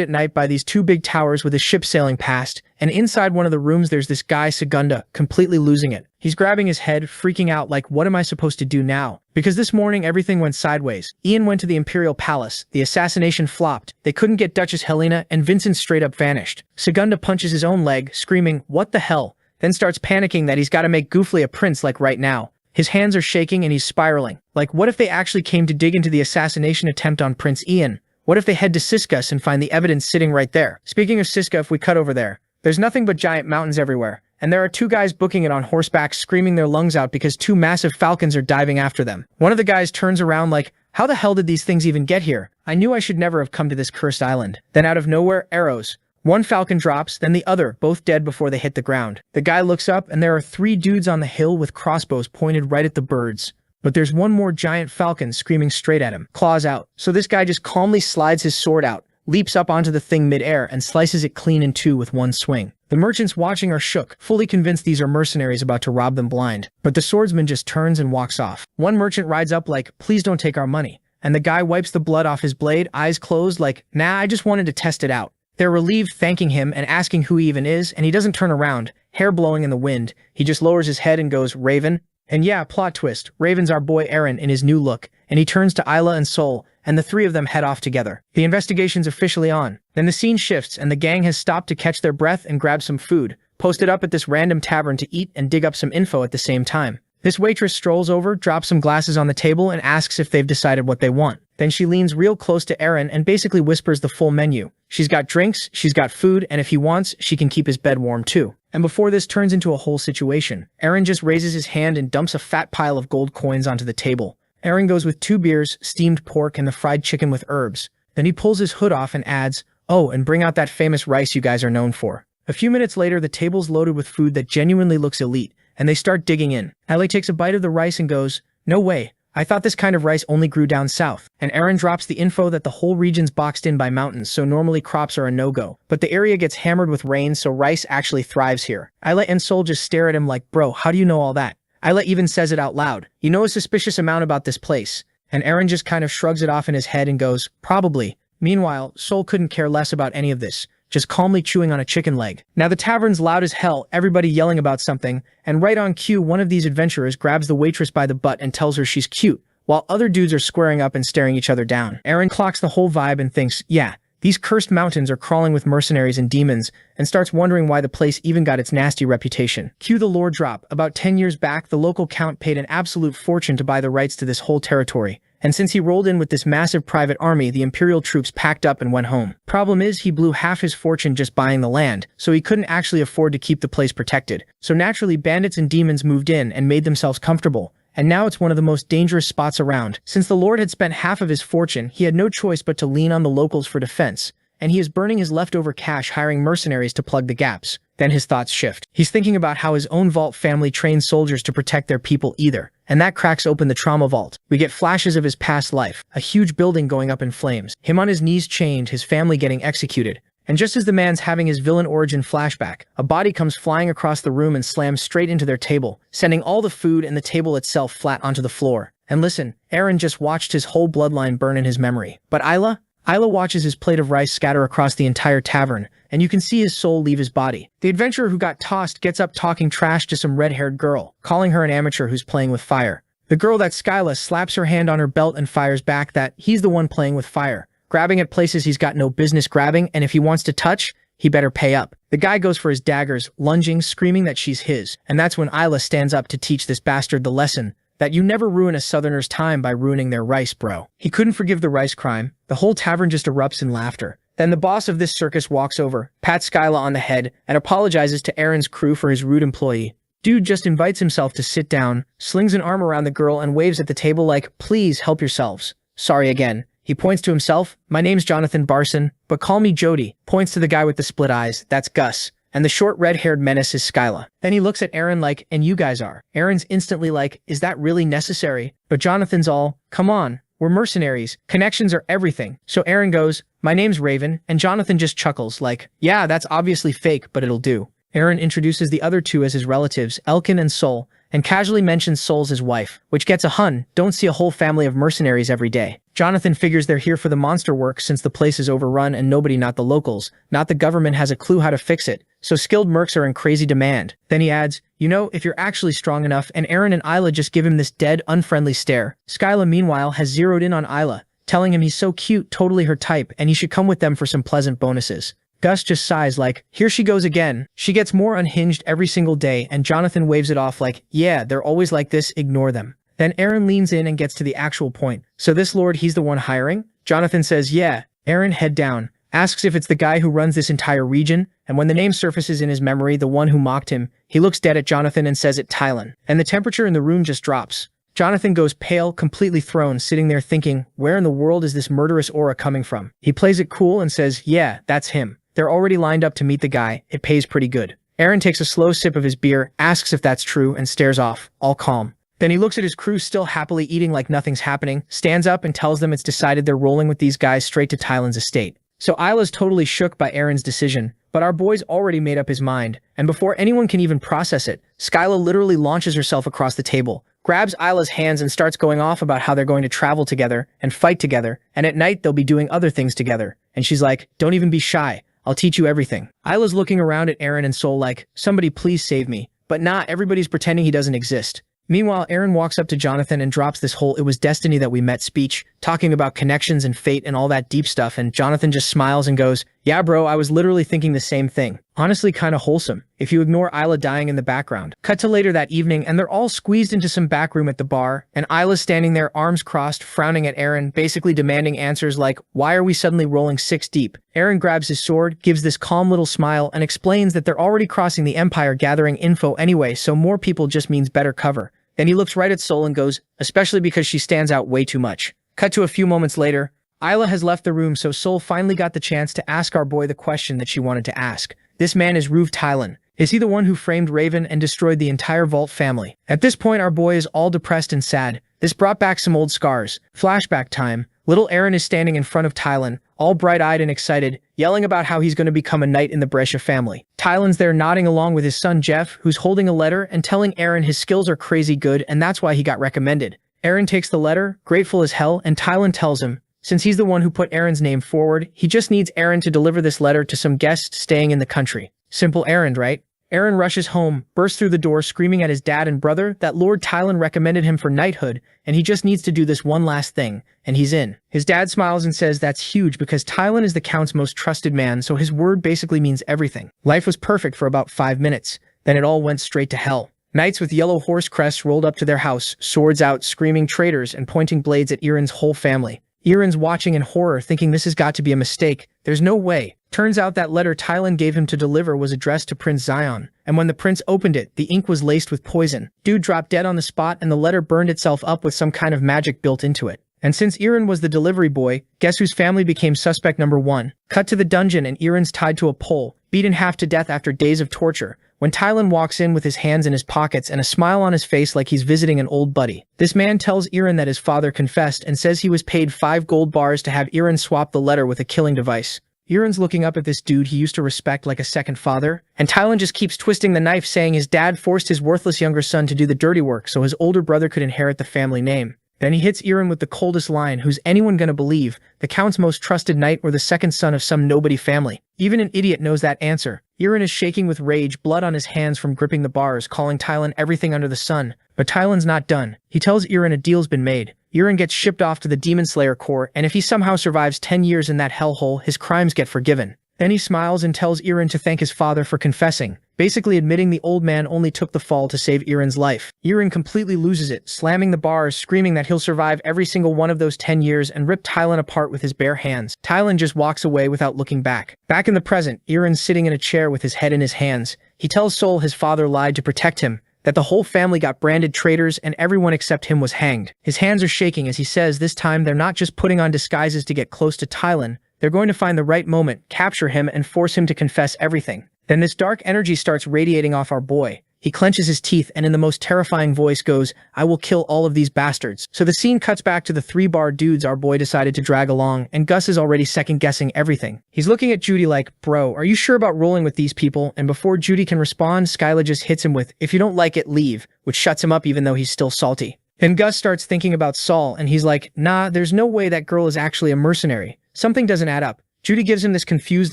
at night by these two big towers with a ship sailing past, and inside one of the rooms there's this guy Segunda, completely losing it. He's grabbing his head, freaking out like, what am I supposed to do now? Because this morning everything went sideways. Ian went to the Imperial Palace, the assassination flopped, they couldn't get Duchess Helena, and Vincent straight up vanished. Segunda punches his own leg, screaming, what the hell? Then starts panicking that he's gotta make Goofly a prince like right now. His hands are shaking and he's spiraling. Like, what if they actually came to dig into the assassination attempt on Prince Ian? What if they head to Siskas and find the evidence sitting right there? Speaking of Siska, if we cut over there, there's nothing but giant mountains everywhere. And there are two guys booking it on horseback screaming their lungs out because two massive falcons are diving after them. One of the guys turns around like, how the hell did these things even get here? I knew I should never have come to this cursed island. Then out of nowhere, arrows. One falcon drops, then the other, both dead before they hit the ground. The guy looks up and there are three dudes on the hill with crossbows pointed right at the birds. But there's one more giant falcon screaming straight at him, claws out. So this guy just calmly slides his sword out, leaps up onto the thing midair, and slices it clean in two with one swing. The merchants watching are shook, fully convinced these are mercenaries about to rob them blind. But the swordsman just turns and walks off. One merchant rides up like, please don't take our money. And the guy wipes the blood off his blade, eyes closed like, nah, I just wanted to test it out. They're relieved, thanking him and asking who he even is, and he doesn't turn around, hair blowing in the wind. He just lowers his head and goes, Raven? And yeah, plot twist, Raven's our boy Eren in his new look, and he turns to Isla and Sol, and the three of them head off together. The investigation's officially on. Then the scene shifts, and the gang has stopped to catch their breath and grab some food, posted up at this random tavern to eat and dig up some info at the same time. This waitress strolls over, drops some glasses on the table, and asks if they've decided what they want. Then she leans real close to Eren and basically whispers the full menu. She's got drinks, she's got food, and if he wants, she can keep his bed warm too. And before this turns into a whole situation, Eren just raises his hand and dumps a fat pile of gold coins onto the table. Eren goes with 2 beers, steamed pork, and the fried chicken with herbs. Then he pulls his hood off and adds, "Oh, and bring out that famous rice you guys are known for." A few minutes later, the table's loaded with food that genuinely looks elite, and they start digging in. Ellie takes a bite of the rice and goes, "No way. I thought this kind of rice only grew down south." And Eren drops the info that the whole region's boxed in by mountains, so normally crops are a no-go. But the area gets hammered with rain, so rice actually thrives here. Ayla and Sol just stare at him like, "Bro, how do you know all that?" Ayla even says it out loud. "You know a suspicious amount about this place." And Eren just kind of shrugs it off in his head and goes, "Probably." Meanwhile, Sol couldn't care less about any of this, just calmly chewing on a chicken leg. Now the tavern's loud as hell, everybody yelling about something, and right on cue, one of these adventurers grabs the waitress by the butt and tells her she's cute, while other dudes are squaring up and staring each other down. Eren clocks the whole vibe and thinks, yeah, these cursed mountains are crawling with mercenaries and demons, and starts wondering why the place even got its nasty reputation. Cue the lore drop. About 10 years back, the local count paid an absolute fortune to buy the rights to this whole territory. And since he rolled in with this massive private army, the imperial troops packed up and went home. Problem is, he blew half his fortune just buying the land, so he couldn't actually afford to keep the place protected. So naturally, bandits and demons moved in and made themselves comfortable. And now it's one of the most dangerous spots around. Since the lord had spent half of his fortune, he had no choice but to lean on the locals for defense. And he is burning his leftover cash hiring mercenaries to plug the gaps. Then his thoughts shift. He's thinking about how his own Valt family trained soldiers to protect their people either. And that cracks open the trauma vault. We get flashes of his past life, a huge building going up in flames, him on his knees chained, his family getting executed. And just as the man's having his villain origin flashback, a body comes flying across the room and slams straight into their table, sending all the food and the table itself flat onto the floor. And listen, Eren just watched his whole bloodline burn in his memory. But Ayla watches his plate of rice scatter across the entire tavern, and you can see his soul leave his body. The adventurer who got tossed gets up talking trash to some red-haired girl, calling her an amateur who's playing with fire. The girl that Skyla slaps her hand on her belt and fires back that he's the one playing with fire, grabbing at places he's got no business grabbing, and if he wants to touch, he better pay up. The guy goes for his daggers, lunging, screaming that she's his, and that's when Ayla stands up to teach this bastard the lesson that you never ruin a southerner's time by ruining their rice, bro. He couldn't forgive the rice crime. The whole tavern just erupts in laughter. Then the boss of this circus walks over, pats Skyla on the head, and apologizes to Eren's crew for his rude employee. Dude just invites himself to sit down, slings an arm around the girl and waves at the table like, "Please help yourselves." Sorry again. He points to himself. "My name's Jonathan Barson, but call me Jody." Points to the guy with the split eyes. That's Gus. And the short red-haired menace is Skyla. Then he looks at Eren like, "And you guys are." Eren's instantly like, "Is that really necessary?" But Jonathan's all, "Come on, we're mercenaries. Connections are everything." So Eren goes, "My name's Raven," and Jonathan just chuckles like, "Yeah, that's obviously fake, but it'll do." Eren introduces the other two as his relatives, Elkin and Sol, and casually mentions Sol's his wife, which gets a hun. Don't see a whole family of mercenaries every day. Jonathan figures they're here for the monster work since the place is overrun and nobody, not the locals, not the government, has a clue how to fix it, so skilled mercs are in crazy demand. Then he adds, "You know, if you're actually strong enough," and Eren and Ayla just give him this dead, unfriendly stare. Skyla, meanwhile, has zeroed in on Ayla, telling him he's so cute, totally her type, and he should come with them for some pleasant bonuses. Gus just sighs like, "Here she goes again." She gets more unhinged every single day, and Jonathan waves it off like, "Yeah, they're always like this, ignore them." Then Eren leans in and gets to the actual point. "So this lord, he's the one hiring?" Jonathan says, "Yeah." Eren, head down, asks if it's the guy who runs this entire region, and when the name surfaces in his memory, the one who mocked him, he looks dead at Jonathan and says it, Tylan. And the temperature in the room just drops. Jonathan goes pale, completely thrown, sitting there thinking, where in the world is this murderous aura coming from? He plays it cool and says, "Yeah, that's him. They're already lined up to meet the guy. It pays pretty good." Eren takes a slow sip of his beer, asks if that's true, and stares off, all calm. Then he looks at his crew still happily eating like nothing's happening, stands up and tells them it's decided they're rolling with these guys straight to Tylan's estate. So Ayla's totally shook by Eren's decision, but our boy's already made up his mind, and before anyone can even process it, Skyla literally launches herself across the table, grabs Ayla's hands and starts going off about how they're going to travel together and fight together, and at night they'll be doing other things together. And she's like, "Don't even be shy. I'll teach you everything." Ayla's looking around at Eren and Sol like, "Somebody please save me." But nah, everybody's pretending he doesn't exist. Meanwhile, Eren walks up to Jonathan and drops this whole "it was destiny that we met" speech, talking about connections and fate and all that deep stuff, and Jonathan just smiles and goes, Yeah, bro, I was literally thinking the same thing. Honestly, kinda wholesome, if you ignore Isla dying in the background. Cut to later that evening, and they're all squeezed into some back room at the bar, and Isla's standing there, arms crossed, frowning at Eren, basically demanding answers like, why are we suddenly rolling 6 deep? Eren grabs his sword, gives this calm little smile, and explains that they're already crossing the Empire gathering info anyway, so more people just means better cover. Then he looks right at Sol and goes, especially because she stands out way too much. Cut to a few moments later, Isla has left the room, so Sol finally got the chance to ask our boy the question that she wanted to ask. This man is Ruv Tylan. Is he the one who framed Raven and destroyed the entire Valt family? At this point, our boy is all depressed and sad. This brought back some old scars. Flashback time. Little Eren is standing in front of Tylan, all bright-eyed and excited, yelling about how he's going to become a knight in the Brescia family. Tylan's there nodding along with his son Jeff, who's holding a letter and telling Eren his skills are crazy good and that's why he got recommended. Eren takes the letter, grateful as hell, and Tylan tells him, since he's the one who put Eren's name forward, he just needs Eren to deliver this letter to some guests staying in the country. Simple errand, right? Eren rushes home, bursts through the door screaming at his dad and brother that Lord Tylan recommended him for knighthood, and he just needs to do this one last thing, and he's in. His dad smiles and says that's huge because Tylan is the Count's most trusted man, so his word basically means everything. Life was perfect for about 5 minutes, then it all went straight to hell. Knights with yellow horse crests rolled up to their house, swords out, screaming traitors and pointing blades at Eren's whole family. Eren's watching in horror, thinking this has got to be a mistake. There's no way. Turns out that letter Tylan gave him to deliver was addressed to Prince Zion, and when the prince opened it, the ink was laced with poison. Dude dropped dead on the spot and the letter burned itself up with some kind of magic built into it. And since Eren was the delivery boy, guess whose family became suspect number 1? Cut to the dungeon and Eren's tied to a pole, beaten half to death after days of torture, when Tylan walks in with his hands in his pockets and a smile on his face like he's visiting an old buddy. This man tells Eren that his father confessed and says he was paid 5 gold bars to have Eren swap the letter with a killing device. Eren's looking up at this dude he used to respect like a second father, and Tylan just keeps twisting the knife saying his dad forced his worthless younger son to do the dirty work so his older brother could inherit the family name. Then he hits Eren with the coldest line, who's anyone gonna believe, the Count's most trusted knight or the second son of some nobody family? Even an idiot knows that answer. Eren is shaking with rage, blood on his hands from gripping the bars, calling Tylan everything under the sun. But Tylan's not done. He tells Eren a deal's been made. Eren gets shipped off to the Demon Slayer Corps, and if he somehow survives 10 years in that hellhole, his crimes get forgiven. Then he smiles and tells Eren to thank his father for confessing, basically admitting the old man only took the fall to save Eren's life. Eren completely loses it, slamming the bars, screaming that he'll survive every single one of those 10 years and rip Tylan apart with his bare hands. Tylan just walks away without looking back. Back in the present, Eren's sitting in a chair with his head in his hands. He tells Sol his father lied to protect him, that the whole family got branded traitors and everyone except him was hanged. His hands are shaking as he says this time they're not just putting on disguises to get close to Tylan, they're going to find the right moment, capture him, and force him to confess everything. Then this dark energy starts radiating off our boy. He clenches his teeth and in the most terrifying voice goes, I will kill all of these bastards. So the scene cuts back to the 3-bar dudes our boy decided to drag along, and Gus is already second-guessing everything. He's looking at Judy like, bro, are you sure about rolling with these people? And before Judy can respond, Skyla just hits him with, if you don't like it, leave, which shuts him up even though he's still salty. Then Gus starts thinking about Sol, and he's like, nah, there's no way that girl is actually a mercenary. Something doesn't add up. Judy gives him this confused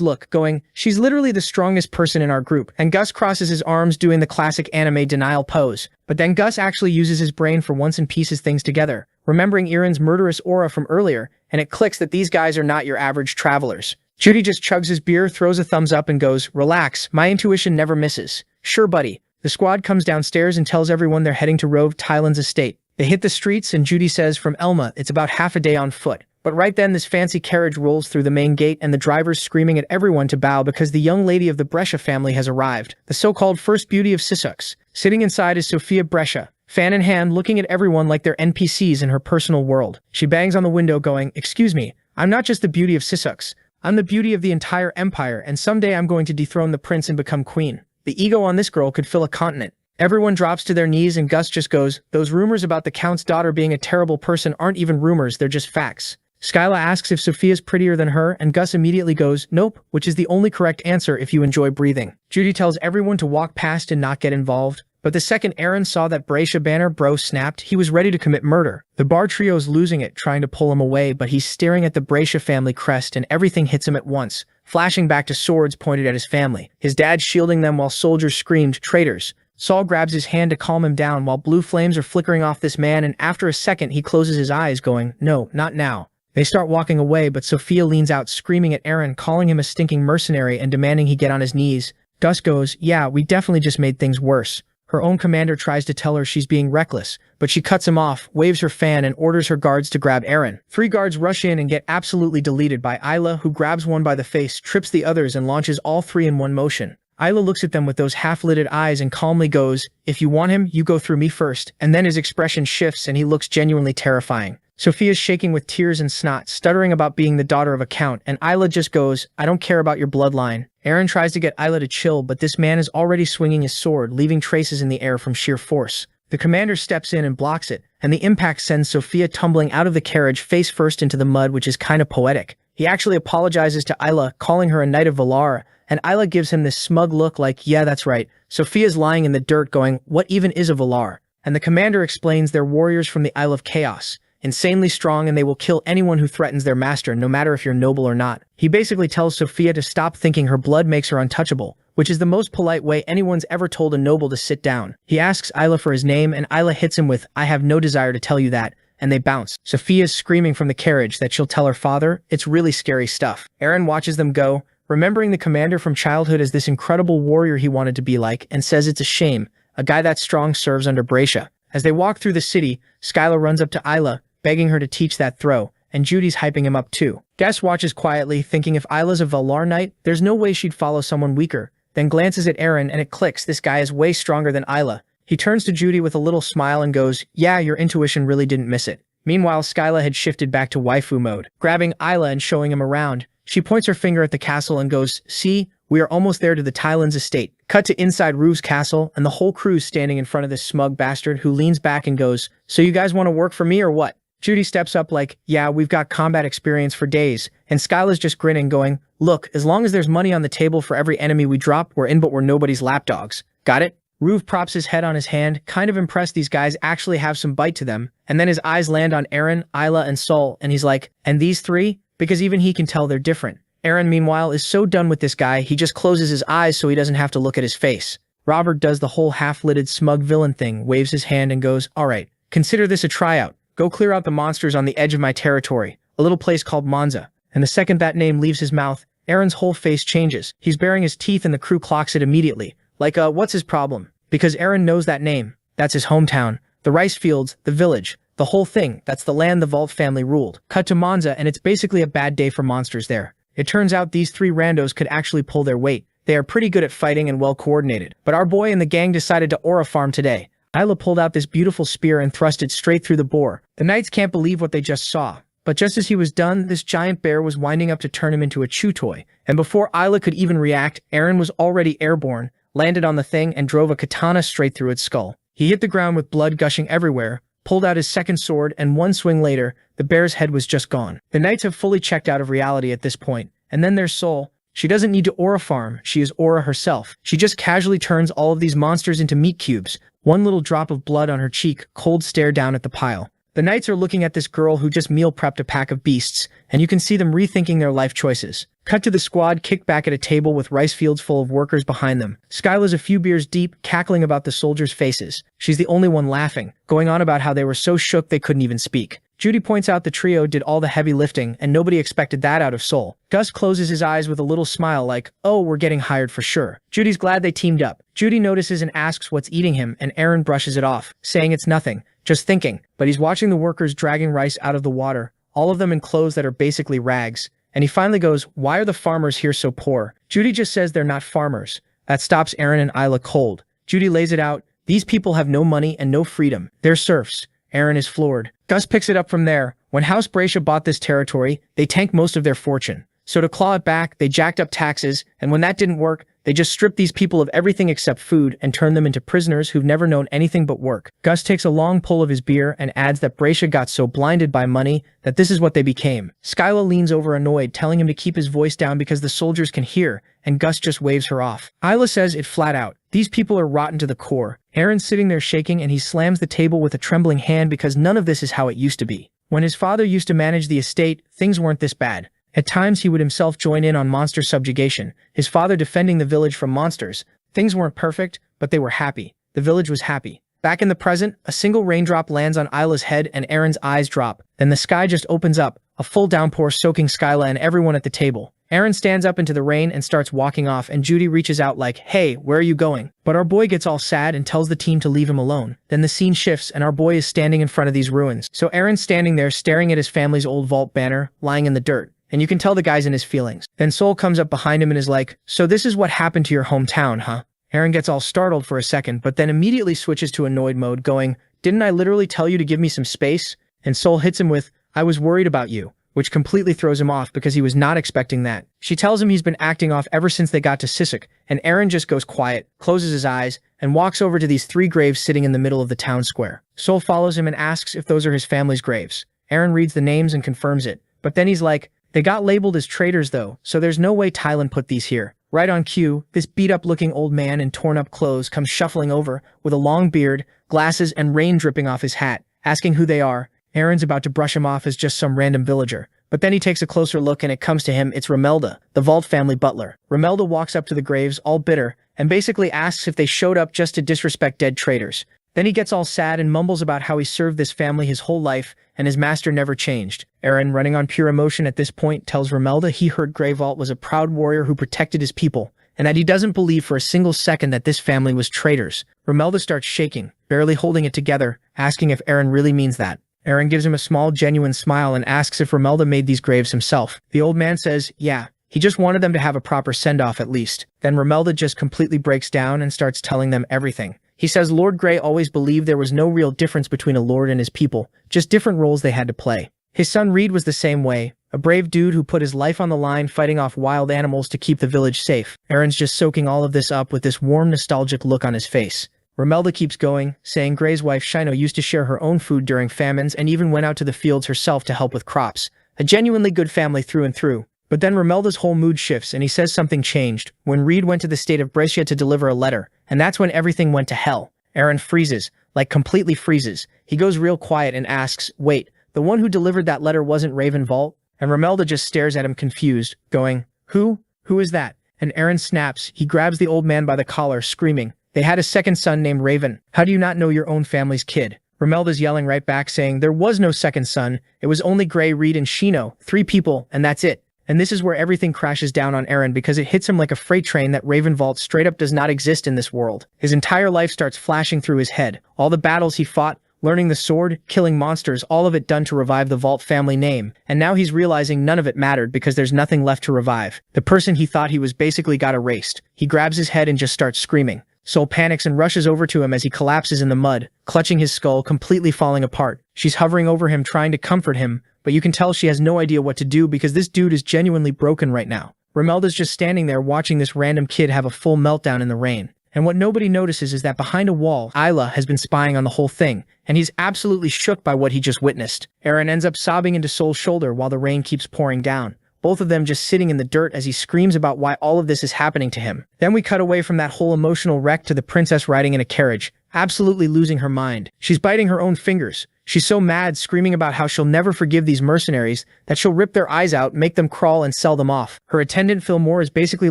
look, going, she's literally the strongest person in our group, and Gus crosses his arms doing the classic anime denial pose. But then Gus actually uses his brain for once and pieces things together, remembering Eren's murderous aura from earlier, and it clicks that these guys are not your average travelers. Judy just chugs his beer, throws a thumbs up, and goes, relax, my intuition never misses. Sure, buddy. The squad comes downstairs and tells everyone they're heading to Rove Tylan's estate. They hit the streets, and Judy says from Elma, it's about half a day on foot. But right then this fancy carriage rolls through the main gate and the driver's screaming at everyone to bow because the young lady of the Brescia family has arrived, the so-called first beauty of Sisux. Sitting inside is Sophia Brescia, fan in hand, looking at everyone like they're NPCs in her personal world. She bangs on the window going, excuse me, I'm not just the beauty of Sisux. I'm the beauty of the entire empire, and someday I'm going to dethrone the prince and become queen. The ego on this girl could fill a continent. Everyone drops to their knees and Gus just goes, those rumors about the Count's daughter being a terrible person aren't even rumors, they're just facts. Skyla asks if Sophia's prettier than her, and Gus immediately goes, nope, which is the only correct answer if you enjoy breathing. Judy tells everyone to walk past and not get involved, but the second Eren saw that Brescia banner bro snapped, he was ready to commit murder. The bar trio's losing it, trying to pull him away, but he's staring at the Brescia family crest and everything hits him at once, flashing back to swords pointed at his family, his dad shielding them while soldiers screamed, traitors. Saul grabs his hand to calm him down while blue flames are flickering off this man, and after a second he closes his eyes going, no, not now. They start walking away, but Sophia leans out screaming at Eren, calling him a stinking mercenary and demanding he get on his knees. Gus goes, yeah, we definitely just made things worse. Her own commander tries to tell her she's being reckless, but she cuts him off, waves her fan, and orders her guards to grab Eren. 3 guards rush in and get absolutely deleted by Ayla, who grabs one by the face, trips the others, and launches all 3 in one motion. Ayla looks at them with those half-lidded eyes and calmly goes, if you want him, you go through me first, and then his expression shifts and he looks genuinely terrifying. Sophia's shaking with tears and snot, stuttering about being the daughter of a count, and Ayla just goes, I don't care about your bloodline. Eren tries to get Ayla to chill, but this man is already swinging his sword, leaving traces in the air from sheer force. The commander steps in and blocks it, and the impact sends Sophia tumbling out of the carriage face first into the mud, which is kind of poetic. He actually apologizes to Ayla, calling her a knight of Valar, and Ayla gives him this smug look like, yeah, that's right. Sophia's lying in the dirt going, what even is a Valar? And the commander explains they're warriors from the Isle of Chaos, insanely strong, and they will kill anyone who threatens their master, no matter if you're noble or not. He basically tells Sophia to stop thinking her blood makes her untouchable, which is the most polite way anyone's ever told a noble to sit down. He asks Ayla for his name, and Ayla hits him with, I have no desire to tell you that, and they bounce. Sophia's screaming from the carriage that she'll tell her father. It's really scary stuff. Eren watches them go, remembering the commander from childhood as this incredible warrior he wanted to be like, and says it's a shame. A guy that strong serves under Bracia. As they walk through the city, Skylar runs up to Ayla, begging her to teach that throw, and Judy's hyping him up too. Gus watches quietly, thinking if Ayla's a Valar knight, there's no way she'd follow someone weaker, then glances at Eren and it clicks, this guy is way stronger than Ayla. He turns to Judy with a little smile and goes, yeah, your intuition really didn't miss it. Meanwhile, Skyla had shifted back to waifu mode, grabbing Ayla and showing him around. She points her finger at the castle and goes, see, we are almost there to the Tylan's estate. Cut to inside Rue's castle, and the whole crew's standing in front of this smug bastard who leans back and goes, so you guys want to work for me or what? Judy steps up like, yeah, we've got combat experience for days, and Skyla's just grinning going, look, as long as there's money on the table for every enemy we drop, we're in but we're nobody's lapdogs. Got it? Rue props his head on his hand, kind of impressed these guys actually have some bite to them, and then his eyes land on Eren, Ayla, and Sol, and he's like, and these 3? Because even he can tell they're different. Eren, meanwhile, is so done with this guy, he just closes his eyes so he doesn't have to look at his face. Robert does the whole half-lidded smug villain thing, waves his hand and goes, alright, consider this a tryout. Go clear out the monsters on the edge of my territory, a little place called Monza. And the second that name leaves his mouth, Eren's whole face changes. He's baring his teeth and the crew clocks it immediately. Like, what's his problem? Because Eren knows that name. That's his hometown. The rice fields, the village, the whole thing. That's the land the Valt family ruled. Cut to Monza, and it's basically a bad day for monsters there. It turns out these 3 randos could actually pull their weight. They are pretty good at fighting and well coordinated. But our boy and the gang decided to aura farm today. Ayla pulled out this beautiful spear and thrust it straight through the boar. The knights can't believe what they just saw. But just as he was done, this giant bear was winding up to turn him into a chew toy. And before Ayla could even react, Eren was already airborne, landed on the thing, and drove a katana straight through its skull. He hit the ground with blood gushing everywhere, pulled out his second sword, and one swing later, the bear's head was just gone. The knights have fully checked out of reality at this point. And then there's Sol. She doesn't need to aura farm, she is aura herself. She just casually turns all of these monsters into meat cubes. One little drop of blood on her cheek, cold stare down at the pile. The knights are looking at this girl who just meal prepped a pack of beasts, and you can see them rethinking their life choices. Cut to the squad kicked back at a table with rice fields full of workers behind them. Skyla's a few beers deep, cackling about the soldiers' faces. She's the only one laughing, going on about how they were so shook they couldn't even speak. Judy points out the trio did all the heavy lifting, and nobody expected that out of Sol. Gus closes his eyes with a little smile like, oh, we're getting hired for sure. Judy's glad they teamed up. Judy notices and asks what's eating him, and Eren brushes it off, saying it's nothing, just thinking. But he's watching the workers dragging rice out of the water, all of them in clothes that are basically rags. And he finally goes, why are the farmers here so poor? Judy just says they're not farmers. That stops Eren and Ayla cold. Judy lays it out, these people have no money and no freedom. They're serfs. Eren is floored. Gus picks it up from there. When House Bracia bought this territory, they tanked most of their fortune. So to claw it back, they jacked up taxes, and when that didn't work, they just stripped these people of everything except food and turned them into prisoners who've never known anything but work. Gus takes a long pull of his beer and adds that Bracia got so blinded by money that this is what they became. Skyla leans over annoyed, telling him to keep his voice down because the soldiers can hear, and Gus just waves her off. Ayla says it flat out. These people are rotten to the core. Eren's sitting there shaking, and he slams the table with a trembling hand because none of this is how it used to be. When his father used to manage the estate, things weren't this bad. At times he would himself join in on monster subjugation, his father defending the village from monsters. Things weren't perfect, but they were happy. The village was happy. Back in the present, a single raindrop lands on Isla's head and Eren's eyes drop. Then the sky just opens up, a full downpour soaking Skyla and everyone at the table. Eren stands up into the rain and starts walking off, and Judy reaches out like, "Hey, where are you going?" But our boy gets all sad and tells the team to leave him alone. Then the scene shifts and our boy is standing in front of these ruins. So Eren's standing there staring at his family's old Valt banner, lying in the dirt. And you can tell the guy's in his feelings. Then Sol comes up behind him and is like, "So this is what happened to your hometown, huh?" Eren gets all startled for a second, but then immediately switches to annoyed mode, going, "Didn't I literally tell you to give me some space?" And Sol hits him with, "I was worried about you," which completely throws him off because he was not expecting that. She tells him he's been acting off ever since they got to Sisek, and Eren just goes quiet, closes his eyes, and walks over to these 3 graves sitting in the middle of the town square. Sol follows him and asks if those are his family's graves. Eren reads the names and confirms it, but then he's like, "They got labeled as traitors though, so there's no way Thailand put these here." Right on cue, this beat-up-looking old man in torn-up clothes comes shuffling over, with a long beard, glasses, and rain dripping off his hat, asking who they are. Eren's about to brush him off as just some random villager. But then he takes a closer look and it comes to him, it's Romelda, the Valt family butler. Romelda walks up to the graves, all bitter, and basically asks if they showed up just to disrespect dead traitors. Then he gets all sad and mumbles about how he served this family his whole life, and his master never changed. Eren, running on pure emotion at this point, tells Romelda he heard Grey Valt was a proud warrior who protected his people, and that he doesn't believe for a single second that this family was traitors. Romelda starts shaking, barely holding it together, asking if Eren really means that. Eren gives him a small, genuine smile and asks if Romelda made these graves himself. The old man says, yeah, he just wanted them to have a proper send-off at least. Then Romelda just completely breaks down and starts telling them everything. He says Lord Grey always believed there was no real difference between a lord and his people, just different roles they had to play. His son Reed was the same way, a brave dude who put his life on the line fighting off wild animals to keep the village safe. Eren's just soaking all of this up with this warm, nostalgic look on his face. Romelda keeps going, saying Grey's wife Shino used to share her own food during famines and even went out to the fields herself to help with crops. A genuinely good family through and through. But then Romelda's whole mood shifts and he says something changed when Reed went to the state of Brescia to deliver a letter, and that's when everything went to hell. Eren freezes, like completely freezes. He goes real quiet and asks, wait, the one who delivered that letter wasn't Raven Valt? And Romelda just stares at him confused, going, Who? Who is that? And Eren snaps. He grabs the old man by the collar, screaming, they had a second son named Raven. How do you not know your own family's kid? Romelda's yelling right back saying there was no second son. It was only Grey, Reed, and Shino, 3 people, and that's it. And this is where everything crashes down on Eren because it hits him like a freight train that Raven Valt straight up does not exist in this world. His entire life starts flashing through his head. All the battles he fought, learning the sword, killing monsters, all of it done to revive the Valt family name. And now he's realizing none of it mattered because there's nothing left to revive. The person he thought he was basically got erased. He grabs his head and just starts screaming. Sol panics and rushes over to him as he collapses in the mud, clutching his skull, completely falling apart. She's hovering over him trying to comfort him, but you can tell she has no idea what to do because this dude is genuinely broken right now. Romelda's just standing there watching this random kid have a full meltdown in the rain. And what nobody notices is that behind a wall, Isla has been spying on the whole thing, and he's absolutely shook by what he just witnessed. Eren ends up sobbing into Sol's shoulder while the rain keeps pouring down. Both of them just sitting in the dirt as he screams about why all of this is happening to him. Then we cut away from that whole emotional wreck to the princess riding in a carriage, absolutely losing her mind. She's biting her own fingers. She's so mad, screaming about how she'll never forgive these mercenaries, that she'll rip their eyes out, make them crawl, and sell them off. Her attendant Fillmore is basically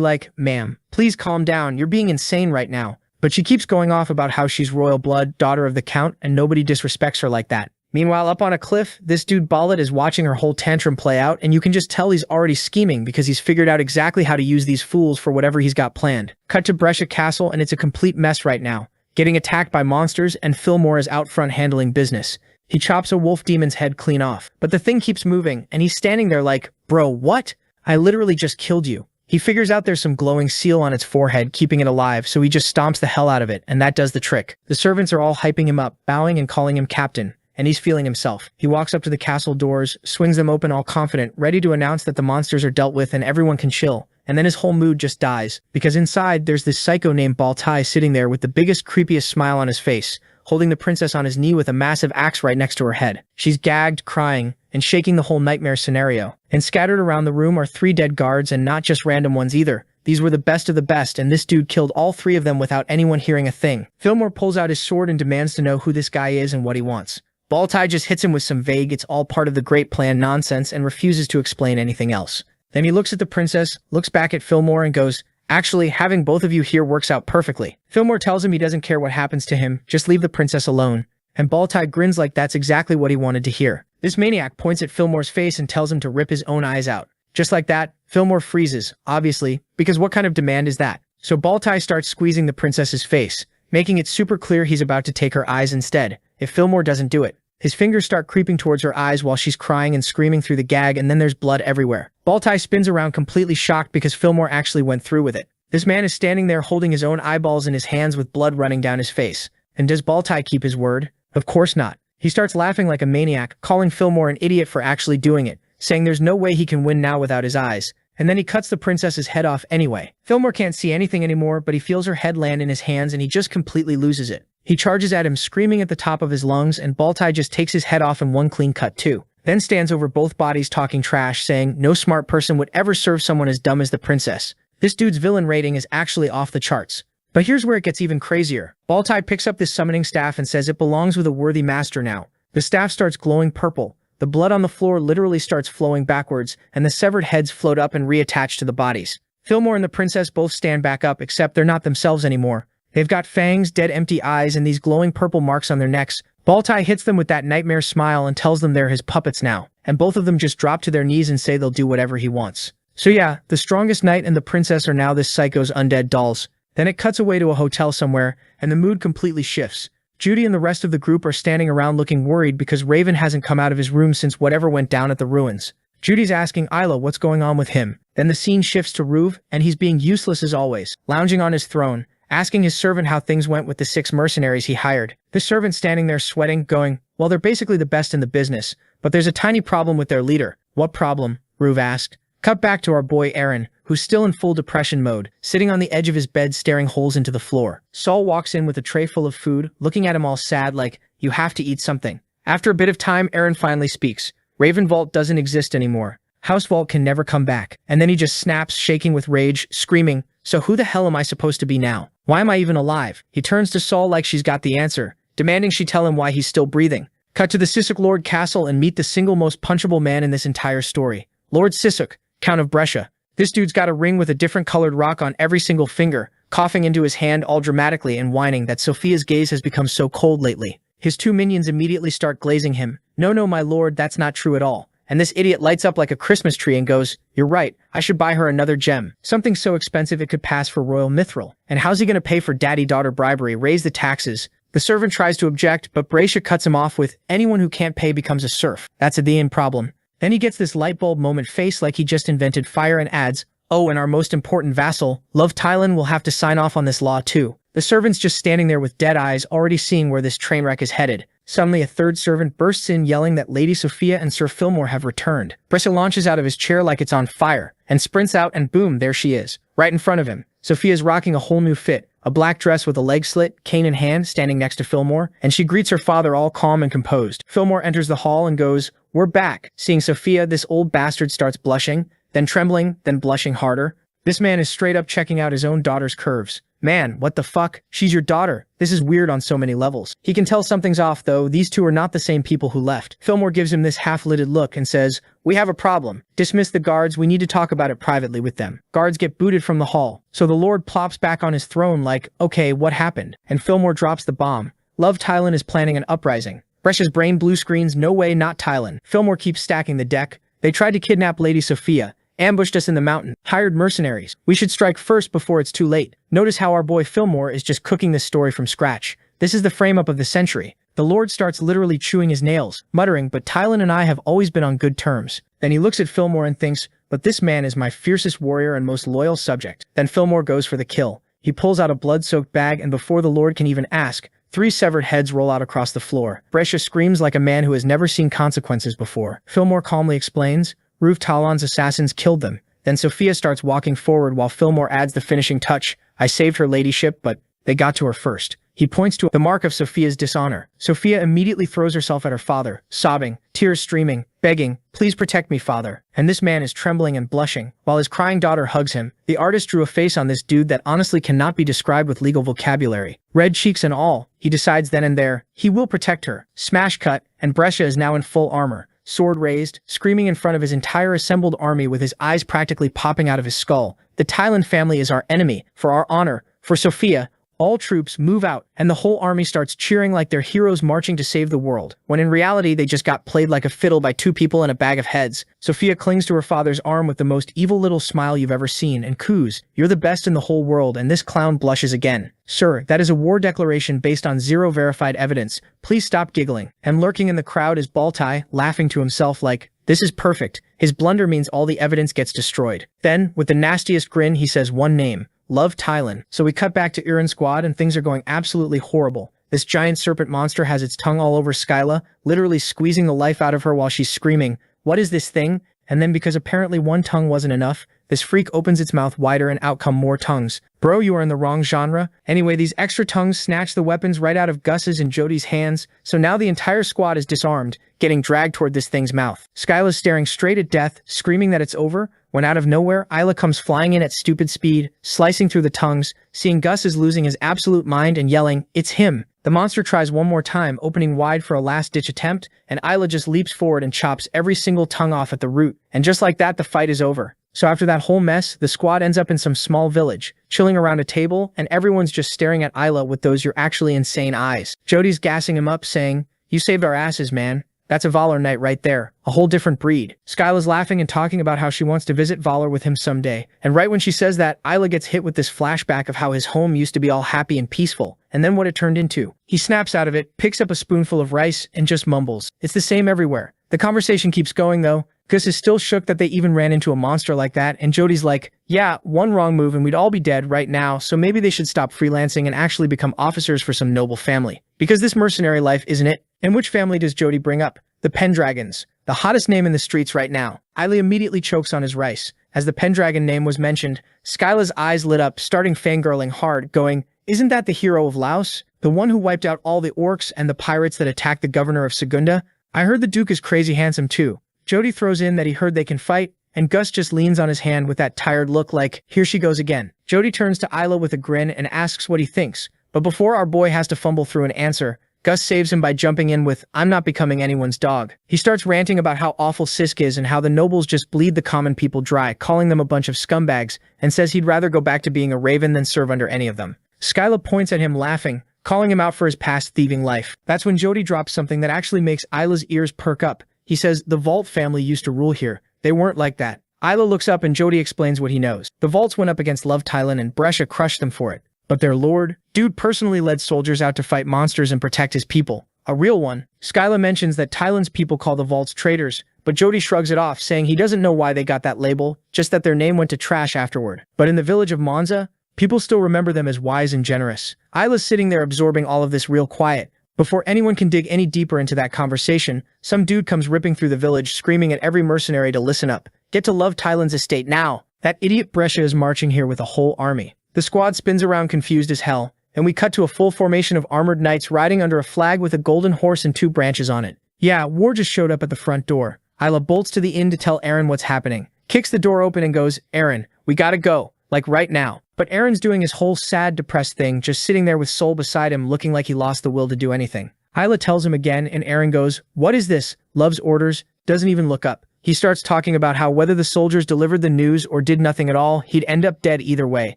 like, ma'am, please calm down, you're being insane right now. But she keeps going off about how she's royal blood, daughter of the count, and nobody disrespects her like that. Meanwhile, up on a cliff, this dude Ballet is watching her whole tantrum play out, and you can just tell he's already scheming because he's figured out exactly how to use these fools for whatever he's got planned. Cut to Brescia Castle, and it's a complete mess right now. Getting attacked by monsters, and Fillmore is out front handling business. He chops a wolf demon's head clean off. But the thing keeps moving, and he's standing there like, bro, what? I literally just killed you. He figures out there's some glowing seal on its forehead, keeping it alive, so he just stomps the hell out of it, and that does the trick. The servants are all hyping him up, bowing and calling him captain. And he's feeling himself. He walks up to the castle doors, swings them open all confident, ready to announce that the monsters are dealt with and everyone can chill. And then his whole mood just dies, because inside there's this psycho named Baltai sitting there with the biggest, creepiest smile on his face, holding the princess on his knee with a massive axe right next to her head. She's gagged, crying, and shaking the whole nightmare scenario. And scattered around the room are 3 dead guards, and not just random ones either. These were the best of the best, and this dude killed all 3 of them without anyone hearing a thing. Fillmore pulls out his sword and demands to know who this guy is and what he wants. Baltai just hits him with some vague, it's all part of the great plan nonsense and refuses to explain anything else. Then he looks at the princess, looks back at Fillmore and goes, Actually, having both of you here works out perfectly. Fillmore tells him he doesn't care what happens to him, just leave the princess alone. And Baltai grins like that's exactly what he wanted to hear. This maniac points at Fillmore's face and tells him to rip his own eyes out. Just like that, Fillmore freezes, obviously, because what kind of demand is that? So Baltai starts squeezing the princess's face, making it super clear he's about to take her eyes instead, if Fillmore doesn't do it. His fingers start creeping towards her eyes while she's crying and screaming through the gag, and then there's blood everywhere. Baltai spins around completely shocked because Fillmore actually went through with it. This man is standing there holding his own eyeballs in his hands with blood running down his face. And does Baltai keep his word? Of course not. He starts laughing like a maniac, calling Fillmore an idiot for actually doing it, saying there's no way he can win now without his eyes. And then he cuts the princess's head off anyway. Fillmore can't see anything anymore, but he feels her head land in his hands and he just completely loses it. He charges at him screaming at the top of his lungs, and Baltai just takes his head off in one clean cut too. Then stands over both bodies talking trash, saying no smart person would ever serve someone as dumb as the princess. This dude's villain rating is actually off the charts. But here's where it gets even crazier. Baltai picks up this summoning staff and says it belongs with a worthy master now. The staff starts glowing purple. The blood on the floor literally starts flowing backwards, and the severed heads float up and reattach to the bodies. Fillmore and the princess both stand back up, except they're not themselves anymore. They've got fangs, dead empty eyes, and these glowing purple marks on their necks. Baltai hits them with that nightmare smile and tells them they're his puppets now, and both of them just drop to their knees and say they'll do whatever he wants. So yeah, the strongest knight and the princess are now this psycho's undead dolls. Then it cuts away to a hotel somewhere, and the mood completely shifts. Judy and the rest of the group are standing around looking worried because Raven hasn't come out of his room since whatever went down at the ruins. Judy's asking Isla what's going on with him. Then the scene shifts to Ruve, and he's being useless as always, lounging on his throne, asking his servant how things went with the 6 mercenaries he hired. The servant standing there sweating, going, well, they're basically the best in the business, but there's a tiny problem with their leader. What problem? Ruve asked. Cut back to our boy Eren, who's still in full depression mode, sitting on the edge of his bed staring holes into the floor. Saul walks in with a tray full of food, looking at him all sad like, you have to eat something. After a bit of time, Eren finally speaks. Raven Vault doesn't exist anymore. House Vault can never come back. And then he just snaps, shaking with rage, screaming, so who the hell am I supposed to be now? Why am I even alive? He turns to Saul like she's got the answer, demanding she tell him why he's still breathing. Cut to the Sisuk Lord Castle and meet the single most punchable man in this entire story. Lord Sisuk, Count of Brescia. This dude's got a ring with a different colored rock on every single finger, coughing into his hand all dramatically and whining that Sophia's gaze has become so cold lately. His 2 minions immediately start glazing him. No, my lord, that's not true at all. And this idiot lights up like a Christmas tree and goes, you're right, I should buy her another gem. Something so expensive it could pass for royal mithril. And how's he gonna pay for daddy-daughter bribery? Raise the taxes. The servant tries to object, but Brescia cuts him off with, anyone who can't pay becomes a serf. That's a Thean problem. Then he gets this light bulb moment face like he just invented fire and adds, oh, and our most important vassal, Love Tylan, will have to sign off on this law too. The servant's just standing there with dead eyes, already seeing where this train wreck is headed. Suddenly a third servant bursts in yelling that Lady Sophia and Sir Fillmore have returned. Brescia launches out of his chair like it's on fire, and sprints out and boom, there she is, right in front of him. Sophia's rocking a whole new fit, a black dress with a leg slit, cane in hand, standing next to Fillmore, and she greets her father all calm and composed. Fillmore enters the hall and goes, we're back. Seeing Sophia, this old bastard starts blushing, then trembling, then blushing harder. This man is straight up checking out his own daughter's curves. Man, what the fuck? She's your daughter. This is weird on so many levels. He can tell something's off though, these two are not the same people who left. Fillmore gives him this half-lidded look and says, we have a problem. Dismiss the guards, we need to talk about it privately with them. Guards get booted from the hall. So the lord plops back on his throne like, okay, what happened? And Fillmore drops the bomb. Love Tylan is planning an uprising. Brescia's brain blue screens, no way, not Tylan. Fillmore keeps stacking the deck. They tried to kidnap Lady Sophia. Ambushed us in the mountain, hired mercenaries. We should strike first before it's too late. Notice how our boy Fillmore is just cooking this story from scratch. This is the frame-up of the century. The Lord starts literally chewing his nails, muttering, but Tylan and I have always been on good terms. Then he looks at Fillmore and thinks, but this man is my fiercest warrior and most loyal subject. Then Fillmore goes for the kill. He pulls out a blood-soaked bag and before the Lord can even ask, 3 severed heads roll out across the floor. Brescia screams like a man who has never seen consequences before. Fillmore calmly explains, Ruve Talon's assassins killed them. Then Sophia starts walking forward while Fillmore adds the finishing touch. I saved her ladyship, but they got to her first. He points to the mark of Sophia's dishonor. Sophia immediately throws herself at her father, sobbing, tears streaming, begging, please protect me, father. And this man is trembling and blushing, while his crying daughter hugs him. The artist drew a face on this dude that honestly cannot be described with legal vocabulary. Red cheeks and all, he decides then and there, he will protect her. Smash cut, and Brescia is now in full armor. sword raised, screaming in front of his entire assembled army with his eyes practically popping out of his skull. The Thailand family is our enemy, for our honor, for Sophia. All troops move out, and the whole army starts cheering like they're heroes marching to save the world, when in reality they just got played like a fiddle by two people and a bag of heads. Sophia clings to her father's arm with the most evil little smile you've ever seen and coos, "You're the best in the whole world," and this clown blushes again. "Sir, that is a war declaration based on zero verified evidence. Please stop giggling." And lurking in the crowd is Baltai, laughing to himself like, "This is perfect." His blunder means all the evidence gets destroyed. Then, with the nastiest grin, he says one name. Love Thailand. So we cut back to Eren's squad and things are going absolutely horrible. This giant serpent monster has its tongue all over Skyla, literally squeezing the life out of her while she's screaming, "What is this thing?" And then because apparently one tongue wasn't enough, this freak opens its mouth wider and out come more tongues. Bro, you are in the wrong genre. Anyway, these extra tongues snatch the weapons right out of Gus's and Jody's hands, so now the entire squad is disarmed, getting dragged toward this thing's mouth. Skyla's staring straight at death, screaming that it's over, when out of nowhere, Isla comes flying in at stupid speed, slicing through the tongues, seeing Gus is losing his absolute mind and yelling, "It's him!" The monster tries one more time, opening wide for a last-ditch attempt, and Isla just leaps forward and chops every single tongue off at the root. And just like that, the fight is over. So after that whole mess, the squad ends up in some small village, chilling around a table, and everyone's just staring at Isla with those "you're actually insane" eyes. Jody's gassing him up, saying, "You saved our asses, man. That's a Valor Knight right there. A whole different breed." Skyla's laughing and talking about how she wants to visit Valor with him someday. And right when she says that, Isla gets hit with this flashback of how his home used to be all happy and peaceful, and then what it turned into. He snaps out of it, picks up a spoonful of rice, and just mumbles. It's the same everywhere. The conversation keeps going though. Gus is still shook that they even ran into a monster like that, and Jody's like, "Yeah, one wrong move and we'd all be dead right now, so maybe they should stop freelancing and actually become officers for some noble family. Because this mercenary life isn't it." And which family does Jody bring up? The Pendragons, the hottest name in the streets right now. Isla immediately chokes on his rice. As the Pendragon name was mentioned, Skyla's eyes lit up, starting fangirling hard, going, "Isn't that the hero of Laos? The one who wiped out all the orcs and the pirates that attacked the governor of Segunda? I heard the Duke is crazy handsome too." Jody throws in that he heard they can fight, and Gus just leans on his hand with that tired look like, "Here she goes again." Jody turns to Isla with a grin and asks what he thinks, but before our boy has to fumble through an answer, Gus saves him by jumping in with, "I'm not becoming anyone's dog." He starts ranting about how awful Sisk is and how the nobles just bleed the common people dry, calling them a bunch of scumbags, and says he'd rather go back to being a raven than serve under any of them. Skyla points at him laughing, calling him out for his past thieving life. That's when Jody drops something that actually makes Isla's ears perk up. He says, "The Valt family used to rule here. They weren't like that." Isla looks up and Jody explains what he knows. The Valts went up against Love Thailand and Brescia crushed them for it. But their lord? Dude personally led soldiers out to fight monsters and protect his people. A real one. Skyla mentions that Thailand's people call the Valts traitors, but Jody shrugs it off, saying he doesn't know why they got that label, just that their name went to trash afterward. But in the village of Monza, people still remember them as wise and generous. Isla's sitting there absorbing all of this real quiet. Before anyone can dig any deeper into that conversation, some dude comes ripping through the village screaming at every mercenary to listen up. Get to Love Thailand's estate now. That idiot Brescia is marching here with a whole army. The squad spins around confused as hell, and we cut to a full formation of armored knights riding under a flag with a golden horse and 2 branches on it. Yeah, war just showed up at the front door. Isla bolts to the inn to tell Eren what's happening, kicks the door open and goes, "Eren, we gotta go, like right now." But Eren's doing his whole sad, depressed thing, just sitting there with Sol beside him looking like he lost the will to do anything. Isla tells him again, and Eren goes, "What is this? Love's orders?" Doesn't even look up. He starts talking about how whether the soldiers delivered the news or did nothing at all, he'd end up dead either way,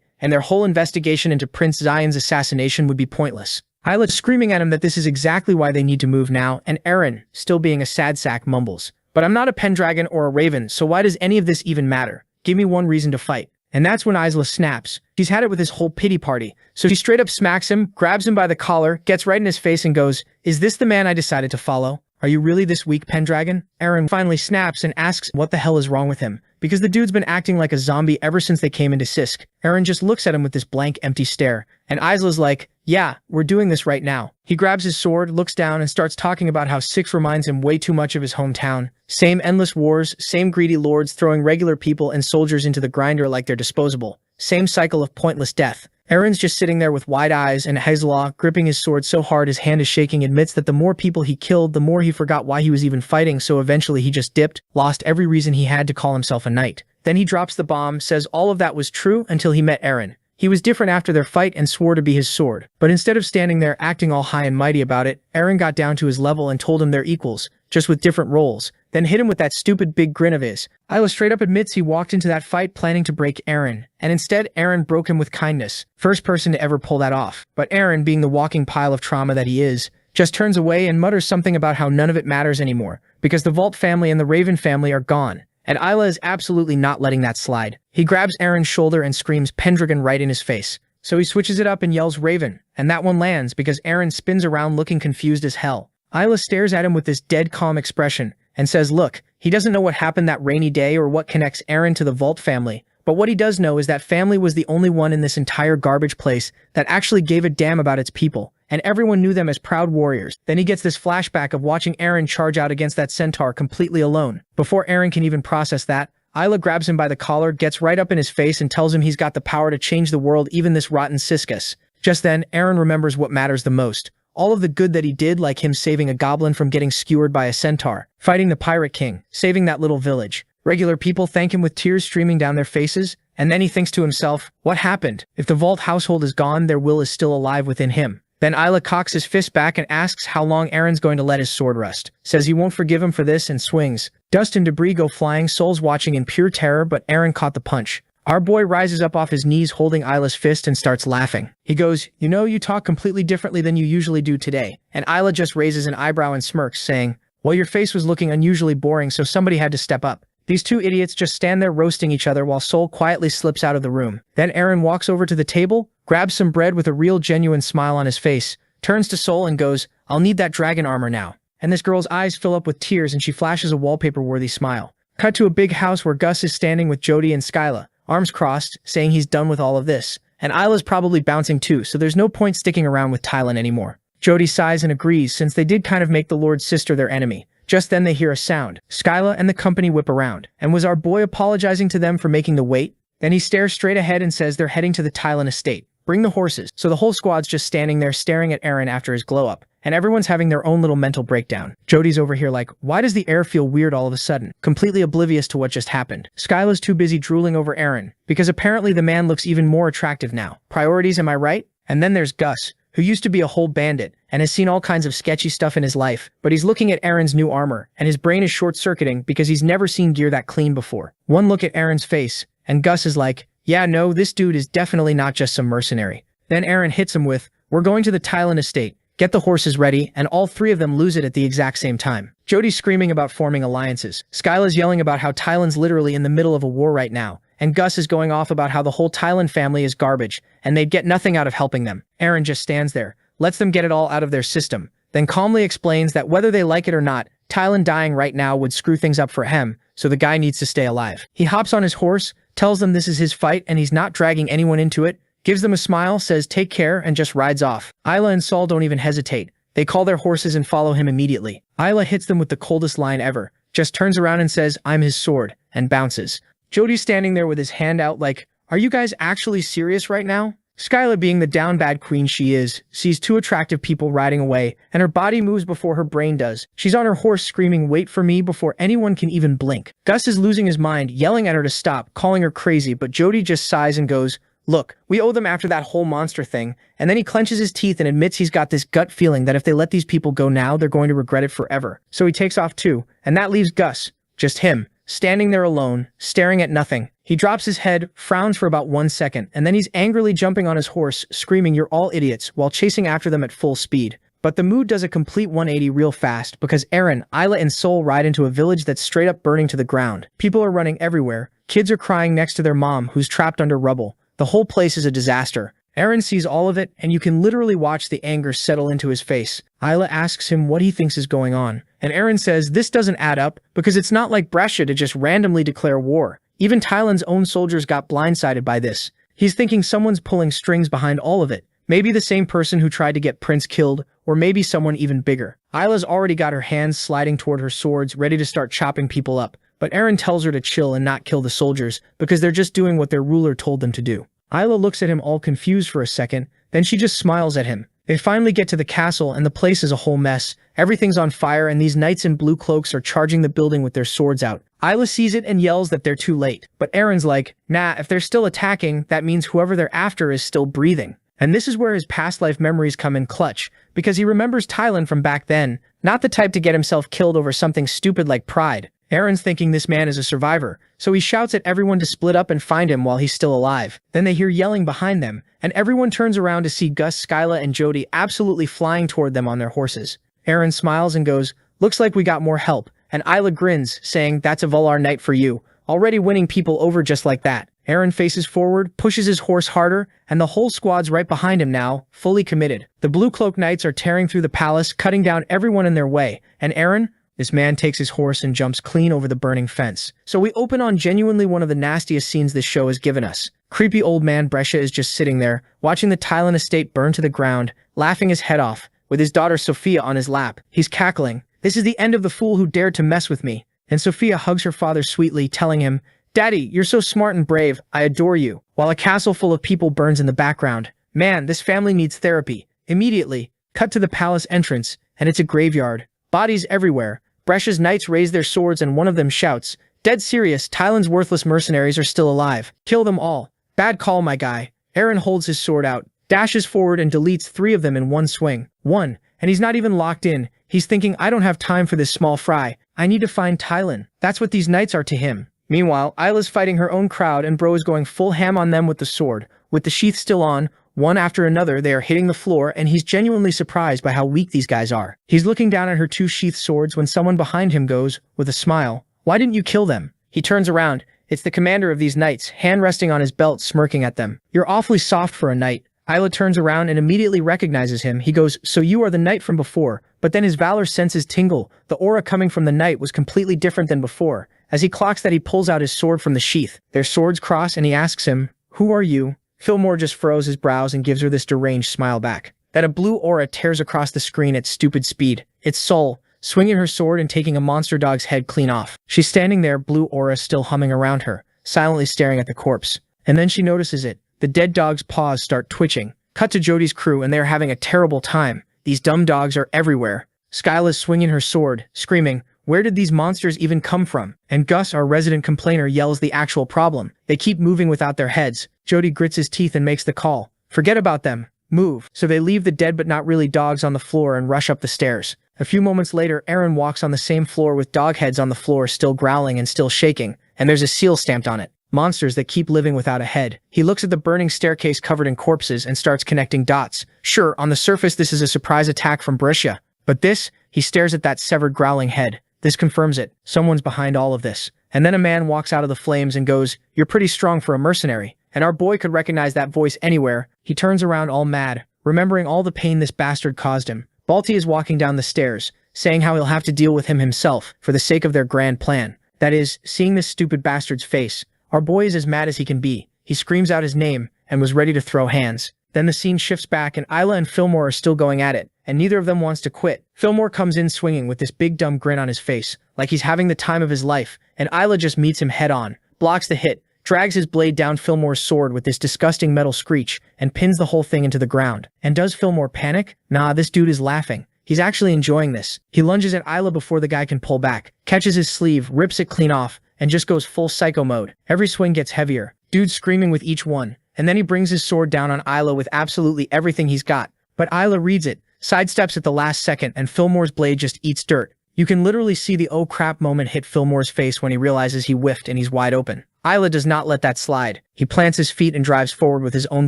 and their whole investigation into Prince Zion's assassination would be pointless. Isla screaming at him that this is exactly why they need to move now, and Eren, still being a sad sack, mumbles, "But I'm not a Pendragon or a Raven, so why does any of this even matter? Give me one reason to fight." And that's when Isla snaps. She's had it with his whole pity party, so she straight up smacks him, grabs him by the collar, gets right in his face and goes, "Is this the man I decided to follow? Are you really this weak, Pendragon?" Eren finally snaps and asks what the hell is wrong with him, because the dude's been acting like a zombie ever since they came into Sisk. Eren just looks at him with this blank, empty stare, and Isla's like, "Yeah, we're doing this right now." He grabs his sword, looks down, and starts talking about how Six reminds him way too much of his hometown. Same endless wars, same greedy lords throwing regular people and soldiers into the grinder like they're disposable. Same cycle of pointless death. Eren's just sitting there with wide eyes, and Hezlaw, gripping his sword so hard his hand is shaking, admits that the more people he killed, the more he forgot why he was even fighting, so eventually he just dipped, lost every reason he had to call himself a knight. Then he drops the bomb, says all of that was true until he met Eren. He was different after their fight and swore to be his sword. But instead of standing there acting all high and mighty about it, Eren got down to his level and told him they're equals, just with different roles, then hit him with that stupid big grin of his. Isla straight up admits he walked into that fight planning to break Eren, and instead Eren broke him with kindness. First person to ever pull that off. But Eren, being the walking pile of trauma that he is, just turns away and mutters something about how none of it matters anymore, because the Valt family and the Raven family are gone. And Isla is absolutely not letting that slide. He grabs Eren's shoulder and screams Pendragon right in his face. So he switches it up and yells Raven, and that one lands because Eren spins around looking confused as hell. Isla stares at him with this dead calm expression and says, look, he doesn't know what happened that rainy day or what connects Eren to the Valt family, but what he does know is that family was the only one in this entire garbage place that actually gave a damn about its people, and everyone knew them as proud warriors. Then he gets this flashback of watching Eren charge out against that centaur completely alone. Before Eren can even process that, Isla grabs him by the collar, gets right up in his face, and tells him he's got the power to change the world, even this rotten Ciscus. Just then, Eren remembers what matters the most. All of the good that he did, like him saving a goblin from getting skewered by a centaur, fighting the pirate king, saving that little village. Regular people thank him with tears streaming down their faces, and then he thinks to himself, what happened? If the Valt household is gone, their will is still alive within him. Then Isla cocks his fist back and asks how long Eren's going to let his sword rust. Says he won't forgive him for this and swings. Dust and debris go flying, souls watching in pure terror, but Eren caught the punch. Our boy rises up off his knees holding Isla's fist and starts laughing. He goes, you know, you talk completely differently than you usually do today. And Isla just raises an eyebrow and smirks, saying, well, your face was looking unusually boring, so somebody had to step up. These two idiots just stand there roasting each other while Sol quietly slips out of the room. Then Eren walks over to the table, grabs some bread with a real genuine smile on his face, turns to Sol and goes, I'll need that dragon armor now. And this girl's eyes fill up with tears and she flashes a wallpaper-worthy smile. Cut to a big house where Gus is standing with Jody and Skyla, arms crossed, saying he's done with all of this. And Isla's probably bouncing too, so there's no point sticking around with Tylan anymore. Jody sighs and agrees, since they did kind of make the Lord's sister their enemy. Just then they hear a sound. Skyla and the company whip around. And was our boy apologizing to them for making the wait? Then he stares straight ahead and says they're heading to the Tylan estate. Bring the horses. So the whole squad's just standing there staring at Eren after his glow-up, and everyone's having their own little mental breakdown. Jody's over here like, why does the air feel weird all of a sudden? Completely oblivious to what just happened. Skyla's too busy drooling over Eren, because apparently the man looks even more attractive now. Priorities, am I right? And then there's Gus, who used to be a whole bandit, and has seen all kinds of sketchy stuff in his life, but he's looking at Eren's new armor, and his brain is short-circuiting because he's never seen gear that clean before. One look at Eren's face, and Gus is like, yeah, no, this dude is definitely not just some mercenary. Then Eren hits him with, we're going to the Tylan estate, get the horses ready, and all three of them lose it at the exact same time. Jody's screaming about forming alliances. Skyla's yelling about how Tylan's literally in the middle of a war right now, and Gus is going off about how the whole Tylan family is garbage, and they'd get nothing out of helping them. Eren just stands there, lets them get it all out of their system, then calmly explains that whether they like it or not, Tylan dying right now would screw things up for him, so the guy needs to stay alive. He hops on his horse, tells them this is his fight and he's not dragging anyone into it, gives them a smile, says take care, and just rides off. Isla and Sol don't even hesitate. They call their horses and follow him immediately. Isla hits them with the coldest line ever, just turns around and says, I'm his sword, and bounces. Jody's standing there with his hand out like, are you guys actually serious right now? Skyla, being the down bad queen she is, sees two attractive people riding away, and her body moves before her brain does. She's on her horse screaming, wait for me, before anyone can even blink. Gus is losing his mind, yelling at her to stop, calling her crazy, but Jody just sighs and goes, look, we owe them after that whole monster thing. And then he clenches his teeth and admits he's got this gut feeling that if they let these people go now, they're going to regret it forever. So he takes off too, and that leaves Gus, just him, standing there alone, staring at nothing. He drops his head, frowns for about 1 second, and then he's angrily jumping on his horse, screaming, you're all idiots, while chasing after them at full speed. But the mood does a complete 180 real fast, because Eren, Isla, and Sol ride into a village that's straight up burning to the ground. People are running everywhere. Kids are crying next to their mom, who's trapped under rubble. The whole place is a disaster. Eren sees all of it, and you can literally watch the anger settle into his face. Isla asks him what he thinks is going on, and Eren says this doesn't add up, because it's not like Brescia to just randomly declare war. Even Tylan's own soldiers got blindsided by this. He's thinking someone's pulling strings behind all of it. Maybe the same person who tried to get Prince killed, or maybe someone even bigger. Isla's already got her hands sliding toward her swords, ready to start chopping people up, but Eren tells her to chill and not kill the soldiers, because they're just doing what their ruler told them to do. Isla looks at him all confused for a second, then she just smiles at him. They finally get to the castle and the place is a whole mess. Everything's on fire and these knights in blue cloaks are charging the building with their swords out. Isla sees it and yells that they're too late. But Eren's like, nah, if they're still attacking, that means whoever they're after is still breathing. And this is where his past life memories come in clutch, because he remembers Tylan from back then, not the type to get himself killed over something stupid like pride. Eren's thinking this man is a survivor, so he shouts at everyone to split up and find him while he's still alive. Then they hear yelling behind them, and everyone turns around to see Gus, Skyla, and Jody absolutely flying toward them on their horses. Eren smiles and goes, "Looks like we got more help," and Isla grins, saying, "That's a Valar night for you, already winning people over just like that." Eren faces forward, pushes his horse harder, and the whole squad's right behind him now, fully committed. The Blue Cloak Knights are tearing through the palace, cutting down everyone in their way, and Eren, this man takes his horse and jumps clean over the burning fence. So we open on genuinely one of the nastiest scenes this show has given us. Creepy old man Brescia is just sitting there, watching the Tylan estate burn to the ground, laughing his head off, with his daughter Sophia on his lap. He's cackling, "This is the end of the fool who dared to mess with me." And Sophia hugs her father sweetly, telling him, "Daddy, you're so smart and brave, I adore you," while a castle full of people burns in the background. Man, this family needs therapy. Immediately, cut to the palace entrance, and it's a graveyard. Bodies everywhere. Brescia's knights raise their swords and one of them shouts, "Dead serious, Tylan's worthless mercenaries are still alive. Kill them all." "Bad call, my guy." Eren holds his sword out, dashes forward and deletes 3 of them in one swing. One, and he's not even locked in. He's thinking, "I don't have time for this small fry. I need to find Tylan." That's what these knights are to him. Meanwhile, Isla's fighting her own crowd and Bro is going full ham on them with the sword. With the sheath still on, one after another they are hitting the floor and he's genuinely surprised by how weak these guys are. He's looking down at her 2 sheathed swords when someone behind him goes, with a smile, "Why didn't you kill them?" He turns around. It's the commander of these knights, hand resting on his belt, smirking at them. "You're awfully soft for a knight." Isla turns around and immediately recognizes him. He goes, "So you are the knight from before," but then his valor senses tingle. The aura coming from the knight was completely different than before. As he clocks that, he pulls out his sword from the sheath. Their swords cross and he asks him, "Who are you?" Fillmore just furrows his brows and gives her this deranged smile back. Then a blue aura tears across the screen at stupid speed. It's Sol, swinging her sword and taking a monster dog's head clean off. She's standing there, blue aura still humming around her, silently staring at the corpse. And then she notices it. The dead dog's paws start twitching. Cut to Jody's crew and they are having a terrible time. These dumb dogs are everywhere. Skyla's swinging her sword, screaming, "Where did these monsters even come from?" And Gus, our resident complainer, yells the actual problem. They keep moving without their heads. Jody grits his teeth and makes the call. "Forget about them. Move." So they leave the dead but not really dogs on the floor and rush up the stairs. A few moments later, Eren walks on the same floor with dog heads on the floor still growling and still shaking, and there's a seal stamped on it. Monsters that keep living without a head. He looks at the burning staircase covered in corpses and starts connecting dots. Sure, on the surface this is a surprise attack from Brescia, but this, he stares at that severed growling head. This confirms it. Someone's behind all of this. And then a man walks out of the flames and goes, "You're pretty strong for a mercenary." And our boy could recognize that voice anywhere. He turns around all mad, remembering all the pain this bastard caused him. Balti is walking down the stairs, saying how he'll have to deal with him himself for the sake of their grand plan. That is, seeing this stupid bastard's face. Our boy is as mad as he can be. He screams out his name and was ready to throw hands. Then the scene shifts back and Isla and Fillmore are still going at it, and neither of them wants to quit. Fillmore comes in swinging with this big dumb grin on his face, like he's having the time of his life, and Isla just meets him head on, blocks the hit, drags his blade down Fillmore's sword with this disgusting metal screech, and pins the whole thing into the ground. And does Fillmore panic? Nah, this dude is laughing. He's actually enjoying this. He lunges at Isla before the guy can pull back, catches his sleeve, rips it clean off, and just goes full psycho mode. Every swing gets heavier, dude's screaming with each one, and then he brings his sword down on Isla with absolutely everything he's got. But Isla reads it, sidesteps at the last second, and Fillmore's blade just eats dirt. You can literally see the "oh crap" moment hit Fillmore's face when he realizes he whiffed and he's wide open. Isla does not let that slide. He plants his feet and drives forward with his own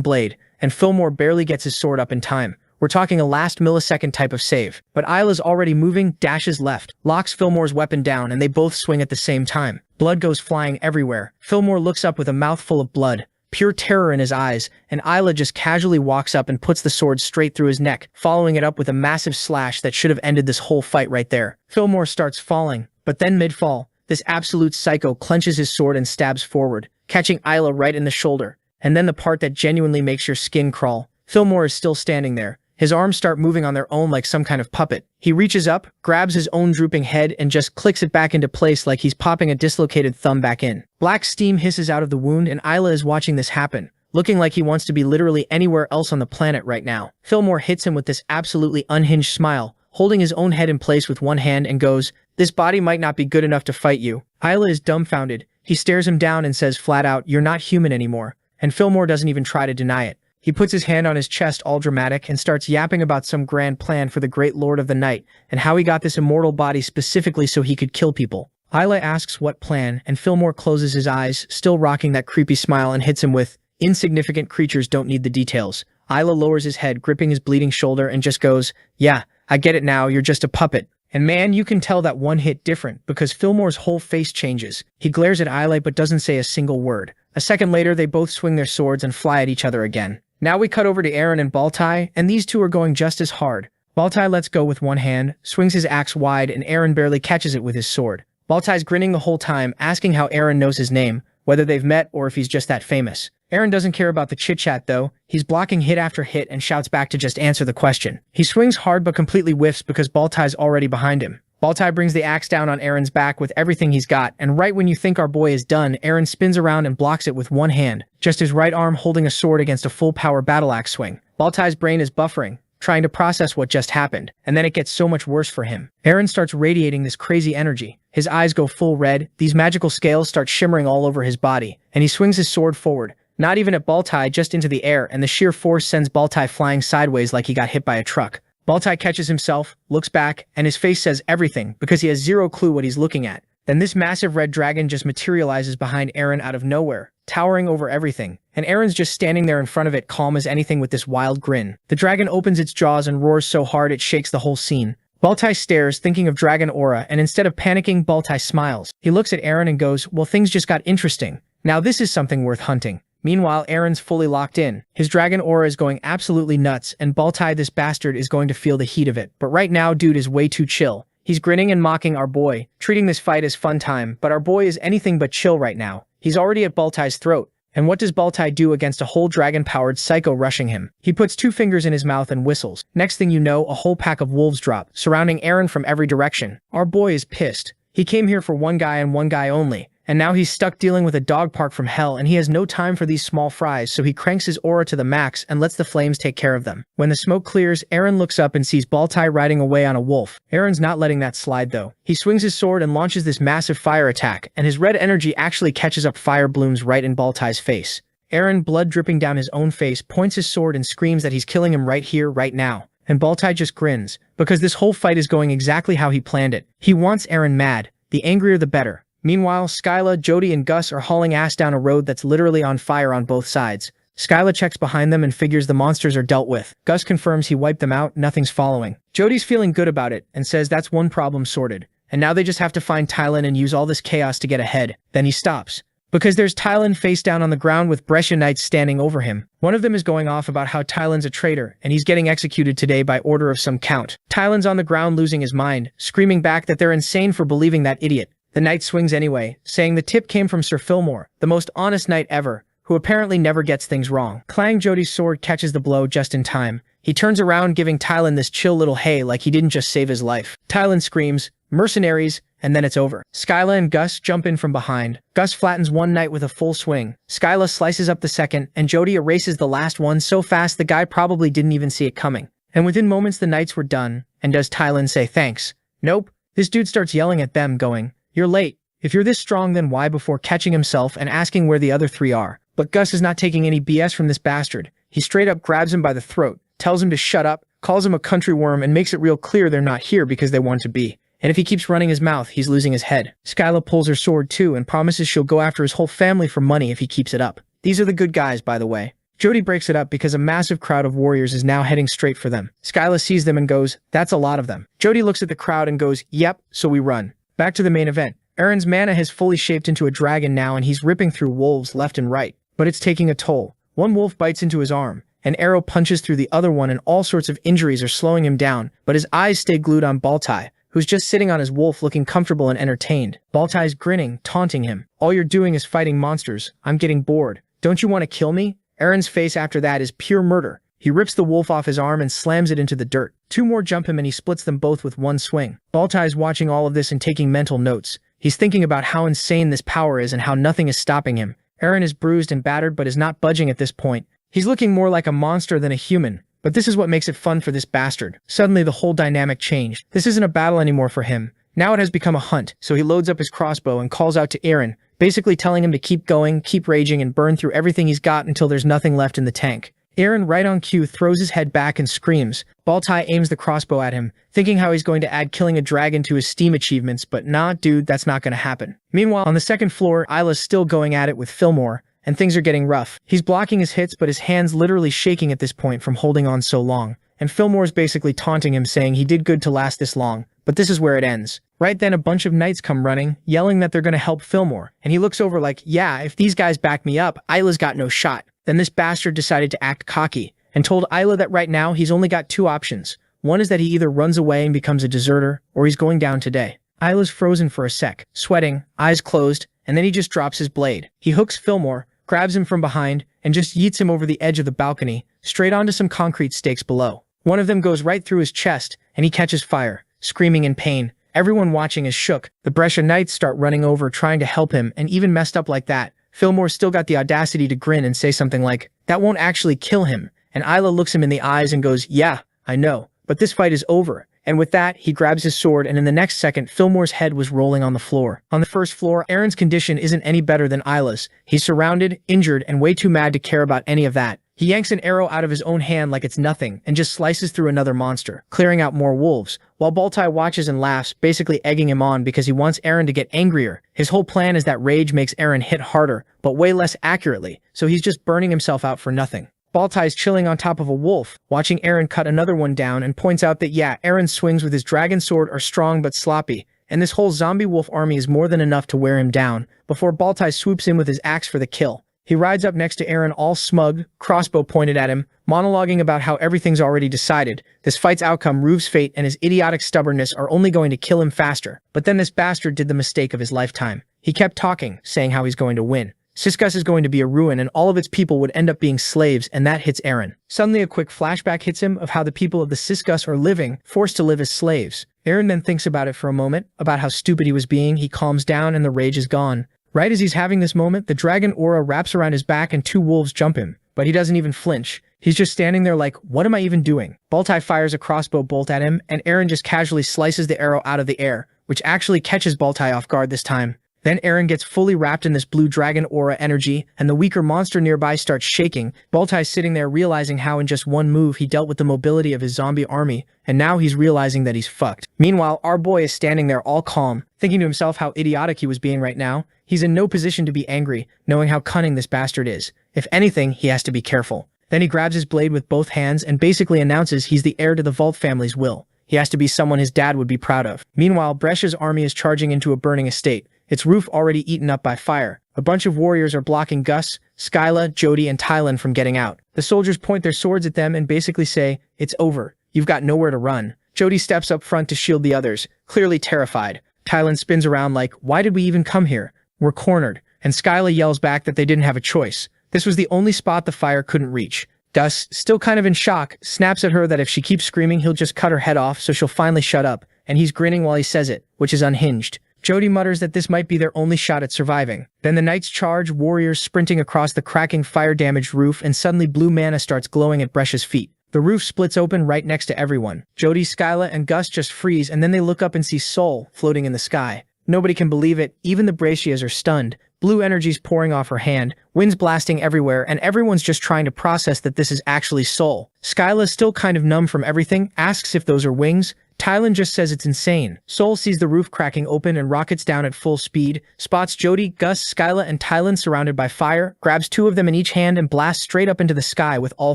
blade, and Fillmore barely gets his sword up in time. We're talking a last millisecond type of save. But Isla's already moving, dashes left, locks Fillmore's weapon down, and they both swing at the same time. Blood goes flying everywhere. Fillmore looks up with a mouthful of blood, pure terror in his eyes, and Isla just casually walks up and puts the sword straight through his neck, following it up with a massive slash that should have ended this whole fight right there. Fillmore starts falling, but then mid-fall, this absolute psycho clenches his sword and stabs forward, catching Isla right in the shoulder. And then the part that genuinely makes your skin crawl. Fillmore is still standing there. His arms start moving on their own like some kind of puppet. He reaches up, grabs his own drooping head, and just clicks it back into place like he's popping a dislocated thumb back in. Black steam hisses out of the wound, and Isla is watching this happen, looking like he wants to be literally anywhere else on the planet right now. Fillmore hits him with this absolutely unhinged smile, holding his own head in place with one hand, and goes, "This body might not be good enough to fight you." Isla is dumbfounded. He stares him down and says flat out, "You're not human anymore." And Fillmore doesn't even try to deny it. He puts his hand on his chest all dramatic and starts yapping about some grand plan for the great Lord of the Night and how he got this immortal body specifically so he could kill people. Isla asks what plan, and Fillmore closes his eyes, still rocking that creepy smile, and hits him with, "Insignificant creatures don't need the details." Isla lowers his head, gripping his bleeding shoulder, and just goes, "Yeah, I get it now, you're just a puppet." And man, you can tell that one hit different, because Fillmore's whole face changes. He glares at Isla but doesn't say a single word. A second later, they both swing their swords and fly at each other again. Now we cut over to Eren and Baltai, and these two are going just as hard. Baltai lets go with one hand, swings his axe wide, and Eren barely catches it with his sword. Baltai's grinning the whole time, asking how Eren knows his name, whether they've met or if he's just that famous. Eren doesn't care about the chit-chat though. He's blocking hit after hit and shouts back to just answer the question. He swings hard but completely whiffs because Baltai's already behind him. Baltai brings the axe down on Eren's back with everything he's got, and right when you think our boy is done, Eren spins around and blocks it with one hand, just his right arm holding a sword against a full-power battle axe swing. Baltai's brain is buffering, trying to process what just happened, and then it gets so much worse for him. Eren starts radiating this crazy energy. His eyes go full red, these magical scales start shimmering all over his body, and he swings his sword forward, not even at Baltai, just into the air, and the sheer force sends Baltai flying sideways like he got hit by a truck. Baltai catches himself, looks back, and his face says everything because he has zero clue what he's looking at. Then this massive red dragon just materializes behind Eren out of nowhere, towering over everything, and Eren's just standing there in front of it calm as anything with this wild grin. The dragon opens its jaws and roars so hard it shakes the whole scene. Baltai stares, thinking of dragon aura, and instead of panicking, Baltai smiles. He looks at Eren and goes, "Well, things just got interesting. Now this is something worth hunting." Meanwhile, Eren's fully locked in. His dragon aura is going absolutely nuts, and Baltai, this bastard, is going to feel the heat of it. But right now, dude is way too chill. He's grinning and mocking our boy, treating this fight as fun time, but our boy is anything but chill right now. He's already at Baltai's throat. And what does Baltai do against a whole dragon-powered psycho rushing him? He puts two fingers in his mouth and whistles. Next thing you know, a whole pack of wolves drop, surrounding Eren from every direction. Our boy is pissed. He came here for one guy and one guy only. And now he's stuck dealing with a dog park from hell, and he has no time for these small fries, so he cranks his aura to the max and lets the flames take care of them. When the smoke clears, Eren looks up and sees Baltai riding away on a wolf. Eren's not letting that slide though. He swings his sword and launches this massive fire attack, and his red energy actually catches up fire blooms right in Baltai's face. Eren, blood dripping down his own face, points his sword and screams that he's killing him right here, right now. And Baltai just grins, because this whole fight is going exactly how he planned it. He wants Eren mad. The angrier the better. Meanwhile, Skyla, Jody, and Gus are hauling ass down a road that's literally on fire on both sides. Skyla checks behind them and figures the monsters are dealt with. Gus confirms he wiped them out, nothing's following. Jody's feeling good about it, and says that's one problem sorted. And now they just have to find Tylan and use all this chaos to get ahead. Then he stops. Because there's Tylan face down on the ground with Brescia Knights standing over him. One of them is going off about how Tylan's a traitor, and he's getting executed today by order of some count. Tylan's on the ground losing his mind, screaming back that they're insane for believing that idiot. The knight swings anyway, saying the tip came from Sir Fillmore, the most honest knight ever, who apparently never gets things wrong. Clang, Jody's sword catches the blow just in time. He turns around giving Tylan this chill little hey like he didn't just save his life. Tylan screams, "Mercenaries," and then it's over. Skyla and Gus jump in from behind. Gus flattens one knight with a full swing. Skyla slices up the second, and Jody erases the last one so fast the guy probably didn't even see it coming. And within moments the knights were done, and does Tylan say thanks? Nope. This dude starts yelling at them going, "You're late. If you're this strong then why?" before catching himself and asking where the other three are. But Gus is not taking any BS from this bastard. He straight up grabs him by the throat, tells him to shut up, calls him a country worm, and makes it real clear they're not here because they want to be. And if he keeps running his mouth, he's losing his head. Skyla pulls her sword too and promises she'll go after his whole family for money if he keeps it up. These are the good guys, by the way. Jody breaks it up because a massive crowd of warriors is now heading straight for them. Skyla sees them and goes, "That's a lot of them." Jody looks at the crowd and goes, "Yep," so we run. Back to the main event. Eren's mana has fully shaped into a dragon now and he's ripping through wolves left and right. But it's taking a toll. One wolf bites into his arm. An arrow punches through the other one and all sorts of injuries are slowing him down, but his eyes stay glued on Baltai, who's just sitting on his wolf looking comfortable and entertained. Baltai's grinning, taunting him. "All you're doing is fighting monsters. I'm getting bored. Don't you want to kill me?" Eren's face after that is pure murder. He rips the wolf off his arm and slams it into the dirt. Two more jump him and he splits them both with one swing. Baltai's watching all of this and taking mental notes. He's thinking about how insane this power is and how nothing is stopping him. Eren is bruised and battered but is not budging at this point. He's looking more like a monster than a human, but this is what makes it fun for this bastard. Suddenly the whole dynamic changed. This isn't a battle anymore for him. Now it has become a hunt, so he loads up his crossbow and calls out to Eren, basically telling him to keep going, keep raging, and burn through everything he's got until there's nothing left in the tank. Eren, right on cue, throws his head back and screams. Baltai aims the crossbow at him, thinking how he's going to add killing a dragon to his Steam achievements, but nah, dude, that's not gonna happen. Meanwhile, on the second floor, Isla's still going at it with Fillmore, and things are getting rough. He's blocking his hits, but his hand's literally shaking at this point from holding on so long. And Fillmore's basically taunting him, saying he did good to last this long, but this is where it ends. Right then, a bunch of knights come running, yelling that they're gonna help Fillmore, and he looks over like, yeah, if these guys back me up, Isla's got no shot. Then this bastard decided to act cocky, and told Isla that right now he's only got two options. One is that he either runs away and becomes a deserter, or he's going down today. Isla's frozen for a sec, sweating, eyes closed, and then he just drops his blade. He hooks Fillmore, grabs him from behind, and just yeets him over the edge of the balcony, straight onto some concrete stakes below. One of them goes right through his chest, and he catches fire, screaming in pain. Everyone watching is shook. The Brescia knights start running over trying to help him, and even messed up like that, Fillmore still got the audacity to grin and say something like, that won't actually kill him, and Isla looks him in the eyes and goes, yeah, I know, but this fight is over. And with that, he grabs his sword, and in the next second, Fillmore's head was rolling on the floor. On the first floor, Eren's condition isn't any better than Isla's. He's surrounded, injured, and way too mad to care about any of that. He yanks an arrow out of his own hand like it's nothing, and just slices through another monster, clearing out more wolves, while Baltai watches and laughs, basically egging him on because he wants Eren to get angrier. His whole plan is that rage makes Eren hit harder, but way less accurately, so he's just burning himself out for nothing. Baltai's chilling on top of a wolf, watching Eren cut another one down, and points out that yeah, Eren's swings with his dragon sword are strong but sloppy, and this whole zombie wolf army is more than enough to wear him down, before Baltai swoops in with his axe for the kill. He rides up next to Eren all smug, crossbow pointed at him, monologuing about how everything's already decided. This fight's outcome, Ruve's fate, and his idiotic stubbornness are only going to kill him faster. But then this bastard did the mistake of his lifetime. He kept talking, saying how he's going to win. Siskus is going to be a ruin and all of its people would end up being slaves, and that hits Eren. Suddenly a quick flashback hits him of how the people of the Siskus are living, forced to live as slaves. Eren then thinks about it for a moment, about how stupid he was being. He calms down and the rage is gone. Right as he's having this moment, the dragon aura wraps around his back and two wolves jump him, but he doesn't even flinch. He's just standing there like, what am I even doing? Baltai fires a crossbow bolt at him, and Eren just casually slices the arrow out of the air, which actually catches Baltai off guard this time. Then Eren gets fully wrapped in this blue dragon aura energy, and the weaker monster nearby starts shaking. Baltai's sitting there realizing how in just one move he dealt with the mobility of his zombie army, and now he's realizing that he's fucked. Meanwhile, our boy is standing there all calm, thinking to himself how idiotic he was being right now. He's in no position to be angry, knowing how cunning this bastard is. If anything, he has to be careful. Then he grabs his blade with both hands and basically announces he's the heir to the Valt family's will. He has to be someone his dad would be proud of. Meanwhile, Brescia's army is charging into a burning estate, its roof already eaten up by fire. A bunch of warriors are blocking Gus, Skyla, Jody, and Tylan from getting out. The soldiers point their swords at them and basically say, it's over. You've got nowhere to run. Jody steps up front to shield the others, clearly terrified. Tylan spins around like, why did we even come here? We're cornered. And Skyla yells back that they didn't have a choice. This was the only spot the fire couldn't reach. Gus, still kind of in shock, snaps at her that if she keeps screaming he'll just cut her head off, so she'll finally shut up, and he's grinning while he says it, which is unhinged. Jody mutters that this might be their only shot at surviving. Then the knights charge, warriors sprinting across the cracking fire-damaged roof, and suddenly blue mana starts glowing at Brescia's feet. The roof splits open right next to everyone. Jody, Skyla, and Gus just freeze, and then they look up and see Sol floating in the sky. Nobody can believe it, even the Brescias are stunned. Blue energy's pouring off her hand, winds blasting everywhere, and everyone's just trying to process that this is actually Sol. Skyla's still kind of numb from everything, asks if those are wings. Tylan just says it's insane. Sol sees the roof cracking open and rockets down at full speed, spots Jody, Gus, Skyla, and Tylan surrounded by fire, grabs two of them in each hand and blasts straight up into the sky with all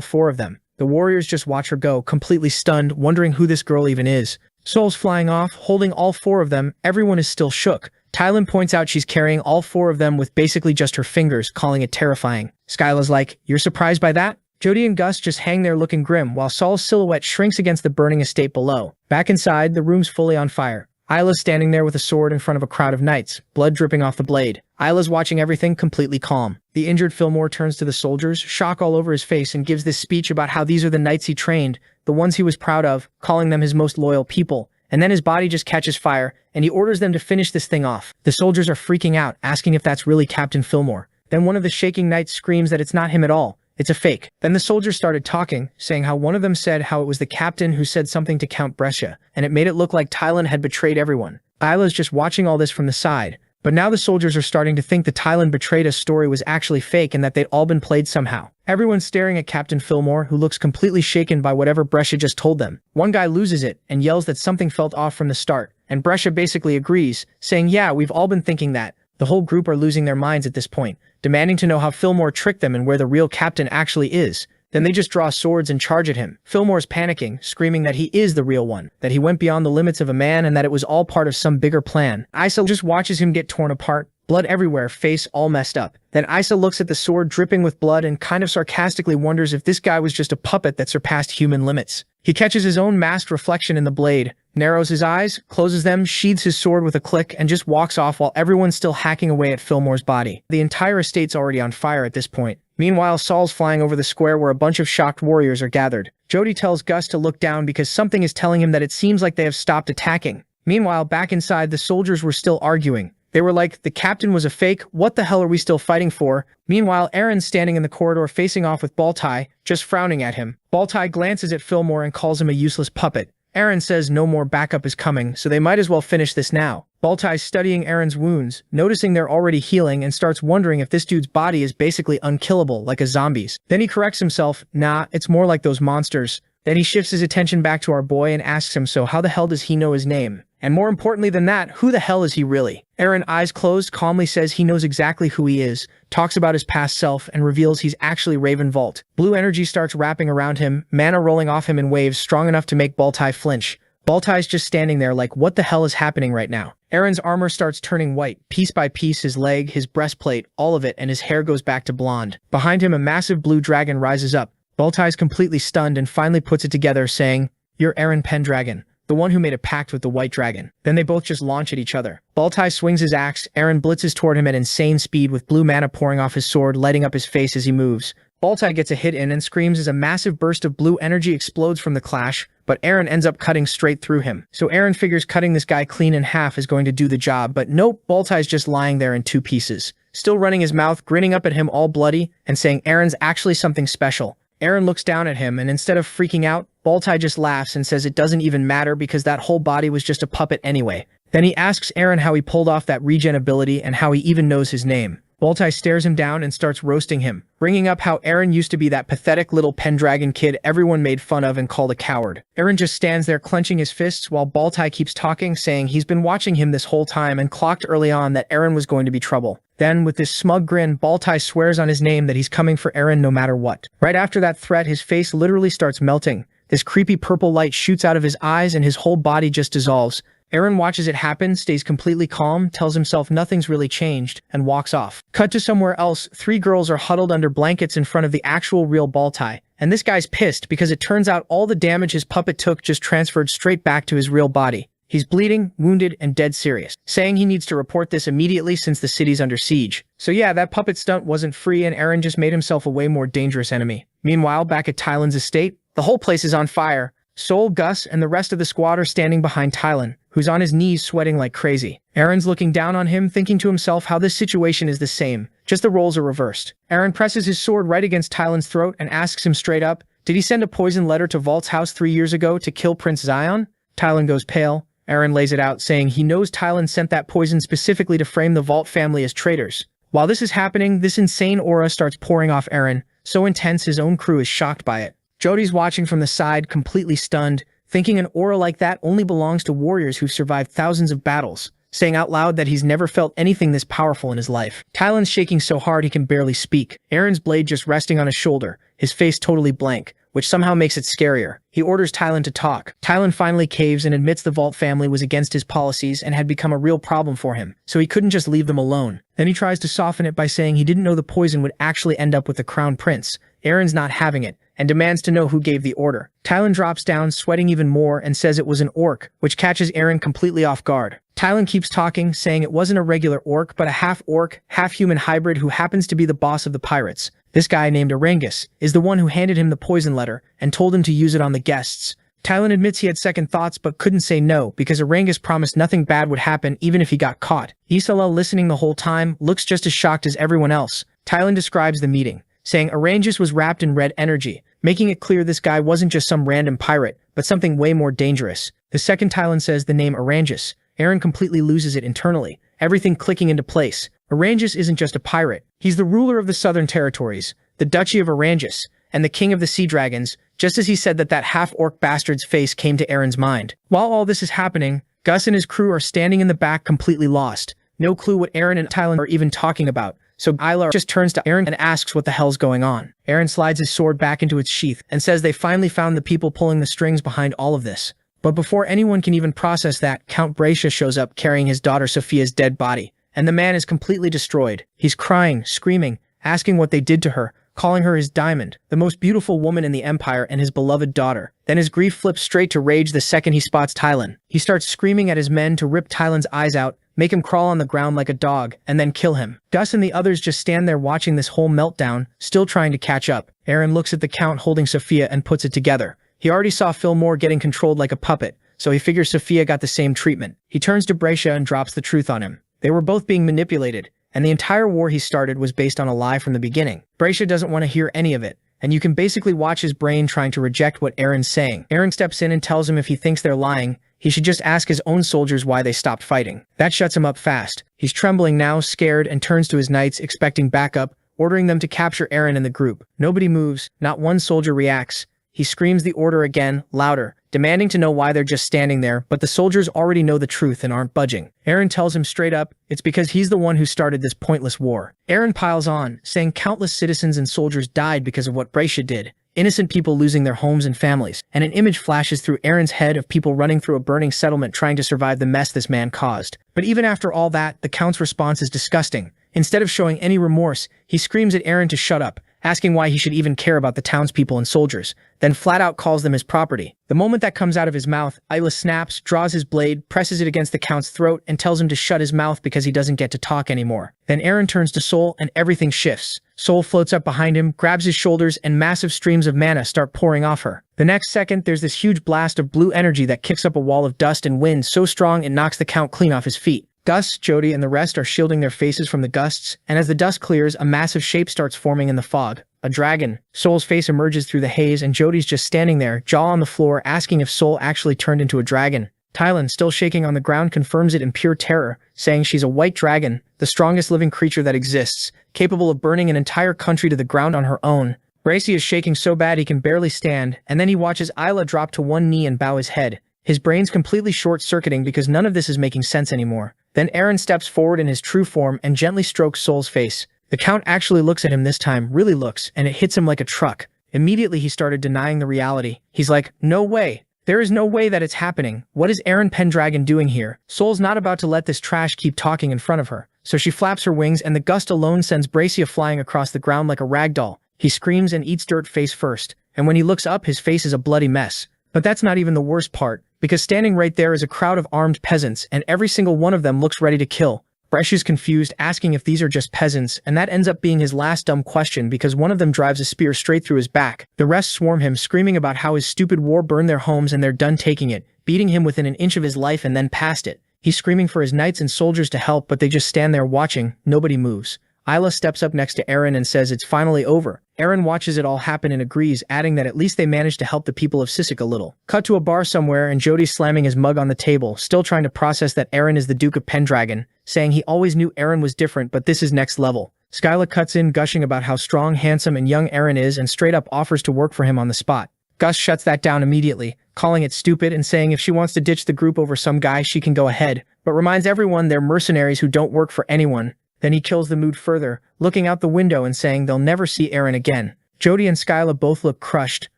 four of them. The warriors just watch her go, completely stunned, wondering who this girl even is. Sol's flying off, holding all four of them. Everyone is still shook. Tylan points out she's carrying all four of them with basically just her fingers, calling it terrifying. Skyla's like, you're surprised by that? Jody and Gus just hang there looking grim, while Sol's silhouette shrinks against the burning estate below. Back inside, the room's fully on fire. Isla's standing there with a sword in front of a crowd of knights, blood dripping off the blade. Isla's watching everything completely calm. The injured Fillmore turns to the soldiers, shock all over his face, and gives this speech about how these are the knights he trained, the ones he was proud of, calling them his most loyal people. And then his body just catches fire, and he orders them to finish this thing off. The soldiers are freaking out, asking if that's really Captain Fillmore. Then one of the shaking knights screams that it's not him at all. It's a fake. Then the soldiers started talking, saying how one of them said how it was the captain who said something to Count Brescia, and it made it look like Tylan had betrayed everyone. Isla's just watching all this from the side. But now the soldiers are starting to think the Thailand betrayed us story was actually fake and that they'd all been played somehow. Everyone's staring at Captain Fillmore, who looks completely shaken by whatever Brescia just told them. One guy loses it and yells that something felt off from the start, and Brescia basically agrees, saying, yeah, we've all been thinking that. The whole group are losing their minds at this point, demanding to know how Fillmore tricked them and where the real captain actually is. Then they just draw swords and charge at him. Fillmore's panicking, screaming that he is the real one, that he went beyond the limits of a man and that it was all part of some bigger plan. Isa just watches him get torn apart, blood everywhere, face all messed up. Then Isa looks at the sword dripping with blood and kind of sarcastically wonders if this guy was just a puppet that surpassed human limits. He catches his own masked reflection in the blade, narrows his eyes, closes them, sheathes his sword with a click, and just walks off while everyone's still hacking away at Fillmore's body. The entire estate's already on fire at this point. Meanwhile, Saul's flying over the square where a bunch of shocked warriors are gathered. Jody tells Gus to look down because something is telling him that it seems like they have stopped attacking. Meanwhile, back inside, the soldiers were still arguing. They were like, the captain was a fake, what the hell are we still fighting for? Meanwhile, Eren's standing in the corridor facing off with Baltai, just frowning at him. Baltai glances at Fillmore and calls him a useless puppet. Eren says no more backup is coming, so they might as well finish this now. Baltai's studying Eren's wounds, noticing they're already healing, and starts wondering if this dude's body is basically unkillable, like a zombie's. Then he corrects himself, nah, it's more like those monsters. Then he shifts his attention back to our boy and asks him, so how the hell does he know his name? And more importantly than that, who the hell is he really? Eren, eyes closed, calmly says he knows exactly who he is, talks about his past self, and reveals he's actually Raven Valt. Blue energy starts wrapping around him, mana rolling off him in waves strong enough to make Baltai flinch. Baltai's just standing there like, what the hell is happening right now? Eren's armor starts turning white, piece by piece, his leg, his breastplate, all of it, and his hair goes back to blonde. Behind him, a massive blue dragon rises up. Baltai's completely stunned and finally puts it together, saying, "You're Eren Pendragon, the one who made a pact with the white dragon." Then they both just launch at each other. Baltai swings his axe, Eren blitzes toward him at insane speed with blue mana pouring off his sword, lighting up his face as he moves. Baltai gets a hit in and screams as a massive burst of blue energy explodes from the clash, but Eren ends up cutting straight through him. So Eren figures cutting this guy clean in half is going to do the job, but nope, Baltai's just lying there in two pieces. Still running his mouth, grinning up at him all bloody, and saying Eren's actually something special. Eren looks down at him, and instead of freaking out, Baltai just laughs and says it doesn't even matter because that whole body was just a puppet anyway. Then he asks Eren how he pulled off that regen ability and how he even knows his name. Baltai stares him down and starts roasting him, bringing up how Eren used to be that pathetic little Pendragon kid everyone made fun of and called a coward. Eren just stands there clenching his fists while Baltai keeps talking, saying he's been watching him this whole time and clocked early on that Eren was going to be trouble. Then, with this smug grin, Baltai swears on his name that he's coming for Eren no matter what. Right after that threat, his face literally starts melting. This creepy purple light shoots out of his eyes and his whole body just dissolves. Eren watches it happen, stays completely calm, tells himself nothing's really changed, and walks off. Cut to somewhere else, three girls are huddled under blankets in front of the actual real Baltai. And this guy's pissed because it turns out all the damage his puppet took just transferred straight back to his real body. He's bleeding, wounded, and dead serious, saying he needs to report this immediately since the city's under siege. So yeah, that puppet stunt wasn't free and Eren just made himself a way more dangerous enemy. Meanwhile, back at Tylan's estate, the whole place is on fire. Sol, Gus, and the rest of the squad are standing behind Tylan, who's on his knees sweating like crazy. Eren's looking down on him, thinking to himself how this situation is the same, just the roles are reversed. Eren presses his sword right against Tylan's throat and asks him straight up, did he send a poison letter to Valt's house 3 years ago to kill Prince Zion? Tylan goes pale. Eren lays it out, saying he knows Tylan sent that poison specifically to frame the Valt family as traitors. While this is happening, this insane aura starts pouring off Eren, so intense his own crew is shocked by it. Jody's watching from the side, completely stunned, thinking an aura like that only belongs to warriors who've survived thousands of battles, saying out loud that he's never felt anything this powerful in his life. Tylan's shaking so hard he can barely speak, Eren's blade just resting on his shoulder, his face totally blank, which somehow makes it scarier. He orders Tylan to talk. Tylan finally caves and admits the Valt family was against his policies and had become a real problem for him, so he couldn't just leave them alone. Then he tries to soften it by saying he didn't know the poison would actually end up with the crown prince. Eren's not having it, and demands to know who gave the order. Tylan drops down, sweating even more, and says it was an orc, which catches Eren completely off guard. Tylan keeps talking, saying it wasn't a regular orc, but a half-orc, half-human hybrid who happens to be the boss of the pirates. This guy named Arangus is the one who handed him the poison letter and told him to use it on the guests. Tylan admits he had second thoughts but couldn't say no because Arangus promised nothing bad would happen even if he got caught. Isala, listening the whole time, looks just as shocked as everyone else. Tylan describes the meeting, saying Arangus was wrapped in red energy, making it clear this guy wasn't just some random pirate, but something way more dangerous. The second Tylan says the name Arangus, Eren completely loses it internally, everything clicking into place. Orangus isn't just a pirate. He's the ruler of the southern territories, the Duchy of Orangus, and the king of the sea dragons. Just as he said that, that half-orc bastard's face came to Eren's mind. While all this is happening, Gus and his crew are standing in the back completely lost. No clue what Eren and Tylan are even talking about. So Isla just turns to Eren and asks what the hell's going on. Eren slides his sword back into its sheath and says they finally found the people pulling the strings behind all of this. But before anyone can even process that, Count Bracia shows up carrying his daughter Sophia's dead body. And the man is completely destroyed. He's crying, screaming, asking what they did to her, calling her his diamond, the most beautiful woman in the Empire and his beloved daughter. Then his grief flips straight to rage the second he spots Tylan. He starts screaming at his men to rip Tylan's eyes out, make him crawl on the ground like a dog, and then kill him. Gus and the others just stand there watching this whole meltdown, still trying to catch up. Eren looks at the Count holding Sophia and puts it together. He already saw Fillmore getting controlled like a puppet, so he figures Sophia got the same treatment. He turns to Bracia and drops the truth on him. They were both being manipulated, and the entire war he started was based on a lie from the beginning. Bracia doesn't want to hear any of it, and you can basically watch his brain trying to reject what Eren's saying. Eren steps in and tells him if he thinks they're lying, he should just ask his own soldiers why they stopped fighting. That shuts him up fast. He's trembling now, scared, and turns to his knights expecting backup, ordering them to capture Eren and the group. Nobody moves, not one soldier reacts. He screams the order again, louder, demanding to know why they're just standing there, but the soldiers already know the truth and aren't budging. Eren tells him straight up, it's because he's the one who started this pointless war. Eren piles on, saying countless citizens and soldiers died because of what Bracia did. Innocent people losing their homes and families, and an image flashes through Eren's head of people running through a burning settlement trying to survive the mess this man caused. But even after all that, the Count's response is disgusting. Instead of showing any remorse, he screams at Eren to shut up, asking why he should even care about the townspeople and soldiers, then flat out calls them his property. The moment that comes out of his mouth, Isla snaps, draws his blade, presses it against the Count's throat, and tells him to shut his mouth because he doesn't get to talk anymore. Then Eren turns to Sol, and everything shifts. Sol floats up behind him, grabs his shoulders, and massive streams of mana start pouring off her. The next second, there's this huge blast of blue energy that kicks up a wall of dust and wind so strong it knocks the Count clean off his feet. Gus, Jody, and the rest are shielding their faces from the gusts, and as the dust clears, a massive shape starts forming in the fog. A dragon. Sol's face emerges through the haze, and Jody's just standing there, jaw on the floor, asking if Sol actually turned into a dragon. Tylan, still shaking on the ground, confirms it in pure terror, saying she's a white dragon, the strongest living creature that exists, capable of burning an entire country to the ground on her own. Bracy is shaking so bad he can barely stand, and then he watches Isla drop to one knee and bow his head. His brain's completely short-circuiting because none of this is making sense anymore. Then Eren steps forward in his true form and gently strokes Sol's face. The Count actually looks at him this time, really looks, and it hits him like a truck. Immediately he started denying the reality. He's like, no way. There is no way that it's happening. What is Eren Pendragon doing here? Sol's not about to let this trash keep talking in front of her. So she flaps her wings and the gust alone sends Bracia flying across the ground like a rag doll. He screams and eats dirt face first. And when he looks up, his face is a bloody mess. But that's not even the worst part, because standing right there is a crowd of armed peasants, and every single one of them looks ready to kill. Bracia's confused, asking if these are just peasants, and that ends up being his last dumb question because one of them drives a spear straight through his back. The rest swarm him, screaming about how his stupid war burned their homes and they're done taking it, beating him within an inch of his life and then past it. He's screaming for his knights and soldiers to help, but they just stand there watching. Nobody moves. Isla steps up next to Eren and says it's finally over. Eren watches it all happen and agrees, adding that at least they managed to help the people of Sisek a little. Cut to a bar somewhere and Jody's slamming his mug on the table, still trying to process that Eren is the Duke of Pendragon, saying he always knew Eren was different but this is next level. Skyla cuts in, gushing about how strong, handsome, and young Eren is and straight up offers to work for him on the spot. Gus shuts that down immediately, calling it stupid and saying if she wants to ditch the group over some guy she can go ahead, but reminds everyone they're mercenaries who don't work for anyone. Then he kills the mood further, looking out the window and saying they'll never see Eren again. Jody and Skyla both look crushed,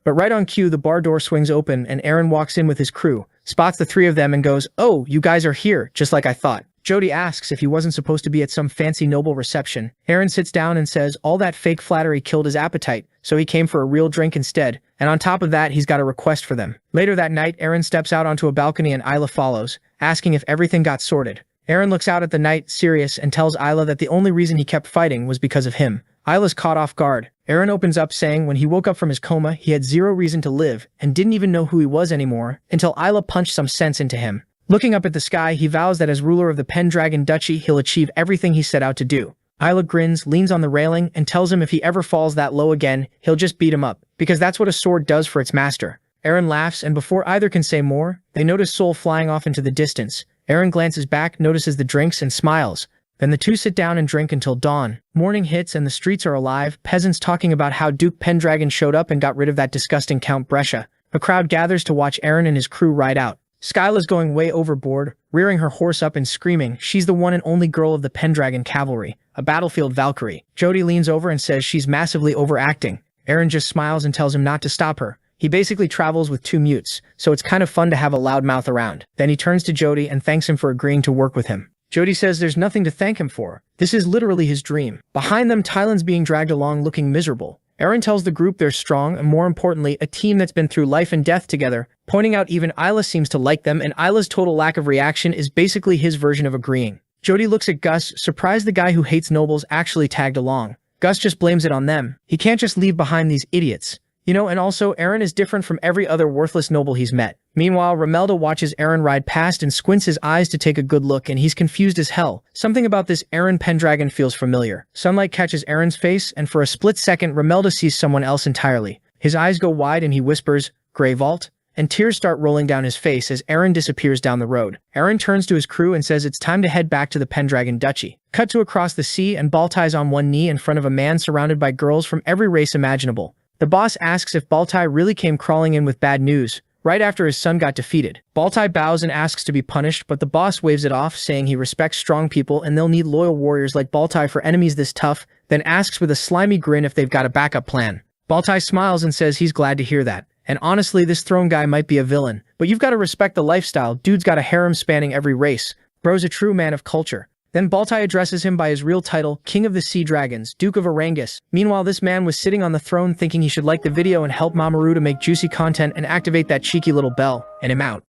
but right on cue the bar door swings open and Eren walks in with his crew, spots the three of them and goes, "Oh, you guys are here, just like I thought." Jody asks if he wasn't supposed to be at some fancy noble reception. Eren sits down and says all that fake flattery killed his appetite, so he came for a real drink instead, and on top of that he's got a request for them. Later that night, Eren steps out onto a balcony and Isla follows, asking if everything got sorted. Eren looks out at the night, serious, and tells Isla that the only reason he kept fighting was because of him. Isla's caught off guard. Eren opens up saying when he woke up from his coma, he had zero reason to live and didn't even know who he was anymore until Isla punched some sense into him. Looking up at the sky, he vows that as ruler of the Pendragon Duchy, he'll achieve everything he set out to do. Isla grins, leans on the railing, and tells him if he ever falls that low again, he'll just beat him up, because that's what a sword does for its master. Eren laughs, and before either can say more, they notice Sol flying off into the distance. Eren glances back, notices the drinks, and smiles. Then the two sit down and drink until dawn. Morning hits and the streets are alive, peasants talking about how Duke Pendragon showed up and got rid of that disgusting Count Brescia. A crowd gathers to watch Eren and his crew ride out. Skyla's going way overboard, rearing her horse up and screaming. She's the one and only girl of the Pendragon cavalry, a battlefield Valkyrie. Jody leans over and says she's massively overacting. Eren just smiles and tells him not to stop her. He basically travels with two mutes, so it's kind of fun to have a loudmouth around. Then he turns to Jody and thanks him for agreeing to work with him. Jody says there's nothing to thank him for. This is literally his dream. Behind them, Tylan's being dragged along looking miserable. Eren tells the group they're strong and, more importantly, a team that's been through life and death together, pointing out even Isla seems to like them, and Isla's total lack of reaction is basically his version of agreeing. Jody looks at Gus, surprised the guy who hates nobles actually tagged along. Gus just blames it on them. He can't just leave behind these idiots. You know, and also, Eren is different from every other worthless noble he's met. Meanwhile, Romelda watches Eren ride past and squints his eyes to take a good look, and he's confused as hell. Something about this Eren Pendragon feels familiar. Sunlight catches Eren's face, and for a split second, Romelda sees someone else entirely. His eyes go wide and he whispers, "Grey Valt?" And tears start rolling down his face as Eren disappears down the road. Eren turns to his crew and says it's time to head back to the Pendragon Duchy. Cut to across the sea, and Baltai's on one knee in front of a man surrounded by girls from every race imaginable. The boss asks if Baltai really came crawling in with bad news, right after his son got defeated. Baltai bows and asks to be punished, but the boss waves it off, saying he respects strong people and they'll need loyal warriors like Baltai for enemies this tough, then asks with a slimy grin if they've got a backup plan. Baltai smiles and says he's glad to hear that. And honestly, this throne guy might be a villain, but you've got to respect the lifestyle. Dude's got a harem spanning every race. Bro's a true man of culture. Then Baltai addresses him by his real title, King of the Sea Dragons, Duke of Arangus. Meanwhile, this man was sitting on the throne thinking he should like the video and help Mamoru to make juicy content and activate that cheeky little bell, and I'm out.